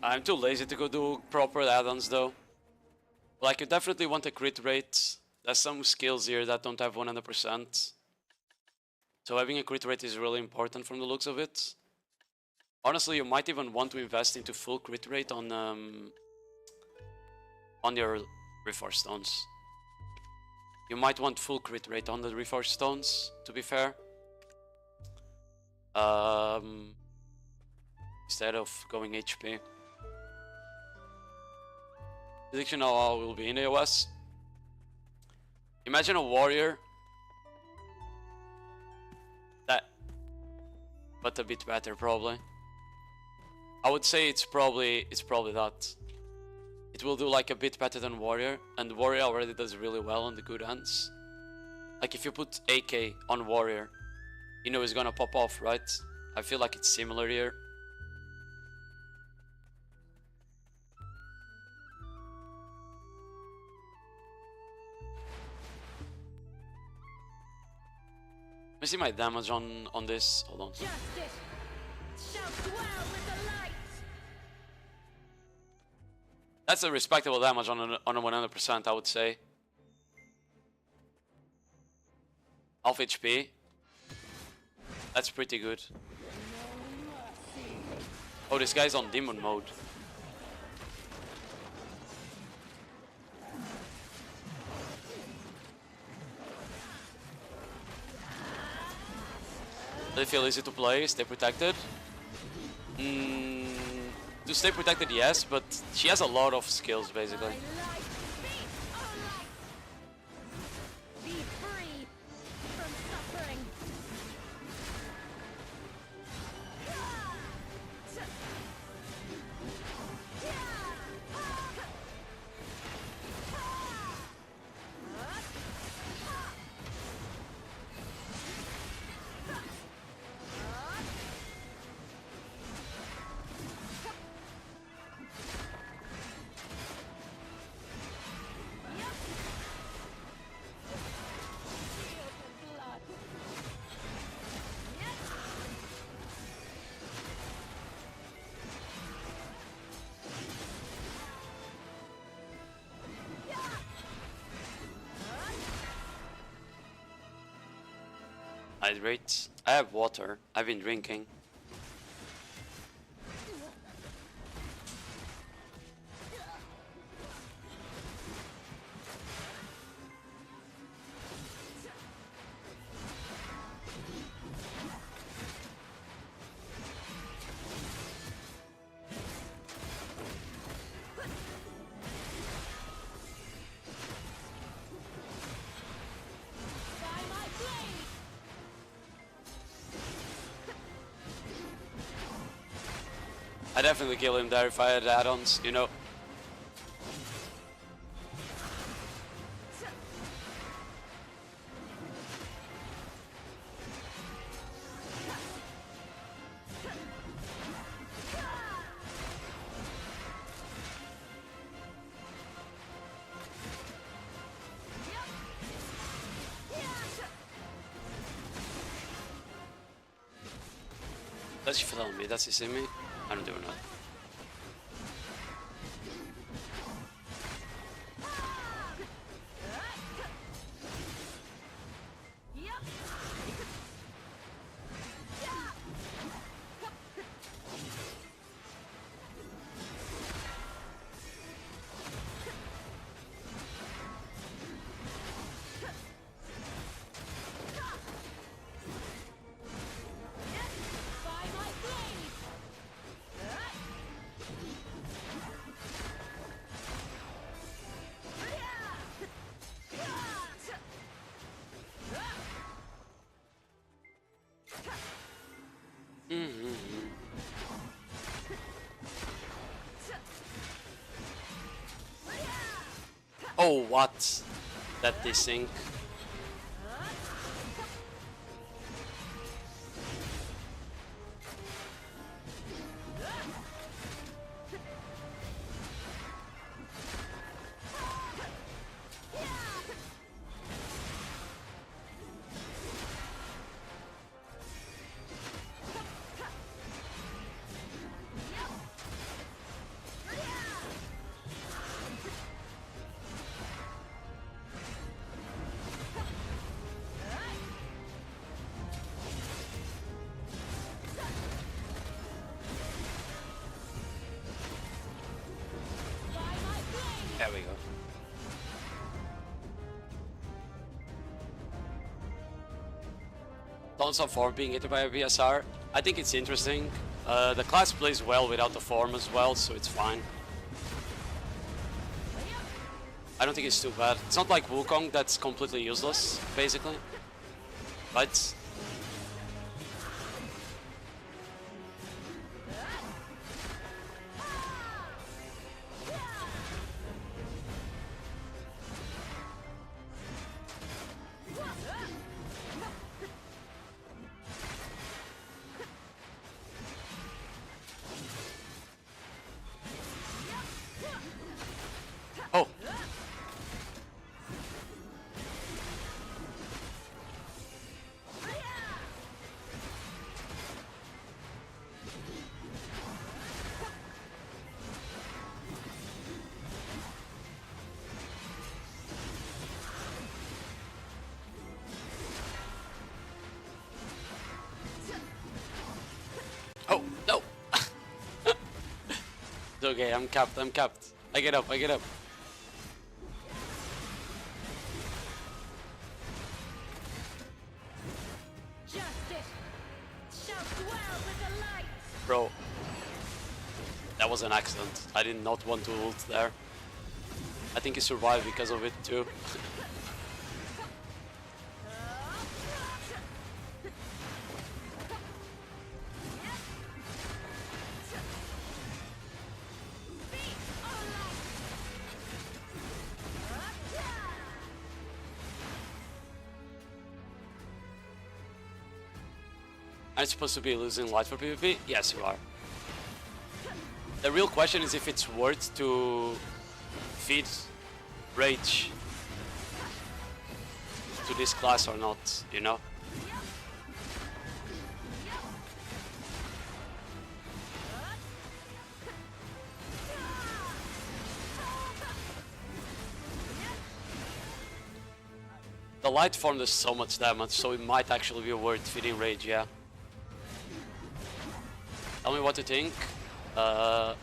I'm too lazy to go do proper add-ons though. Like, you definitely want a crit rate. There's some skills here that don't have 100%. So having a crit rate is really important from the looks of it. Honestly, you might even want to invest into full crit rate on your Reforged Stones. You might want full crit rate on the Reforged Stones, to be fair. Instead of going HP. Prediction of how will be in AOS. Imagine a warrior that, but a bit better probably. I would say it's probably that. It will do like a bit better than warrior, and warrior already does really well on the good hands. Like if you put AK on warrior, you know it's gonna pop off, right? I feel like it's similar here. Let me see my damage on this. Hold on. That's a respectable damage on a 100%, I would say. Half HP. That's pretty good. Oh, this guy's on demon mode. They feel easy to play, stay protected. To stay protected, yes, but she has a lot of skills, basically. Hydrate. I have water. I've been drinking. I definitely kill him there if I had add-ons, you know. Does she follow me? Does he see me? I don't even know. Oh, what? That desync. There we go. Tons of form being hit by a VSR. I think it's interesting. The class plays well without the form as well, so it's fine. I don't think it's too bad. It's not like Wukong that's completely useless, basically. But oh. Oh, no! It's okay, I'm capped, I'm capped. I get up, I get up. Bro, that was an accident. I did not want to ult there. I think he survived because of it too. I'm supposed to be losing life for PvP? Yes, you are. The real question is if it's worth to feed rage to this class or not, you know? The light form does so much damage, so it might actually be worth feeding rage, yeah. Tell me what you think. I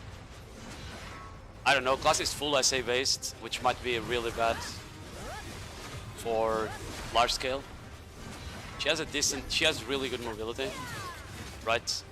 don't know, class is full SA based, which might be really bad for large scale. She has really good mobility, right?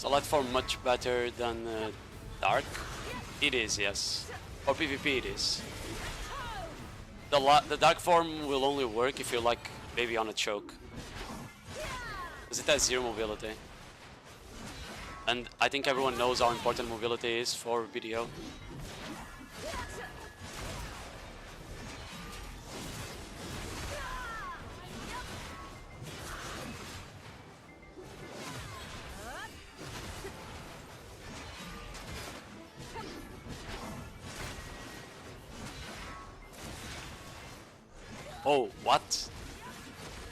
So light form much better than dark? It is, yes. For PvP it is. The dark form will only work if you're like maybe on a choke. Because it has 0 mobility. And I think everyone knows how important mobility is for BDO. Oh, what?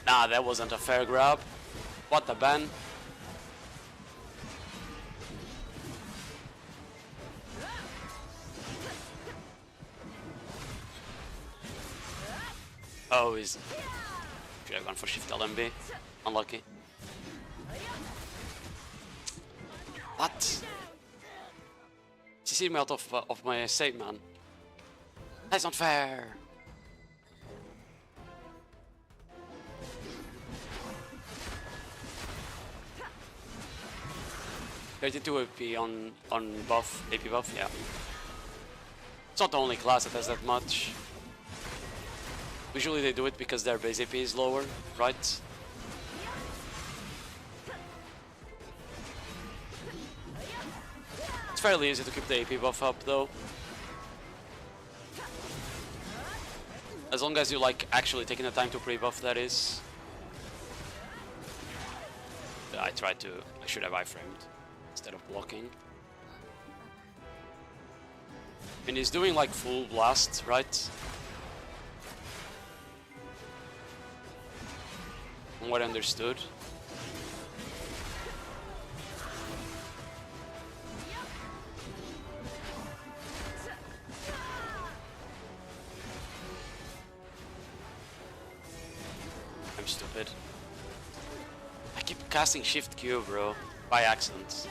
Nah, that wasn't a fair grab. What the ban? Oh, he's... Should have gone for shift LMB. Unlucky. What? CC me out of my save, man. That's not fair. $32 AP on buff, AP buff, yeah. It's not the only class that has that much. Usually they do it because their base AP is lower, right? It's fairly easy to keep the AP buff up though. As long as you like actually taking the time to pre-buff, that is. I should have iframed instead of blocking. And he's doing like full blast, right? From what I understood. I'm stupid. I keep casting Shift Q, bro, by accident.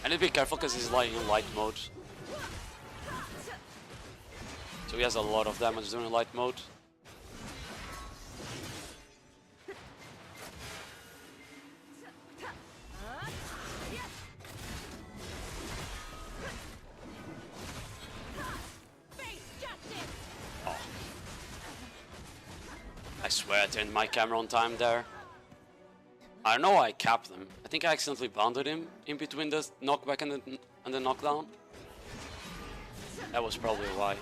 I need to be careful because he's like in light mode. So he has a lot of damage during light mode. Oh. I swear I turned my camera on time there. I know I capped him. I think I accidentally bounded him in between the knockback and the knockdown. That was probably why.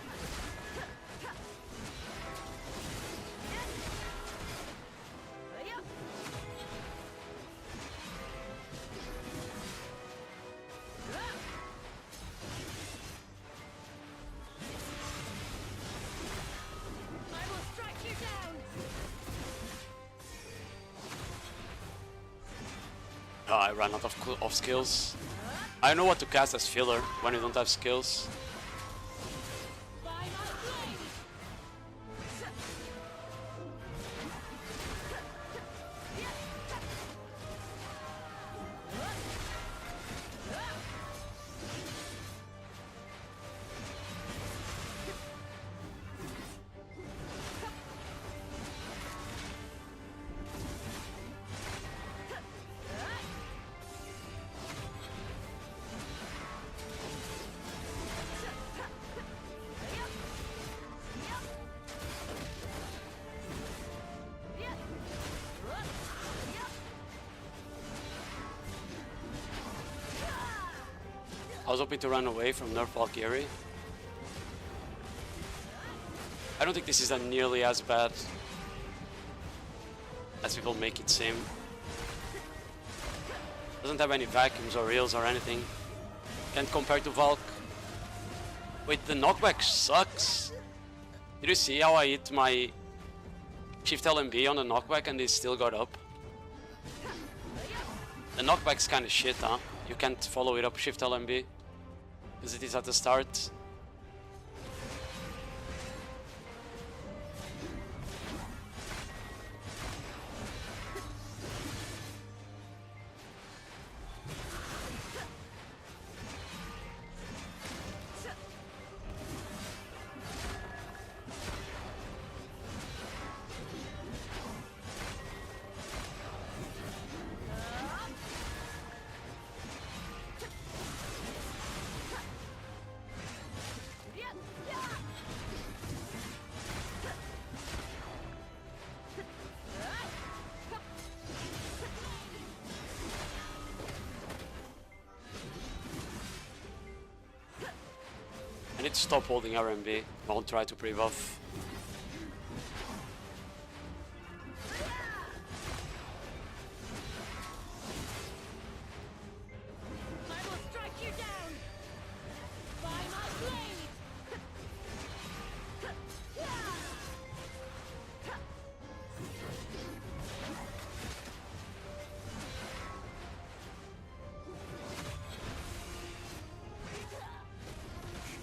Oh, I ran out of skills. I know what to cast as filler when you don't have skills. I was hoping to run away from Nerf Valkyrie. I don't think this is nearly as bad as people make it seem. Doesn't have any vacuums or reels or anything. Can't compare to Valk. Wait, the knockback sucks. Did you see how I hit my Shift LMB on the knockback and it still got up? The knockback's kinda shit, huh? You can't follow it up Shift LMB. Because it is at the start. stop holding RMB. Won't try to pre-buff. I will strike you down by my blade.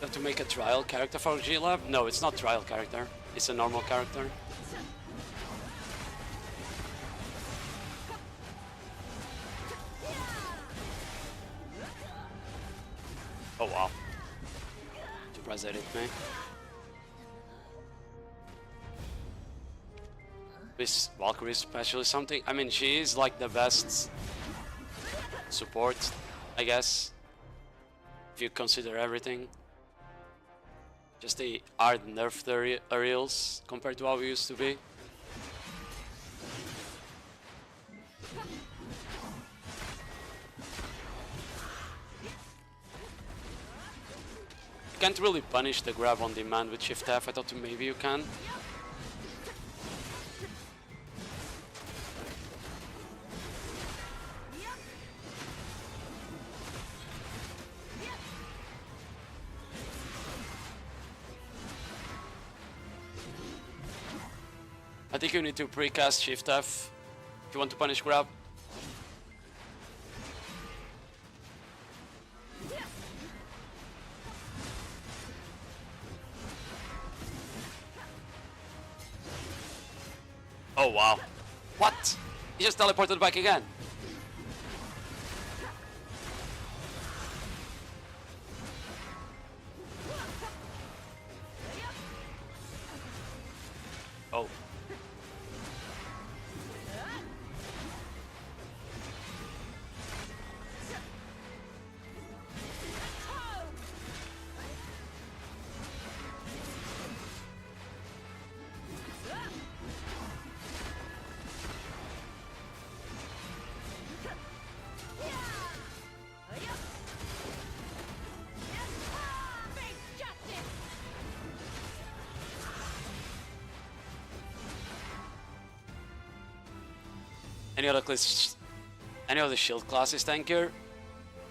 Have to make a trial character for G-Lab? No, it's not trial character. It's a normal character. Oh wow. Surprised that hit me. This Valkyrie is especially something. I mean, she is like the best support, I guess. If you consider everything. Just they are nerfed aerials compared to how we used to be. You can't really punish the grab on demand with Shift F. I thought maybe you can. I think you need to precast Shift F if you want to punish grab. Oh wow. What? He just teleported back again. Oh. Any other shield class is tankier?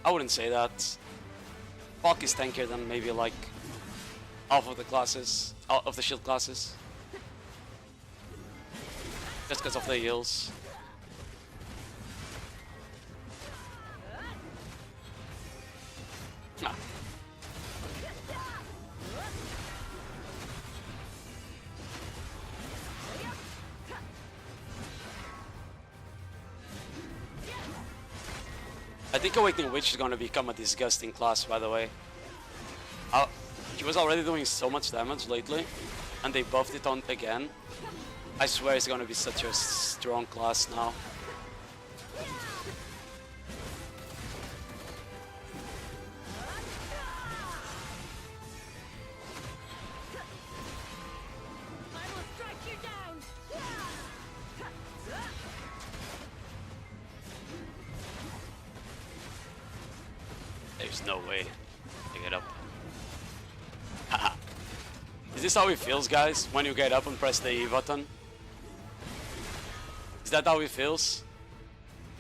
I wouldn't say that. Falk is tankier than maybe like half of the classes, of the shield classes. Just because of the heals. Ah. I think Awakening Witch is gonna become a disgusting class, by the way. She was already doing so much damage lately, and they buffed it on again. I swear it's gonna be such a strong class now. There's no way to get up. Haha. Is this how it feels, guys, when you get up and press the E button? Is that how it feels? Is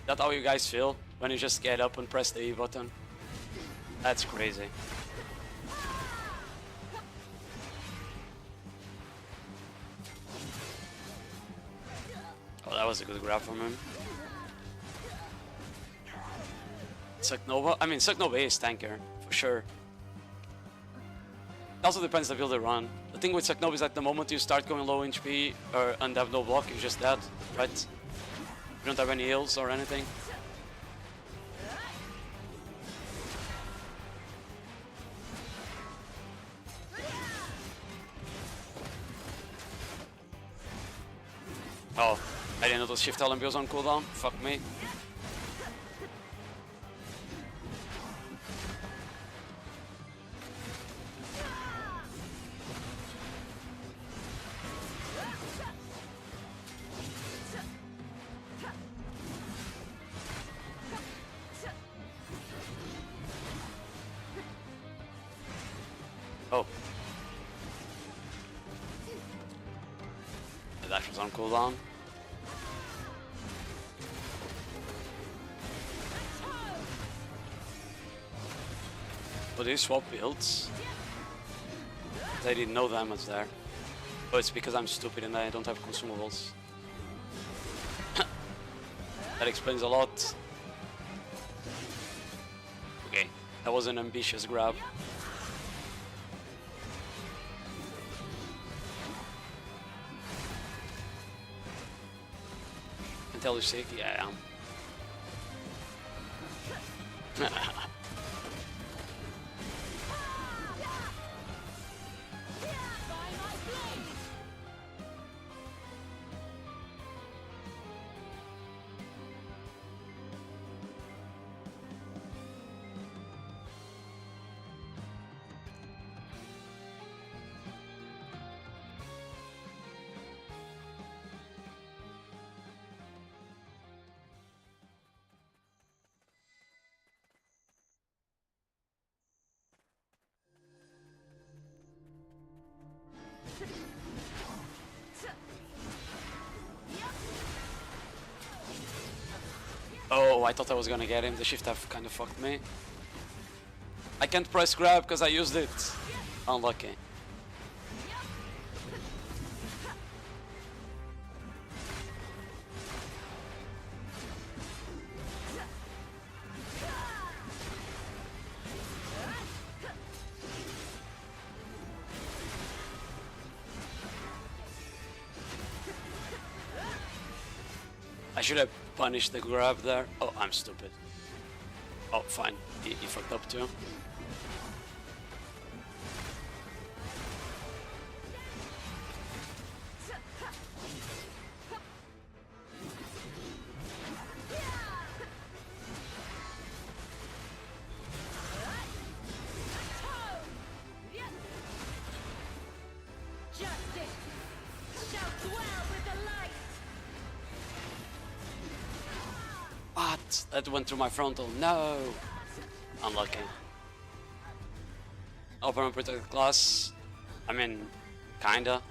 that how you guys feel when you just get up and press the E button? That's crazy. Oh, that was a good grab from him. Sucknova? I mean, Sucknova is tankier, for sure. It also depends the build you run. The thing with Sucknova is that the moment you start going low HP and have no block, you're just dead, right? You don't have any heals or anything. Oh, I didn't notice Shift LMB was on cooldown. Fuck me. Oh. The dash was on cooldown. Oh, do you swap builds? I did no damage there. Oh, it's because I'm stupid and I don't have consumables. That explains a lot. Okay, that was an ambitious grab. Can tell you're sick? Yeah, I am. Oh, I thought I was gonna get him. The shift F kind of fucked me. I can't press grab because I used it. Unlucky. I should have punished the grab there. Oh, I'm stupid. Oh, fine. He fucked up too. What? That went through my frontal. No! Unlucky. Open protected class. I mean, kinda.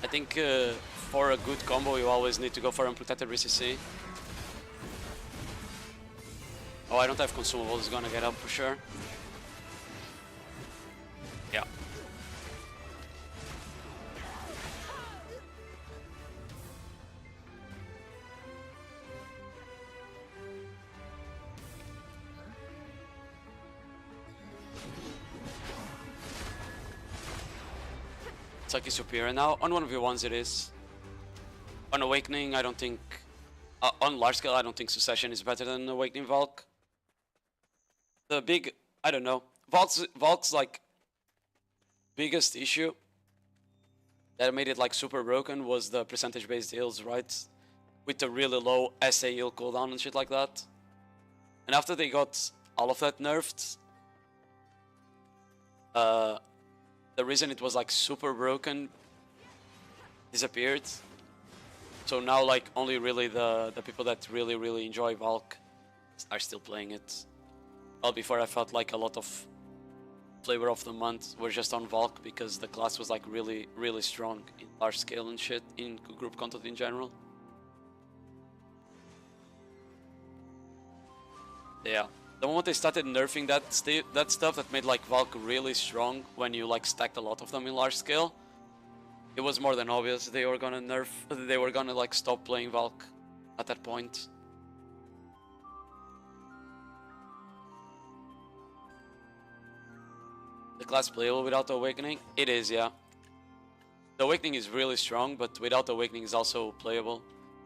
I think for a good combo you always need to go for unprotected RCC. Oh, I don't have consumables, it's gonna get up for sure. Yeah. Saki superior now. On 1v1s it is. On Awakening, I don't think... on large scale, I don't think Succession is better than Awakening Valk. The big... I don't know. Valk's like... biggest issue that made it like super broken was the percentage based heals, right? With the really low SA heal cooldown and shit like that. And after they got all of that nerfed... the reason it was like super broken disappeared. So now like only really the people that really enjoy Valk are still playing it. Well, before I felt like a lot of flavor of the month were just on Valk because the class was like really strong in large scale and shit, in group content in general. Yeah. The moment they started nerfing that stuff that made like Valk really strong when you like stacked a lot of them in large scale, it was more than obvious they were gonna like stop playing Valk at that point. The class playable without Awakening? It is, yeah. The Awakening is really strong, but without Awakening is also playable.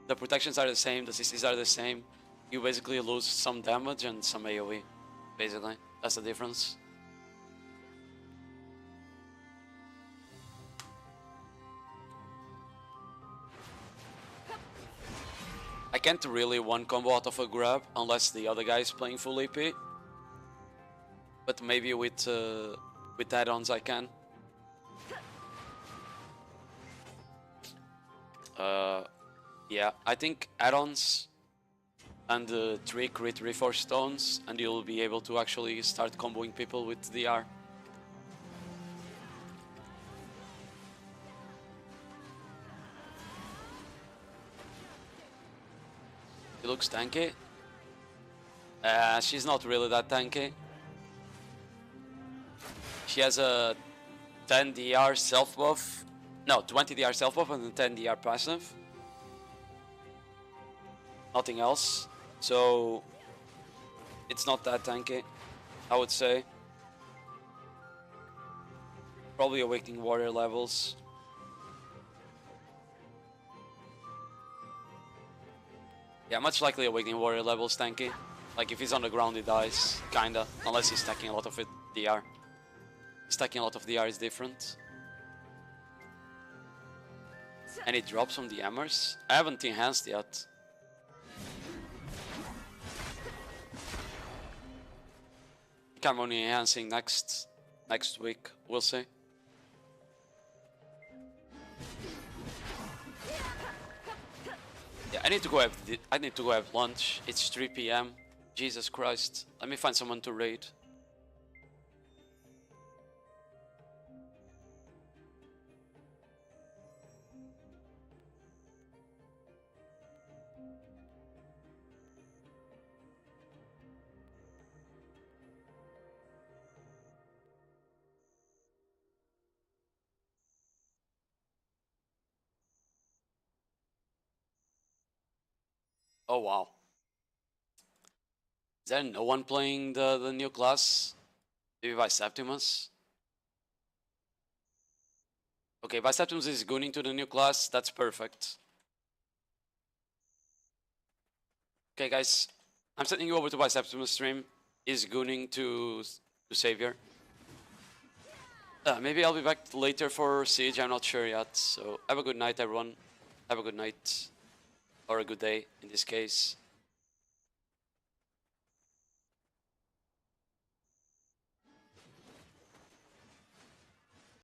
The protections are the same, the CCs are the same. You basically lose some damage and some AoE, basically. That's the difference. I can't really one combo out of a grab unless the other guy is playing full AP. But maybe with add-ons I can. Yeah, I think add-ons and 3 crit reforce stones, and you'll be able to actually start comboing people with DR. She looks tanky. She's not really that tanky. She has a 10 DR self buff. No, 20 DR self buff and a 10 DR passive. Nothing else. So it's not that tanky, I would say. Probably Awakening Warrior levels. Yeah, much likely Awakening Warrior levels tanky. Like if he's on the ground he dies, kinda. Unless he's stacking a lot of DR. Stacking a lot of DR is different. And it drops from the hammers. I haven't enhanced yet. I think I'm only enhancing next week, we'll see. Yeah, I need to go have lunch. It's 3 PM. Jesus Christ. Let me find someone to raid. Oh wow. Is there no one playing the new class? Maybe Biseptimus? Okay, Biseptimus is gunning to the new class. That's perfect. Okay, guys. I'm sending you over to Biseptimus stream. He's gunning to Savior. Maybe I'll be back later for Siege. I'm not sure yet. So have a good night, everyone. Have a good night. Or a good day, in this case.